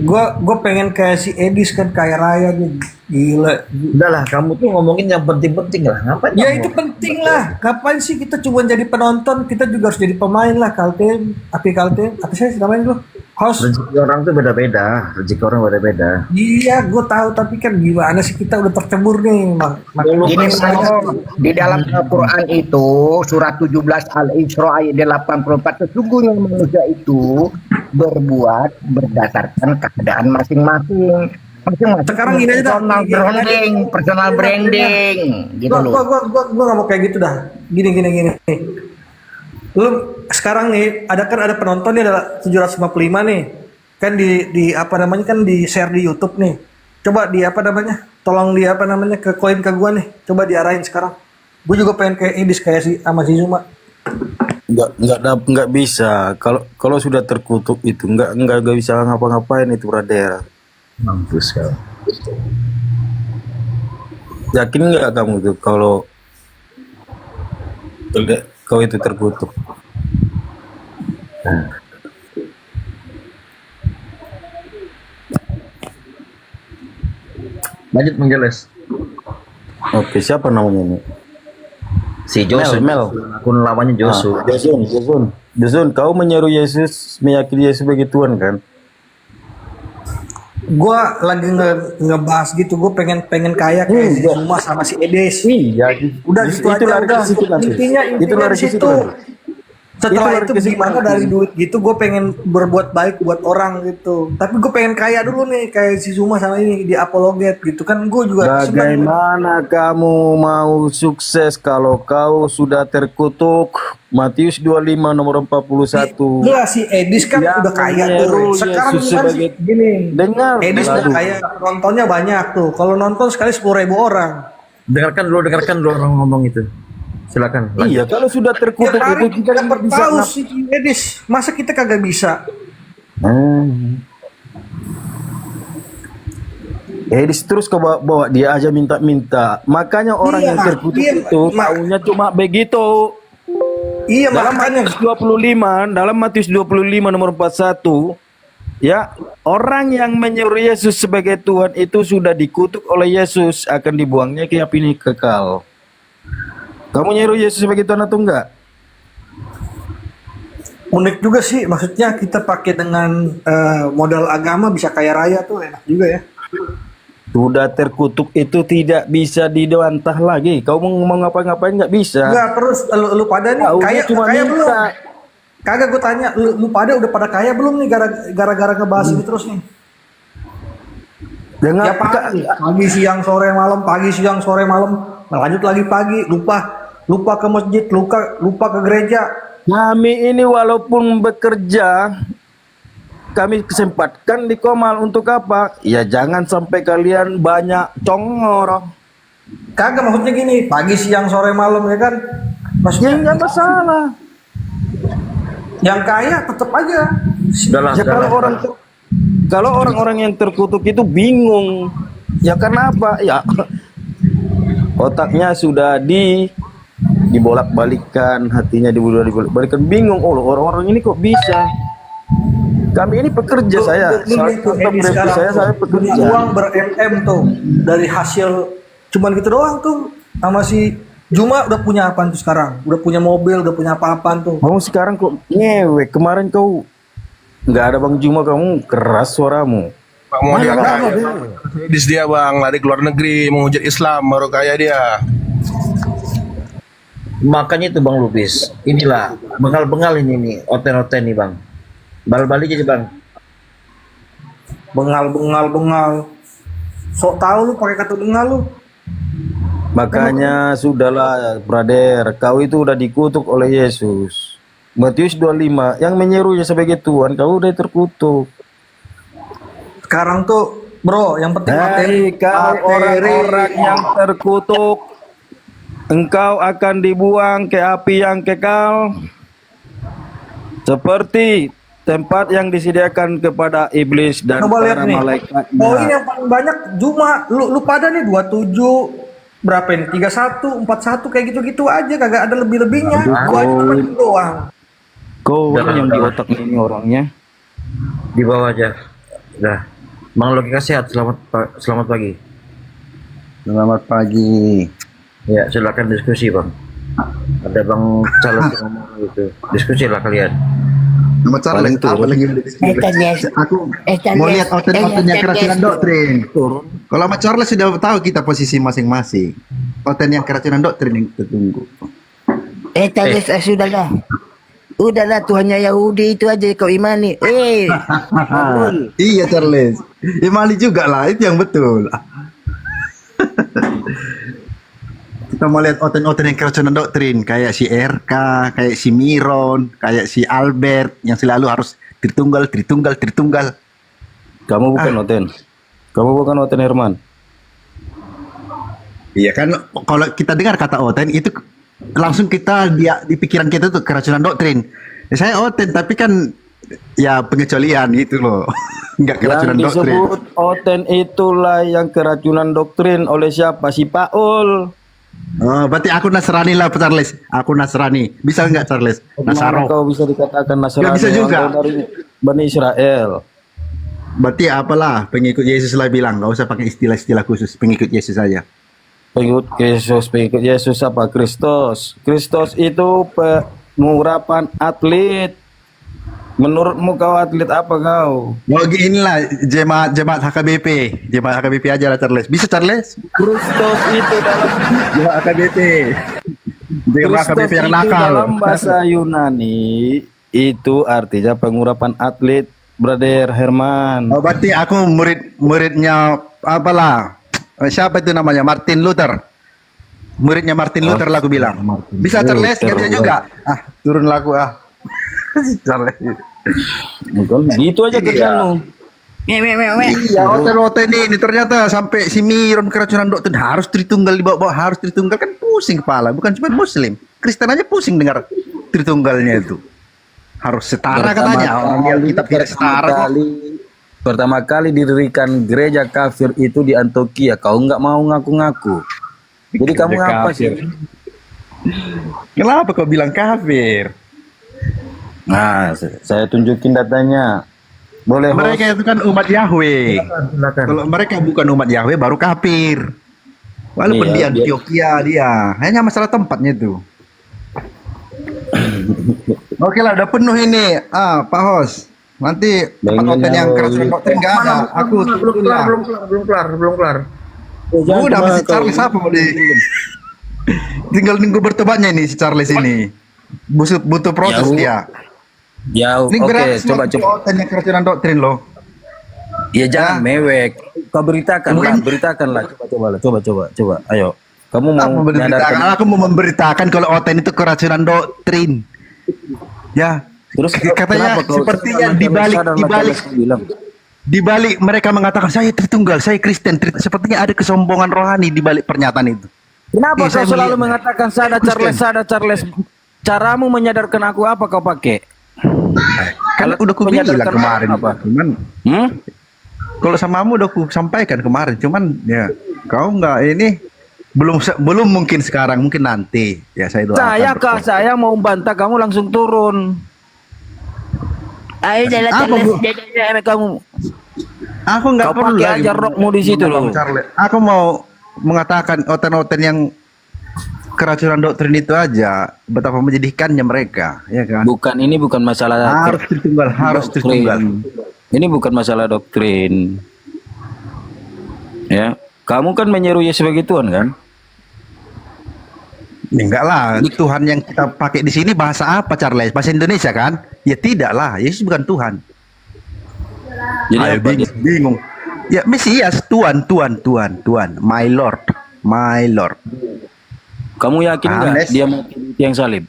Gue pengen kayak si Edis kan, kaya raya nih. Gila. Udahlah, kamu tuh ngomongin yang penting-penting lah. Ngapain ya itu penting lah. Ngapain sih kita cuma jadi penonton, kita juga harus jadi pemain lah. Kaltim, apa sih namanya dulu? Host. Rezeki orang tuh beda-beda, rezeki orang beda-beda. Iya, gue tahu, tapi kan gimana sih, kita udah tercebur nih, Bang. Ini di dalam Al-Quran itu surat 17 Al-Isra ayat 84, sesungguhnya manusia itu berbuat berdasarkan keadaan masing-masing. Sekarang gini aja dah. Personal branding gitu loh. Gua nggak mau kayak gitu dah. Gini. Lu sekarang nih ada penonton nih, ada 755 nih. Kan di apa namanya, kan di share di YouTube nih. Coba di apa namanya? Tolong di apa namanya, ke koin ke gua nih. Coba diarahin sekarang. Gue juga pengen kayak Edis, kayak sama si Zuma. Nggak bisa. Kalau sudah terkutuk itu nggak bisa ngapa-ngapain itu brother. Mampus kau. Yakin nggak kamu tuh kalau kau itu terkutuk? Lanjut menjelas. Oke, siapa namanya ini? Si Josu. Mel. Akun lamanya Josu. Jason, kau menyeru Yesus, meyakini Yesus sebagai Tuhan kan? Gua lagi ngebahas gitu, gue pengen kaya kayak si Zuma sama si Edes. Iya, Udah gitu aja, udah. Intinya di situ. Setelah itu gimana dari duit gitu, gue pengen berbuat baik buat orang gitu. Tapi gue pengen kaya dulu nih, kayak si Zuma sama ini di apologet gitu kan. Gue juga bagaimana kamu mau sukses kalau kau sudah terkutuk? Matius 25 nomor 41. Enggak, si Edis kan udah kaya tuh. Sekarang kan gini. Dengar. Edis udah kaya, nontonnya banyak tuh. Kalau nonton sekali 10.000 orang. Dengarkan dulu orang ngomong itu. Silakan. Iya, kalau sudah terkutuk itu kita dapat tahu si Edis. Masa kita kagak bisa? Edis terus kau bawa dia aja minta. Makanya orang yang terkutuk itu maunya cuma begitu. Iya, dalam Matius 25 nomor 41, ya, orang yang menyeru Yesus sebagai Tuhan itu sudah dikutuk oleh Yesus, akan dibuangnya ke api kekal. Kamu nyeru Yesus sebagai Tuhan atau enggak? Unik juga sih, maksudnya kita pakai dengan modal agama bisa kaya raya tuh, enak juga ya. Sudah terkutuk itu tidak bisa dibantah lagi. Kau mau ngapa-ngapain nggak bisa. Enggak, terus lu pada nih kaya belum? Kagak, gue tanya, lu pada udah pada kaya belum nih gara-gara ngebahas ini terus nih? Dengar, ya pagi siang sore malam, pagi siang sore malam, lanjut lagi pagi, lupa ke masjid, lupa ke gereja. Kami ini walaupun bekerja, kami kesempatkan di Komal untuk apa? Ya jangan sampai kalian banyak congor. Kagak, maksudnya gini, pagi siang sore malam ya kan? Maksudnya nggak masalah. Yang kaya tetap aja. Ya, kalau orang-orang yang terkutuk itu bingung. Ya kenapa? Ya otaknya sudah dibolak-balikan, hatinya dibolak-balikan, bingung. Oh, orang-orang ini kok bisa? Kami ini pekerja, saya pekerja. Uang ber-MM tuh dari hasil cuman gitu doang tuh. Sama si Juma udah punya apaan tuh sekarang? Udah punya mobil, udah punya apa-apaan tuh. Kamu sekarang kok ngewek? Kemarin kau nggak ada Bang Juma, kamu keras suaramu. Bang mau dia kaya. Dia bang lari ke luar negeri menghujat Islam baru kaya dia. Makanya itu Bang Lubis, inilah bengal-bengal ini nih, oten-oten nih Bang. Balik jadi Bang. Bengal. Sok tahu lu pakai kata bengal lu. Makanya sudahlah, brother, kau itu udah dikutuk oleh Yesus. Matius 25, yang menyerunya sebagai Tuhan, kau udah terkutuk. Sekarang tuh, bro, yang penting kau orang-orang yang terkutuk, engkau akan dibuang ke api yang kekal, seperti tempat yang disediakan kepada iblis dan para malaikatnya. Oh, ini yang paling banyak Juma, lu pada nih 27 berapa ini? 31, 41 kayak gitu-gitu aja, kagak ada lebih-lebihnya. Gua aja cuma doang. Kau yang di otak ini orangnya di bawah aja. Udah. Bang Logika sehat, selamat pagi. Selamat pagi. Ya, silakan diskusi Bang. Ada Bang calon ngomong gitu. Diskusi lah kalian. Nama Charles apa lagi yang aku mau lihat oten-otennya keracunan doktrin. Kalau sama Charles sudah tahu kita posisi masing-masing. Oten yang keracunan doktrin yang kita tunggu. Charles, sudahlah. Udahlah, Tuhannya Yahudi itu aja kau imani. Iya Charles, imani juga lah, itu yang betul. Kita mau lihat oten-oten yang keracunan doktrin, kayak si RK, kayak si Miron, kayak si Albert yang selalu harus Tritunggal. Kamu bukan Oten. Kamu bukan Oten Herman. Iya kan, kalau kita dengar kata oten itu langsung kita di pikiran kita tuh keracunan doktrin. Ya, saya oten tapi kan ya pengecualian gitu loh. Enggak keracunan Yang doktrin. disebut Oten itulah yang keracunan doktrin oleh siapa? Si Paul. Oh, berarti aku Nasrani lah Charles. Aku Nasrani. Bisa nggak Charles? Bagaimana Nasaro. kau bisa dikatakan Nasrani? Nggak bisa juga. Kau dari Bani Israel. Berarti apalah pengikut Yesus lah bilang. Nggak usah pakai istilah-istilah khusus. Pengikut Yesus saja. Pengikut Yesus apa? Kristus. Kristus itu pengurapan atlet. Menurutmu kau atlet apa kau? Oh inilah jemaat HKBP. Jemaat HKBP aja lah Charles. Bisa Charles? Kristus itu dalam Jemaat HKBP. Jemaat HKBP yang nakal. Dalam bahasa Yunani itu artinya pengurapan atlet, Brother Herman. Oh berarti aku muridnya apalah? Siapa itu namanya? Martin Luther. Muridnya Martin Luther lah aku bilang. Bisa Charles? Nggak bisa juga. Turun laku Charles. Bukan gitu aja kerjaanmu. Iya, oten ini ternyata sampai si Miron keracunan doktrin harus Tritunggal dibawa, harus Tritunggal kan pusing kepala. Bukan cuma Muslim, Kristen aja pusing dengar Tritunggalnya itu. Harus setara katanya. Orang yang kita tidak setara. Pertama kali didirikan gereja kafir itu di Antioquia. Kau nggak mau ngaku-ngaku. Jadi kamu ngapa sih? Kenapa kau bilang kafir? Nah, saya tunjukin datanya. Boleh host? Mereka itu kan umat Yahweh. Kalau mereka bukan umat Yahweh baru kafir. Walaupun di Antioquia dia. Hanya masalah tempatnya itu. Oke lah, udah penuh ini. Pak Hos. Nanti tempat hotel yang keracunan doktrin nggak ada. Aku Belum kelar. udah masih Charles apa mau di tinggal nunggu bertobatnya ini si Charles ini. Butuh proses dia. Ya, Ini oke, coba. Hotel yang keracunan doktrin loh. Ya jangan mewek. Kau beritakanlah. Coba. Ayo. Kamu mau menyadarkan? Aku mau memberitakan kalau Oten itu keracunan doktrin. Ya. Terus katanya sepertinya di balik mereka mengatakan saya Tritunggal, saya Kristen. Sepertinya ada kesombongan rohani di balik pernyataan itu. Kenapa kau selalu mengatakan sada Charles? Caramu menyadarkan aku apa kau pakai? Kan udah ku bilang kemarin apa? Cuman kalau samamu udah ku sampaikan kemarin, cuman ya kau enggak ini belum mungkin sekarang, mungkin nanti. Ya saya doakan. Saya mau bantah kamu langsung turun. Ayo jalan kamu. Aku nggak perlu pakai aja rokmu di situ loh. Aku mau mengatakan oten-oten yang keracunan doktrin itu aja betapa menyedihkannya mereka, ya kan? Ini bukan masalah harus Tritunggal. Ini bukan masalah doktrin. Ya, kamu kan menyeru Yesus sebagai Tuhan kan? Enggak lah, Tuhan yang kita pakai di sini bahasa apa Charles? Bahasa Indonesia kan? Ya tidak lah, Yesus bukan Tuhan. Jadi bingung. Ya Mesias, Tuhan, my Lord. Kamu yakin nggak dia mati di tiang salib?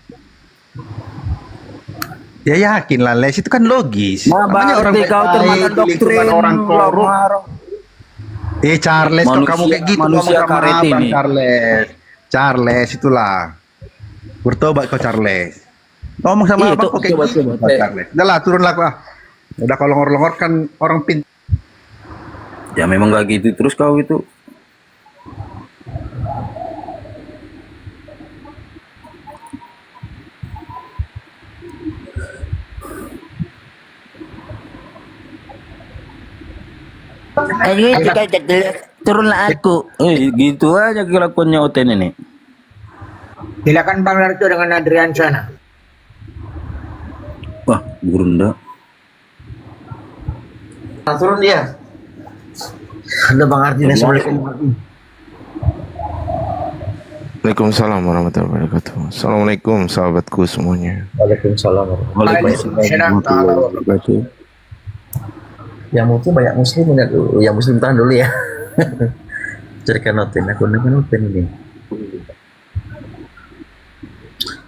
Ya yakin lah, Les, itu kan logis. Namanya orang kau termakan doktrin orang korup. Charles, kalau kamu kayak gitu manusia karet ini. Charles itulah. Bertobat kau Charles. Ngomong sama abang kok kayak gitu. Charles. Udahlah, turunlah kau. Udah kalau longor-longor kan orang pintar. Ya memang gak gitu terus kau itu. Turunlah aku. Gitu aja kelakuannya Oten ini. Silakan Bang Narto dengan Adrian sana. Wah, Gurunda. Turun dia. Ada Bang Ardi. Assalamualaikum. Waalaikumsalam warahmatullahi wabarakatuh. Assalamualaikum sahabatku semuanya. Waalaikumsalam. Warahmatullahi wabarakatuh. Yang mungkin banyak muslim enggak dulu. Yang muslim tahan dulu ya. Carikan notin. Aku notin ini.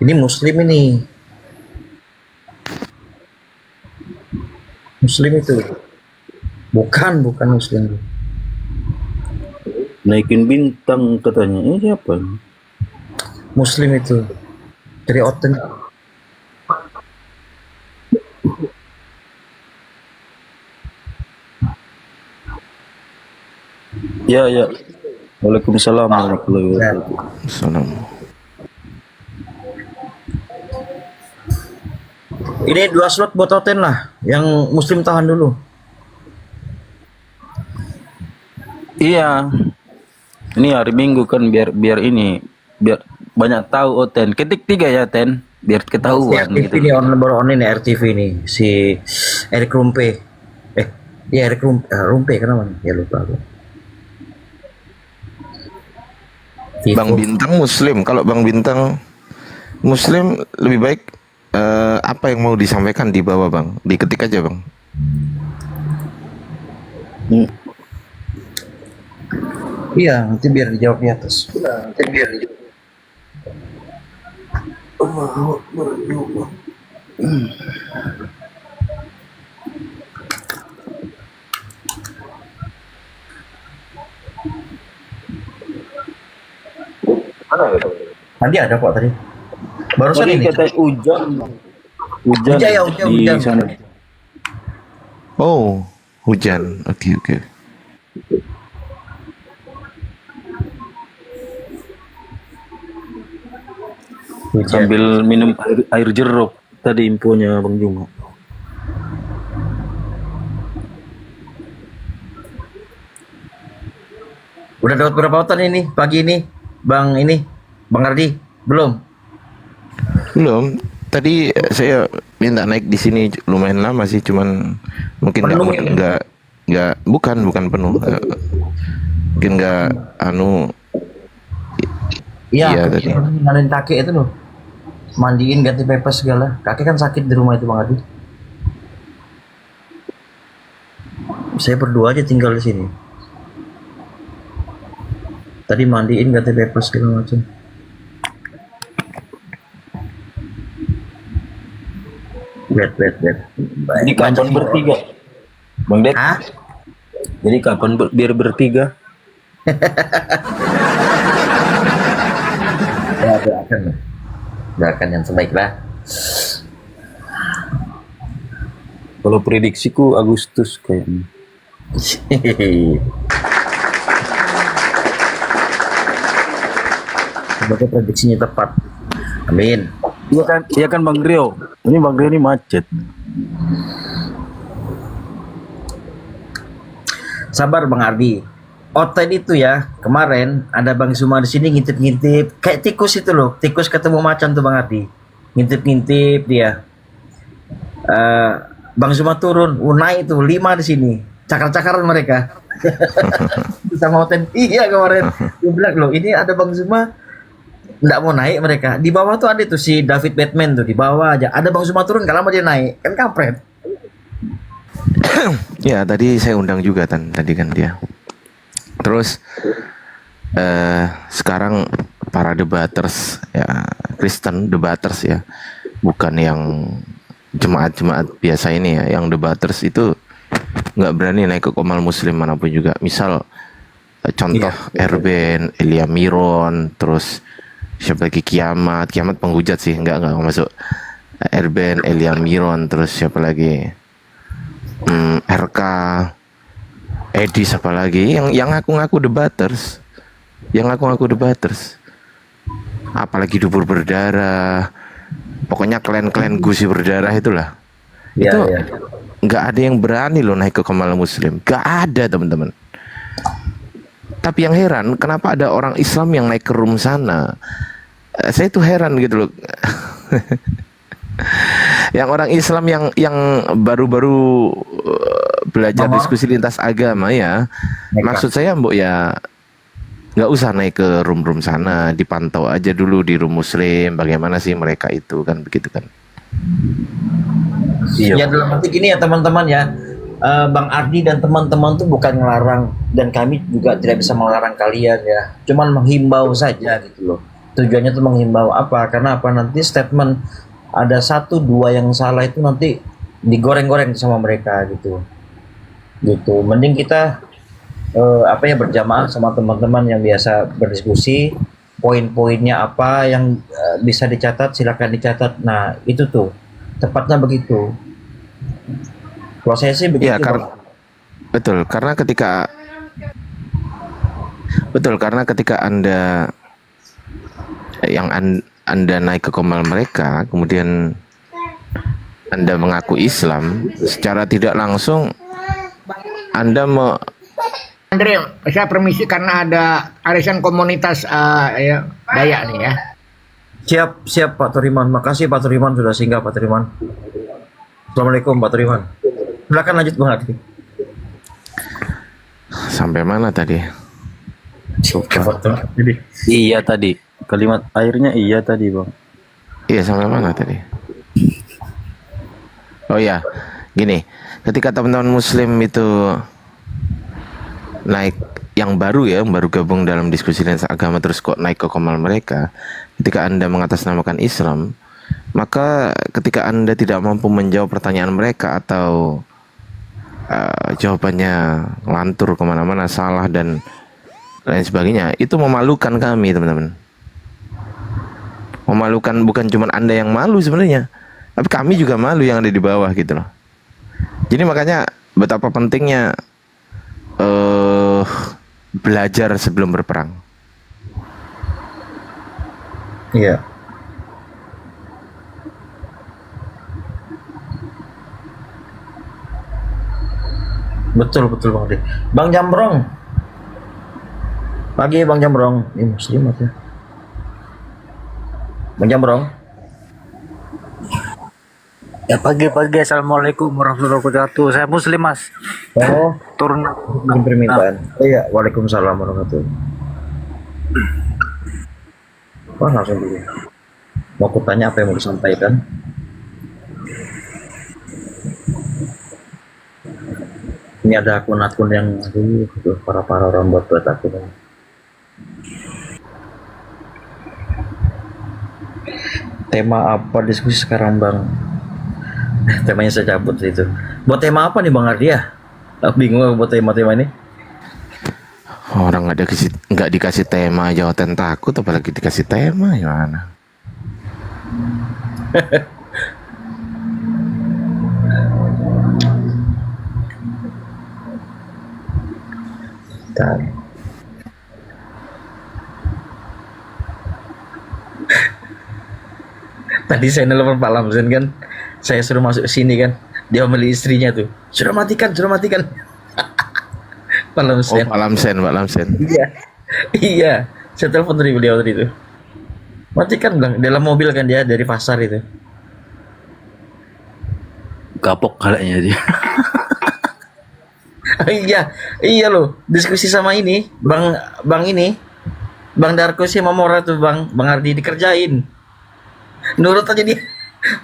Ini muslim ini. Muslim itu. Bukan muslim. Naikin bintang katanya. Ini siapa? Muslim itu. Dari Oten. Ya. Waalaikumsalam warahmatullahi wabarakatuh. Salam. Ini 2 slot buat Oten lah. Yang muslim tahan dulu. Iya. Ini hari Minggu kan biar banyak tahu Ten. Ketik 3 ya Ten, biar ketahuan RTV gitu. ini baru on ini RTV ini si Erik Rumpe. Iya Erik Rumpe kenapa nih? Ya lupa aku. Bang Bintang Muslim. Kalau Bang Bintang Muslim lebih baik apa yang mau disampaikan di bawah Bang? Diketik aja Bang. Iya, nanti biar dijawab di atas. Tadi ada kok tadi. Barusan Tadi ini. kata hujan. Hujan di sana. Oh, hujan. Oke. Sambil minum air jeruk tadi infonya Bang Juma. Udah dapat berapa otan ini pagi ini? Bang Ardi? Belum. Tadi saya minta naik di sini lumayan lama sih, cuman mungkin bukan penuh. Mungkin nggak Iya, tadi. ngalahin kakek itu loh. Mandiin ganti pepes segala. Kakek kan sakit di rumah itu Bang Ardi. Saya berdua aja tinggal di sini. Tadi mandiin ganti pepes segala macam. Wait. Jadi kapan bertiga? Bang Dek? Jadi kapan biar bertiga? Ya, doakan yang terbaik lah. Kalau prediksiku Agustus kayaknya. Semoga prediksinya tepat. Amin. Iya kan Bang Rio. Ini Bang Rio ini macet. Sabar Bang Ardi. Oten itu ya, kemarin ada Bang Suma di sini ngintip-ngintip kayak tikus itu loh. Tikus ketemu macan tuh Bang Ardi. Ngintip-ngintip dia. Bang Suma turun, naik tuh 5 di sini. Cakar-cakaran mereka. Sama Oten. Iya kemarin. Dia bilang loh, ini ada Bang Suma nggak mau naik mereka. Di bawah tuh ada tuh si David Batman tuh di bawah aja. Ada Bang Suma turun, gak lama dia naik. Kan kampret. Ya, tadi saya undang juga tadi kan dia. Terus sekarang para debaters ya, Kristen debaters ya, bukan yang jemaat-jemaat biasa ini ya, yang debaters itu nggak berani naik ke Komal Muslim manapun juga. Misal contoh Erben, Elia Miron, terus siapa lagi Kiamat penghujat sih, nggak masuk. Erben, Elia Miron, terus siapa lagi RK, Edi, siapa lagi yang ngaku-ngaku debaters, apalagi dubur berdarah, pokoknya klan gusi berdarah itulah. Itu nggak ada yang berani loh naik ke Komal Muslim, nggak ada teman-teman. Tapi yang heran, kenapa ada orang Islam yang naik ke room sana? Saya tuh heran gitu loh. Yang orang Islam yang baru-baru belajar diskusi lintas agama ya. Maksud saya Mbok ya nggak usah naik ke room sana, dipantau aja dulu di room Muslim bagaimana sih mereka itu kan begitu kan. Ya dalam arti gini ya teman-teman ya, Bang Ardi dan teman-teman tuh bukan ngelarang dan kami juga tidak bisa melarang kalian ya, cuman menghimbau saja gitu loh. Tujuannya tuh menghimbau apa? Karena apa, nanti statement ada 1-2 yang salah itu nanti digoreng-goreng sama mereka gitu. Mending kita berjamaah sama teman-teman yang biasa berdiskusi, poin-poinnya apa yang bisa dicatat silakan dicatat. Nah itu tuh tepatnya begitu. Kalau saya sih begitu. Ya, betul karena ketika Anda Anda naik ke komal mereka, kemudian Anda mengaku Islam, secara tidak langsung Anda Andre, saya permisi karena ada arisan komunitas Dayak nih ya. Siap Pak Turiman. Makasih Pak Turiman sudah singgah Pak Turiman. Assalamualaikum Pak Turiman. Silakan lanjut Bang Ardi. Sampai mana tadi? Iya tadi. Kalimat akhirnya iya tadi, Bang. Iya, sampai mana tadi? Oh ya, gini. Ketika teman-teman Muslim itu naik yang baru gabung dalam diskusi lintas agama terus kok naik ke komal mereka, ketika Anda mengatasnamakan Islam, maka ketika Anda tidak mampu menjawab pertanyaan mereka atau jawabannya ngelantur kemana-mana, salah dan lain sebagainya, itu memalukan kami teman-teman. Memalukan, bukan cuma Anda yang malu sebenarnya, tapi kami juga malu yang ada di bawah gitu loh. Jadi makanya betapa pentingnya belajar sebelum berperang. Iya. Betul Bang Ardi. Bang Jambrong. Pagi Bang Jambrong. Ini Muslim ya. Bang Jambrong. Ya pagi-pagi. Assalamualaikum warahmatullahi wabarakatuh. Saya Muslim Mas. Oh, turun permintaan. Iya, waalaikumsalam warahmatullahi. Wah, langsung dulu. Mau kutanya apa yang mau disampaikan? Ini ada akun-akun yang para orang buat akun. Tema apa diskusi sekarang Bang? Temanya saya cabut itu. Buat tema apa nih Bang Ardi ya? Bingung buat tema-tema ini. Orang nggak dikasih tema aja oten takut, apalagi dikasih tema gimana? Tadi saya nelfon Pak Lamsen kan, saya suruh masuk sini kan, dia memilih istrinya tuh, sudah matikan. Pak Lamsen. Oh, Pak Lamsen. Iya, saya telepon dari beliau tadi itu. Matikan bilang, dalam mobil kan dia dari pasar itu. Kapok kayaknya dia. Iya loh, diskusi sama ini, Bang Darko sih Mamora tuh Bang Ardi dikerjain. Nurut aja dia.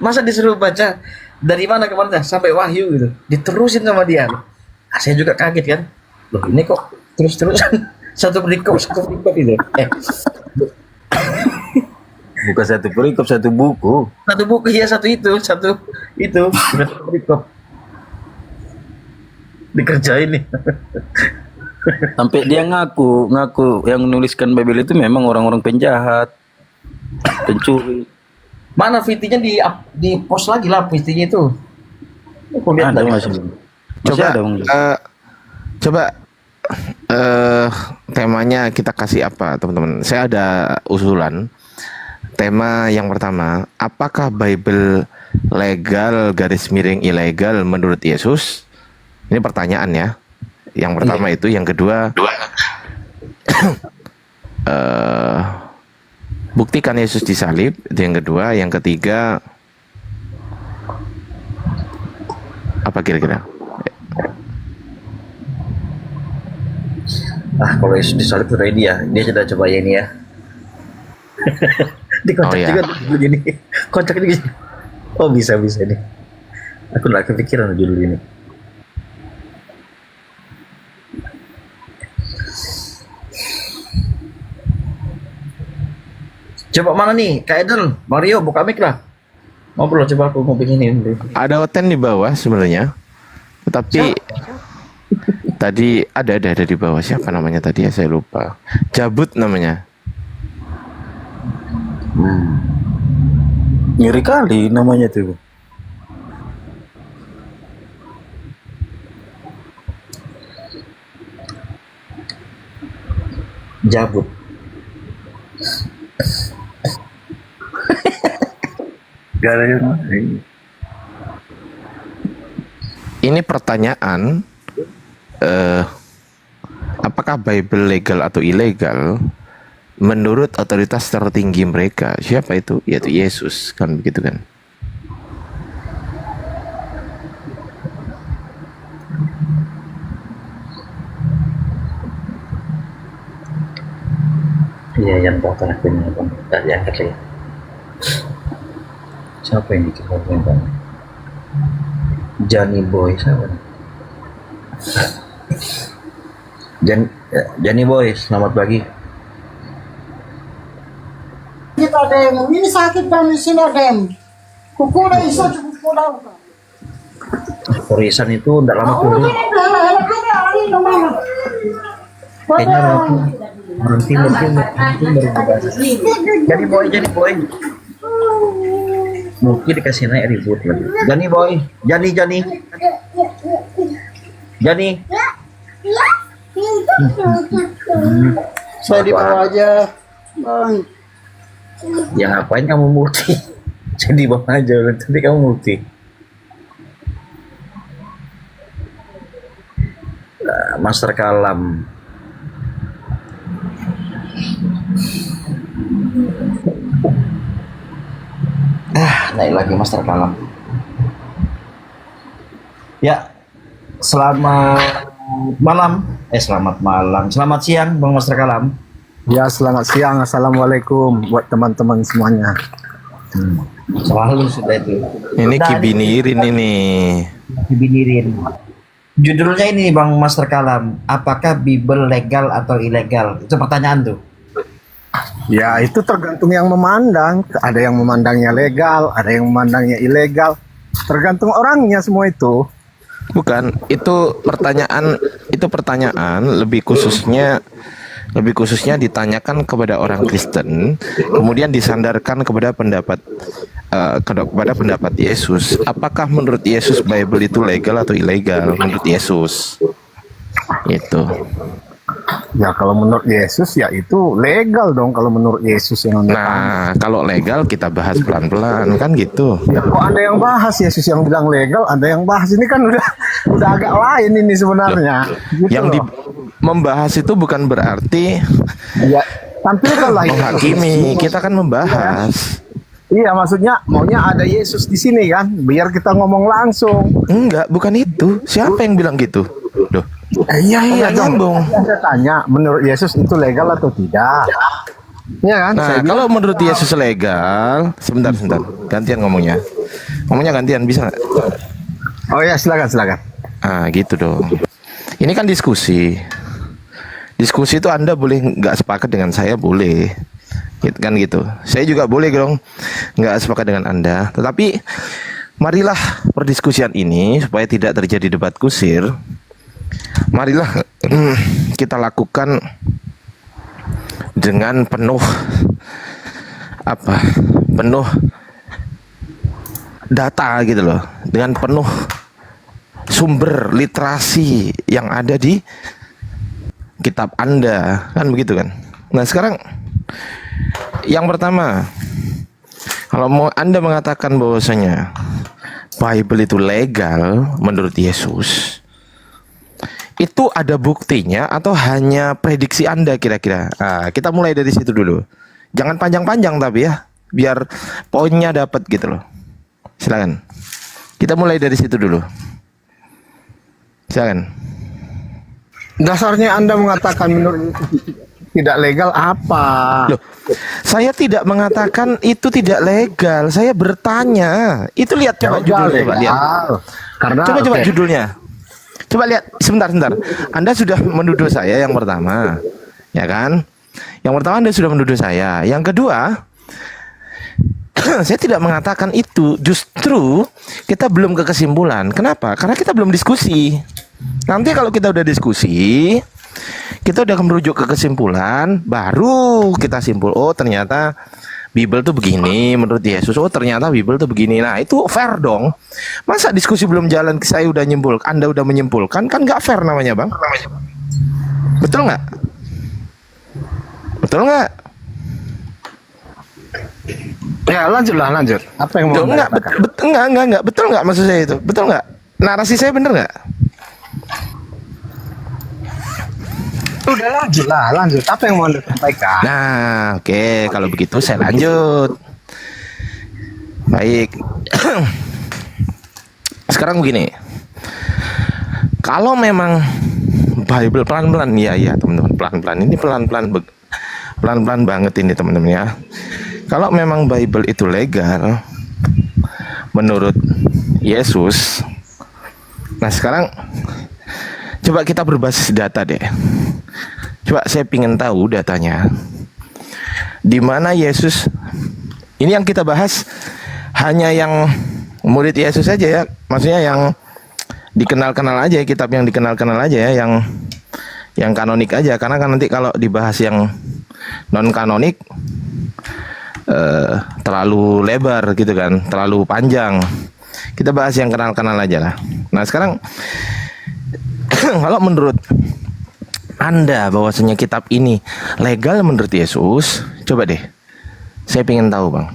Masa disuruh baca dari mana ke mana sampai wahyu gitu. Diterusin sama dia. Nah, saya juga kaget kan. Loh, ini kok terus-terusan satu perikop itu. Bukan satu perikop, satu buku. Satu buku ya, satu perikop. Dikerjain nih. Sampai dia ngaku yang menuliskan Bible itu memang orang-orang penjahat, pencuri. Mana VT-nya di post lagi lah VT-nya itu. Aku lihat Coba temanya kita kasih apa teman-teman? Saya ada usulan. Tema yang pertama, apakah Bible legal garis miring ilegal menurut Yesus? Ini pertanyaan ya. Yang pertama itu, yang kedua buktikan Yesus disalib, itu yang kedua, yang ketiga Apa kira-kira? Kalau Yesus disalib itu ready ya. Dia sudah coba ya ini ya. Dikocok juga begini. Kocak ini. Oh bisa ini. Aku nggak kepikiran judul ini. Coba mana nih, Kak Edel, Mario, buka mic lah. Ngobrol coba aku mau begini. Ada Oten di bawah sebenarnya. Tetapi tadi ada di bawah. Siapa namanya tadi ya, saya lupa. Jabut namanya. Ngeri kali namanya tuh. Jabut. Ini pertanyaan, apakah Bible legal atau ilegal menurut otoritas tertinggi mereka? Siapa itu? Yaitu Yesus, kan begitu kan? Iya, yang foto akunnya bang, tak diangkat lagi. Siapa yang bikin fotonya bang? Johnny Boy, siapa? Johnny Boy, selamat pagi. Kita dem, ini sakit dan di sini dem. Kuku udah iso cukup pulau. Korisan itu udah lama pulih. Kayaknya nanti baru dibahas. Jadi boy. Mungkin dikasih naik ribut lagi. Jani boy, Jani. Saya di bawah aja, bang. Ya ngapain kamu multi? Jadi bawah aja, nanti kamu multi. Master Kalam. Naik lagi Master Kalam. Ya, selamat malam. Selamat siang Bang Master Kalam. Ya, selamat siang. Assalamualaikum buat teman-teman semuanya. Selalu sudah itu. Ini Kibinirin ini. Kibinirin. Judulnya ini Bang Master Kalam, apakah Bible legal atau ilegal? Itu pertanyaan tuh. Ya, itu tergantung yang memandang. Ada yang memandangnya legal, ada yang memandangnya ilegal. Tergantung orangnya semua itu. Bukan, itu pertanyaan lebih khususnya ditanyakan kepada orang Kristen, kemudian disandarkan kepada pendapat Yesus. Apakah menurut Yesus Bible itu legal atau ilegal? Menurut Yesus itu. Ya, kalau menurut Yesus ya itu legal dong kalau menurut Yesus yang Nah, kalau legal kita bahas pelan-pelan kan gitu. Ya, kok ada yang bahas Yesus yang bilang legal, ada yang bahas ini kan udah agak lain ini sebenarnya. Gitu yang membahas itu bukan berarti ya tampilkanlah menghakimi, kita kan membahas. Iya, maksudnya maunya ada Yesus di sini kan, biar kita ngomong langsung. Enggak, bukan itu. Siapa yang bilang gitu? Loh. Iya dong. Saya tanya, menurut Yesus itu legal atau tidak? Iya kan? Nah, kalau menurut Yesus legal, sebentar. Gantian ngomongnya. Ngomongnya gantian, bisa nggak? Oh ya, silakan. Ah, gitu dong. Ini kan diskusi. Diskusi itu Anda boleh nggak sepakat dengan saya, boleh. Kan gitu. Saya juga boleh dong nggak sepakat dengan Anda. Tetapi marilah perdiskusian ini supaya tidak terjadi debat kusir. Marilah kita lakukan dengan penuh data gitu loh, dengan penuh sumber literasi yang ada di kitab Anda, kan begitu kan. Nah, sekarang yang pertama, kalau mau Anda mengatakan bahwasanya Bible itu legal menurut Yesus, itu ada buktinya atau hanya prediksi Anda kira-kira? Nah, kita mulai dari situ dulu. Jangan panjang-panjang tapi ya, biar poinnya dapat gitu loh. Silakan. Kita mulai dari situ dulu. Silakan. Dasarnya Anda mengatakan menurut itu tidak legal apa? Loh, saya tidak mengatakan itu tidak legal. Saya bertanya. Itu lihat coba judulnya, coba lihat. Karena Coba judulnya. Coba lihat sebentar. Anda sudah menuduh saya yang pertama. Ya kan? Yang pertama Anda sudah menuduh saya. Yang kedua, saya tidak mengatakan itu. Justru kita belum ke kesimpulan. Kenapa? Karena kita belum diskusi. Nanti kalau kita udah diskusi, kita udah merujuk ke kesimpulan, baru kita simpul. Oh, ternyata Bible tuh begini menurut Yesus. Oh, ternyata Bible tuh begini. Nah, itu fair dong. Masa diskusi belum jalan, saya udah nyimpul, Anda udah menyimpulkan, kan nggak fair namanya, Bang. Betul nggak? Betul nggak? Ya, lanjut. Apa yang mau Anda katakan? Enggak. Betul nggak maksud saya itu? Betul nggak? Narasi saya bener nggak? Udah lanjut. Apa yang mau Anda sampaikan? Nah, oke. Kalau begitu saya lanjut. Baik. Sekarang begini. Kalau memang Bible pelan-pelan, ya teman-teman, pelan-pelan. Ini pelan-pelan banget ini teman-teman ya. Kalau memang Bible itu legal menurut Yesus. Nah, sekarang coba kita berbasis data deh. Coba saya ingin tahu datanya. Di mana Yesus? Ini yang kita bahas hanya yang murid Yesus saja ya. Maksudnya yang dikenal-kenal aja, kitab yang dikenal-kenal aja ya, yang kanonik aja. Karena kan nanti kalau dibahas yang non kanonik terlalu lebar gitu kan, terlalu panjang. Kita bahas yang kenal-kenal aja lah. Nah, sekarang kalau menurut Anda bahwasanya kitab ini legal menurut Yesus, coba deh, saya ingin tahu Bang,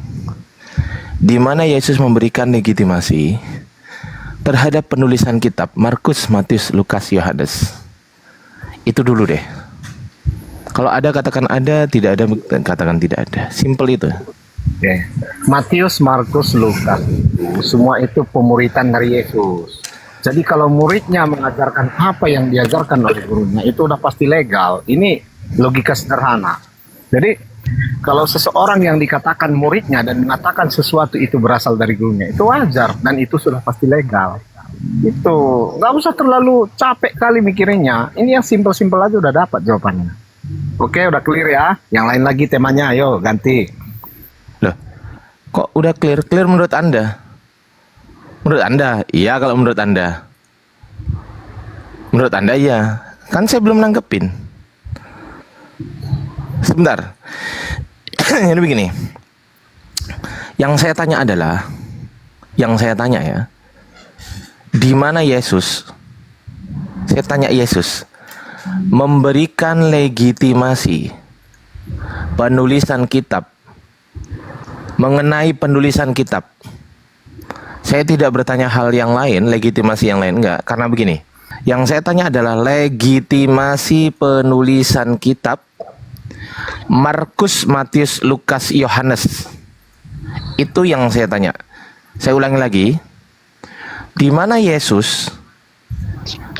di mana Yesus memberikan legitimasi terhadap penulisan kitab Markus, Matius, Lukas, Yohanes. Itu dulu deh. Kalau ada katakan ada, tidak ada katakan tidak ada. Simple itu. Oke. Matius, Markus, Lukas itu semua itu pemuritan dari Yesus. Jadi kalau muridnya mengajarkan apa yang diajarkan oleh gurunya, itu udah pasti legal. Ini logika sederhana. Jadi kalau seseorang yang dikatakan muridnya dan mengatakan sesuatu itu berasal dari gurunya, itu wajar dan itu sudah pasti legal. Itu nggak usah terlalu capek kali mikirinnya. Ini yang simpel-simpel aja udah dapat jawabannya. Oke, udah clear ya. Yang lain lagi temanya, ayo ganti. Loh, kok udah clear? Clear menurut Anda? Menurut Anda? Iya, kalau menurut Anda. Menurut Anda iya. Kan saya belum nanggepin. Sebentar. Jadi begini. Yang saya tanya adalah, ya, di mana Yesus? Saya tanya Yesus memberikan legitimasi penulisan kitab, mengenai penulisan kitab. Saya tidak bertanya hal yang lain, legitimasi yang lain enggak, karena begini. Yang saya tanya adalah legitimasi penulisan kitab Markus, Matius, Lukas, Yohanes. Itu yang saya tanya. Saya ulangi lagi. Di mana Yesus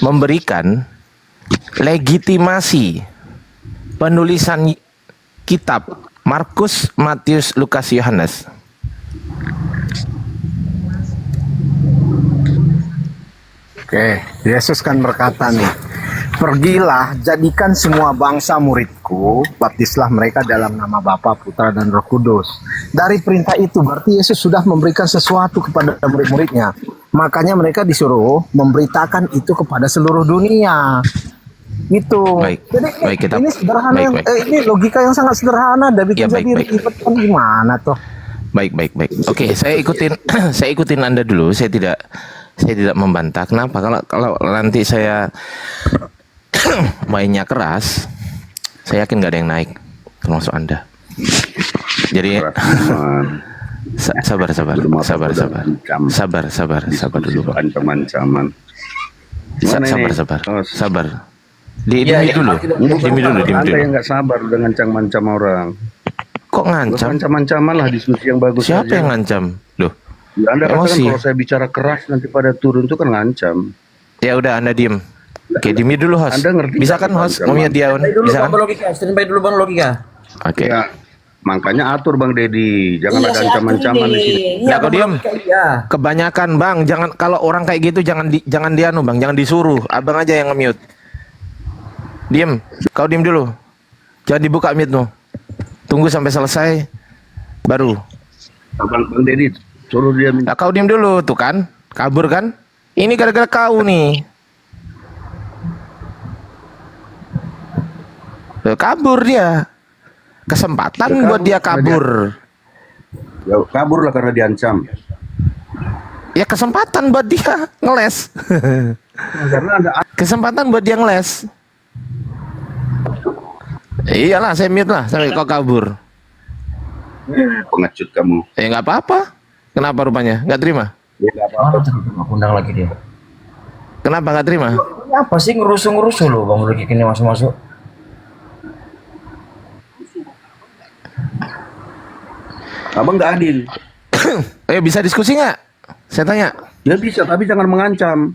memberikan legitimasi penulisan kitab Markus, Matius, Lukas, Yohanes? Oke, Yesus kan berkata nih, pergilah, jadikan semua bangsa muridku, baptislah mereka dalam nama Bapa, Putra, dan Roh Kudus. Dari perintah itu berarti Yesus sudah memberikan sesuatu kepada murid-muridnya. Makanya mereka disuruh memberitakan itu kepada seluruh dunia. Itu. Jadi ini sederhana, ini logika yang sangat sederhana. Dari Ya, jadi ribet kan gimana toh? Baik. Oke, saya ikutin Anda dulu. Saya tidak membantah. Kenapa? Kalau nanti saya mainnya keras, saya yakin nggak ada yang naik, termasuk Anda. Jadi sabar dulu. Ancaman-ancaman. Sabar. Dimi dulu. Anda yang nggak sabar dengan ngancam-ngancam orang. Kok ngancam? Ancam-ancaman lah diskusi yang bagus. Siapa yang ngancam? Loh, Anda katakan emosi. kalau saya bicara keras nanti pada turun itu kan ngancam. Ya udah, Anda diem. Oke, di-mute dulu host. Anda ngerti Bisa kan kan host? ancaman? Ngomongnya Diawan. Dulu Bisa bang kan? logika, standby dulu bang logika. Oke. Ya, makanya atur Bang Dedi, jangan Iya, ada saya ancaman-ancaman atur di sini. ini. Nah, kau Bang, diam. logika, iya. Kebanyakan bang, jangan kalau orang kayak gitu jangan dianu bang, jangan disuruh. Abang aja yang nge-mute. Diem, kau diem dulu. Jangan dibuka mute nu. Tunggu sampai selesai, baru. Bang Dedi, suruh dia minta. Nah, kau diem dulu, tuh kan, kabur kan? Ini gara-gara kau nih. Tuh, kabur dia. Kesempatan Ya, buat dia kabur. Ya, kabur lah karena diancam. Ya kesempatan buat dia ngeles. Karena ada Kesempatan buat dia ngeles. Iyalah, saya mute lah sampai kau kabur. pengecut kamu. Nggak apa-apa. Kenapa rupanya? Nggak terima? Ya, nggak apa-apa. Undang lagi dia. Kenapa nggak terima? Apa sih ngerusuh loh bang logika ini masuk-masuk. Abang nggak adil. Bisa diskusi nggak? Saya tanya. Ya bisa, tapi jangan mengancam.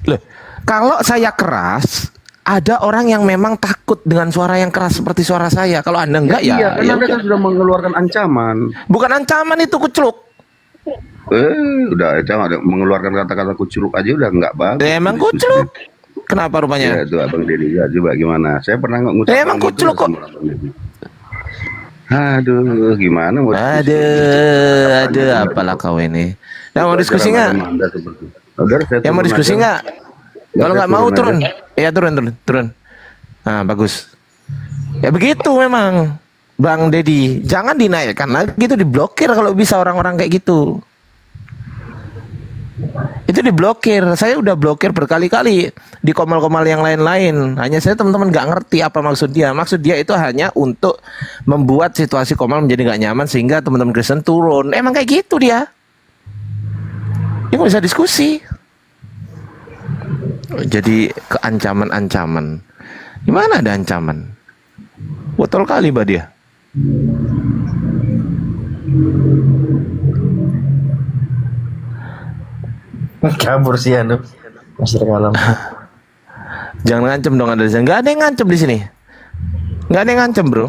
Loh, kalau saya keras, ada orang yang memang takut dengan suara yang keras seperti suara saya. Kalau Anda enggak ya, Iya, ya karena Anda udah. kan sudah mengeluarkan ancaman. Bukan ancaman itu, kucluk. Udah itu ada mengeluarkan kata-kata kucuruk aja udah nggak bagus. Emang kucluk. Kenapa rupanya? Ya itu Abang Dedi ya, coba gimana? Saya pernah nggak ngucapin Emang gitu kucluk kok. sama Abang Dedi. Aduh, gimana mau Aduh, apalah kau ini. Yang mau diskusi nggak? Yang mau diskusi nggak? Kalau nggak mau turun. Ya turun. Nah, bagus. Ya begitu memang, Bang Dedi. Jangan dinaikkan lagi, gitu diblokir kalau bisa orang-orang kayak gitu. Itu diblokir. Saya udah blokir berkali-kali di komal-komal yang lain-lain. Hanya saya teman-teman nggak ngerti apa maksud dia. Maksud dia itu hanya untuk membuat situasi komal menjadi nggak nyaman sehingga teman-teman Kristen turun. Emang kayak gitu dia. Ini nggak bisa diskusi. Jadi keancaman-ancaman. Gimana ada ancaman? Botol kali bah dia. Kabur sih anu. Mas Rekalam. Jangan ngancem dong Anda. Nggak ada yang ngancem di sini. Nggak ada yang ngancem bro.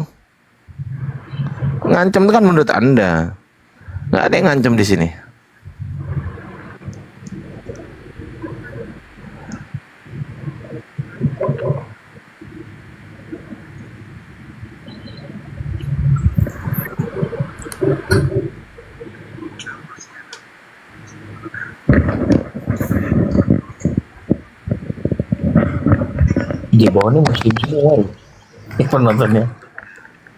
Ngancem itu kan menurut Anda. Nggak ada yang ngancem di sini. Di bawah ini muslim semua. Penontonnya.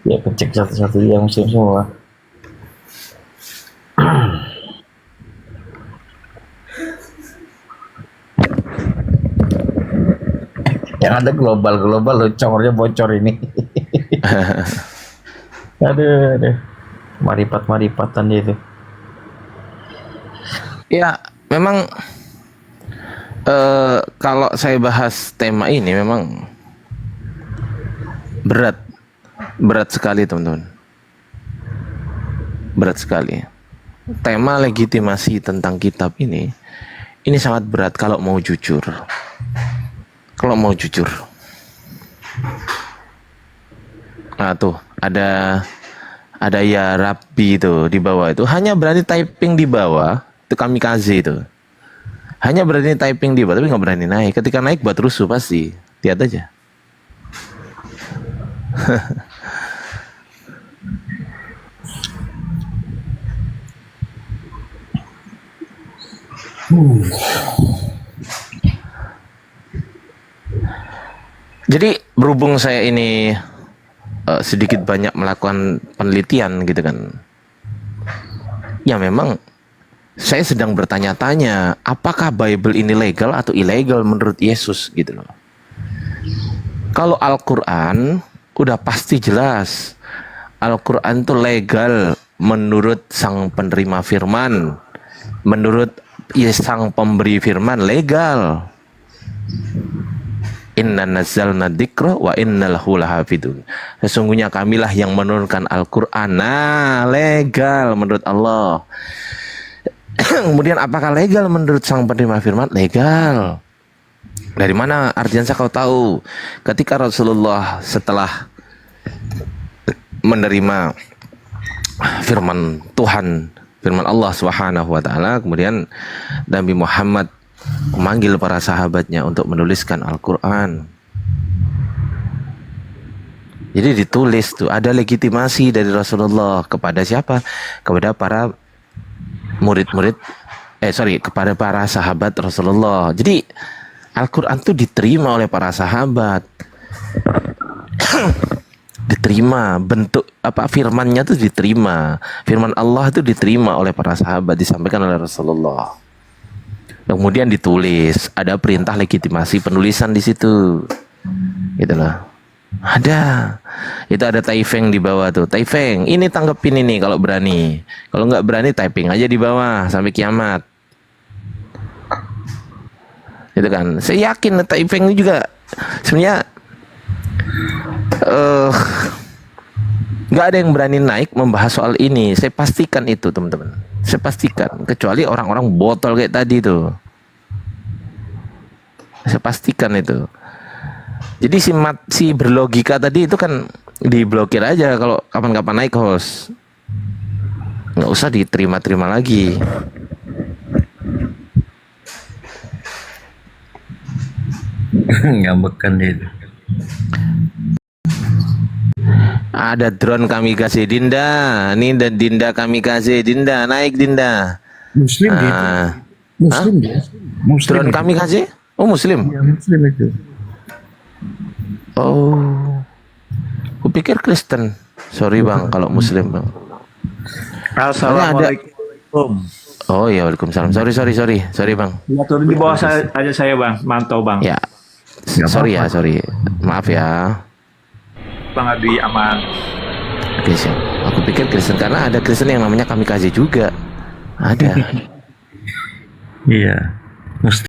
Ya kecek satu-satu yang muslim semua. Yang ada global loh, congornya bocor ini. Aduh. Maripat-maripatan dia itu. Ya, memang kalau saya bahas tema ini memang berat sekali teman-teman. Berat sekali. Tema legitimasi tentang kitab ini sangat berat kalau mau jujur. Kalau mau jujur. Nah tuh ada ya Rabbi itu di bawah itu hanya berani typing di bawah itu kamikaze itu. Hanya berani typing di bawah tapi nggak berani naik. Ketika naik buat rusuh pasti. Lihat aja. Jadi berhubung saya ini sedikit banyak melakukan penelitian gitu kan. Ya memang saya sedang bertanya-tanya apakah Bible ini legal atau ilegal menurut Yesus gitu loh. Kalau Al-Quran udah pasti jelas Al-Quran itu legal menurut sang penerima firman, menurut sang pemberi firman legal. Inna nazzalna dzikra wa inna lahu lahafidun. Sesungguhnya kamilah yang menurunkan Al-Quran. Nah, legal menurut Allah. Kemudian apakah legal menurut sang penerima firman? Legal. Dari mana Ardiansa kau tahu? Ketika Rasulullah setelah menerima firman Tuhan, firman Allah Subhanahu wa taala, kemudian Nabi Muhammad memanggil para sahabatnya untuk menuliskan Al-Qur'an. Jadi ditulis tuh, ada legitimasi dari Rasulullah kepada siapa? Kepada para murid-murid kepada para sahabat Rasulullah. Jadi Al-Quran itu diterima oleh para sahabat. Diterima, bentuk firmannya itu diterima. Firman Allah itu diterima oleh para sahabat, disampaikan oleh Rasulullah. Kemudian ditulis, ada perintah legitimasi penulisan di situ. Gitu loh. Ada. Itu ada Taifeng di bawah tuh. Taifeng, ini tanggepin ini kalau berani. Kalau nggak berani typing aja di bawah sampai kiamat. Gitu kan. Saya yakin Taifeng ini juga sebenarnya nggak ada yang berani naik membahas soal ini. Saya pastikan itu, teman-teman. Saya pastikan, kecuali orang-orang botol kayak tadi tuh. Saya pastikan itu. Jadi si berlogika tadi itu kan diblokir aja kalau kapan-kapan naik host. Nggak usah diterima-terima lagi. Ngambekan dia itu. Ada drone kamikaze Dinda. Ini dan Dinda kamikaze Dinda, naik Dinda. Muslim dia. Muslim dia. Muslim Drone itu. kamikaze? Oh, Muslim. Ya, Muslim itu. Oh. Kupikir Kristen. Sorry Bang kalau Muslim, Bang. Assalamualaikum. Oh iya, Waalaikumsalam. Sorry Bang. Ya, turun di bawah aja saya Bang, mantau Bang. Ya. Sorry. Maaf ya. Bang Adi aman. Oke, siap. Aku pikir Kristen karena ada Kristen yang namanya kamikaze juga. Ada. Iya.